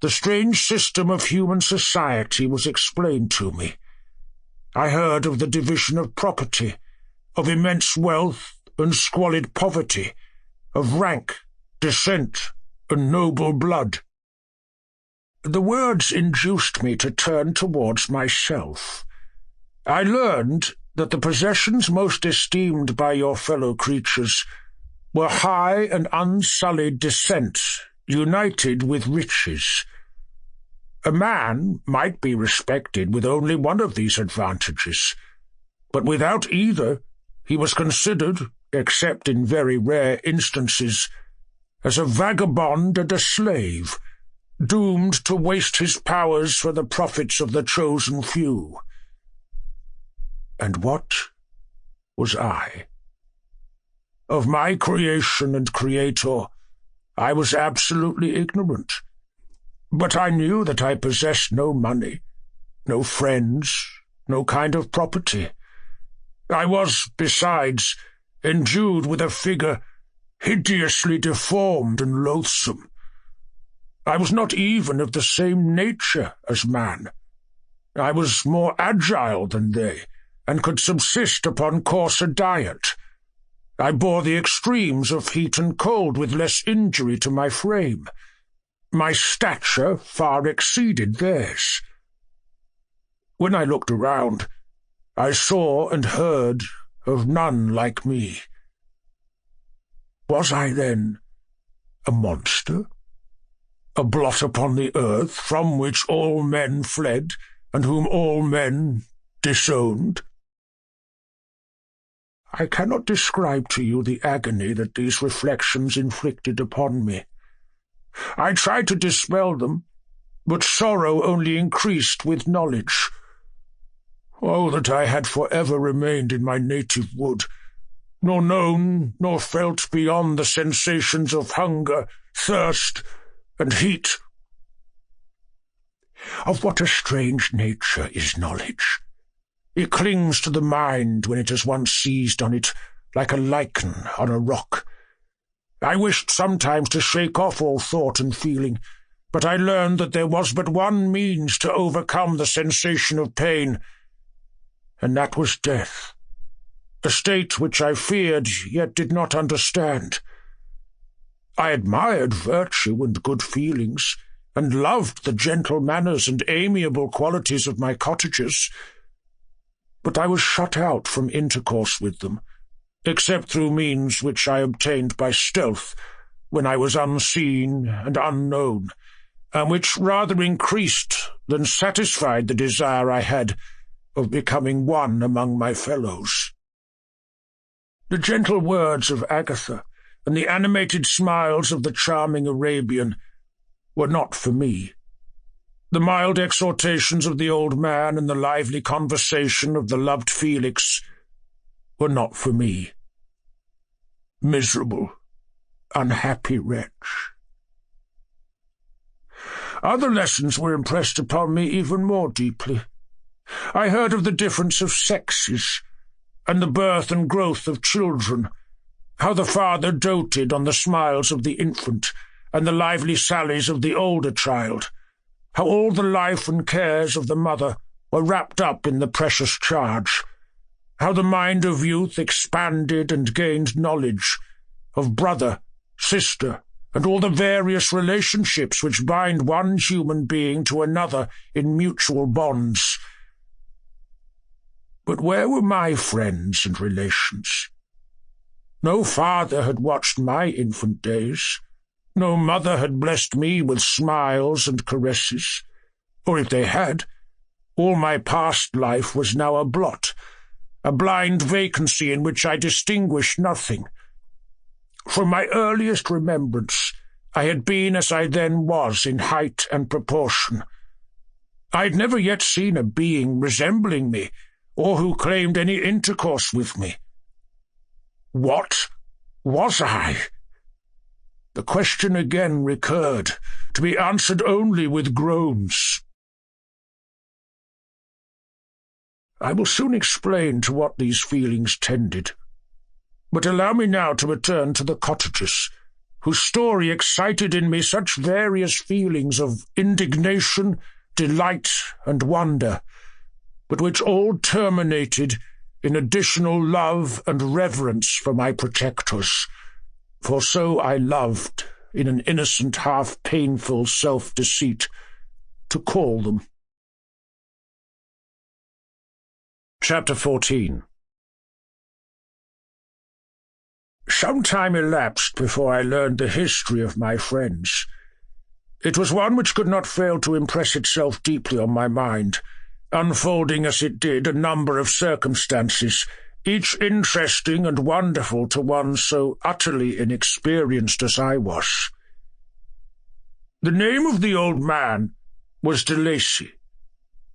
the strange system of human society was explained to me. I heard of the division of property, of immense wealth and squalid poverty, of rank, descent, and noble blood. The words induced me to turn towards myself. I learned that the possessions most esteemed by your fellow creatures were high and unsullied descent, united with riches. A man might be respected with only one of these advantages, but without either he was considered, except in very rare instances, as a vagabond and a slave, doomed to waste his powers for the profits of the chosen few. And what was I? Of my creation and creator, I was absolutely ignorant, but I knew that I possessed no money, no friends, no kind of property. I was, besides, endued with a figure hideously deformed and loathsome. I was not even of the same nature as man. I was more agile than they, and could subsist upon coarser diet. I bore the extremes of heat and cold with less injury to my frame. My stature far exceeded theirs. When I looked around, I saw and heard of none like me. Was I, then, a monster? A blot upon the earth from which all men fled, and whom all men disowned? I cannot describe to you the agony that these reflections inflicted upon me. I tried to dispel them, but sorrow only increased with knowledge. Oh, that I had forever remained in my native wood, nor known nor felt beyond the sensations of hunger, thirst, and heat. Of what a strange nature is knowledge! It clings to the mind when it has once seized on it, like a lichen on a rock. I wished sometimes to shake off all thought and feeling, but I learned that there was but one means to overcome the sensation of pain, and that was death, a state which I feared yet did not understand. I admired virtue and good feelings, and loved the gentle manners and amiable qualities of my cottagers, but I was shut out from intercourse with them, except through means which I obtained by stealth, when I was unseen and unknown, and which rather increased than satisfied the desire I had of becoming one among my fellows. The gentle words of Agatha and the animated smiles of the charming Arabian were not for me. The mild exhortations of the old man and the lively conversation of the loved Felix were not for me. Miserable, unhappy wretch. Other lessons were impressed upon me even more deeply. I heard of the difference of sexes, and the birth and growth of children, how the father doted on the smiles of the infant and the lively sallies of the older child, how all the life and cares of the mother were wrapped up in the precious charge, how the mind of youth expanded and gained knowledge of brother, sister, and all the various relationships which bind one human being to another in mutual bonds. But where were my friends and relations? No father had watched my infant days. No mother had blessed me with smiles and caresses. Or if they had, all my past life was now a blot, a blind vacancy in which I distinguished nothing. From my earliest remembrance, I had been as I then was in height and proportion. I had never yet seen a being resembling me, or who claimed any intercourse with me. What was I? The question again recurred, to be answered only with groans. I will soon explain to what these feelings tended, but allow me now to return to the cottagers, whose story excited in me such various feelings of indignation, delight, and wonder, but which all terminated in additional love and reverence for my protectors, for so I loved, in an innocent half-painful self-deceit, to call them. Chapter 14. Some time elapsed before I learned the history of my friends. It was one which could not fail to impress itself deeply on my mind, unfolding as it did a number of circumstances, each interesting and wonderful to one so utterly inexperienced as I was. The name of the old man was de Lacy.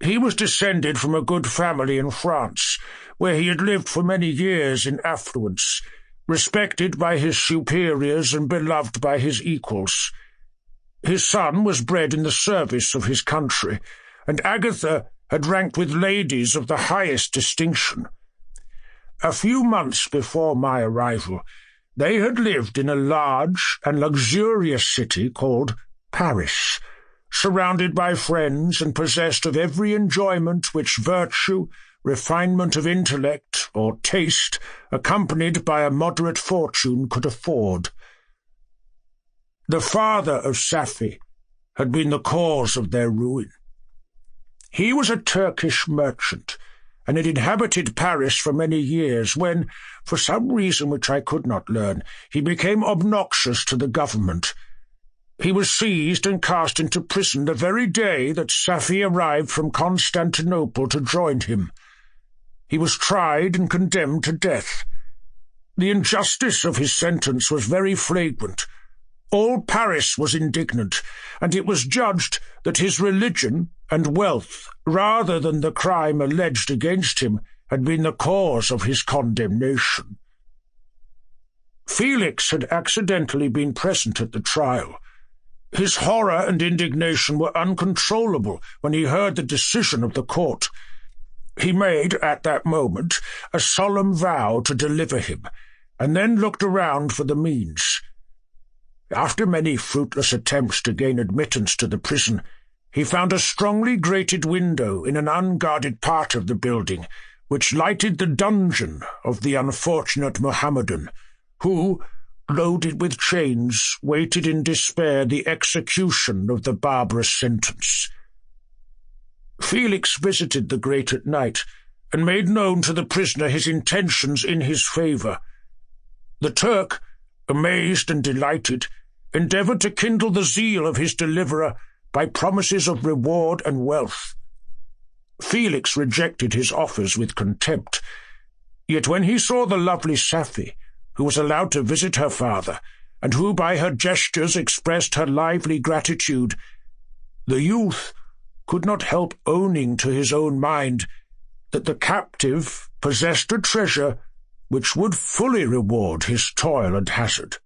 He was descended from a good family in France, where he had lived for many years in affluence, respected by his superiors and beloved by his equals. His son was bred in the service of his country, and Agatha had ranked with ladies of the highest distinction. A few months before my arrival, they had lived in a large and luxurious city called Paris, surrounded by friends and possessed of every enjoyment which virtue, refinement of intellect, or taste, accompanied by a moderate fortune, could afford. The father of Safie had been the cause of their ruin. He was a Turkish merchant, and had inhabited Paris for many years when, for some reason which I could not learn, he became obnoxious to the government. He was seized and cast into prison the very day that Safie arrived from Constantinople to join him. He was tried and condemned to death. The injustice of his sentence was very flagrant. All Paris was indignant, and it was judged that his religion and wealth, rather than the crime alleged against him, had been the cause of his condemnation. Felix had accidentally been present at the trial. His horror and indignation were uncontrollable when he heard the decision of the court. He made, at that moment, a solemn vow to deliver him, and then looked around for the means. After many fruitless attempts to gain admittance to the prison, he found a strongly grated window in an unguarded part of the building, which lighted the dungeon of the unfortunate Mohammedan, who, loaded with chains, waited in despair the execution of the barbarous sentence. Felix visited the grate at night, and made known to the prisoner his intentions in his favour. The Turk, amazed and delighted, endeavoured to kindle the zeal of his deliverer by promises of reward and wealth. Felix rejected his offers with contempt, yet when he saw the lovely Safie, who was allowed to visit her father, and who by her gestures expressed her lively gratitude, the youth could not help owning to his own mind that the captive possessed a treasure which would fully reward his toil and hazard.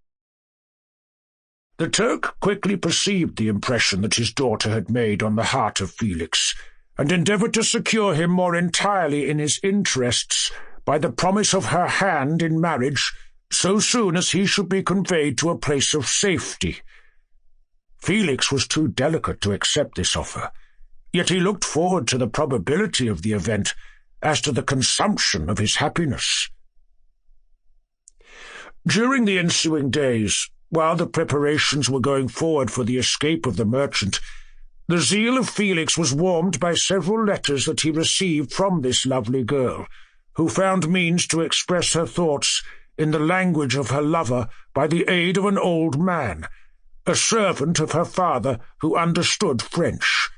The Turk quickly perceived the impression that his daughter had made on the heart of Felix, and endeavoured to secure him more entirely in his interests by the promise of her hand in marriage so soon as he should be conveyed to a place of safety. Felix was too delicate to accept this offer, yet he looked forward to the probability of the event as to the consumption of his happiness. During the ensuing days, While the preparations were going forward for the escape of the merchant, the zeal of Felix was warmed by several letters that he received from this lovely girl, who found means to express her thoughts in the language of her lover by the aid of an old man, a servant of her father who understood French.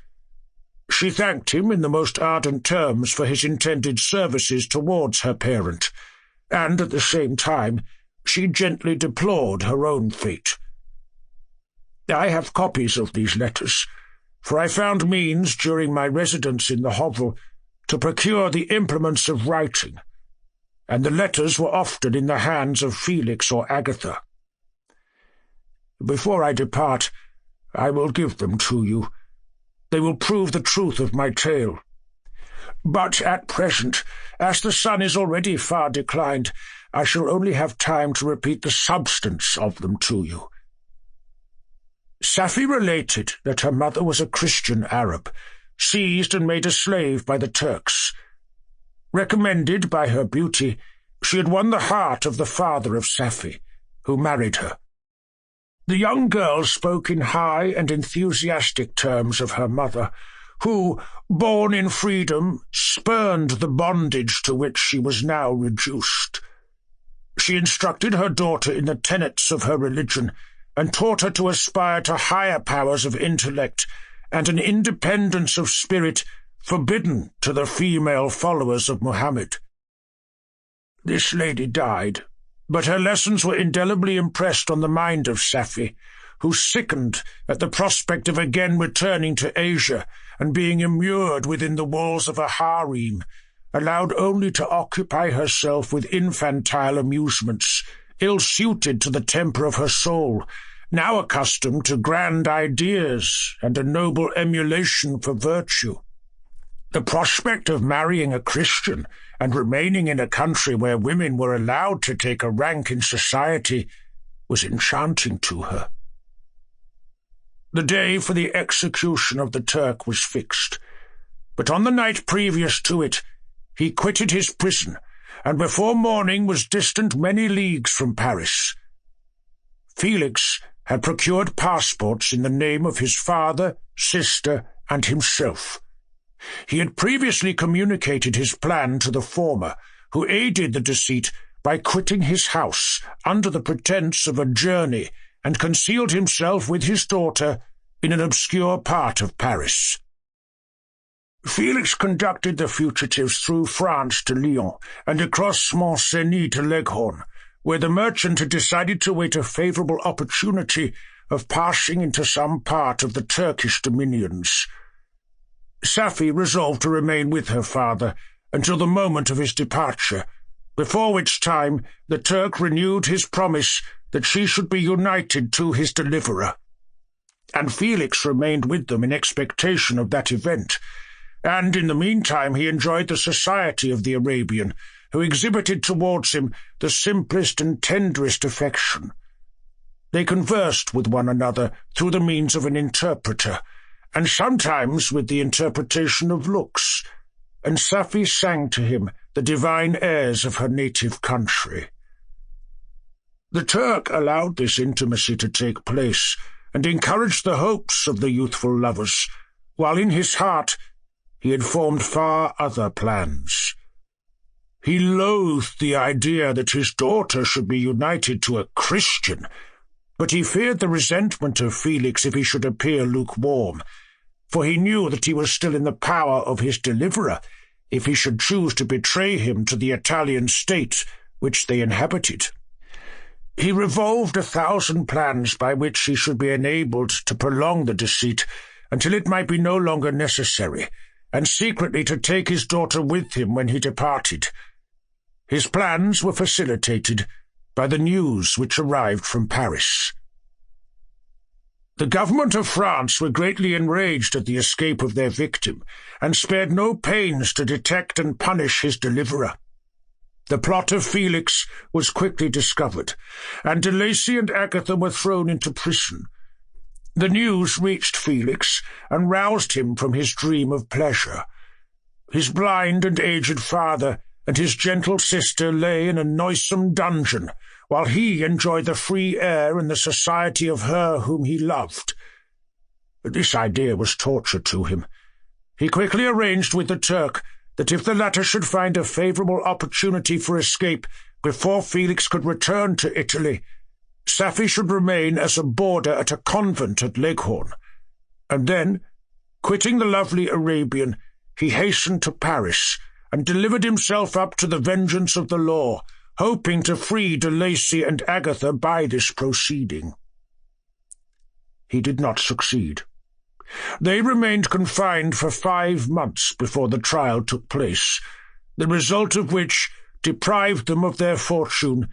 She thanked him in the most ardent terms for his intended services towards her parent, and at the same time she gently deplored her own fate. I have copies of these letters, for I found means during my residence in the hovel to procure the implements of writing, and the letters were often in the hands of Felix or Agatha. Before I depart, I will give them to you. They will prove the truth of my tale. But at present, as the sun is already far declined, I shall only have time to repeat the substance of them to you. Safie related that her mother was a Christian Arab, seized and made a slave by the Turks. Recommended by her beauty, she had won the heart of the father of Safie, who married her. The young girl spoke in high and enthusiastic terms of her mother, who, born in freedom, spurned the bondage to which she was now reduced. She instructed her daughter in the tenets of her religion, and taught her to aspire to higher powers of intellect and an independence of spirit forbidden to the female followers of Mohammed. This lady died, but her lessons were indelibly impressed on the mind of Safie, who sickened at the prospect of again returning to Asia and being immured within the walls of a harem, allowed only to occupy herself with infantile amusements, ill-suited to the temper of her soul, now accustomed to grand ideas and a noble emulation for virtue. The prospect of marrying a Christian and remaining in a country where women were allowed to take a rank in society was enchanting to her. The day for the execution of the Turk was fixed, but on the night previous to it he quitted his prison, and before morning was distant many leagues from Paris. Felix had procured passports in the name of his father, sister, and himself. He had previously communicated his plan to the former, who aided the deceit by quitting his house under the pretence of a journey and concealed himself with his daughter in an obscure part of Paris. Felix conducted the fugitives through France to Lyon and across Mont-Cenis to Leghorn, where the merchant had decided to wait a favourable opportunity of passing into some part of the Turkish dominions. Safie resolved to remain with her father until the moment of his departure, before which time the Turk renewed his promise that she should be united to his deliverer. And Felix remained with them in expectation of that event, and in the meantime he enjoyed the society of the Arabian, who exhibited towards him the simplest and tenderest affection. They conversed with one another through the means of an interpreter, and sometimes with the interpretation of looks, and Safie sang to him the divine airs of her native country. The Turk allowed this intimacy to take place, and encouraged the hopes of the youthful lovers, while in his heart he had formed far other plans. He loathed the idea that his daughter should be united to a Christian, but he feared the resentment of Felix if he should appear lukewarm, for he knew that he was still in the power of his deliverer if he should choose to betray him to the Italian state which they inhabited. He revolved 1,000 plans by which he should be enabled to prolong the deceit until it might be no longer necessary, and secretly to take his daughter with him when he departed. His plans were facilitated by the news which arrived from Paris. The government of France were greatly enraged at the escape of their victim, and spared no pains to detect and punish his deliverer. The plot of Felix was quickly discovered, and De Lacy and Agatha were thrown into prison. The news reached Felix, and roused him from his dream of pleasure. His blind and aged father and his gentle sister lay in a noisome dungeon, while he enjoyed the free air and the society of her whom he loved. This idea was torture to him. He quickly arranged with the Turk that if the latter should find a favourable opportunity for escape before Felix could return to Italy, Safie should remain as a boarder at a convent at Leghorn, and then, quitting the lovely Arabian, he hastened to Paris and delivered himself up to the vengeance of the law, hoping to free de Lacy and Agatha by this proceeding. He did not succeed. They remained confined for 5 months before the trial took place, the result of which deprived them of their fortune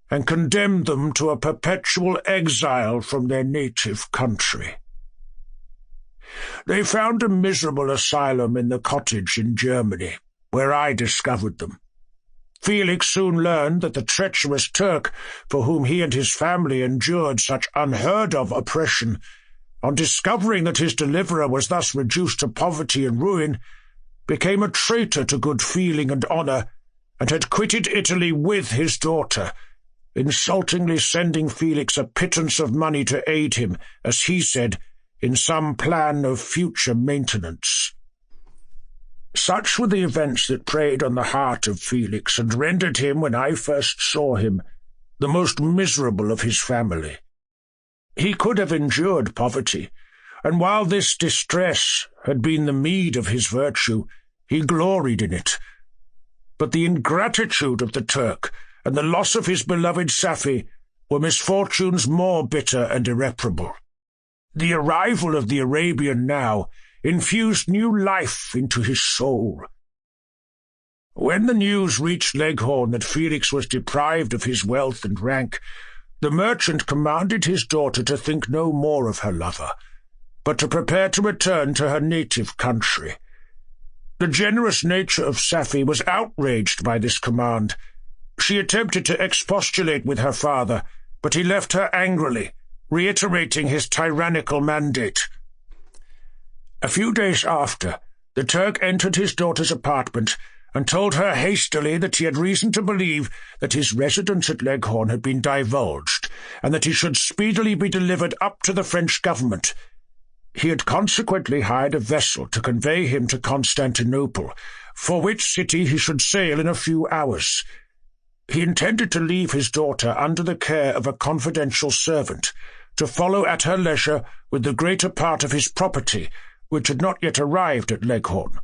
and condemned them to a perpetual exile from their native country. They found a miserable asylum in the cottage in Germany, where I discovered them. Felix soon learned that the treacherous Turk, for whom he and his family endured such unheard-of oppression, on discovering that his deliverer was thus reduced to poverty and ruin, became a traitor to good feeling and honour, and had quitted Italy with his daughter, insultingly sending Felix a pittance of money to aid him, as he said, in some plan of future maintenance. Such were the events that preyed on the heart of Felix, and rendered him, when I first saw him, the most miserable of his family. He could have endured poverty, and while this distress had been the meed of his virtue, he gloried in it. But the ingratitude of the Turk and the loss of his beloved Safie were misfortunes more bitter and irreparable. The arrival of the Arabian now infused new life into his soul. When the news reached Leghorn that Felix was deprived of his wealth and rank, the merchant commanded his daughter to think no more of her lover, but to prepare to return to her native country. The generous nature of Safie was outraged by this command. She attempted to expostulate with her father, but he left her angrily, reiterating his tyrannical mandate. A few days after, the Turk entered his daughter's apartment and told her hastily that he had reason to believe that his residence at Leghorn had been divulged, and that he should speedily be delivered up to the French government. He had consequently hired a vessel to convey him to Constantinople, for which city he should sail in a few hours. He intended to leave his daughter under the care of a confidential servant, to follow at her leisure with the greater part of his property, which had not yet arrived at Leghorn.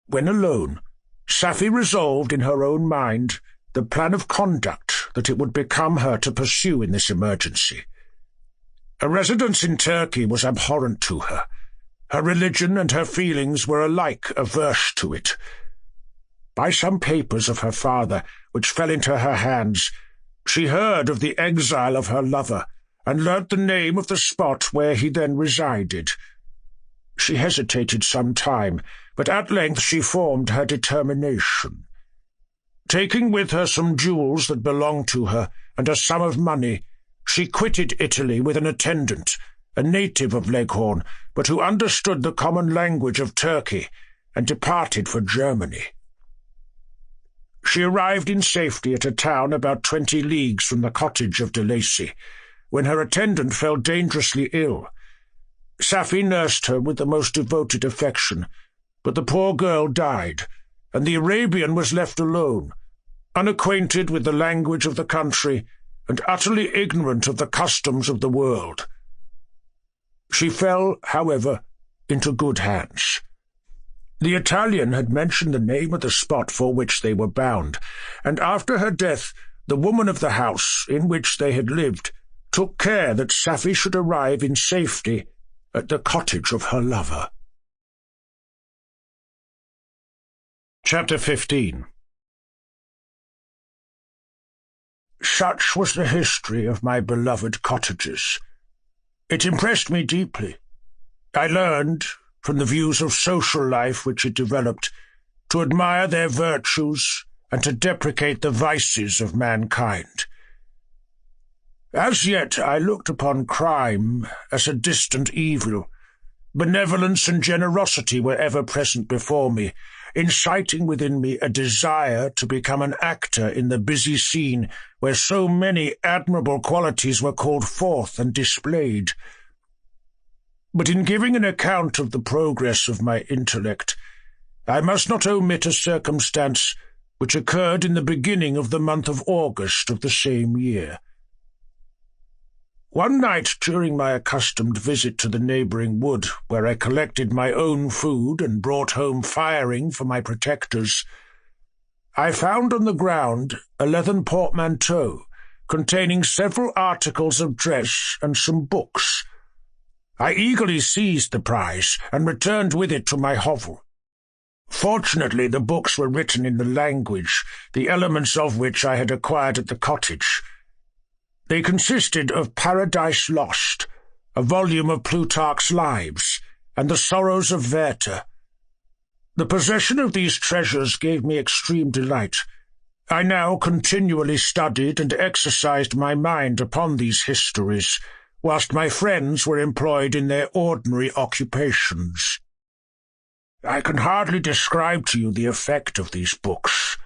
When alone, Safie resolved in her own mind the plan of conduct that it would become her to pursue in this emergency. A residence in Turkey was abhorrent to her. Her religion and her feelings were alike averse to it. By some papers of her father, which fell into her hands, she heard of the exile of her lover, and learnt the name of the spot where he then resided. She hesitated some time, but at length she formed her determination. Taking with her some jewels that belonged to her, and a sum of money, she quitted Italy with an attendant, a native of Leghorn, but who understood the common language of Turkey, and departed for Germany. She arrived in safety at a town about 20 leagues from the cottage of de Lacy, when her attendant fell dangerously ill. Safie nursed her with the most devoted affection, but the poor girl died, and the Arabian was left alone, unacquainted with the language of the country, and utterly ignorant of the customs of the world. She fell, however, into good hands. The Italian had mentioned the name of the spot for which they were bound, and after her death the woman of the house in which they had lived took care that Safie should arrive in safety at the cottage of her lover. Chapter 15. Such was the history of my beloved cottages. It impressed me deeply. I learned, from the views of social life which it developed, to admire their virtues and to deprecate the vices of mankind. As yet I looked upon crime as a distant evil. Benevolence and generosity were ever present before me, inciting within me a desire to become an actor in the busy scene where so many admirable qualities were called forth and displayed. But in giving an account of the progress of my intellect, I must not omit a circumstance which occurred in the beginning of the month of August of the same year. One night during my accustomed visit to the neighbouring wood, where I collected my own food and brought home firing for my protectors, I found on the ground a leathern portmanteau containing several articles of dress and some books. I eagerly seized the prize and returned with it to my hovel. Fortunately, the books were written in the language, the elements of which I had acquired at the cottage. They consisted of Paradise Lost, a volume of Plutarch's Lives, and The Sorrows of Werther. The possession of these treasures gave me extreme delight. I now continually studied and exercised my mind upon these histories, whilst my friends were employed in their ordinary occupations. I can hardly describe to you the effect of these books.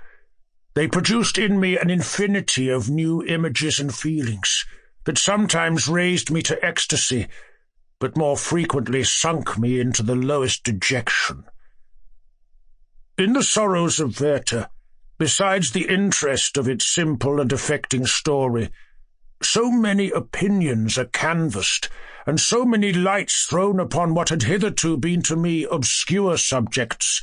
They produced in me an infinity of new images and feelings that sometimes raised me to ecstasy, but more frequently sunk me into the lowest dejection. In The Sorrows of Werther, besides the interest of its simple and affecting story, so many opinions are canvassed, and so many lights thrown upon what had hitherto been to me obscure subjects,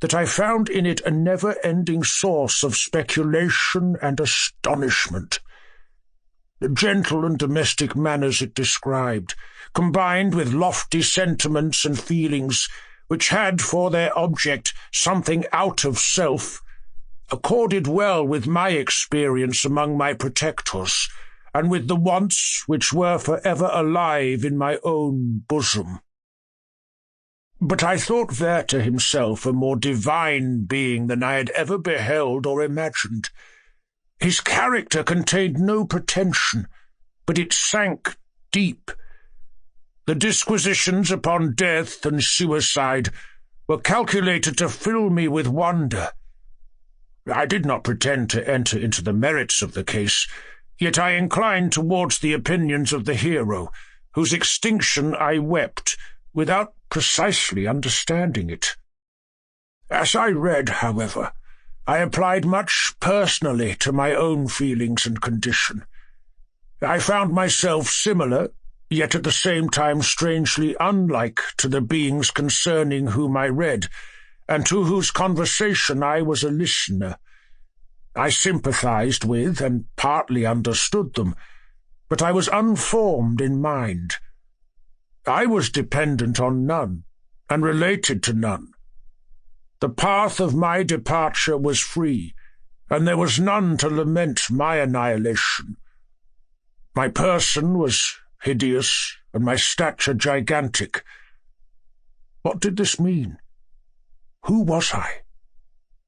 that I found in it a never-ending source of speculation and astonishment. The gentle and domestic manners it described, combined with lofty sentiments and feelings which had for their object something out of self, accorded well with my experience among my protectors, and with the wants which were for ever alive in my own bosom. But I thought Werther himself a more divine being than I had ever beheld or imagined. His character contained no pretension, but it sank deep. The disquisitions upon death and suicide were calculated to fill me with wonder. I did not pretend to enter into the merits of the case, yet I inclined towards the opinions of the hero, whose extinction I wept, without precisely understanding it. As I read, however, I applied much personally to my own feelings and condition. I found myself similar, yet at the same time strangely unlike to the beings concerning whom I read, and to whose conversation I was a listener. I sympathized with and partly understood them, but I was unformed in mind. I was dependent on none, and related to none. The path of my departure was free, and there was none to lament my annihilation. My person was hideous, and my stature gigantic. What did this mean? Who was I?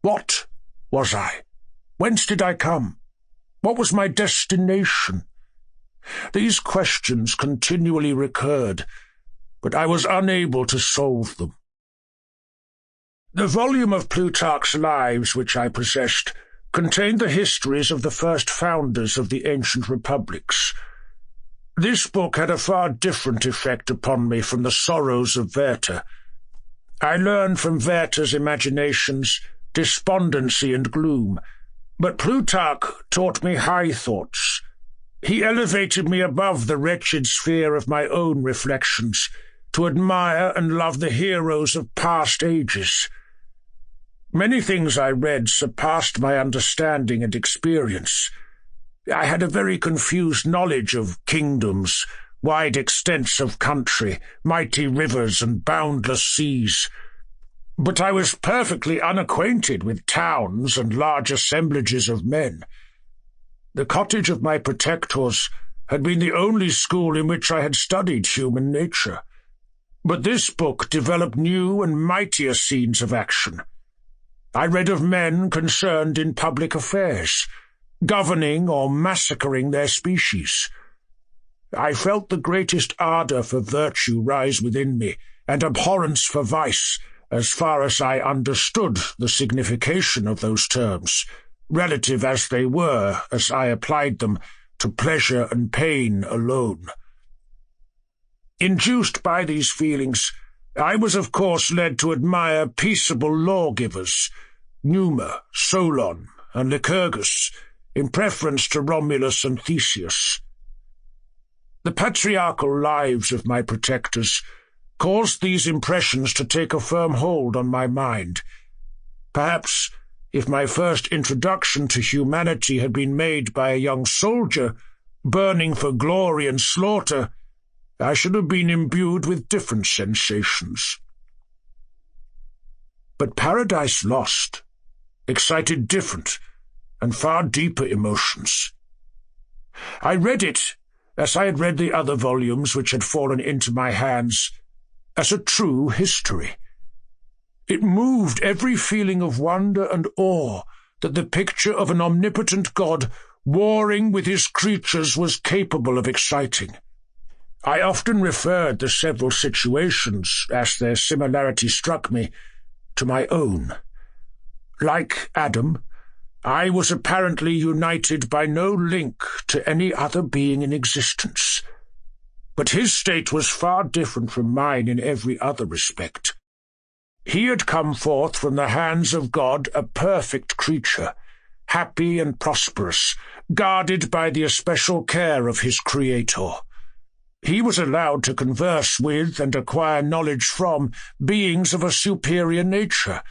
What was I? Whence did I come? What was my destination? These questions continually recurred, but I was unable to solve them. The volume of Plutarch's Lives which I possessed contained the histories of the first founders of the ancient republics. This book had a far different effect upon me from The Sorrows of Werther. I learned from Werther's imaginations despondency and gloom, but Plutarch taught me high thoughts. He elevated me above the wretched sphere of my own reflections, to admire and love the heroes of past ages. Many things I read surpassed my understanding and experience. I had a very confused knowledge of kingdoms, wide extents of country, mighty rivers and boundless seas. But I was perfectly unacquainted with towns and large assemblages of men. The cottage of my protectors had been the only school in which I had studied human nature. But this book developed new and mightier scenes of action. I read of men concerned in public affairs, governing or massacring their species. I felt the greatest ardour for virtue rise within me, and abhorrence for vice, as far as I understood the signification of those terms, relative as they were as I applied them to pleasure and pain alone. Induced by these feelings, I was of course led to admire peaceable lawgivers, Numa, Solon, and Lycurgus, in preference to Romulus and Theseus. The patriarchal lives of my protectors caused these impressions to take a firm hold on my mind. Perhaps, if my first introduction to humanity had been made by a young soldier, burning for glory and slaughter, I should have been imbued with different sensations. But Paradise Lost excited different and far deeper emotions. I read it, as I had read the other volumes which had fallen into my hands, as a true history. It moved every feeling of wonder and awe that the picture of an omnipotent God warring with his creatures was capable of exciting. I often referred the several situations, as their similarity struck me, to my own. Like Adam, I was apparently united by no link to any other being in existence. But his state was far different from mine in every other respect. He had come forth from the hands of God a perfect creature, happy and prosperous, guarded by the especial care of his Creator. He was allowed to converse with and acquire knowledge from beings of a superior nature.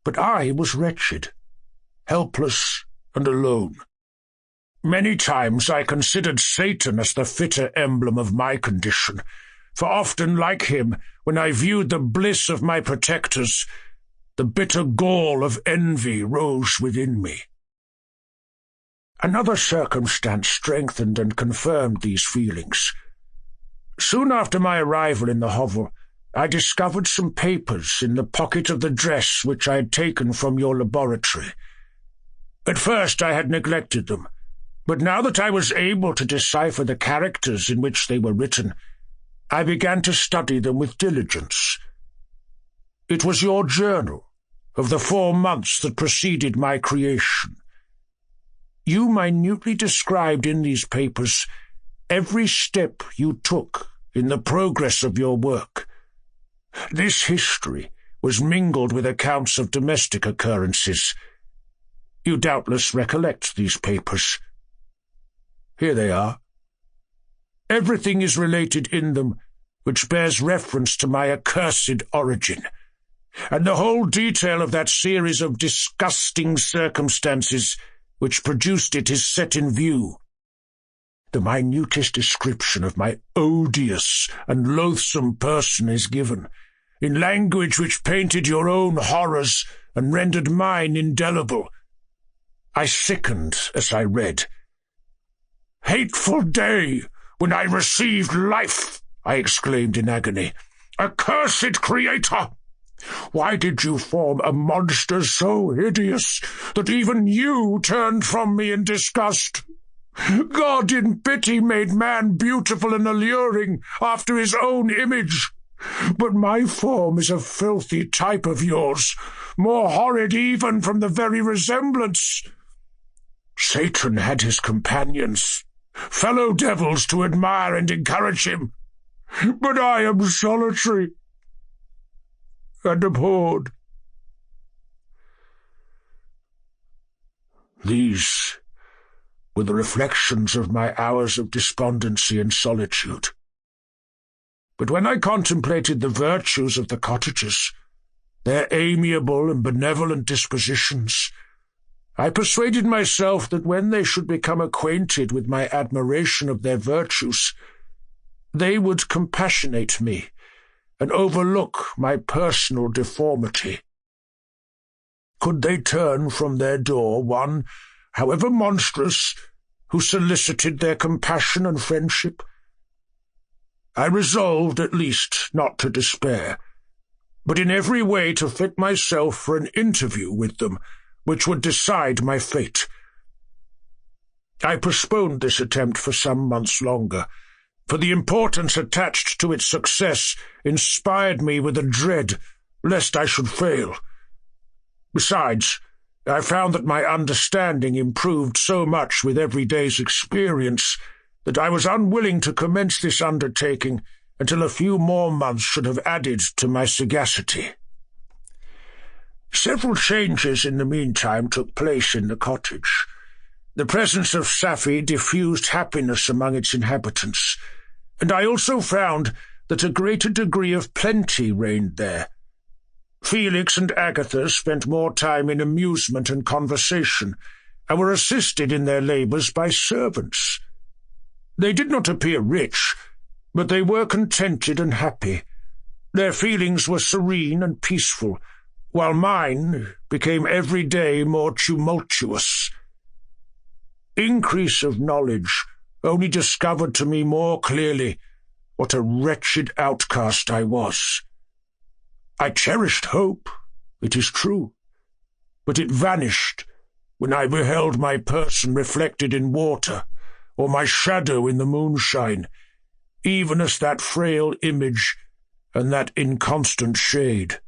But I was wretched, helpless and alone. Many times I considered Satan as the fitter emblem of my condition, for often, like him, when I viewed the bliss of my protectors, the bitter gall of envy rose within me. Another circumstance strengthened and confirmed these feelings. Soon after my arrival in the hovel, I discovered some papers in the pocket of the dress which I had taken from your laboratory. At first I had neglected them, but now that I was able to decipher the characters in which they were written, I began to study them with diligence. It was your journal of the 4 months that preceded my creation. You minutely described in these papers every step you took in the progress of your work. This history was mingled with accounts of domestic occurrences. You doubtless recollect these papers. Here they are. Everything is related in them which bears reference to my accursed origin, and the whole detail of that series of disgusting circumstances which produced it is set in view. The minutest description of my odious and loathsome person is given, in language which painted your own horrors and rendered mine indelible. I sickened as I read. "Hateful day, when I received life!" I exclaimed in agony. "Accursed Creator! Why did you form a monster so hideous that even you turned from me in disgust? God in pity made man beautiful and alluring after his own image, but my form is a filthy type of yours, more horrid even from the very resemblance. Satan had his companions, fellow devils to admire and encourage him, but I am solitary and abhorred." These were the reflections of my hours of despondency and solitude. But when I contemplated the virtues of the cottagers, their amiable and benevolent dispositions, I persuaded myself that when they should become acquainted with my admiration of their virtues, they would compassionate me and overlook my personal deformity. Could they turn from their door one, however monstrous, who solicited their compassion and friendship? I resolved at least not to despair, but in every way to fit myself for an interview with them, which would decide my fate. I postponed this attempt for some months longer, for the importance attached to its success inspired me with a dread lest I should fail. Besides, I found that my understanding improved so much with every day's experience that I was unwilling to commence this undertaking until a few more months should have added to my sagacity. Several changes in the meantime took place in the cottage. The presence of Safie diffused happiness among its inhabitants, and I also found that a greater degree of plenty reigned there. Felix and Agatha spent more time in amusement and conversation, and were assisted in their labours by servants. They did not appear rich, but they were contented and happy. Their feelings were serene and peaceful, while mine became every day more tumultuous. Increase of knowledge only discovered to me more clearly what a wretched outcast I was. I cherished hope, it is true, but it vanished when I beheld my person reflected in water, or my shadow in the moonshine, even as that frail image and that inconstant shade.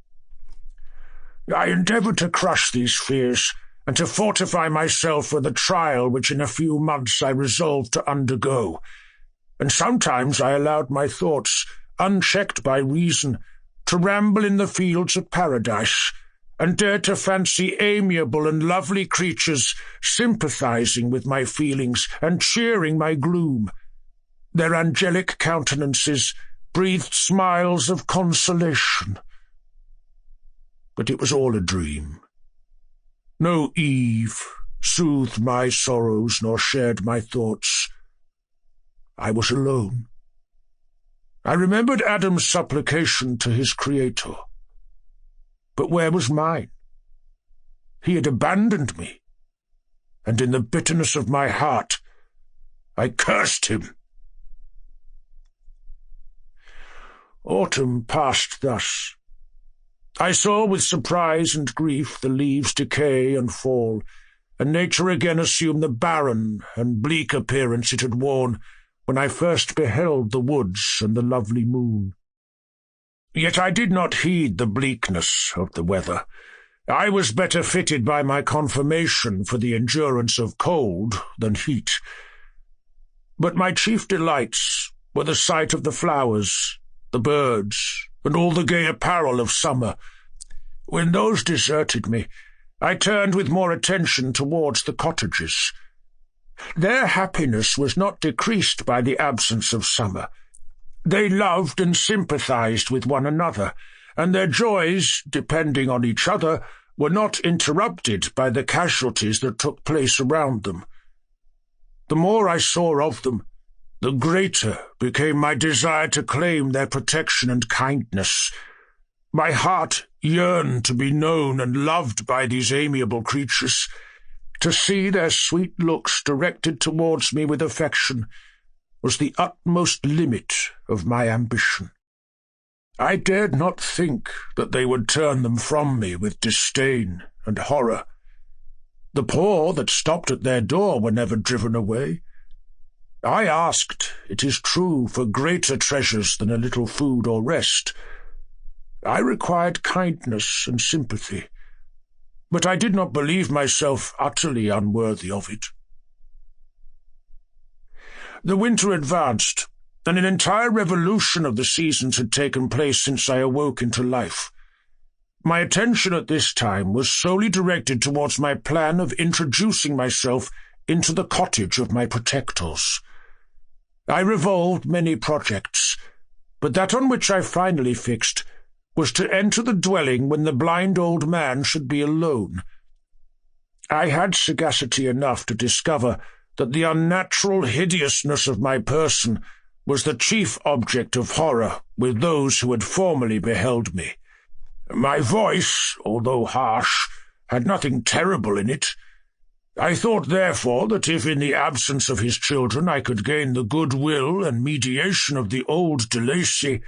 I endeavoured to crush these fears, and to fortify myself for the trial which in a few months I resolved to undergo, and sometimes I allowed my thoughts, unchecked by reason, to ramble in the fields of paradise, and dared to fancy amiable and lovely creatures sympathizing with my feelings and cheering my gloom. Their angelic countenances breathed smiles of consolation. But it was all a dream. No Eve soothed my sorrows nor shared my thoughts. I was alone. I remembered Adam's supplication to his Creator. But where was mine? He had abandoned me, and in the bitterness of my heart I cursed him. Autumn passed thus. I saw with surprise and grief the leaves decay and fall, and nature again assume the barren and bleak appearance it had worn when I first beheld the woods and the lovely moon. Yet I did not heed the bleakness of the weather. I was better fitted by my conformation for the endurance of cold than heat. But my chief delights were the sight of the flowers, the birds, and all the gay apparel of summer. When those deserted me, I turned with more attention towards the cottages. Their happiness was not decreased by the absence of summer. They loved and sympathized with one another, and their joys, depending on each other, were not interrupted by the casualties that took place around them. The more I saw of them, the greater became my desire to claim their protection and kindness. My heart yearned to be known and loved by these amiable creatures. To see their sweet looks directed towards me with affection was the utmost limit of my ambition. I dared not think that they would turn them from me with disdain and horror. The poor that stopped at their door were never driven away. I asked, it is true, for greater treasures than a little food or rest. I required kindness and sympathy, but I did not believe myself utterly unworthy of it. The winter advanced, and an entire revolution of the seasons had taken place since I awoke into life. My attention at this time was solely directed towards my plan of introducing myself into the cottage of my protectors. I revolved many projects, but that on which I finally fixed was to enter the dwelling when the blind old man should be alone. I had sagacity enough to discover that the unnatural hideousness of my person was the chief object of horror with those who had formerly beheld me. My voice, although harsh, had nothing terrible in it. I thought, therefore, that if in the absence of his children I could gain the goodwill and mediation of the old de Lacy,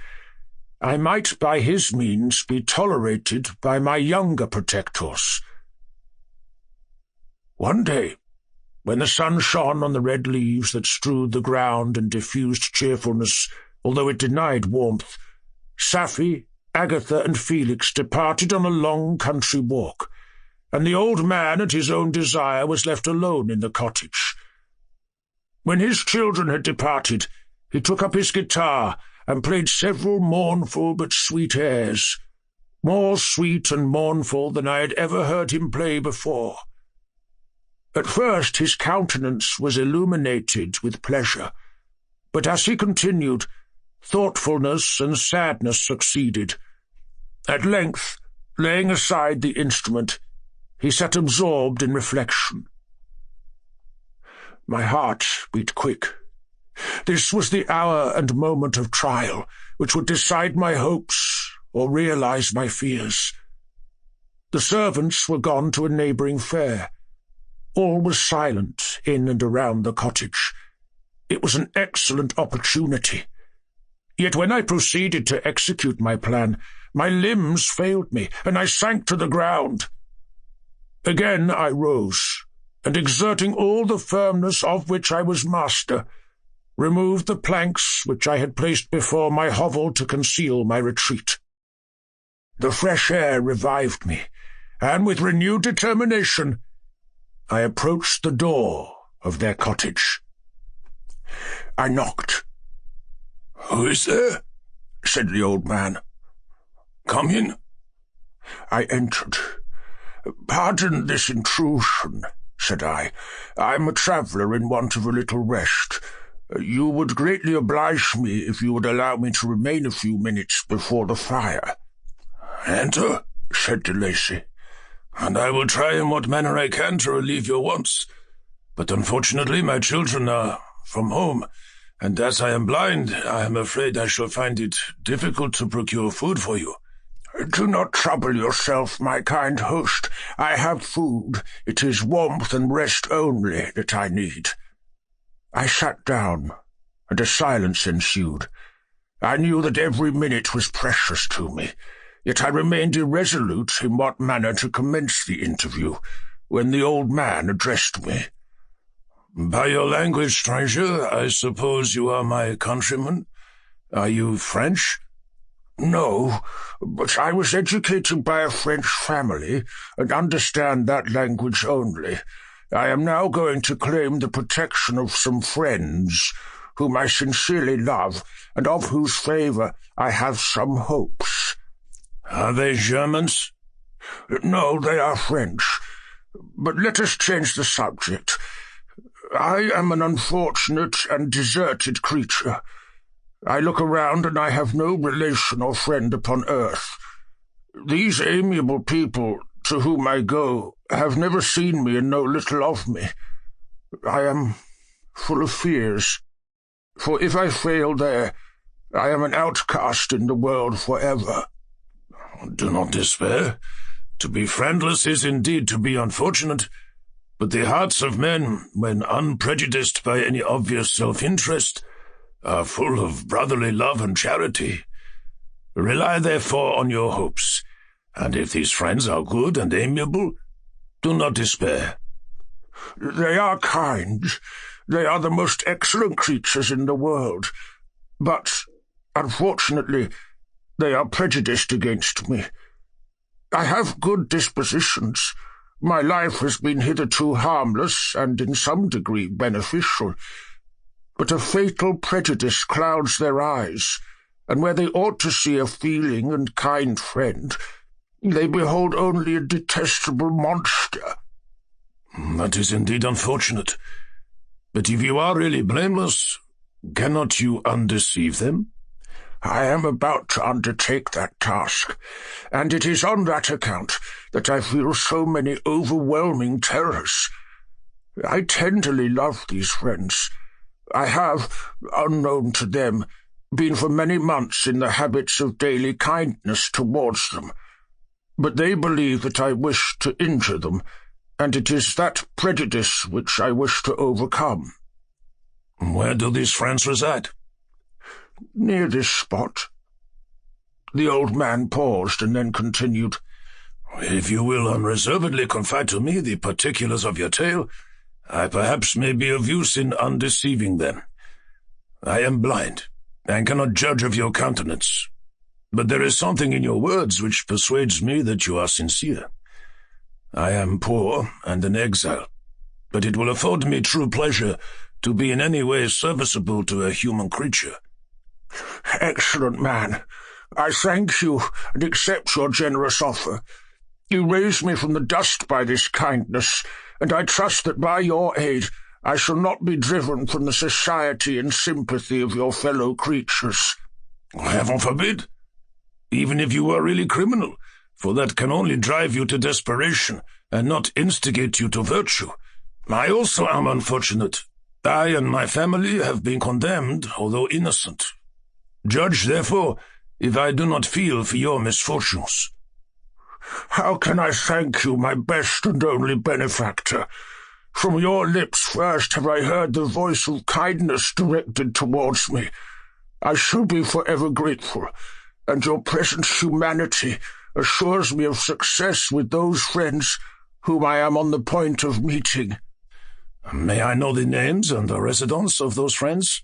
I might by his means be tolerated by my younger protectors. One day, when the sun shone on the red leaves that strewed the ground and diffused cheerfulness, although it denied warmth, Safie, Agatha and Felix departed on a long country walk, and the old man at his own desire was left alone in the cottage. When his children had departed, he took up his guitar and played several mournful but sweet airs, more sweet and mournful than I had ever heard him play before. At first his countenance was illuminated with pleasure, but as he continued, thoughtfulness and sadness succeeded. At length, laying aside the instrument, he sat absorbed in reflection. My heart beat quick. This was the hour and moment of trial which would decide my hopes or realize my fears. The servants were gone to a neighbouring fair. All was silent in and around the cottage. It was an excellent opportunity. Yet when I proceeded to execute my plan, my limbs failed me, and I sank to the ground. Again I rose, and exerting all the firmness of which I was master, removed the planks which I had placed before my hovel to conceal my retreat. The fresh air revived me, and with renewed determination I approached the door of their cottage. I knocked. "Who is there?" said the old man. "Come in." I entered. "Pardon this intrusion," said I. "I'm a traveller in want of a little rest. You would greatly oblige me if you would allow me to remain a few minutes before the fire." "Enter," said de Lacy, "and I will try in what manner I can to relieve your wants. But unfortunately my children are from home, and as I am blind, I am afraid I shall find it difficult to procure food for you." "Do not trouble yourself, my kind host. I have food. It is warmth and rest only that I need." I sat down, and a silence ensued. I knew that every minute was precious to me, yet I remained irresolute in what manner to commence the interview, when the old man addressed me. "By your language, stranger, I suppose you are my countryman? Are you French?" "No, but I was educated by a French family, and understand that language only. I am now going to claim the protection of some friends, whom I sincerely love, and of whose favour I have some hopes." "Are they Germans?" "No, they are French. But let us change the subject. I am an unfortunate and deserted creature. I look around and I have no relation or friend upon earth. These amiable people to whom I go have never seen me and know little of me. I am full of fears, for if I fail there, I am an outcast in the world forever." "Do not despair. To be friendless is indeed to be unfortunate, but the hearts of men, when unprejudiced by any obvious self-interest, are full of brotherly love and charity. Rely therefore on your hopes, and if these friends are good and amiable, do not despair." "They are kind. They are the most excellent creatures in the world. But, unfortunately, they are prejudiced against me. I have good dispositions. My life has been hitherto harmless and in some degree beneficial. But a fatal prejudice clouds their eyes, and where they ought to see a feeling and kind friend, they behold only a detestable monster." "That is indeed unfortunate. But if you are really blameless, cannot you undeceive them?" "I am about to undertake that task, and it is on that account that I feel so many overwhelming terrors. I tenderly love these friends. I have, unknown to them, been for many months in the habits of daily kindness towards them. But they believe that I wish to injure them, and it is that prejudice which I wish to overcome." "Where do these friends reside?" "Near this spot." The old man paused and then continued, "If you will unreservedly confide to me the particulars of your tale, I perhaps may be of use in undeceiving them. I am blind, and cannot judge of your countenance. but there is something in your words which persuades me that you are sincere. I am poor and an exile, but it will afford me true pleasure to be in any way serviceable to a human creature." "Excellent man. I thank you and accept your generous offer. You raised me from the dust by this kindness, and I trust that by your aid I shall not be driven from the society and sympathy of your fellow creatures." "Heaven forbid! Even if you were really criminal, for that can only drive you to desperation and not instigate you to virtue. I also am unfortunate. I and my family have been condemned, although innocent. Judge, therefore, if I do not feel for your misfortunes." "How can I thank you, my best and only benefactor? From your lips first have I heard the voice of kindness directed towards me. I shall be forever grateful, and your present humanity assures me of success with those friends whom I am on the point of meeting." "May I know the names and the residence of those friends?"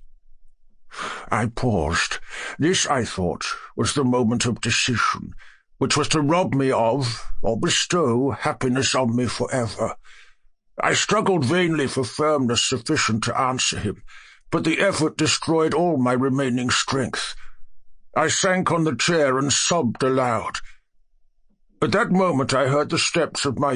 I paused. This, I thought, was the moment of decision, which was to rob me of, or bestow, happiness on me forever. I struggled vainly for firmness sufficient to answer him, but the effort destroyed all my remaining strength. I sank on the chair and sobbed aloud. At that moment I heard the steps of my